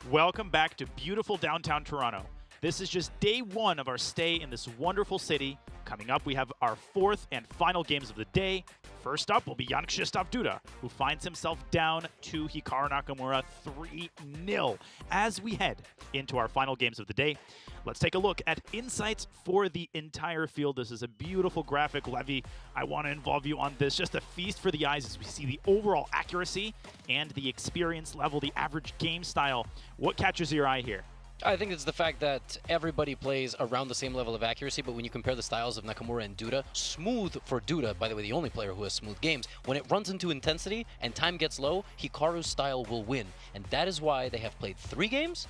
Welcome back to beautiful downtown Toronto. This is just day one of our stay in this wonderful city. Coming up, we have our fourth and final games of the day. First up will be Krzysztof Duda, who finds himself down to Hikaru Nakamura 3-0 as we head into our final games of the day. Let's take a look at insights for the entire field. This is a beautiful graphic. Levy, I want to involve you on this. Just a feast for the eyes as we see the overall accuracy and the experience level, the average game style. What catches your eye here? I think it's the fact that everybody plays around the same level of accuracy, but when you compare the styles of Nakamura and Duda, smooth for Duda, by the way, the only player who has smooth games, when it runs into intensity and time gets low, Hikaru's style will win. And that is why they have played 3 games,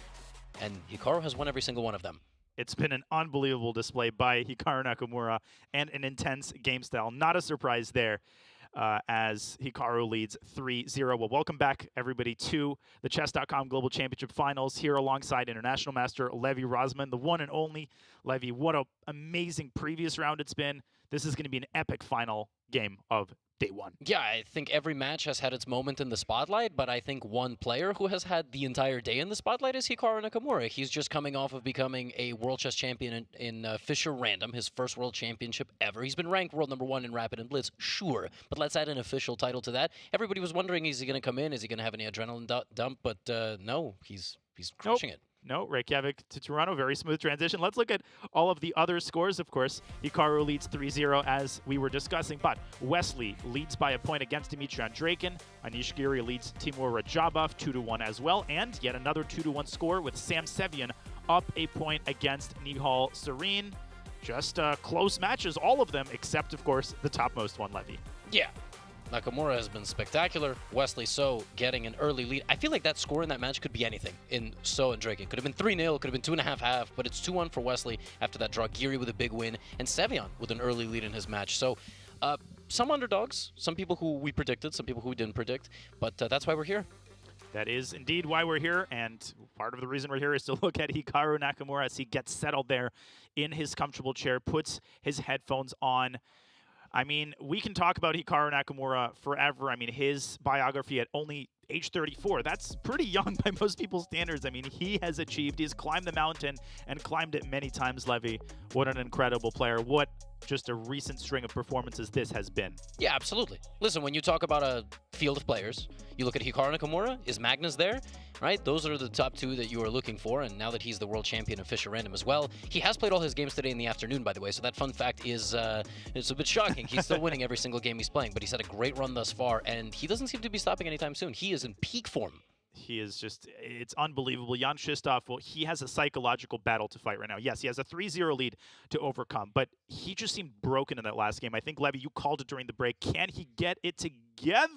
and Hikaru has won every single one of them. It's been an unbelievable display by Hikaru Nakamura and an intense game style. Not a surprise there. As Hikaru leads 3-0. Well, welcome back, everybody, to the Chess.com Global Championship Finals here alongside International Master Levy Rosman, the one and only. Levy, what an amazing previous round it's been. This is going to be an epic final game of day one. Yeah, I think every match has had its moment in the spotlight, but I think one player who has had the entire day in the spotlight is Hikaru Nakamura. He's just coming off of becoming a World Chess Champion in Fischer Random, his first World Championship ever. He's been ranked World #1 in Rapid and Blitz, sure, but let's add an official title to that. Everybody was wondering, is he going to come in? Is he going to have any adrenaline dump? But no, he's crushing it. No, Reykjavik to Toronto, very smooth transition. Let's look at all of the other scores. Of course, Hikaru leads 3-0 as we were discussing, but Wesley leads by a point against Dmitry Andreikin. Anish Giri leads Timur Radjabov 2-1 as well, and yet another 2-1 score with Sam Sevian up a point against Nihal Sarin. Just close matches, all of them, except, of course, the topmost one, Levy. Yeah. Nakamura has been spectacular. Wesley So getting an early lead. I feel like that score in that match could be anything in So and Andreikin. Could have been 3-0, could have been 2.5-half, but it's 2-1 for Wesley after that draw. Giri with a big win, and Sevian with an early lead in his match. So some underdogs, some people who we predicted, some people who we didn't predict, but that's why we're here. That is indeed why we're here, and part of the reason we're here is to look at Hikaru Nakamura as he gets settled there in his comfortable chair, puts his headphones on. I mean, we can talk about Hikaru Nakamura forever. I mean, his biography at only age 34, that's pretty young by most people's standards. I mean, he's climbed the mountain and climbed it many times, Levy. What an incredible player. What just a recent string of performances this has been. Yeah, absolutely. Listen, when you talk about a field of players, you look at Hikaru Nakamura, is Magnus there? Right? Those are the top 2 that you are looking for, and now that he's the world champion of Fischer Random as well. He has played all his games today in the afternoon, by the way, so that fun fact is it's a bit shocking. He's still winning every single game he's playing, but he's had a great run thus far, and he doesn't seem to be stopping anytime soon. He is in peak form. He is just, it's unbelievable. Krzysztof, well, he has a psychological battle to fight right now. Yes, he has a 3-0 lead to overcome, but he just seemed broken in that last game. I think, Levy, you called it during the break. Can he get it together?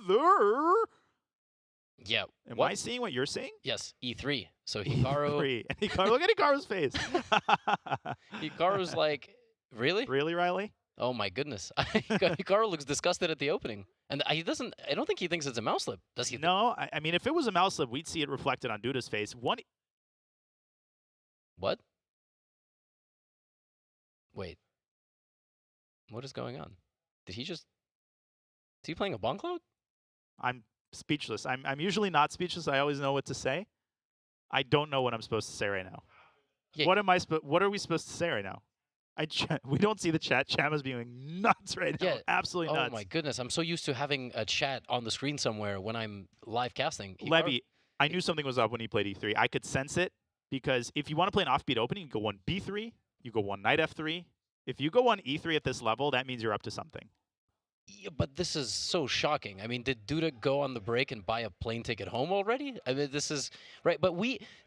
Yeah. Am I seeing what you're seeing? Yes, E3. So Hikaru... E3. And Hikaru, look at Hikaru's face. Hikaru's like, really? Really, Riley? Oh my goodness. Hikaru looks disgusted at the opening. And I don't think he thinks it's a mouse slip, does he? No, I mean, if it was a mouse slip, we'd see it reflected on Duda's face. What? Wait. What is going on? Is he playing a Bongcloud? I'm speechless. I'm usually not speechless. I always know what to say. I don't know what I'm supposed to say right now. Yeah. What are we supposed to say right now? We don't see the chat. Chat is being nuts right now. Yeah. Absolutely nuts. Oh my goodness. I'm so used to having a chat on the screen somewhere when I'm live casting. Levy, I knew something was up when he played E3. I could sense it because if you want to play an offbeat opening, you go one B3, you go one knight F3. If you go on E3 at this level, that means you're up to something. Yeah, but this is so shocking. I mean, did Duda go on the break and buy a plane ticket home already? I mean, this is right. But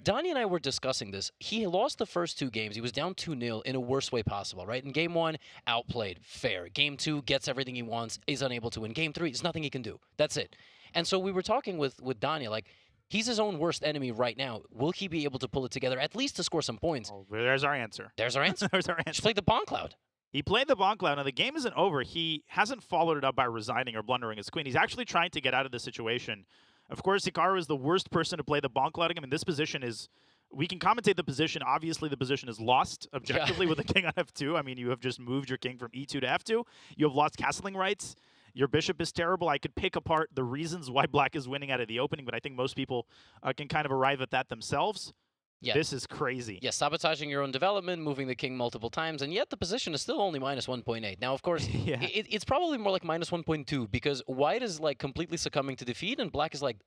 Donnie and I were discussing this. He lost the first 2 games. He was down 2-0 in a worst way possible, right? In game 1, outplayed, fair. Game 2, gets everything he wants, is unable to win. Game 3, there's nothing he can do. That's it. And so we were talking with Donnie, like, he's his own worst enemy right now. Will he be able to pull it together, at least to score some points? Oh, there's our answer. There's our answer. There's our answer. Just play the Bongcloud. He played the Bongcloud, and the game isn't over. He hasn't followed it up by resigning or blundering his queen. He's actually trying to get out of the situation. Of course, Hikaru is the worst person to play the Bongcloud. I mean, this position is... We can commentate the position. Obviously, the position is lost objectively with the king on f2. I mean, you have just moved your king from e2 to f2. You have lost castling rights. Your bishop is terrible. I could pick apart the reasons why black is winning out of the opening, but I think most people can kind of arrive at that themselves. Yeah. This is crazy. Yeah, sabotaging your own development, moving the king multiple times, and yet the position is still only minus 1.8. Now, of course, it's probably more like minus 1.2 because white is like completely succumbing to defeat, and black is like,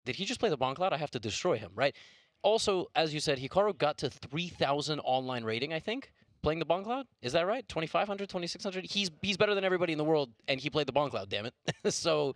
did he just play the Bongcloud? I have to destroy him, right? Also, as you said, Hikaru got to 3,000 online rating, I think, playing the Bongcloud. Is that right? 2,500, 2,600? He's better than everybody in the world, and he played the Bongcloud, damn it. So...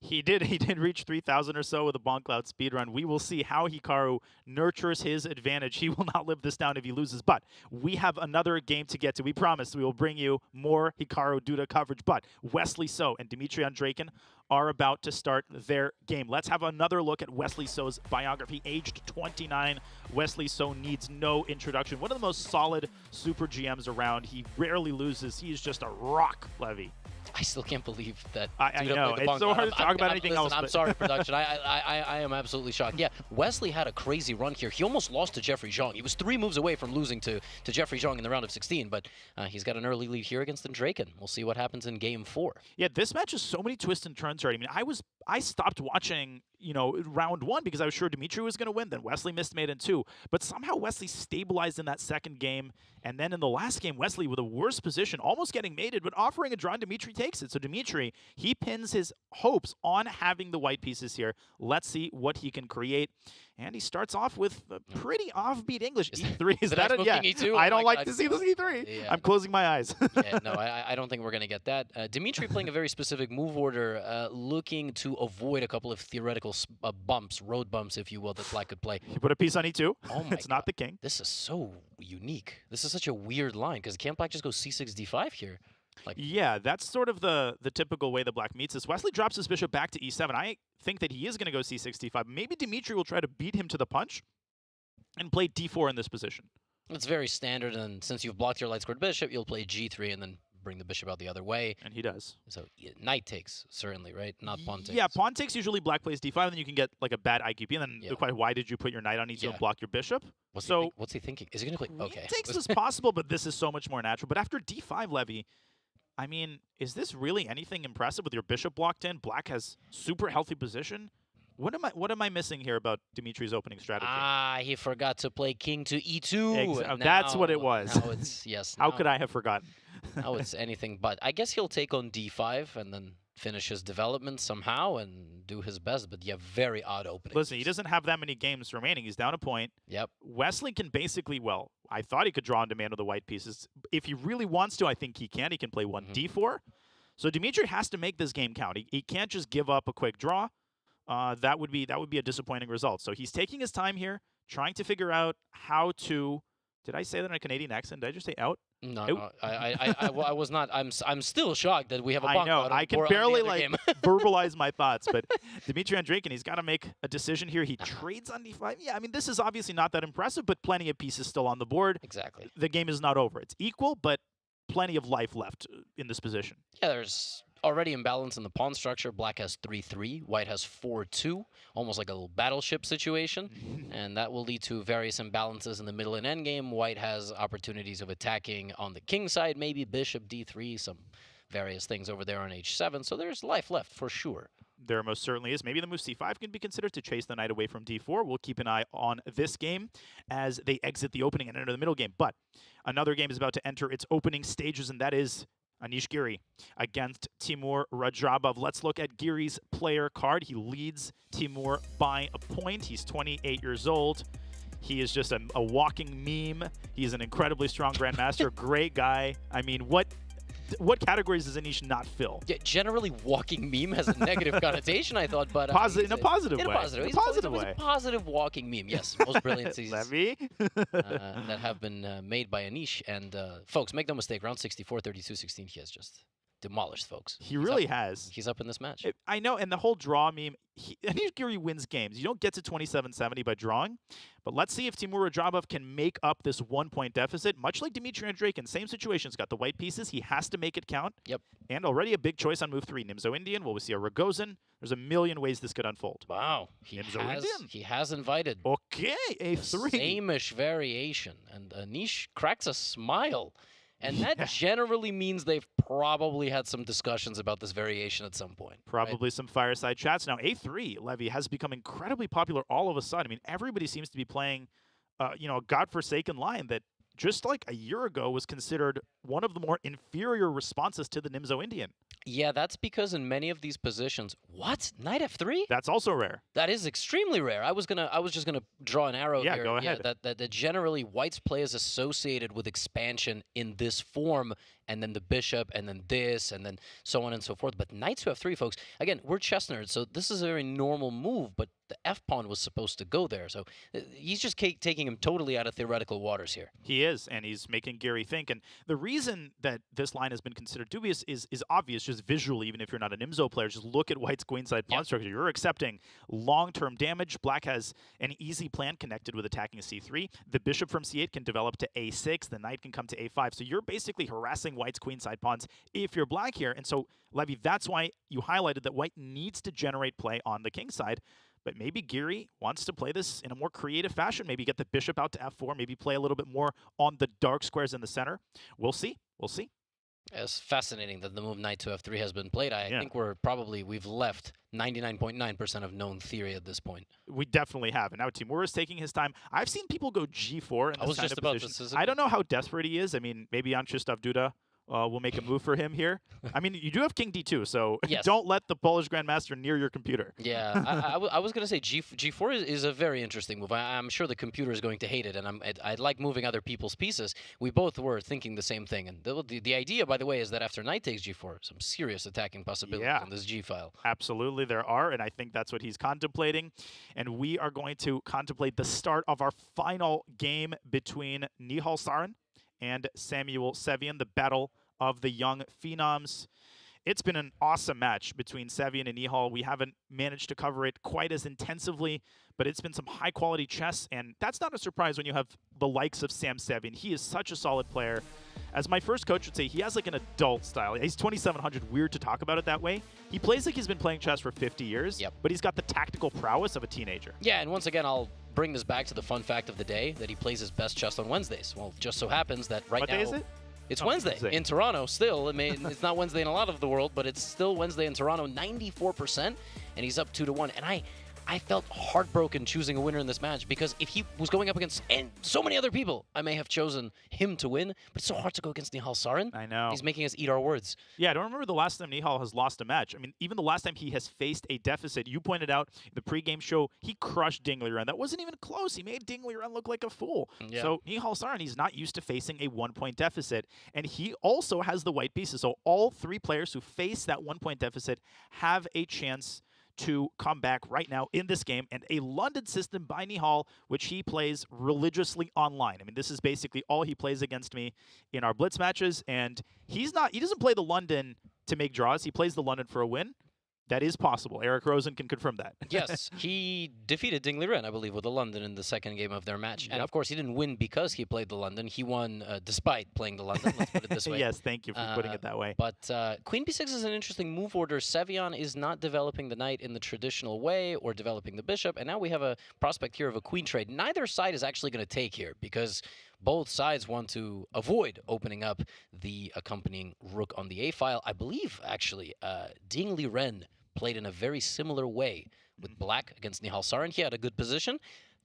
He did reach 3,000 or so with a Bongcloud speedrun. We will see how Hikaru nurtures his advantage. He will not live this down if he loses. But we have another game to get to. We promised we will bring you more Hikaru Duda coverage. But Wesley So and Dmitry Andreikin are about to start their game. Let's have another look at Wesley So's biography. Aged 29, Wesley So needs no introduction. One of the most solid super GMs around. He rarely loses. He is just a rock, Levy. I still can't believe that. I know. It's so hard to talk about anything else. I'm sorry, production. I am absolutely shocked. Yeah, Wesley had a crazy run here. He almost lost to Jeffrey Zhang. He was 3 moves away from losing to Jeffrey Zhang in the round of 16, but he's got an early lead here against Andreikin. We'll see what happens in game 4. Yeah, this match has so many twists and turns already. I mean, I stopped watching, round 1 because I was sure Dmitry was going to win. Then Wesley missed mate in 2. But somehow Wesley stabilized in that second game. And then in the last game, Wesley with a worse position, almost getting mated, but offering a draw, and Dmitry takes it. So Dmitry, he pins his hopes on having the white pieces here. Let's see what he can create. And he starts off with a pretty offbeat English. E3, is that it? Yeah. E2? I don't like to see this E3. Yeah. I'm closing my eyes. Yeah, no, I don't think we're going to get that. Dmitry playing a very specific move order, looking to avoid a couple of theoretical bumps, road bumps, if you will, that black could play. You put a piece on E2. Oh my It's not the king. This is so unique. This is such a weird line, because can't black just go c6, d5 here? Yeah, that's sort of the typical way that black meets this. Wesley drops his bishop back to e7. I think that he is going to go c6, d5. Maybe Dmitry will try to beat him to the punch and play d4 in this position. It's very standard, and since you've blocked your light squared bishop, you'll play g3 and then bring the bishop out the other way. And he does. So knight takes, certainly, right? Not pawn takes. Yeah, pawn takes usually black plays d5, and then you can get like a bad IQP, and then the question, why did you put your knight on e2 and block your bishop? What's he thinking? Is he going to play? Okay. Takes is possible, but this is so much more natural. But after d5, Levy, I mean, is this really anything impressive with your bishop blocked in? Black has super healthy position. What am I missing here about Dmitry's opening strategy? He forgot to play king to e2. That's what it was. Now it's yes. How could I have forgotten? Now it's anything but. I guess he'll take on d5 and then finish his development somehow and do his best. But yeah, very odd opening. Listen, he doesn't have that many games remaining. He's down a point. Yep. Wesley can basically, well, I thought he could draw on demand with the white pieces. If he really wants to, I think he can. He can play one d4. So Dmitry has to make this game count. He can't just give up a quick draw. That would be a disappointing result. So he's taking his time here, trying to figure out how to. Did I say that in a Canadian accent? Did I just say out? No, I was not. I'm still shocked that we have a Bongcloud. I know. I can barely verbalize my thoughts, but Dmitry Andreikin, he's got to make a decision here. He trades on d5. Yeah, I mean, this is obviously not that impressive, but plenty of pieces still on the board. Exactly. The game is not over. It's equal, but plenty of life left in this position. Yeah, there's already imbalance in the pawn structure. Black has 3-3, white has 4-2, almost like a little battleship situation, and that will lead to various imbalances in the middle and endgame. White has opportunities of attacking on the king side, maybe bishop d3, some various things over there on h7, so there's life left for sure. There most certainly is. Maybe the move c5 can be considered to chase the knight away from d4. We'll keep an eye on this game as they exit the opening and enter the middle game. But another game is about to enter its opening stages, and that is Anish Giri against Timur Radjabov. Let's look at Giri's player card. He leads Timur by a point. He's 28 years old. He is just a walking meme. He's an incredibly strong grandmaster. Great guy. I mean, what categories does Anish not fill? Yeah, generally, walking meme has a negative connotation, I thought, but in a positive way. In a positive way. A positive walking meme. Yes, most brilliancies that have been made by Anish. And folks, make no mistake, round 64, 32, 16, he has just demolished, folks. He really has. He's up in this match. I know, and the whole draw meme, Anish Giri wins games. You don't get to 27-70 by drawing, but let's see if Timur Radjabov can make up this 1-point deficit. Much like Dmitry Andreikin, same situation. He's got the white pieces. He has to make it count. Yep. And already a big choice on move 3. Nimzo Indian. Will we see a Rogozin? There's a million ways this could unfold. Wow. He has invited. Okay, A3. Same-ish variation. And Anish cracks a smile. And that generally means they've probably had some discussions about this variation at some point. Probably some fireside chats. Now, A3, Levy, has become incredibly popular all of a sudden. I mean, everybody seems to be playing, a godforsaken line that just like a year ago was considered one of the more inferior responses to the Nimzo Indian. Yeah, that's because in many of these positions, what? Knight F3? That's also rare. That is extremely rare. I was just gonna draw an arrow here. Yeah, go ahead. That generally white's play is associated with expansion in this form, and then the bishop, and then this, and then so on and so forth. But knight to F3, folks, again, we're chess nerds, so this is a very normal move, but the F-pawn was supposed to go there. So he's just taking him totally out of theoretical waters here. He is, and he's making Gary think. And the reason that this line has been considered dubious is obvious, just visually, even if you're not a Nimzo player. Just look at white's queenside pawn structure. You're accepting long-term damage. Black has an easy plan connected with attacking a C3. The bishop from C8 can develop to A6. The knight can come to A5. So you're basically harassing white's queenside pawns if you're black here. And so, Levy, that's why you highlighted that white needs to generate play on the king side. But maybe Giri wants to play this in a more creative fashion. Maybe get the bishop out to F4. Maybe play a little bit more on the dark squares in the center. We'll see. We'll see. It's fascinating that the move knight to F3 has been played. I think we've left 99.9% of known theory at this point. We definitely have. And now Timur is taking his time. I've seen people go G4 in this kind of position. I don't know how desperate he is. I mean, maybe on Krzysztof Duda will make a move for him here. I mean, you do have King D2, so don't let the Polish Grandmaster near your computer. Yeah, I was going to say G4 is a very interesting move. I'm sure the computer is going to hate it, and I like moving other people's pieces. We both were thinking the same thing. And the idea, by the way, is that after knight takes G4, some serious attacking possibilities on this G file. Absolutely, there are, and I think that's what he's contemplating. And we are going to contemplate the start of our final game between Nihal Sarin and Samuel Sevian, the battle of the young phenoms. It's been an awesome match between Sevian and Nihal. We haven't managed to cover it quite as intensively, but it's been some high-quality chess, and that's not a surprise when you have the likes of Sam Sevian. He is such a solid player. As my first coach would say, he has like an adult style. He's 2700, weird to talk about it that way. He plays like he's been playing chess for 50 years, but he's got the tactical prowess of a teenager. Yeah, and once again, I'll bring this back to the fun fact of the day, that he plays his best chess on Wednesdays. Well, just so happens that right now... What day is it? It's Wednesday in Toronto still. It's not Wednesday in a lot of the world, but it's still Wednesday in Toronto, 94%, and he's up 2-1. And I felt heartbroken choosing a winner in this match, because if he was going up against so many other people, I may have chosen him to win, but it's so hard to go against Nihal Sarin. I know. He's making us eat our words. Yeah, I don't remember the last time Nihal has lost a match. I mean, even the last time he has faced a deficit, you pointed out the pregame show, he crushed Ding Liren. That wasn't even close. He made Ding Liren look like a fool. Yeah. So Nihal Sarin, he's not used to facing a 1-point deficit, and he also has the white pieces. So all three players who face that 1-point deficit have a chance to come back right now in this game, and a London system by Nihal, which he plays religiously online. I mean, this is basically all he plays against me in our blitz matches, and he doesn't play the London to make draws. He plays the London for a win. That is possible. Eric Rosen can confirm that. Yes, he defeated Ding Liren, I believe, with the London in the second game of their match. And of course, he didn't win because he played the London. He won despite playing the London. Let's put it this way. Yes, thank you for putting it that way. But Queen B6 is an interesting move order. Sevian is not developing the knight in the traditional way or developing the bishop. And now we have a prospect here of a queen trade. Neither side is actually going to take here, because both sides want to avoid opening up the accompanying rook on the A file. I believe, actually, Ding Liren played in a very similar way with black against Nihal Sarin. He had a good position,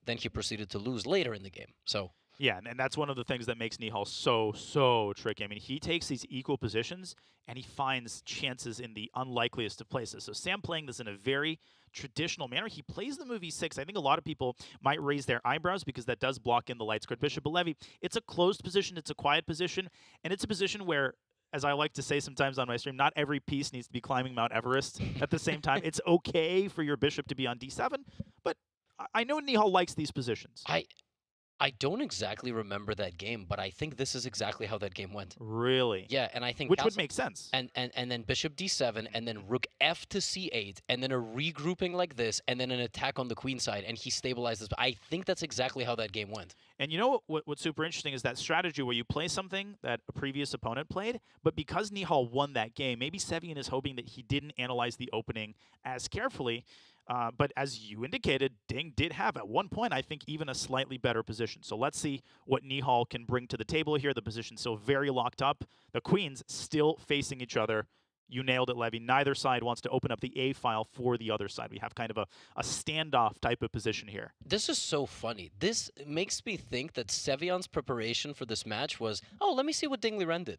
then he proceeded to lose later in the game. So yeah, and that's one of the things that makes Nihal so tricky. I mean, he takes these equal positions, and he finds chances in the unlikeliest of places. So Sam playing this in a very traditional manner. He plays the move E6. I think a lot of people might raise their eyebrows because that does block in the light squared bishop. But Levy, it's a closed position, it's a quiet position, and it's a position where, as I like to say sometimes on my stream, not every piece needs to be climbing Mount Everest at the same time. It's okay for your bishop to be on D7, but I know Nihal likes these positions. I don't exactly remember that game, but I think this is exactly how that game went. Really? Yeah, and I think Which would Castle- make sense. And then bishop d7, and then rook f to c8, and then a regrouping like this, and then an attack on the queen side, and he stabilizes. I think that's exactly how that game went. And you know what's super interesting is that strategy where you play something that a previous opponent played, but because Nihal won that game, maybe Sevian is hoping that he didn't analyze the opening as carefully. But as you indicated, Ding did have, at one point, I think, even a slightly better position. So let's see what Nihal can bring to the table here. The position's still very locked up. The queens still facing each other. You nailed it, Levy. Neither side wants to open up the A file for the other side. We have kind of a standoff type of position here. This is so funny. This makes me think that Sevian's preparation for this match was, oh, let me see what Ding Liren did.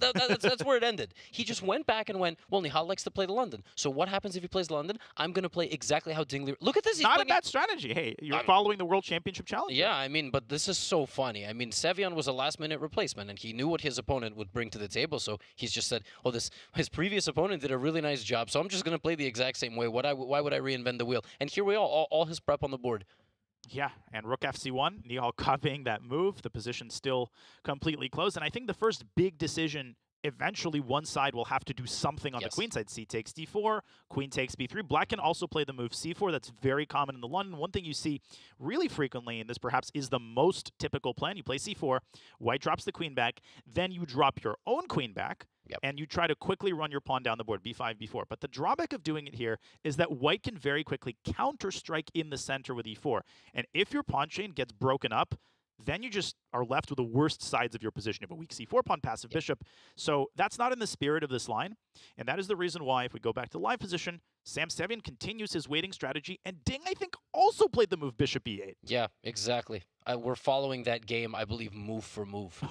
That's where it ended. He just went back and went, well, Nihal likes to play the London. So what happens if he plays London? I'm going to play exactly how Ding Liren... Look at this. Not a bad strategy. Hey, you're following the World Championship Challenge. Yeah, I mean, but this is so funny. I mean, Sevian was a last-minute replacement, and he knew what his opponent would bring to the table, so he's just said, oh, his previous opponent did a really nice job, so I'm just going to play the exact same way. Why would I reinvent the wheel? And here we are, all his prep on the board. Yeah, and rook fc1, Nihal copying that move. The position's still completely closed, and I think the first big decision, eventually one side will have to do something on the queen side. C takes d4, queen takes b3. Black can also play the move c4. That's very common in the London. One thing you see really frequently, and this perhaps is the most typical plan, you play c4, white drops the queen back, then you drop your own queen back, and you try to quickly run your pawn down the board, b5, b4. But the drawback of doing it here is that white can very quickly counter-strike in the center with e4. And if your pawn chain gets broken up, then you just are left with the worst sides of your position. You have a weak c4 pawn, passive bishop. So that's not in the spirit of this line. And that is the reason why, if we go back to live position, Sam Sevian continues his waiting strategy. And Ding, I think, also played the move bishop e8. Yeah, exactly. We're following that game, I believe, move for move.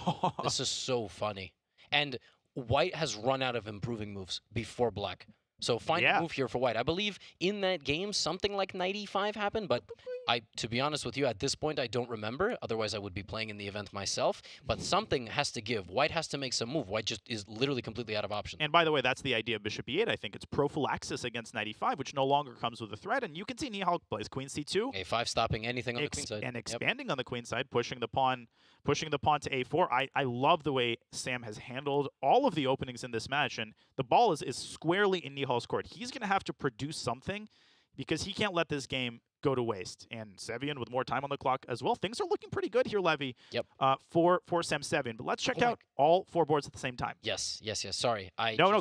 This is so funny. And white has run out of improving moves before black. So find a move here for white. I believe in that game, something like knight e5 happened, but to be honest with you, at this point, I don't remember. Otherwise, I would be playing in the event myself. But something has to give. White has to make some move. White just is literally completely out of options. And by the way, that's the idea of bishop e8. I think it's prophylaxis against knight e5, which no longer comes with a threat. And you can see Nihal plays queen c2. a5 stopping anything on the queen side. And expanding on the queen side, pushing the pawn to a4. I love the way Sam has handled all of the openings in this match. And the ball is squarely in Nihal's court. He's going to have to produce something because he can't let this game go to waste. And Sevian with more time on the clock as well. Things are looking pretty good here, Levy, for Sam Sevian. But let's check out all four boards at the same time. Yes. Sorry.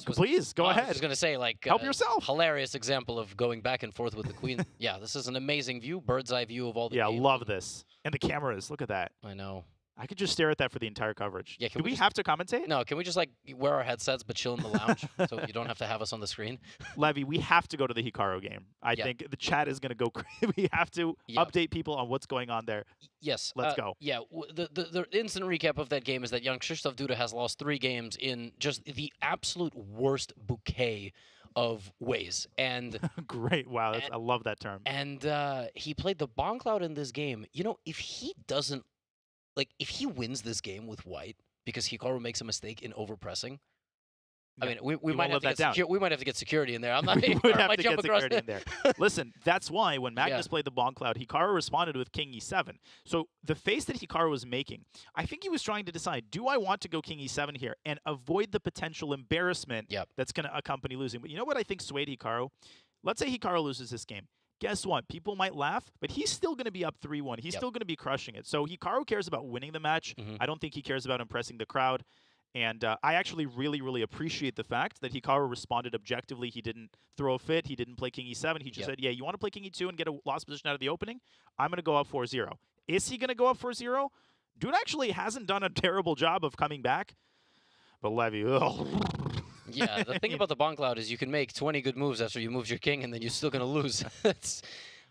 Please, go ahead. I was going to say, like, help yourself. Hilarious example of going back and forth with the queen. Yeah, this is an amazing view, bird's eye view of all the games. Love this. And the cameras, look at that. I know. I could just stare at that for the entire coverage. Yeah, Do we have to commentate? No, can we just, like, wear our headsets but chill in the lounge so you don't have to have us on the screen? Levy, we have to go to the Hikaru game. I think the chat is going to go crazy. We have to update people on what's going on there. Yes. Let's go. Yeah, the instant recap of that game is that young Krzysztof Duda has lost 3 games in just the absolute worst bouquet of ways. And great. Wow, I love that term. And he played the Bongcloud in this game. You know, if he doesn't, like, if he wins this game with white because Hikaru makes a mistake in overpressing, I mean, we might have to get security in there. I'm not. We would have to get security in there. Listen, that's why when Magnus played the Bongcloud, Hikaru responded with king e7. So the face that Hikaru was making, I think he was trying to decide: do I want to go king e7 here and avoid the potential embarrassment that's going to accompany losing? But you know what I think swayed Hikaru? Let's say Hikaru loses this game. Guess what? People might laugh, but he's still going to be up 3-1. He's still going to be crushing it. So Hikaru cares about winning the match. I don't think he cares about impressing the crowd. And I actually really, really appreciate the fact that Hikaru responded objectively. He didn't throw a fit. He didn't play king e7. He just said, yeah, you want to play king e2 and get a lost position out of the opening? I'm going to go up 4-0. Is he going to go up 4-0? Dude actually hasn't done a terrible job of coming back. But Levy, Yeah, the thing about the Bongcloud is you can make 20 good moves after you move your king, and then you're still going to lose.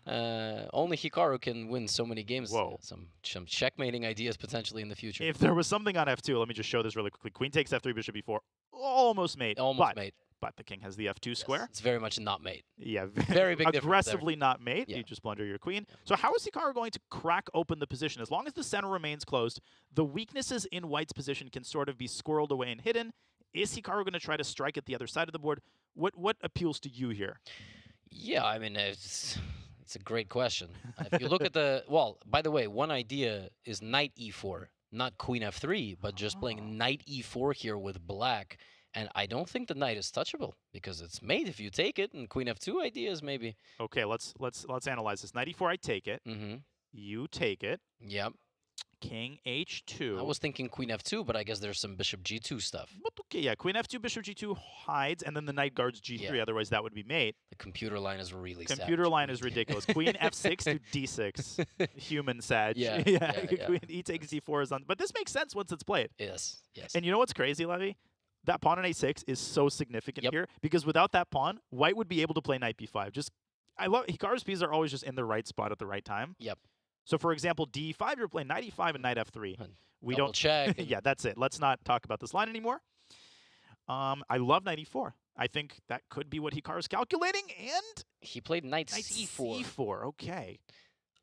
Only Hikaru can win so many games. Whoa. Some checkmating ideas potentially in the future. If there was something on f2, let me just show this really quickly. Queen takes f3, bishop e4. Almost mate. Almost mate. But the king has the f2 square. It's very much not mate. Yeah, very big aggressively not mate. Yeah. You just blunder your queen. So how is Hikaru going to crack open the position? As long as the center remains closed, the weaknesses in white's position can sort of be squirreled away and hidden. Is Hikaru going to try to strike at the other side of the board? What appeals to you here? Yeah, I mean, It's a great question. If you look at the well, by the way, one idea is knight e4, not queen f3, but just playing knight e4 here with black. And I don't think the knight is touchable because it's mate if you take it, and queen f2 ideas maybe. Okay, let's analyze this. Knight e4, I take it. Mm-hmm. You take it. Yep. King h2. I was thinking queen f2, but I guess there's some bishop g2 stuff. But okay, yeah, queen f2, bishop g2 hides, and then the knight guards g3. Yeah. Otherwise, that would be mate. The computer line is really Computer line is ridiculous. Queen f6 to d6. Human sag. Yeah, Queen e takes d4 is on. But this makes sense once it's played. Yes, yes. And you know what's crazy, Levy? That pawn on a6 is so significant here because without that pawn, white would be able to play knight b5. I love Hikaru's pieces are always just in the right spot at the right time. Yep. So for example, d5, you're playing knight e5 and knight f3. We Double don't check. yeah, that's it. Let's not talk about this line anymore. I love knight e4. I think that could be what Hikaru's calculating, and he played knight c4. c4. Okay.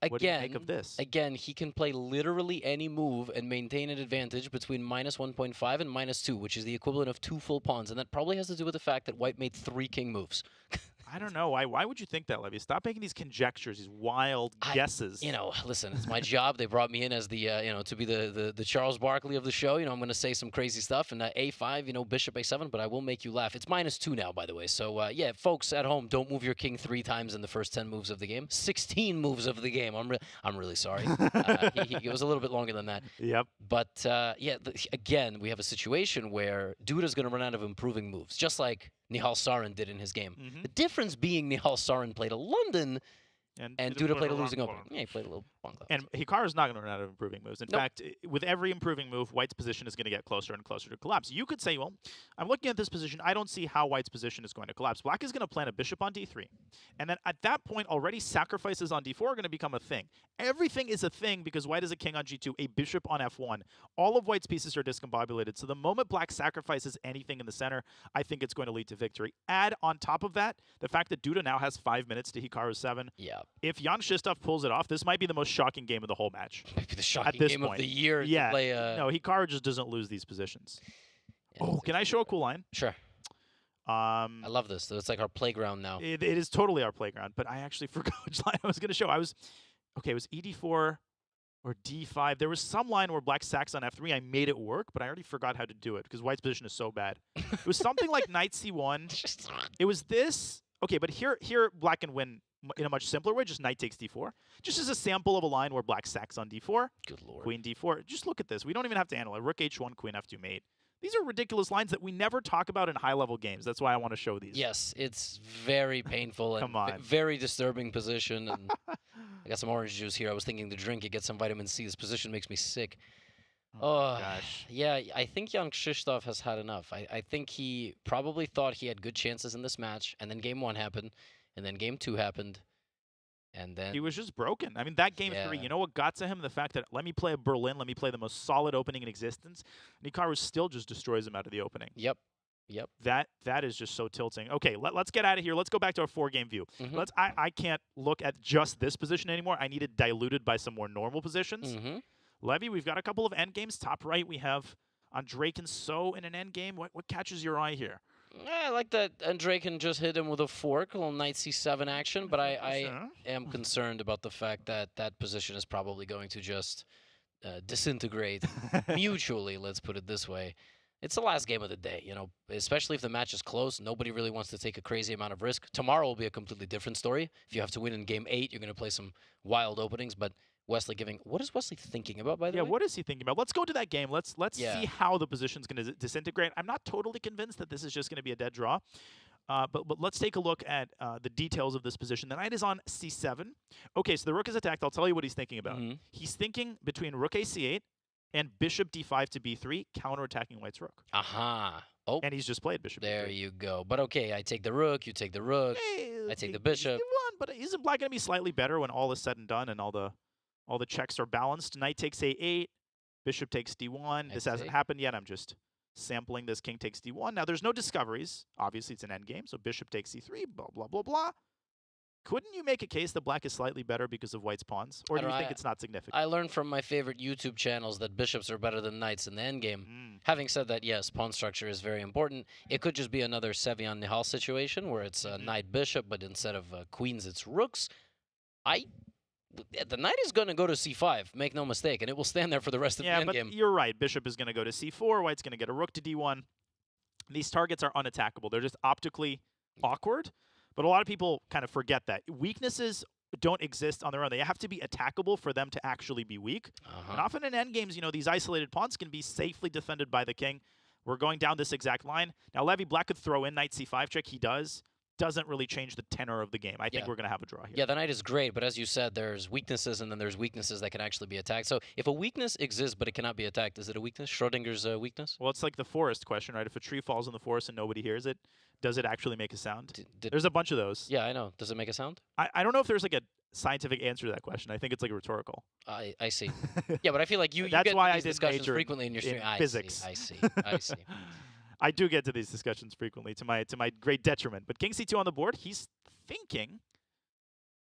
Again, what do you make of this? Again, he can play literally any move and maintain an advantage between -1.5 and -2, which is the equivalent of 2 full pawns. And that probably has to do with the fact that white made 3 king moves. I don't know. Why would you think that, Levy? Stop making these conjectures, these wild guesses. You know, listen, it's my job. They brought me in as the, to be the Charles Barkley of the show. You know, I'm going to say some crazy stuff. And a5, bishop a7, but I will make you laugh. It's -2 now, by the way. So, yeah, folks at home, don't move your king 3 times in the first 10 moves of the game. 16 moves of the game. I'm really sorry. He was a little bit longer than that. Yep. But, yeah, again, we have a situation where Duda's going to run out of improving moves, just like Nihal Sarin did in his game. The difference being Nihal Sarin played a London and Duda played a losing opening. Yeah, he played a little Bongcloud. And Hikaru's not going to run out of improving moves. In fact, with every improving move, white's position is going to get closer and closer to collapse. You could say, well, I'm looking at this position. I don't see how white's position is going to collapse. Black is going to plant a bishop on d3. And then at that point, already sacrifices on d4 are going to become a thing. Everything is a thing because white is a king on g2, a bishop on f1. All of white's pieces are discombobulated. So the moment black sacrifices anything in the center, I think it's going to lead to victory. Add on top of that, the fact that Duda now has 5 minutes to Hikaru's 7. Yeah. If Jan Krzysztof pulls it off, this might be the most shocking game of the whole match. Maybe the shocking at this game point. of the year. Yeah. To play, no, Hikaru just doesn't lose these positions. Oh, can I show a cool line? Sure. I love this. So it's like our playground now. It is totally our playground, but I actually forgot which line I was going to show. It was ed4 or d5. There was some line where black sacks on f3. I made it work, but I already forgot how to do it because white's position is so bad. It was something like knight c1. It was this. Okay, but here black can win in a much simpler way, just knight takes d4. Just as a sample of a line where black sacks on d4. Good lord. Queen d4. Just look at this. We don't even have to analyze. Rook h1, queen f2 mate. These are ridiculous lines that we never talk about in high-level games. That's why I want to show these. Yes, it's very painful and very disturbing position. And I got some orange juice here. I was thinking to drink it, get some vitamin C. This position makes me sick. Oh, gosh. Yeah, I think Jan Krzysztof has had enough. I think he probably thought he had good chances in this match, and then game 1 happened, and then game 2 happened, and then he was just broken. I mean, that game 3, you know what got to him? The fact that let me play a Berlin, let me play the most solid opening in existence. Hikaru still just destroys him out of the opening. Yep. That is just so tilting. Okay, let's get out of here. Let's go back to our 4-game view. I can't look at just this position anymore. I need it diluted by some more normal positions. Levy, we've got a couple of endgames. Top right, we have Andreikin So in an endgame. What catches your eye here? I like that Andreikin just hit him with a fork, a little knight c7 action, but I am concerned about the fact that that position is probably going to just disintegrate mutually, let's put it this way. It's the last game of the day, especially if the match is close. Nobody really wants to take a crazy amount of risk. Tomorrow will be a completely different story. If you have to win in game 8, you're going to play some wild openings, but Wesley what is Wesley thinking about, by the way? Yeah, what is he thinking about? Let's go to that game. Let's see how the position's going to disintegrate. I'm not totally convinced that this is just going to be a dead draw. But let's take a look at the details of this position. The knight is on c7. Okay, so the rook is attacked. I'll tell you what he's thinking about. He's thinking between rook a c8 and bishop d5 to b3, counterattacking white's rook. Aha. Oh. And he's just played bishop There d3. you go. But okay, I take the rook, you take the rook, I take the bishop. But isn't black going to be slightly better when all is said and done and all the checks are balanced? Knight takes a8, bishop takes d1. This hasn't happened yet. I'm just sampling this. King takes d1. Now, there's no discoveries. Obviously, it's an endgame, so bishop takes c3, blah, blah, blah, blah. Couldn't you make a case that black is slightly better because of white's pawns? Or do you think it's not significant? I learned from my favorite YouTube channels that bishops are better than knights in the endgame. Having said that, yes, pawn structure is very important. It could just be another Sevian Nihal situation where it's knight-bishop, but instead of queens, it's rooks. The knight is going to go to c5, make no mistake, and it will stand there for the rest of the Yeah, but endgame. you're right. Bishop is going to go to c4. White's going to get a rook to d1. These targets are unattackable. They're just optically awkward. But a lot of people kind of forget that. Weaknesses don't exist on their own. They have to be attackable for them to actually be weak. And often in endgames, you know, these isolated pawns can be safely defended by the king. We're going down this exact line. Now, Levy, black could throw in knight c5 check. He does. Doesn't really change the tenor of the game. I think we're going to have a draw here. Yeah, the knight is great, but as you said, there's weaknesses and then there's weaknesses that can actually be attacked. So if a weakness exists but it cannot be attacked, is it a weakness? Schrodinger's weakness? Well, it's like the forest question, right? If a tree falls in the forest and nobody hears it, does it actually make a sound? There's a bunch of those. Yeah, I know. Does it make a sound? I don't know if there's like a scientific answer to that question. I think it's like rhetorical. I see. Yeah, but I feel like you That's get why these I did discussions major frequently in your stream. I physics. see. I see. I see. I do get to these discussions frequently, to my great detriment. But king c2 on the board, he's thinking.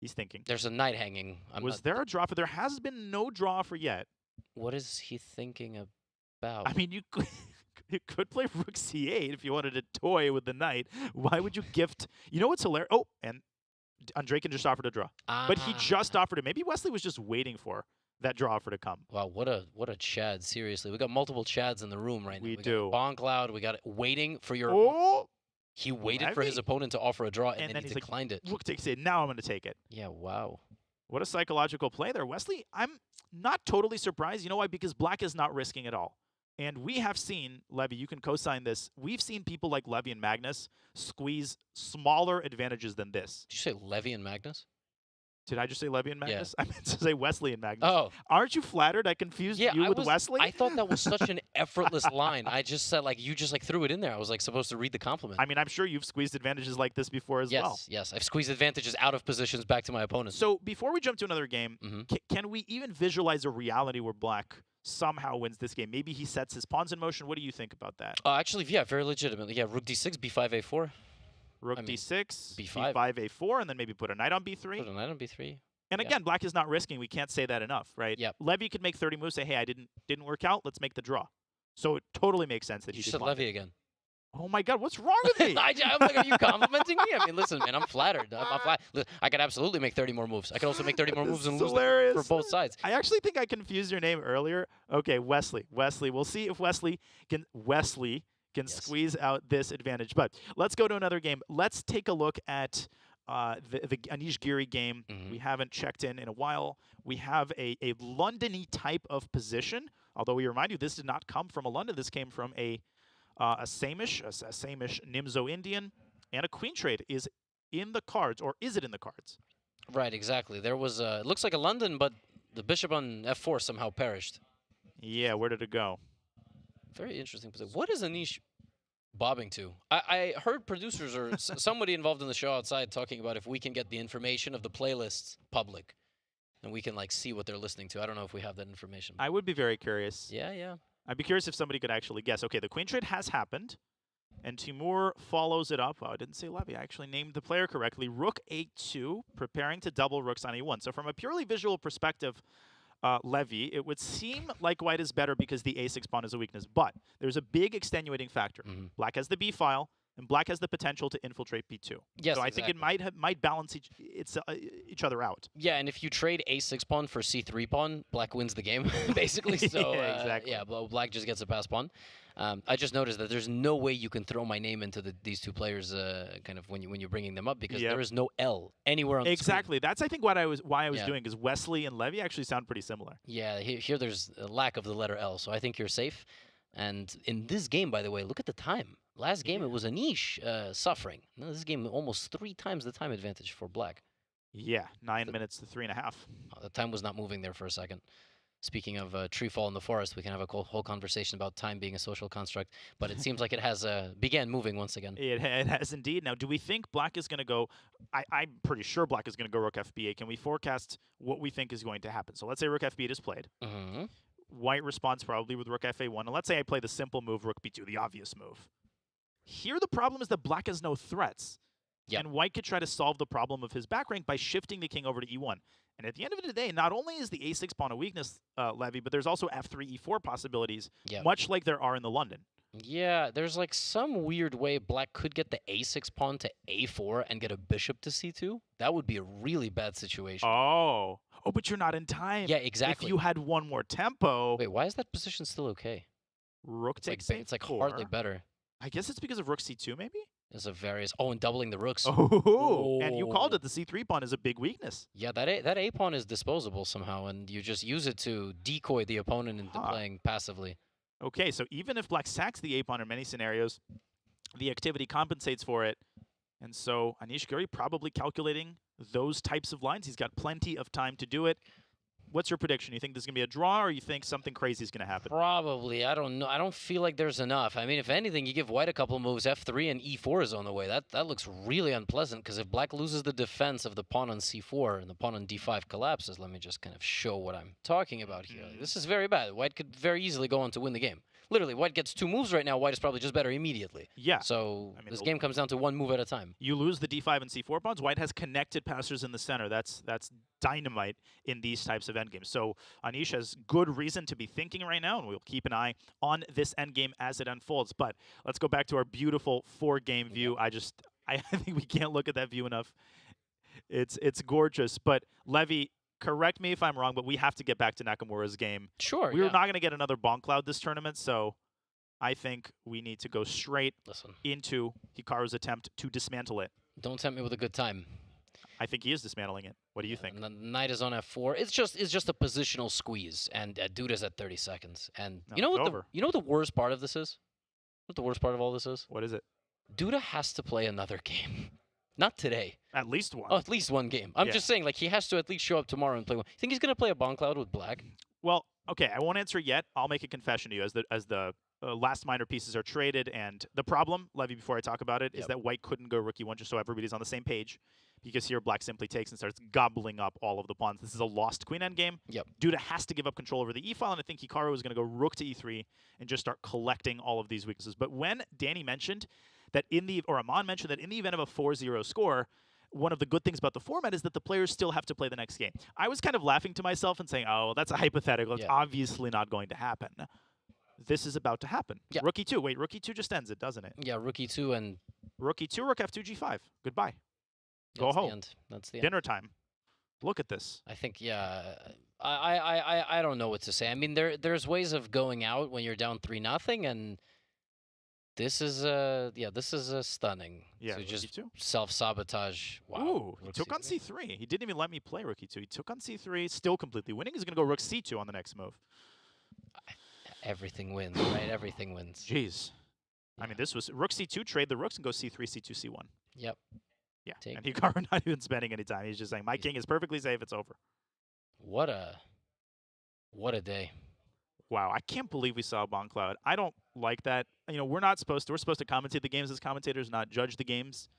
He's thinking. There's a knight hanging. Was there a draw for? There has been no draw for yet. What is he thinking about? I mean, you could play rook c8 if you wanted to toy with the knight. Why would you gift? You know what's hilarious? Oh, and Andreikin just offered a draw. But he just offered it. Maybe Wesley was just waiting for that draw offer to come. Wow, what a Chad, seriously. We got multiple Chads in the room right now. We do. Bongcloud, we got it waiting for your He waited for his opponent to offer a draw and then he declined it. Rook takes it. Now I'm going to take it. Yeah, wow. What a psychological play there. Wesley, I'm not totally surprised. You know why? Because black is not risking at all. And we have seen, Levy, you can co-sign this, we've seen people like Levy and Magnus squeeze smaller advantages than this. Did you say Levy and Magnus? Did I just say Levy and Magnus? Yeah. I meant to say Wesley and Magnus. Oh. Aren't you flattered? I confused you with Wesley? I thought that was such an effortless line. I just said, like, you just, like, threw it in there. I was, like, supposed to read the compliment. I mean, I'm sure you've squeezed advantages like this before as well. Yes. I've squeezed advantages out of positions back to my opponents. So before we jump to another game, can we even visualize a reality where black somehow wins this game? Maybe he sets his pawns in motion. What do you think about that? Actually, yeah, very legitimately. Yeah, rook d6, b5, a4. Rook d6, b5, a4, and then maybe put a knight on b3. Put a knight on b3. And again, black is not risking. We can't say that enough, right? Yep. Levy could make 30 moves, say, hey, I didn't work out. Let's make the draw. So it totally makes sense that You he said Levy again. Oh my God, what's wrong with me? I'm like, are you complimenting me? I mean, listen, man, I'm flattered. I could absolutely make 30 more moves. I could also make 30 more moves and lose them for both sides. I actually think I confused your name earlier. Okay, Wesley. We'll see if Wesley can squeeze out this advantage. But let's go to another game. Let's take a look at the Anish Giri game. We haven't checked in a while. We have a London-y type of position. Although we remind you, this did not come from a London. This came from a Samish Nimzo Indian, and a queen trade is in the cards, or is it in the cards? Right, exactly. There was it looks like a London, but the bishop on f4 somehow perished. Yeah, where did it go? Very interesting position. What is Anish bobbing to? I heard producers or somebody involved in the show outside talking about if we can get the information of the playlists public, and we can like see what they're listening to. I don't know if we have that information. I would be very curious. Yeah. I'd be curious if somebody could actually guess. Okay, the queen trade has happened, and Timur follows it up. Oh, I didn't say Levy. I actually named the player correctly. Rook a2, preparing to double rooks on a1. So from a purely visual perspective, Levy, it would seem like white is better because the a6 pawn is a weakness. But there's a big extenuating factor. Black has the b file, and black has the potential to infiltrate b2. Yes, so I think it might balance each other out. Yeah, and if you trade a6 pawn for c3 pawn, black wins the game, basically. So yeah, exactly. Yeah, black just gets a pass pawn. I just noticed that there's no way you can throw my name into these two players kind of when you're bringing them up because there is no L anywhere on the Exactly. That's I think why I was doing because Wesley and Levy actually sound pretty similar. Yeah, here there's a lack of the letter L, so I think you're safe. And in this game, by the way, look at the time. Last game, it was Anish suffering. Now, this game, almost 3 times the time advantage for black. Yeah, 9 minutes to 3.5. The time was not moving there for a second. Speaking of tree fall in the forest, we can have a whole conversation about time being a social construct, but it seems like it has began moving once again. It has indeed. Now, do we think black is going to go... I'm pretty sure black is going to go rook fb8. Can we forecast what we think is going to happen? So let's say rook f8 is played. White responds probably with rook fa1. And let's say I play the simple move, rook b2, the obvious move. Here the problem is that black has no threats. Yep. And white could try to solve the problem of his back rank by shifting the king over to e1. And at the end of the day, not only is the a6 pawn a weakness, Levy, but there's also f3, e4 possibilities, much like there are in the London. Yeah, there's like some weird way black could get the a6 pawn to a4 and get a bishop to c2. That would be a really bad situation. Oh, but you're not in time. Yeah, exactly. If you had one more tempo. Wait, why is that position still okay? Rook takes It's like hardly better. I guess it's because of rook c2, maybe? There's a various... Oh, and doubling the rooks. Oh, and you called it. The c3 pawn is a big weakness. Yeah, that a pawn is disposable somehow, and you just use it to decoy the opponent into playing passively. Okay, so even if black sacks the a pawn in many scenarios, the activity compensates for it. And so Anish Giri probably calculating those types of lines. He's got plenty of time to do it. What's your prediction? You think this is going to be a draw, or you think something crazy is going to happen? Probably. I don't know. I don't feel like there's enough. I mean, if anything, you give white a couple moves, f3 and e4 is on the way. That looks really unpleasant, because if black loses the defense of the pawn on c4 and the pawn on d5 collapses, let me just kind of show what I'm talking about here. This is very bad. White could very easily go on to win the game. Literally, white gets 2 moves right now. White is probably just better immediately. Yeah. So this game comes down to 1 move at a time. You lose the d5 and c4 pawns. White has connected passers in the center. That's dynamite in these types of endgames. So Anish has good reason to be thinking right now, and we'll keep an eye on this endgame as it unfolds. But let's go back to our beautiful 4-game view. I think we can't look at that view enough. It's gorgeous. But Levy, correct me if I'm wrong, but we have to get back to Nakamura's game. Sure. We're not going to get another Bongcloud this tournament, so I think we need to go straight into Hikaru's attempt to dismantle it. Don't tempt me with a good time. I think he is dismantling it. What do you think? Knight is on f4. It's just a positional squeeze, and Duda's at 30 seconds. And No, you know it's what the worst part of this is? What the worst part of all this is? What is it? Duda has to play another game. Not today. At least one. Oh, at least one game. I'm just saying, like, he has to at least show up tomorrow and play one. You think he's going to play a Bongcloud with black? Well, okay, I won't answer yet. I'll make a confession to you as the last minor pieces are traded. And the problem, Levy, before I talk about it, is that white couldn't go rook e1 just so everybody's on the same page. Because here black simply takes and starts gobbling up all of the pawns. This is a lost queen endgame. Yep. Duda has to give up control over the e-file, and I think Hikaru is going to go rook to e3 and just start collecting all of these weaknesses. But when Danny mentioned that Aman mentioned that in the event of a 4-0 score, one of the good things about the format is that the players still have to play the next game. I was kind of laughing to myself and saying, oh, that's a hypothetical. It's obviously not going to happen. This is about to happen. Yeah. Rook e2. Wait, rook e2 just ends it, doesn't it? Yeah, rook e2 and... Rook e2, rook f2, g5. Goodbye. Go That's home. the end. That's the end. Dinner time. Look at this. I think, yeah, I don't know what to say. I mean, there's ways of going out when you're down 3-0, and this is stunning. Yeah, to just rook e2. self-sabotage. Wow. Ooh, he rook took on c3. He didn't even let me play rook e2. He took on c3, still completely winning. He's going to go rook c2 on the next move. Everything wins, right? Everything wins. Jeez. I mean, this was rook c2, trade the rooks, and go c3, c2, c1. Yep. Yeah, and Hikaru not even spending any time. He's just saying, my king is perfectly safe, it's over. What a day. Wow, I can't believe we saw Bongcloud. I don't like that. You know, we're supposed to commentate the games as commentators, not judge the games.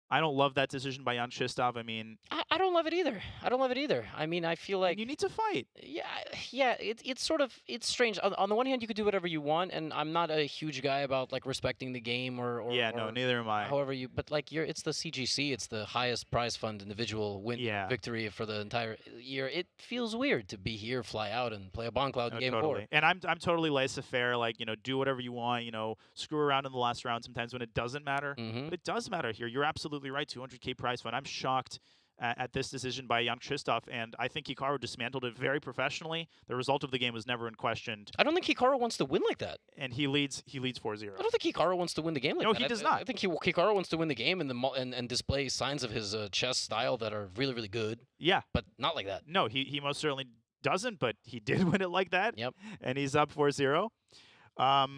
I don't love that decision by Jan Krzysztof. I mean... I don't love it either. I don't love it either. I mean, I feel like... You need to fight. Yeah, it's sort of... It's strange. On the one hand, you could do whatever you want, and I'm not a huge guy about, like, respecting the game or yeah, no, neither am I. However you... But, like, it's the CGC. It's the highest prize fund individual victory for the entire year. It feels weird to be here, fly out, and play a Bongcloud in Game 4. And I'm totally laissez-faire, like, you know, do whatever you want, you know, screw around in the last round sometimes when it doesn't matter. But it does matter here. You're absolutely right, 200K prize fund. I'm shocked at this decision by Jan Krzysztof, and I think Hikaru dismantled it very professionally. The result of the game was never in question. I don't think Hikaru wants to win like that. And he leads 4-0. I don't think Hikaru wants to win the game like that. No, he does not. I think Hikaru wants to win the game and display signs of his chess style that are really, really good. Yeah. But not like that. No, he most certainly doesn't, but he did win it like that. Yep. And he's up 4-0.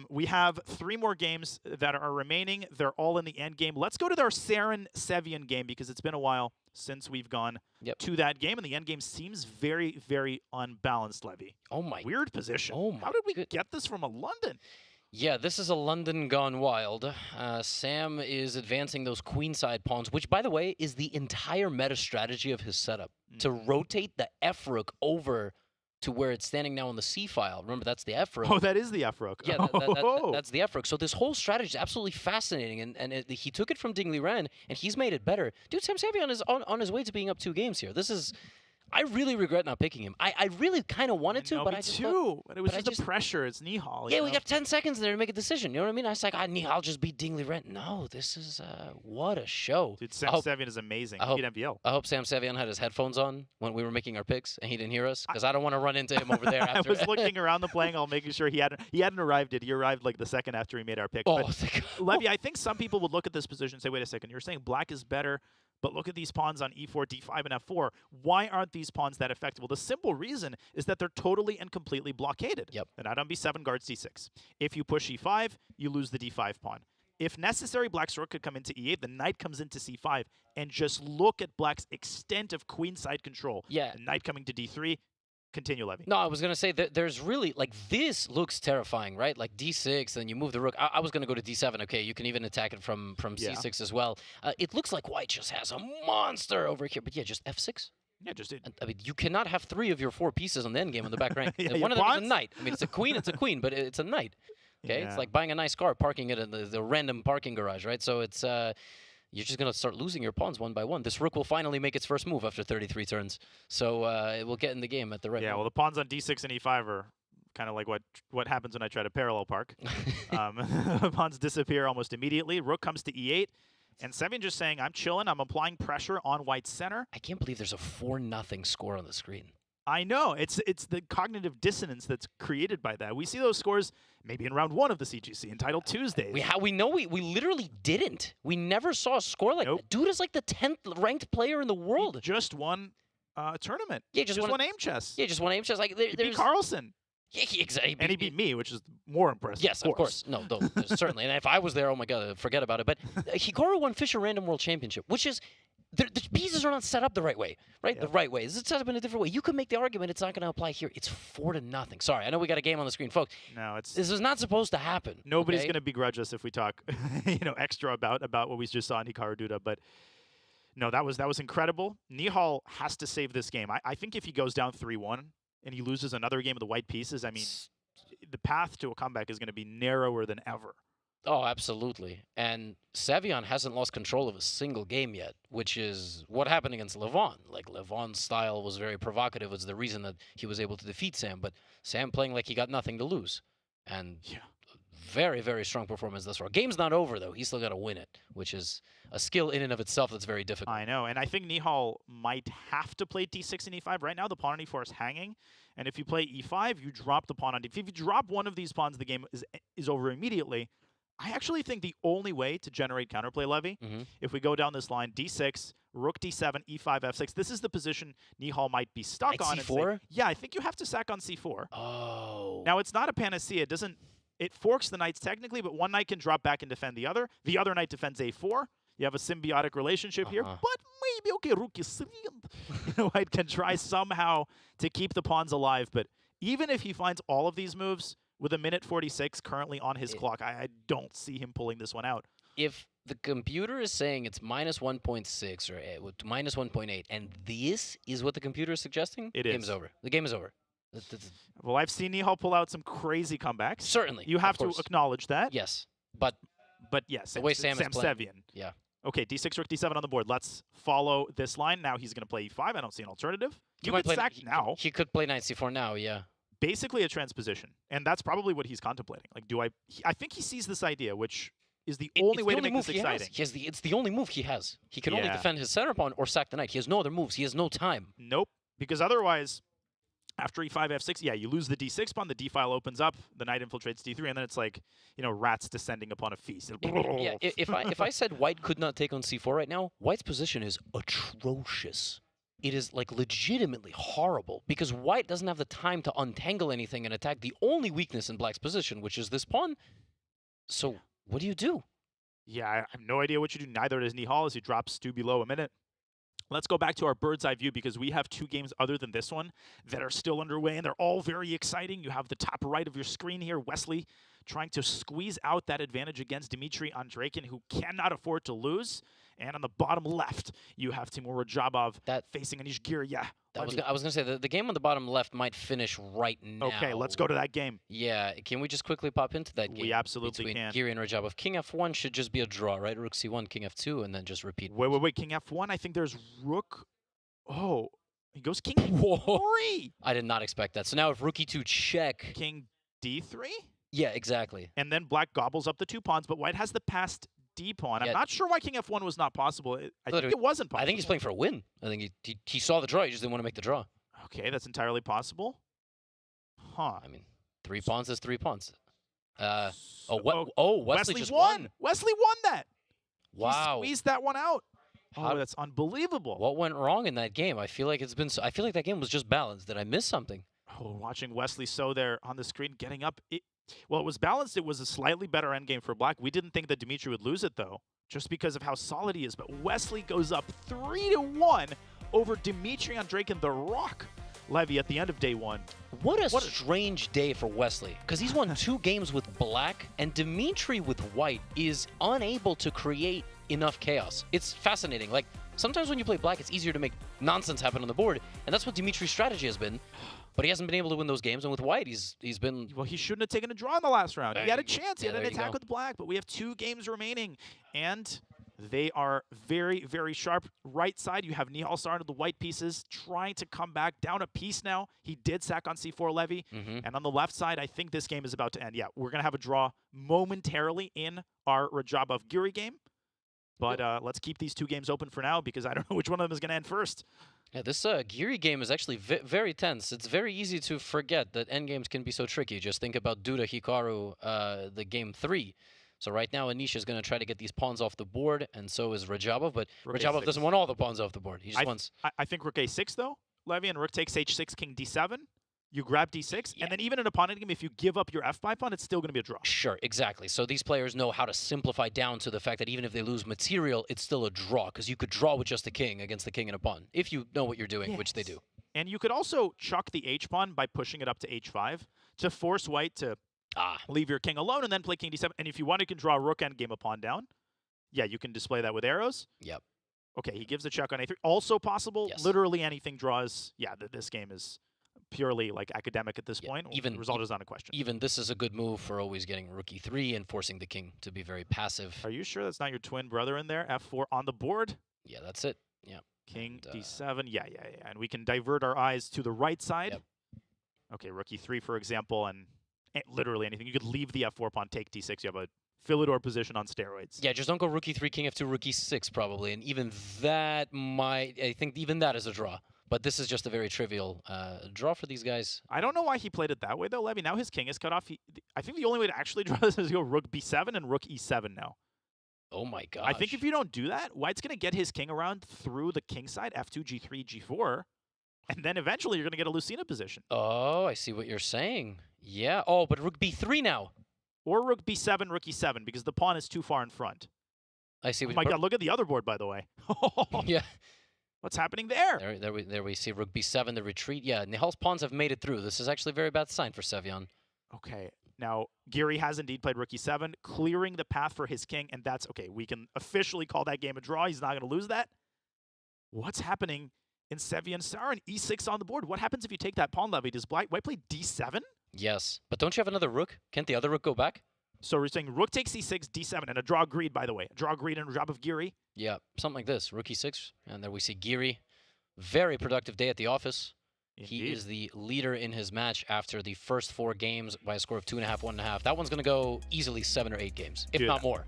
We have 3 more games that are remaining. They're all in the end game. Let's go to our Sarin-Sevian game because it's been a while since we've gone to that game, and the end game seems very, very unbalanced, Levy. Oh my! Weird position. Oh my! How did we get this from a London? Yeah, this is a London gone wild. Sam is advancing those queenside pawns, which, by the way, is the entire meta strategy of his setup. To rotate the F-rook over to where it's standing now on the C-file. Remember, that's the F-rook. Oh, that is the F-rook. Yeah, that's the F-rook. So this whole strategy is absolutely fascinating, and he took it from Ding Liren, and he's made it better. Dude, Sam Sevian is on his way to being up 2 games here. This is... I really regret not picking him. I really kind of wanted to, but I just too. But it was but just the pressure. It's Nihal. Yeah, we have 10 seconds there to make a decision. You know what I mean? I was like, Nihal just beat Dingley Rent. No, this is what a show. Dude, Sam Sevian is amazing. He beat MVL. I hope Sam Sevian had his headphones on when we were making our picks and he didn't hear us, because I don't want to run into him over there after. I was looking around the playing hall, making sure he hadn't arrived yet. He arrived like the second after he made our pick. Oh, but Levy, I think some people would look at this position and say, wait a second, you're saying black is better, but look at these pawns on e4, d5, and f4. Why aren't these pawns that effective? Well, the simple reason is that they're totally and completely blockaded. Yep. The knight on b7 guards d6. If you push e5, you lose the d5 pawn. If necessary, black's rook could come into e8, the knight comes into c5, and just look at black's extent of queenside control. Yeah. The knight coming to d3. Continue, Levy. No, I was going to say that there's really, like, this looks terrifying, right? Like d6, then you move the rook. I was going to go to d7. Okay, you can even attack it from c6 as well. It looks like white just has a monster over here. But yeah, just f6. Yeah, just I mean, you cannot have 3 of your 4 pieces on the endgame on the back rank. Yeah, One of them pawns? is a knight. I mean, it's a queen, but it's a knight. Okay, Yeah. It's like buying a nice car, parking it in the random parking garage, right? So it's you're just going to start losing your pawns one by one. This rook will finally make its first move after 33 turns. So it will get in the game at the right Yeah, well, moment. the pawns on d6 and e5 are kind of like what happens when I try to parallel park. Pawns disappear almost immediately. Rook comes to e8. And Sevian just saying, I'm chilling. I'm applying pressure on white's center. I can't believe there's a 4-0 score on the screen. I know. It's the cognitive dissonance that's created by that. We see those scores maybe in round 1 of the CGC, entitled Tuesdays. We know we literally didn't. We never saw a score like that. Dude is like the 10th ranked player in the world. He just won a tournament. Yeah, just won aim chess. Yeah, just won aim chess. Like He beat Carlsen. Yeah, exactly. And he beat me, which is more impressive. Yes, of course. No, certainly. And if I was there, oh my God, forget about it. But Hikaru won Fisher Random World Championship, which is the pieces are not set up the right way, right? Yeah. The right way. It's set up in a different way. You can make the argument it's not going to apply here. It's 4-0. Sorry, I know we got a game on the screen, folks. No, it's this is not supposed to happen. Nobody's okay? going to begrudge us if we talk, extra about what we just saw in Hikaru Duda. But no, that was incredible. Nihal has to save this game. I think if he goes down 3-1 and he loses another game of the white pieces, I mean, the path to a comeback is going to be narrower than ever. Oh, absolutely. And Sevian hasn't lost control of a single game yet, which is what happened against Levon. Like, Levon's style was very provocative. It's the reason that he was able to defeat Sam. But Sam playing like he got nothing to lose. And very, very strong performance thus far. Game's not over, though. He's still got to win it, which is a skill in and of itself that's very difficult. I know. And I think Nihal might have to play d6 and e5. Right now, the pawn on e4 is hanging. And if you play e5, you drop the pawn on d5. If you drop one of these pawns, the game is over immediately. I actually think the only way to generate counterplay, Levy, if we go down this line, d6, rook d7, e5, f6, this is the position Nihal might be stuck Like on. c4? And say, yeah, I think you have to sack on c4. Oh. Now, it's not a panacea. It forks the knights technically, but one knight can drop back and defend the other. The other knight defends a4. You have a symbiotic relationship here, but maybe, okay, rook is White can try somehow to keep the pawns alive, but even if he finds all of these moves, with a minute 46 currently on his clock, I don't see him pulling this one out. If the computer is saying it's minus 1.6 or minus 1.8, and this is what the computer is suggesting, it game's over. The game is over. Well, I've seen Nihal pull out some crazy comebacks. Certainly. You have to acknowledge that. Yes. But yes, the way Sam is playing. Sevian. Yeah. Okay, d6, rook d7 on the board. Let's follow this line. Now he's going to play e5. I don't see an alternative. You could sack now. He could play knight c4 now, yeah. Basically a transposition, and that's probably what he's contemplating. Like, I think he sees this idea, which is the only way to make this exciting. It's the only move he has. He can only defend his center pawn or sack the knight. He has no other moves. He has no time. Nope, because otherwise, after e5, f6, yeah, you lose the d6 pawn, the d file opens up, the knight infiltrates d3, and then it's like, rats descending upon a feast. Yeah, if I said white could not take on c4 right now, white's position is atrocious. It is like legitimately horrible because white doesn't have the time to untangle anything and attack the only weakness in black's position, which is this pawn. So what do you do? Yeah, I have no idea what you do. Neither does Nihal as he drops 2 below a minute. Let's go back to our bird's eye view because we have 2 games other than this one that are still underway, and they're all very exciting. You have the top right of your screen here, Wesley trying to squeeze out that advantage against Dmitry Andreikin, who cannot afford to lose. And on the bottom left, you have Timur Radjabov facing Anish Giri. Yeah. I was going to say, the game on the bottom left might finish right now. Okay, let's go to that game. Yeah, can we just quickly pop into that game? We absolutely between can. Giri and Radjabov. King f1 should just be a draw, right? Rook c1, king f2, and then just repeat. Wait. King f1, I think there's rook. Oh, He goes king d3. I did not expect that. So now if rook e2 check. King d3? Yeah, exactly. And then black gobbles up the 2 pawns, but white has the passed d pawn. I'm not sure why king f1 was not possible. I think it wasn't possible. I think he's playing for a win. I think he saw the draw. He just didn't want to make the draw. Okay, that's entirely possible. Huh. I mean, 3 pawns is 3 pawns. Wesley Wesley just won. Wesley won that. Wow. He squeezed that one out. Oh, that's unbelievable. What went wrong in that game? I feel like I feel like that game was just balanced. Did I miss something? Oh, watching Wesley So there on the screen getting up. Well, it was balanced. It was a slightly better endgame for black. We didn't think that Dimitri would lose it, though, just because of how solid he is. But Wesley goes up 3-1 over Dimitri Andreikin, the Rock Levy, at the end of day 1. What a strange day for Wesley, because he's won 2 games with black, and Dimitri with white is unable to create enough chaos. It's fascinating. Like, sometimes when you play black, it's easier to make nonsense happen on the board, and that's what Dimitri's strategy has been. But he hasn't been able to win those games, and with white, he's been... Well, he shouldn't have taken a draw in the last round. He had a There you go. chance. He had an attack with black, but we have 2 games remaining, and they are very, very sharp. Right side, you have Nihal Sarin with the white pieces trying to come back down a piece now. He did sack on c4 Levy. And on the left side, I think this game is about to end. Yeah, we're going to have a draw momentarily in our Radjabov Giri game. But let's keep these 2 games open for now because I don't know which one of them is going to end first. Yeah, this Giri game is actually very tense. It's very easy to forget that endgames can be so tricky. Just think about Duda, Hikaru, the game 3. So right now, Anish is going to try to get these pawns off the board, and so is Radjabov. But Radjabov doesn't want all the pawns off the board. He just wants... I think rook a6, though, Levy, and rook takes h6, king d7. You grab d6, and then even in an opponent game, if you give up your f5 pawn, it's still going to be a draw. Sure, exactly. So these players know how to simplify down to the fact that even if they lose material, it's still a draw, because you could draw with just the king against the king and a pawn, if you know what you're doing, which they do. And you could also chuck the h-pawn by pushing it up to h5 to force white to leave your king alone and then play king d7. And if you want, you can draw rook endgame a pawn down. Yeah, you can display that with arrows. Yep. Okay, he gives a check on a3. Also possible, literally anything draws. Yeah, this game is purely like academic at this point. Even the result is not a question. Even this is a good move for always getting rook e3 and forcing the king to be very passive. Are you sure that's not your twin brother in there? F4 on the board. Yeah, that's it. Yeah. King d7. Yeah. And we can divert our eyes to the right side. Yep. Okay, rook e3, for example, and literally anything. You could leave the f4 pawn, take d6. You have a Philidor position on steroids. Yeah, just don't go rook e3, king f2, rook e6 probably, and even that I think even that is a draw. But this is just a very trivial draw for these guys. I don't know why he played it that way, though, Levy. Now his king is cut off. I think the only way to actually draw this is to go rook b7 and rook e7 now. Oh, my gosh. I think if you don't do that, white's going to get his king around through the king side, f2, g3, g4, and then eventually you're going to get a Lucina position. Oh, I see what you're saying. Yeah. Oh, but rook b3 now. Or rook b7, rook e7, because the pawn is too far in front. I see. Oh, my God, look at the other board, by the way. Yeah. What's happening there? There we see rook b7, the retreat. Yeah, Nihal's pawns have made it through. This is actually a very bad sign for Sevian. Okay, now Giri has indeed played rook e7, clearing the path for his king, and that's okay. We can officially call that game a draw. He's not going to lose that. What's happening in Sevian Sarin? E6 on the board. What happens if you take that pawn, Levy? Does white play d7? Yes, but don't you have another rook? Can't the other rook go back? So we're saying rook takes c6, d7, and a draw agreed, by the way. A draw agreed and a drop of Giri. Yeah, something like this. Rook e6, and there we see Giri. Very productive day at the office. Indeed. He is the leader in his match after the first 4 games by a score of 2.5, 1.5. That one's going to go easily 7 or 8 games, if not more.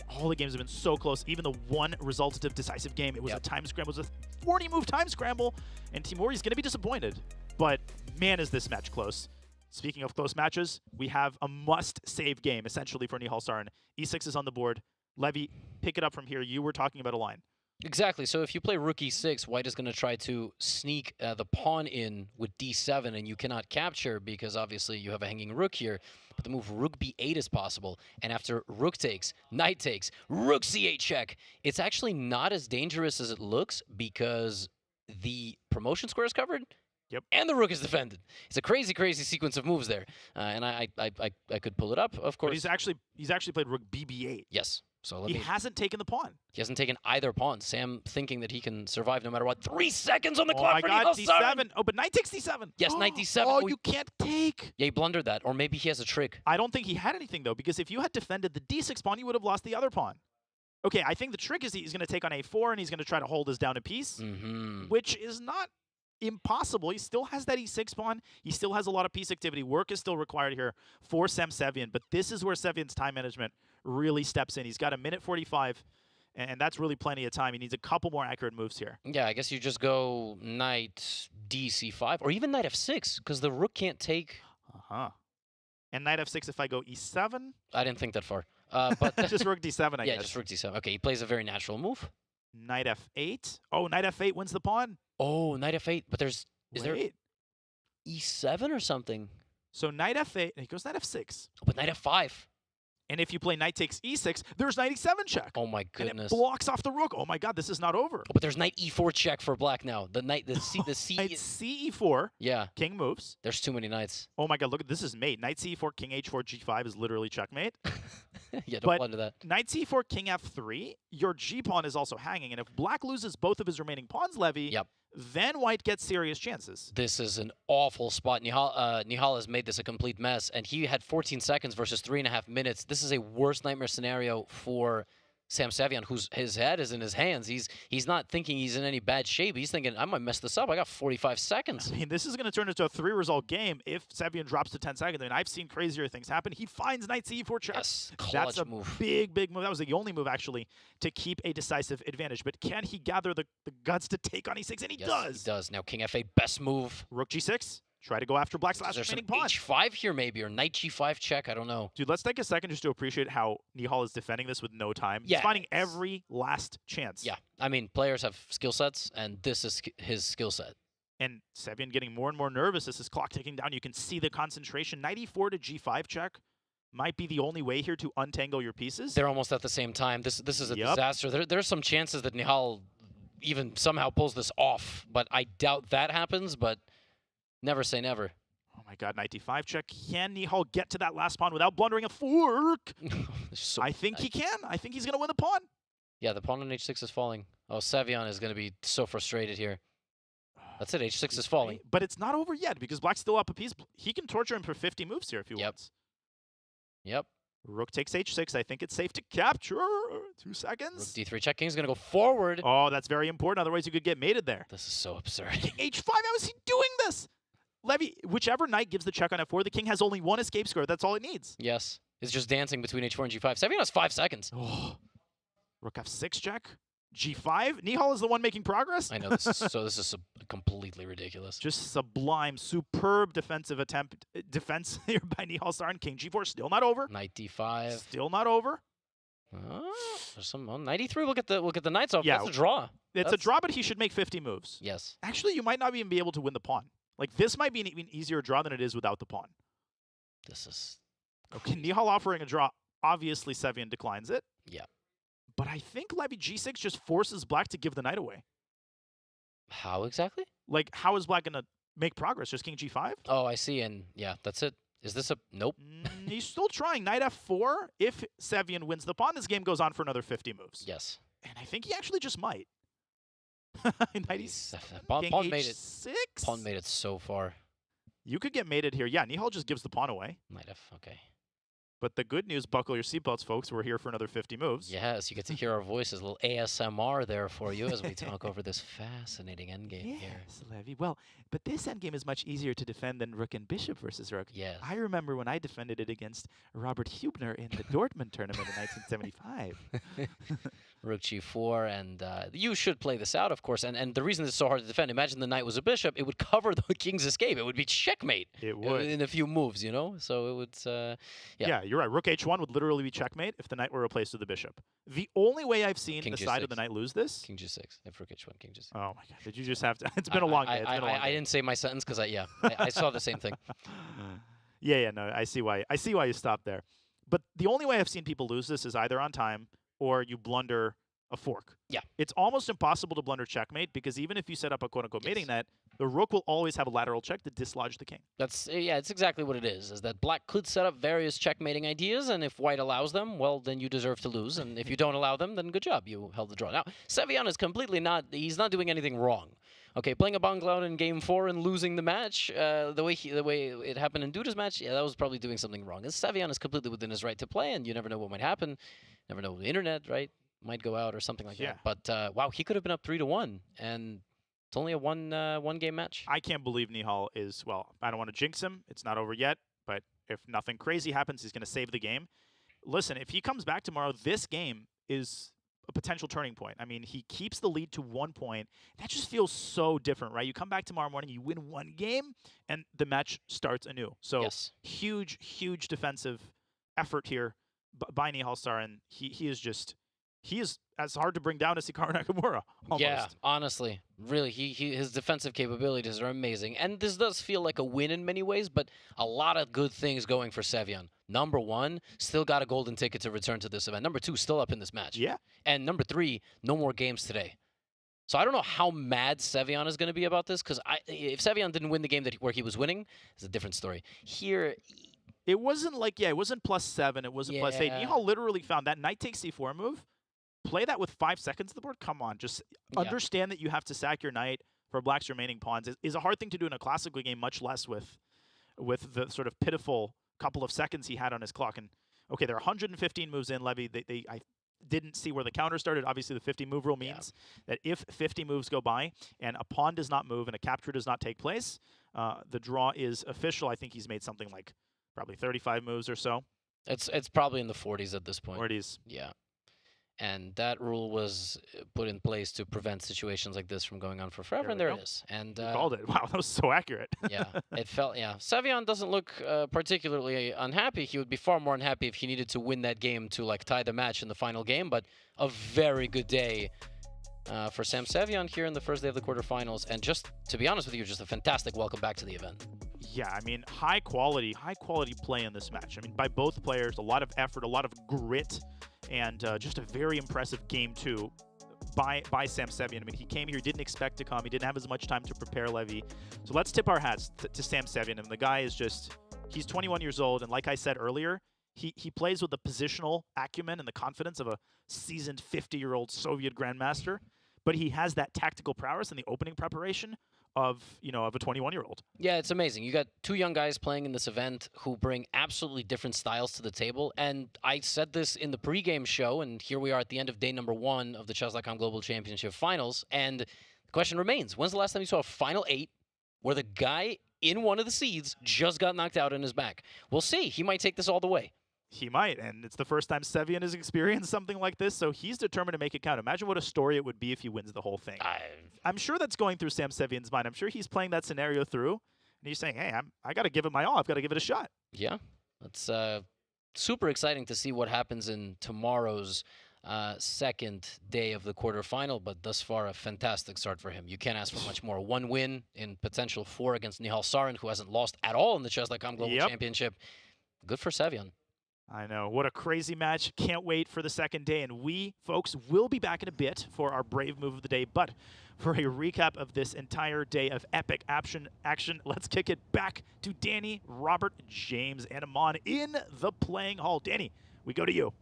All the games have been so close. Even the one resultative decisive game, it was a time scramble. It was a 40-move time scramble, and Timuri's going to be disappointed. But man, is this match close. Speaking of close matches, we have a must-save game, essentially, for Nihal Sarin. E6 is on the board. Levy, pick it up from here. You were talking about a line. Exactly. So if you play rook e6, white is going to try to sneak the pawn in with d7, and you cannot capture because obviously you have a hanging rook here. But the move rook b8 is possible. And after rook takes, knight takes, rook c8 check, it's actually not as dangerous as it looks because the promotion square is covered. Yep. And the rook is defended. It's a crazy, crazy sequence of moves there. And I could pull it up, of course. But he's actually played rook bb8. Yes. So he hasn't taken the pawn. He hasn't taken either pawn. Sam thinking that he can survive no matter what. 3 seconds on the clock for Nihal Sarin. d7. Oh, but knight takes d7. Yes, knight d7. Oh, you can't take. Yeah, he blundered that. Or maybe he has a trick. I don't think he had anything, though, because if you had defended the d6 pawn, you would have lost the other pawn. Okay, I think the trick is he's going to take on a4, and he's going to try to hold us down a piece, which is not impossible. He still has that e6 pawn. He still has a lot of piece activity. Work is still required here for Sam Sevian, but this is where Sevian's time management really steps in. He's got a minute 45, and that's really plenty of time. He needs a couple more accurate moves here. Yeah, I guess you just go knight d c5, or even knight f6, because the rook can't take... Uh-huh. And knight f6 if I go e7? I didn't think that far. But just rook d7, I guess. Yeah, just rook d7. Okay, he plays a very natural move. Knight f8. Oh, knight f8 wins the pawn. Oh, knight f8. But there's... Is there e7 or something? So knight f8. He goes knight f6. Oh, but knight f5. And if you play knight takes e6, there's knight e7 check. Oh my goodness! And it blocks off the rook. Oh my god, this is not over. Oh, but there's knight e4 check for black now. The knight, the c, Knight c e4. Yeah. King moves. There's too many knights. Oh my god, look at this is mate. Knight c4, king h4, g5 is literally checkmate. Yeah, don't blunder that. Knight c4, king f3. Your g pawn is also hanging, and if black loses both of his remaining pawns, Levy, then white gets serious chances. This is an awful spot. Nihal has made this a complete mess, and he had 14 seconds versus 3.5 minutes. This is a worst nightmare scenario for Sam Sevian, whose his head is in his hands. He's not thinking he's in any bad shape. He's thinking, I might mess this up. I got 45 seconds. I mean, this is going to turn into a 3-result game if Sevian drops to 10 seconds. I mean, I've seen crazier things happen. He finds knight c4 check. Yes, that's a move. big move. That was the only move, actually, to keep a decisive advantage. But can he gather the guts to take on e6? And he does. He does. Now king f8, best move. Rook g6. Try to go after black's last remaining pawn. h5 here maybe, or knight g5 check, I don't know. Dude, let's take a second just to appreciate how Nihal is defending this with no time. Yeah. He's finding every last chance. Yeah, I mean, players have skill sets, and this is his skill set. And Sevian getting more and more nervous as his clock ticking down. You can see the concentration. Knight e4 to g5 check might be the only way here to untangle your pieces. They're almost at the same time. This is a disaster. There's some chances that Nihal even somehow pulls this off, but I doubt that happens, but never say never. Oh my god, knight d5 check. Can Nihal get to that last pawn without blundering a fork? I think he can. I think he's going to win the pawn. Yeah, the pawn on h6 is falling. Oh, Sevian is going to be so frustrated here. That's it, h6 is falling. But it's not over yet because black's still up a piece. He can torture him for 50 moves here if he wants. Yep. Rook takes h6. I think it's safe to capture. 2 seconds. Rook d3 check. King's going to go forward. Oh, that's very important. Otherwise, you could get mated there. This is so absurd. King h5. How is he doing this? Levy, whichever knight gives the check on f4, the king has only one escape square. That's all it needs. Yes. It's just dancing between h4 and g5. Sevian has 5 seconds. Oh. Rook f6 check. g5. Nihal is the one making progress. I know. This is completely ridiculous. Just sublime, superb defensive defense here by Nihal Sarin. King g4 still not over. Knight d5. Still not over. There's some knight e3. We'll get the knights off. Yeah, that's a draw. It's a draw, but he should make 50 moves. Yes. Actually, you might not even be able to win the pawn. Like, this might be an even easier draw than it is without the pawn. This is... Okay, Nihal offering a draw. Obviously, Sevian declines it. Yeah. But I think Levy g6 just forces black to give the knight away. How exactly? Like, how is black going to make progress? Just king g5? Oh, I see. And yeah, that's it. Is this a... Nope. He's still trying. Knight f4. If Sevian wins the pawn, this game goes on for another 50 moves. Yes. And I think he actually just might. Knight e7, pawn made it. 6? Pawn made it so far. You could get mated here. Yeah, Nihal just gives the pawn away. Knight f, okay. But the good news, buckle your seatbelts, folks. We're here for another 50 moves. Yes, you get to hear our voices, a little ASMR there for you as we talk over this fascinating endgame here. Yes, Levy. Well, but this endgame is much easier to defend than rook and bishop versus rook. Yes. I remember when I defended it against Robert Hubner in the Dortmund tournament in 1975. Rook g4, and you should play this out, of course. And the reason this is so hard to defend, imagine the knight was a bishop, it would cover the king's escape. It would be checkmate. It would. In a few moves, you know? So it would, yeah, you're right. Rook h1 would literally be checkmate if the knight were replaced with the bishop. The only way I've seen King the G6. side of the knight lose this... King g6. If rook h1, king g6. Oh, my God. Did you just have to... It's been a long day. I didn't say my sentence because I saw the same thing. Yeah, no, I see why you stopped there. But the only way I've seen people lose this is either on time or you blunder a fork. Yeah. It's almost impossible to blunder checkmate because even if you set up a quote-unquote mating net, the rook will always have a lateral check to dislodge the king. That's it's exactly what it is that black could set up various checkmating ideas, and if white allows them, well, then you deserve to lose, and if you don't allow them, then good job, you held the draw. Now, Sevian is completely he's not doing anything wrong. Okay, playing a Bongcloud in game 4 and losing the match, the way it happened in Duda's match, yeah, that was probably doing something wrong. And Sevian is completely within his right to play, and you never know what might happen. Never know the internet, right? Might go out or something like that. But wow, he could have been up 3-1 and It's only a one game match. I can't believe Nihal is, well, I don't want to jinx him. It's not over yet, but if nothing crazy happens, he's going to save the game. Listen, if he comes back tomorrow, this game is a potential turning point. I mean, he keeps the lead to 1 point. That just feels so different, right? You come back tomorrow morning, you win one game, and the match starts anew. So huge, huge defensive effort here by Nihal Sarin. He is as hard to bring down as Hikaru Nakamura, almost. Yeah, honestly. Really, his defensive capabilities are amazing. And this does feel like a win in many ways, but a lot of good things going for Sevian. Number 1, still got a golden ticket to return to this event. Number 2, still up in this match. Yeah. And number 3, no more games today. So I don't know how mad Sevian is going to be about this, because if Sevian didn't win the game where he was winning, it's a different story. Here... It wasn't like, it wasn't +7, it wasn't +8. Nihal literally found that knight takes c4 move. Play that with 5 seconds on the board? Come on, just understand that you have to sack your knight for Black's remaining pawns. Is a hard thing to do in a classical game, much less with the sort of pitiful couple of seconds he had on his clock. And okay, there are 115 moves in, Levy. I didn't see where the counter started. Obviously, the 50 move rule means that if 50 moves go by and a pawn does not move and a capture does not take place, the draw is official. I think he's made something like probably 35 moves or so. It's probably in the 40s at this point. 40s. Yeah. And that rule was put in place to prevent situations like this from going on for forever, and there it is. And you called it. Wow, that was so accurate. Yeah, it felt, Sevian doesn't look particularly unhappy. He would be far more unhappy if he needed to win that game to like tie the match in the final game, but a very good day for Sam Sevian here in the first day of the quarterfinals. And just, to be honest with you, just a fantastic welcome back to the event. Yeah, I mean, high quality play in this match. I mean, by both players, a lot of effort, a lot of grit, and just a very impressive game two by Sam Sevian. I mean, he came here, didn't expect to come. He didn't have as much time to prepare Levy. So let's tip our hats to Sam Sevian. And the guy is just, he's 21 years old. And like I said earlier, he plays with the positional acumen and the confidence of a seasoned 50-year-old Soviet grandmaster. But he has that tactical prowess and the opening preparation of a 21-year-old. Yeah, it's amazing. You got two young guys playing in this event who bring absolutely different styles to the table. And I said this in the pregame show, and here we are at the end of day number 1 of the Chess.com Global Championship Finals. And the question remains, when's the last time you saw a Final 8 where the guy in one of the seeds just got knocked out in his back? We'll see. He might take this all the way. He might, and it's the first time Sevian has experienced something like this, so he's determined to make it count. Imagine what a story it would be if he wins the whole thing. I'm sure that's going through Sam Sevian's mind. I'm sure he's playing that scenario through, and he's saying, hey, I got to give it my all. I've got to give it a shot. Yeah, it's super exciting to see what happens in tomorrow's second day of the quarterfinal, but thus far a fantastic start for him. You can't ask for much more. 1 win in potential 4 against Nihal Sarin, who hasn't lost at all in the Chess.com Global Championship. Good for Sevian. I know. What a crazy match. Can't wait for the second day. And we, folks, will be back in a bit for our brave move of the day. But for a recap of this entire day of epic action, let's kick it back to Danny, Robert, James, and Amon in the playing hall. Danny, we go to you.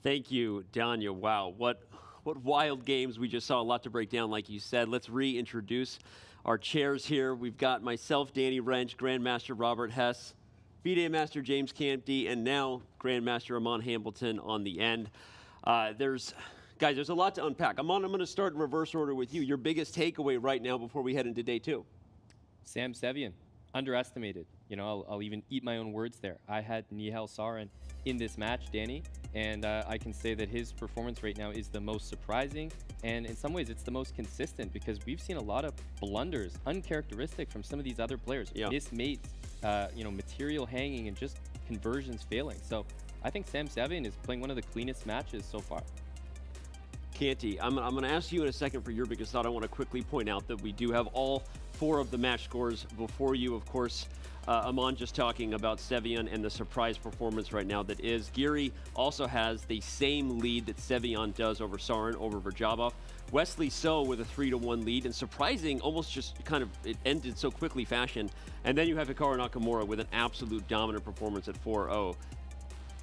Thank you, Danya. Wow, what wild games we just saw. A lot to break down, like you said. Let's reintroduce our chairs here. We've got myself, Danny Wrench, Grandmaster Robert Hess, FIDE Master James Campty, and now Grandmaster Amon Hambleton on the end. Guys, there's a lot to unpack. Amon, I'm going to start in reverse order with you. Your biggest takeaway right now before we head into day 2? Sam Sevian, underestimated. You know, I'll even eat my own words there. I had Nihal Sarin in this match, Danny, and I can say that his performance right now is the most surprising, and in some ways it's the most consistent, because we've seen a lot of blunders, uncharacteristic from some of these other players. Mismates, material hanging, and just conversions failing. So I think Sam Sevian is playing one of the cleanest matches so far. Canty, I'm going to ask you in a second for your biggest thought. I want to quickly point out that we do have all 4 of the match scores before you. Of course, Amon just talking about Sevian and the surprise performance right now that is. Giri also has the same lead that Sevian does over Sarin, over Radjabov. Wesley So with a 3-1 lead, and surprising, almost just kind of, it ended so quickly fashion. And then you have Hikaru Nakamura with an absolute dominant performance at 4-0.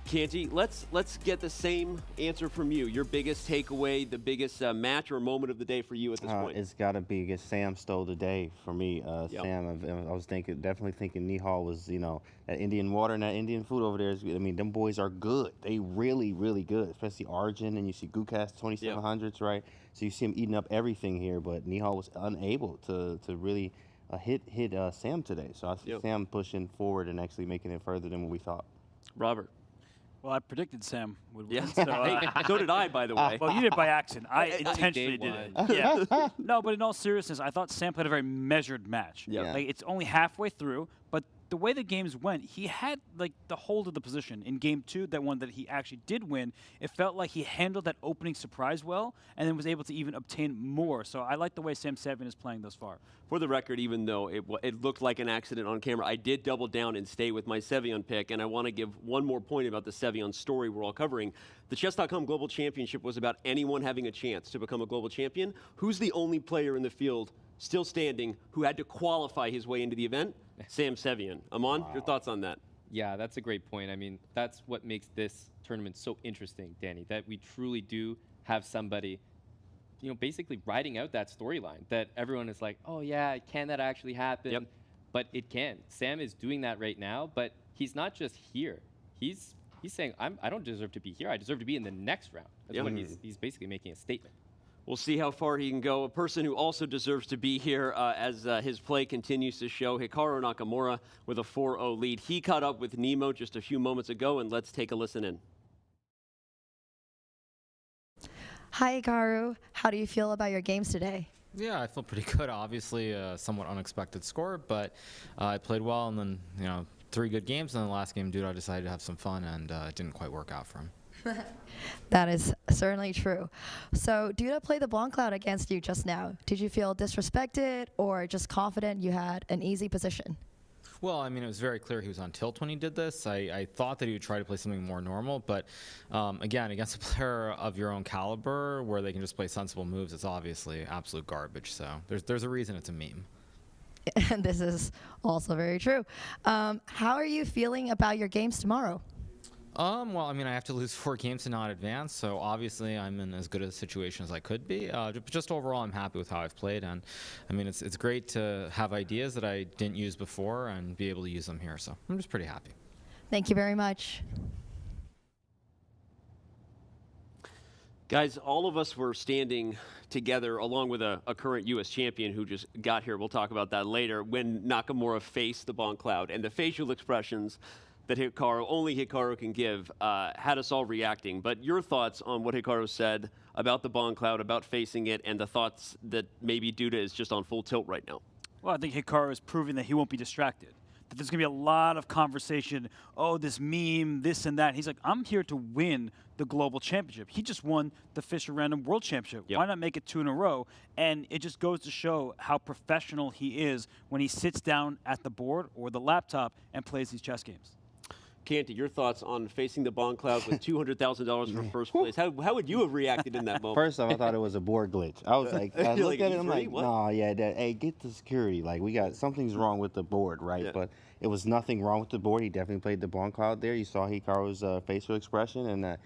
Canty, let's get the same answer from you. Your biggest takeaway, the biggest match or moment of the day for you at this point. It's got to be against Sam stole the day for me. Sam, I was definitely thinking Nihal was, that Indian water and that Indian food over there. Them boys are good. They really, really good, especially Arjun, and you see Gukas 2700s, right? So you see him eating up everything here, but Nihal was unable to really hit Sam today. So I see Sam pushing forward and actually making it further than what we thought. Robert. Well, I predicted Sam would win. Yeah. So, So did I, by the way. Well, you did it by accident. I intentionally did it. Yeah. No, but in all seriousness, I thought Sam played a very measured match. Yeah. Like, it's only halfway through, but the way the games went, he had like the hold of the position in game 2, that one that he actually did win. It felt like he handled that opening surprise well, and then was able to even obtain more. So I like the way Sam Sevian is playing thus far. For the record, even though it looked like an accident on camera, I did double down and stay with my Sevian pick, and I want to give one more point about the Sevian story we're all covering. The Chess.com Global Championship was about anyone having a chance to become a global champion. Who's the only player in the field still standing who had to qualify his way into the event? Sam Sevian. Amon, your thoughts on that? Yeah, that's a great point. I mean, that's what makes this tournament so interesting, Danny, that we truly do have somebody, basically writing out that storyline that everyone is like, oh yeah, can that actually happen? Yep. But it can. Sam is doing that right now, but he's not just here. He's saying, I don't deserve to be here. I deserve to be in the next round. That's what he's basically making a statement. We'll see how far he can go. A person who also deserves to be here as his play continues to show, Hikaru Nakamura with a 4-0 lead. He caught up with Nemo just a few moments ago, and let's take a listen in. Hi, Hikaru. How do you feel about your games today? Yeah, I feel pretty good. Obviously, a somewhat unexpected score, but I played well, and then 3 good games. And then the last game, Duda decided to have some fun, and it didn't quite work out for him. That is certainly true. So, Duda played the Bongcloud against you just now. Did you feel disrespected or just confident you had an easy position? Well, I mean, it was very clear he was on tilt when he did this. I thought that he would try to play something more normal, but again, against a player of your own caliber where they can just play sensible moves, it's obviously absolute garbage. So there's a reason it's a meme. And this is also very true. How are you feeling about your games tomorrow? Well, I mean, I have to lose 4 games to not advance, so obviously I'm in as good a situation as I could be. Just overall, I'm happy with how I've played, and I mean, it's great to have ideas that I didn't use before and be able to use them here, so I'm just pretty happy. Thank you very much. Guys, all of us were standing together along with a current U.S. champion who just got here. We'll talk about that later, when Nakamura faced the Bongcloud, and the facial expressions that only Hikaru can give, had us all reacting. But your thoughts on what Hikaru said about the Bongcloud, about facing it, and the thoughts that maybe Duda is just on full tilt right now? Well, I think Hikaru is proving that he won't be distracted. That there's going to be a lot of conversation, oh, this meme, this and that. He's like, I'm here to win the global championship. He just won the Fisher Random World Championship. Why not make it 2 in a row? And it just goes to show how professional he is when he sits down at the board or the laptop and plays these chess games. Canty, your thoughts on facing the Bongcloud with $200,000 for first place? How would you have reacted in that moment? First off, I thought it was a board glitch. I was like, I looked at it, I'm like, what? no, yeah, hey, get the security. Like, something's wrong with the board, right? Yeah. But it was nothing wrong with the board. He definitely played the Bongcloud there. You saw Hikaru's facial expression, and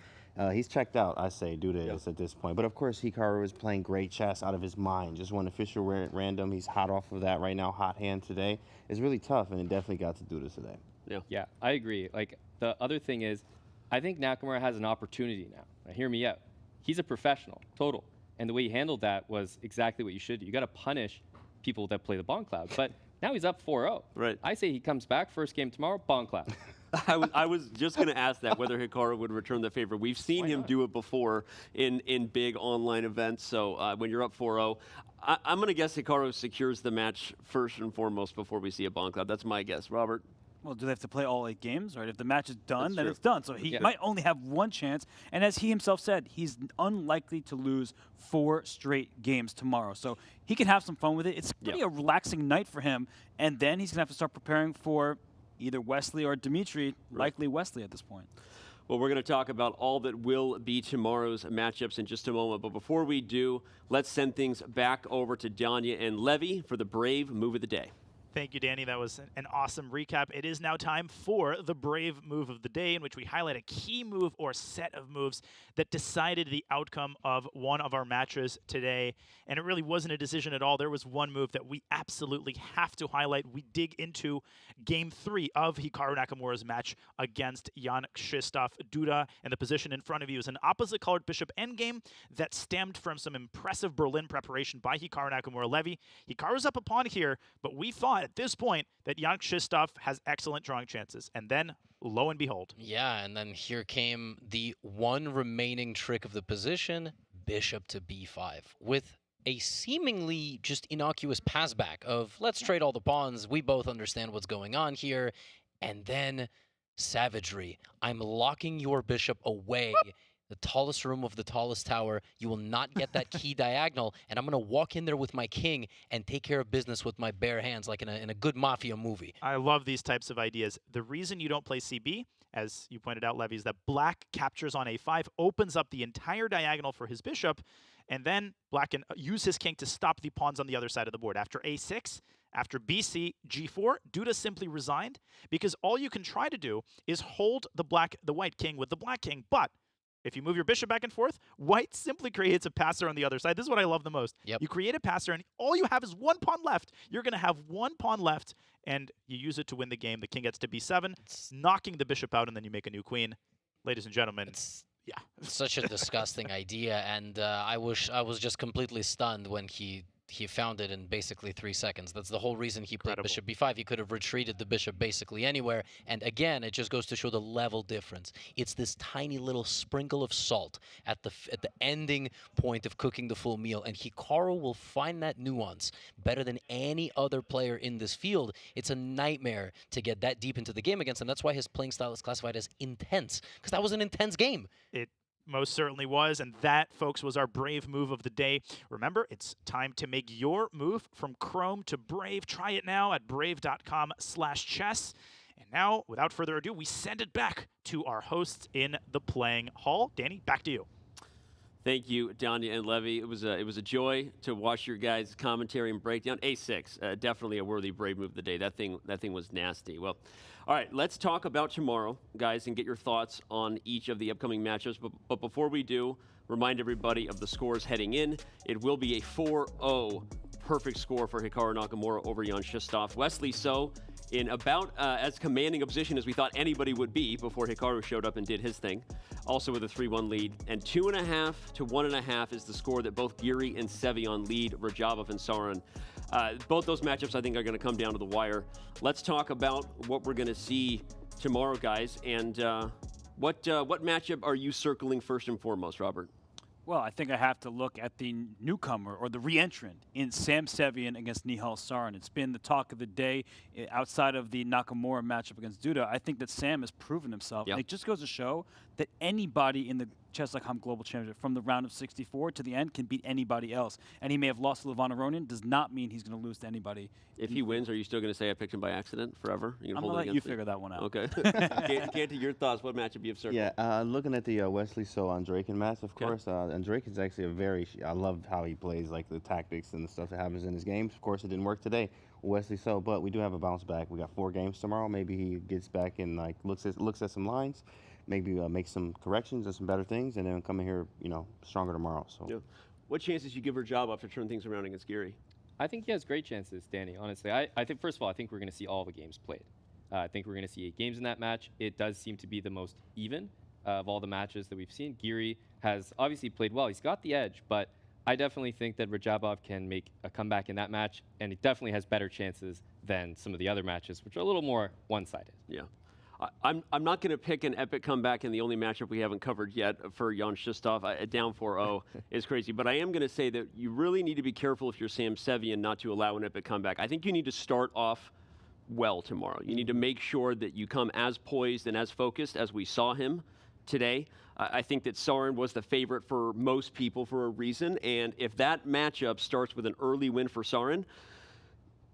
he's checked out, I say, Duda is at this point. But of course, Hikaru is playing great chess out of his mind. Just won official random. He's hot off of that right now, hot hand today. It's really tough, and it definitely got to Duda today. Yeah, I agree. Like, the other thing is, I think Nakamura has an opportunity now. Now, hear me out. He's a professional, total. And the way he handled that was exactly what you should do. You got to punish people that play the Bongcloud. But now he's up 4-0. Right. I say he comes back, first game tomorrow, Bongcloud. I was just going to ask that, whether Hikaru would return the favor. We've seen him do it before in big online events. So when you're up 4-0, I'm going to guess Hikaru secures the match first and foremost before we see a Bongcloud. That's my guess. Robert? Well, do they have to play all 8 games, right? If the match is done, then it's done. So he might only have 1 chance. And as he himself said, he's unlikely to lose 4 straight games tomorrow. So he can have some fun with it. It's pretty a relaxing night for him. And then he's going to have to start preparing for either Wesley or Dimitri, likely Wesley at this point. Well, we're going to talk about all that will be tomorrow's matchups in just a moment. But before we do, let's send things back over to Danya and Levy for the Brave Move of the Day. Thank you, Danny. That was an awesome recap. It is now time for the Brave Move of the Day, in which we highlight a key move or set of moves that decided the outcome of one of our matches today. And it really wasn't a decision at all. There was one move that we absolutely have to highlight. We dig into Game 3 of Hikaru Nakamura's match against Jan Krzysztof Duda, and the position in front of you is an opposite-colored bishop endgame that stemmed from some impressive Berlin preparation by Hikaru Nakamura Levy. Hikaru's up a pawn here, but we thought at this point that Jan Krzysztof has excellent drawing chances. And then, lo and behold. Yeah, and then here came the one remaining trick of the position, bishop to b5, with a seemingly just innocuous passback of, let's trade all the pawns, we both understand what's going on here, and then savagery. I'm locking your bishop away. The tallest room of the tallest tower. You will not get that key diagonal, and I'm going to walk in there with my king and take care of business with my bare hands like in a good mafia movie. I love these types of ideas. The reason you don't play CB, as you pointed out, Levy, is that black captures on a5, opens up the entire diagonal for his bishop, and then black can use his king to stop the pawns on the other side of the board. After a6, after bc, g4, Duda simply resigned, because all you can try to do is hold the white king with the black king, but if you move your bishop back and forth, white simply creates a passer on the other side. This is what I love the most. Yep. You create a passer, and all you have is one pawn left. You're going to have one pawn left, and you use it to win the game. The king gets to b7, knocking the bishop out, and then you make a new queen. Ladies and gentlemen, yeah. Such a disgusting idea, and I was just completely stunned when he found it in basically 3 seconds. That's the whole reason he played bishop b5. He could have retreated the bishop basically anywhere. And again, it just goes to show the level difference. It's this tiny little sprinkle of salt at the ending point of cooking the full meal. And Hikaru will find that nuance better than any other player in this field. It's a nightmare to get that deep into the game against him. That's why his playing style is classified as intense, because that was an intense game. It most certainly was, and that, folks, was our Brave Move of the day. Remember, it's time to make your move from Chrome to Brave. Try it now at brave.com/chess. And now, without further ado, we send it back to our hosts in the playing hall. Danny, back to you. Thank you, Danya and Levy. It was a joy to watch your guys' commentary and breakdown. A6, definitely a worthy Brave Move of the day. That thing was nasty. Well, all right, let's talk about tomorrow, guys, and get your thoughts on each of the upcoming matchups. But before we do, remind everybody of the scores heading in. It will be a 4-0 perfect score for Hikaru Nakamura over Jan Krzysztof. Wesley So in about as commanding a position as we thought anybody would be before Hikaru showed up and did his thing. Also with a 3-1 lead. And 2.5 to 1.5 is the score that both Giri and Sevian lead Radjabov and Sarin. Both those matchups, I think, are going to come down to the wire. Let's talk about what we're going to see tomorrow, guys. And what matchup are you circling first and foremost, Robert? Well, I think I have to look at the newcomer or the re-entrant in Sam Sevian against Nihal Sarin. It's been the talk of the day outside of the Nakamura matchup against Duda. I think that Sam has proven himself. Yep. And it just goes to show that anybody in the Chess.com Global Championship from the round of 64 to the end can beat anybody else. And he may have lost to Levon Aronian, does not mean he's going to lose to anybody. If he wins, are you still going to say I picked him by accident forever? I'm going to let you figure that one out. Okay. Canty, your thoughts. What matchup you have circled? Yeah, looking at the Wesley So Andreikin match, of course. Andreikin's actually I love how he plays, like the tactics and the stuff that happens in his games. Of course, it didn't work today, Wesley So, but we do have a bounce back. We got 4 games tomorrow. Maybe he gets back and like looks at some lines. Maybe make some corrections and some better things, and then come in here, stronger tomorrow. So, yeah. What chances you give Radjabov to turn things around against Giri? I think he has great chances, Danny, honestly. I think, first of all, I think we're going to see all the games played. I think we're going to see 8 games in that match. It does seem to be the most even of all the matches that we've seen. Giri has obviously played well. He's got the edge, but I definitely think that Radjabov can make a comeback in that match, and he definitely has better chances than some of the other matches, which are a little more one-sided. Yeah. I'm not going to pick an epic comeback in the only matchup we haven't covered yet for Jan Krzysztof. Down 4-0 is crazy. But I am going to say that you really need to be careful if you're Sam Sevian not to allow an epic comeback. I think you need to start off well tomorrow. You need to make sure that you come as poised and as focused as we saw him today. I think that Sarin was the favorite for most people for a reason. And if that matchup starts with an early win for Sarin,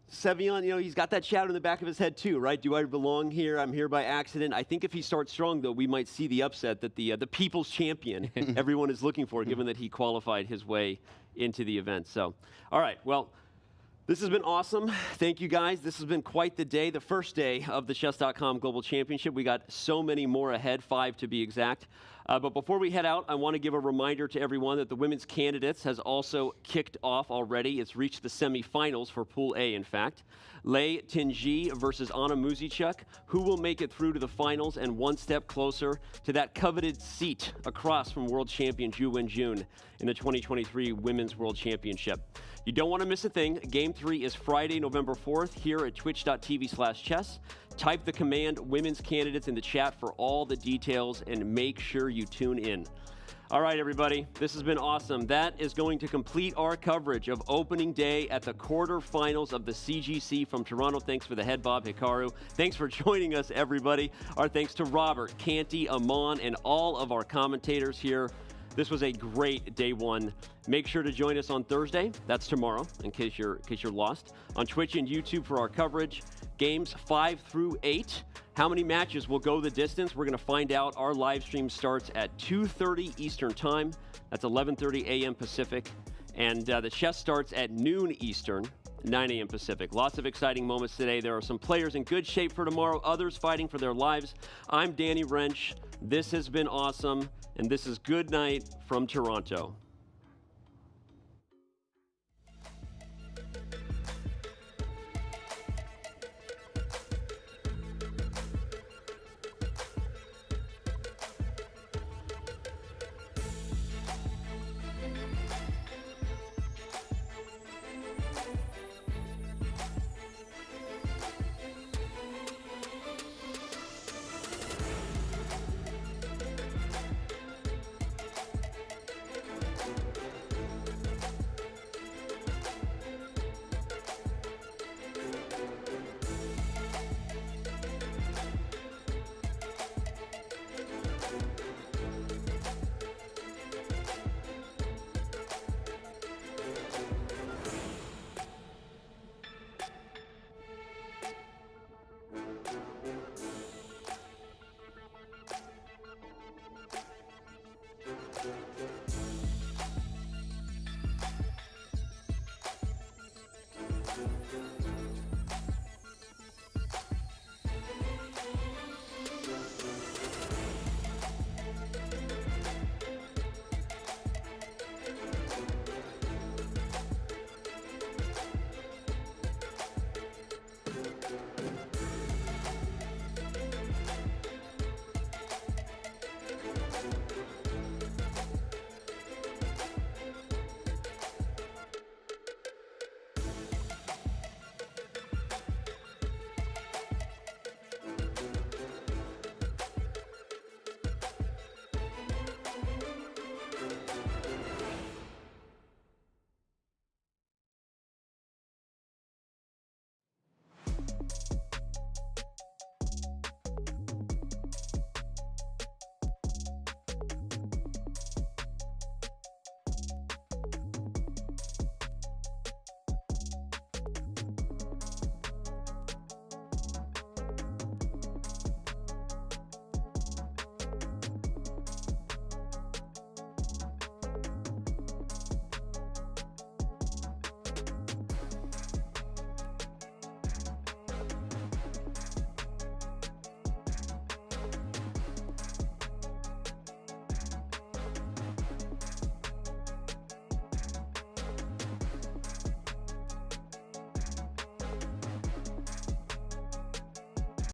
Sevian, he's got that shadow in the back of his head too, right? Do I belong here? I'm here by accident. I think if he starts strong, though, we might see the upset that the people's champion everyone is looking for, given that he qualified his way into the event. So, all right, well, This has been awesome. Thank you, guys. This has been quite the day, the first day of the Chess.com Global Championship. We got so many more ahead, 5 to be exact. But before we head out, I want to give a reminder to everyone that the women's candidates has also kicked off already. It's reached the semifinals for Pool A, in fact. Lei Tinji versus Anna Muzichuk. Who will make it through to the finals and one step closer to that coveted seat across from world champion Ju Wenjun in the 2023 Women's World Championship? You don't want to miss a thing. Game 3 is Friday, November 4th here at twitch.tv/chess. Type the command women's candidates in the chat for all the details and make sure you tune in. All right, everybody, this has been awesome. That is going to complete our coverage of opening day at the quarterfinals of the CGC from Toronto. Thanks for the head bob, Hikaru. Thanks for joining us, everybody. Our thanks to Robert, Canty, Amon, and all of our commentators here. This was a great day one. Make sure to join us on Thursday. That's tomorrow, in case you're lost. On Twitch and YouTube for our coverage. Games 5 through 8. How many matches will go the distance? We're going to find out. Our live stream starts at 2:30 Eastern Time. That's 11:30 a.m. Pacific. And the chess starts at noon Eastern, 9 a.m. Pacific. Lots of exciting moments today. There are some players in good shape for tomorrow, others fighting for their lives. I'm Danny Wrench. This has been awesome, and this is Good Night from Toronto.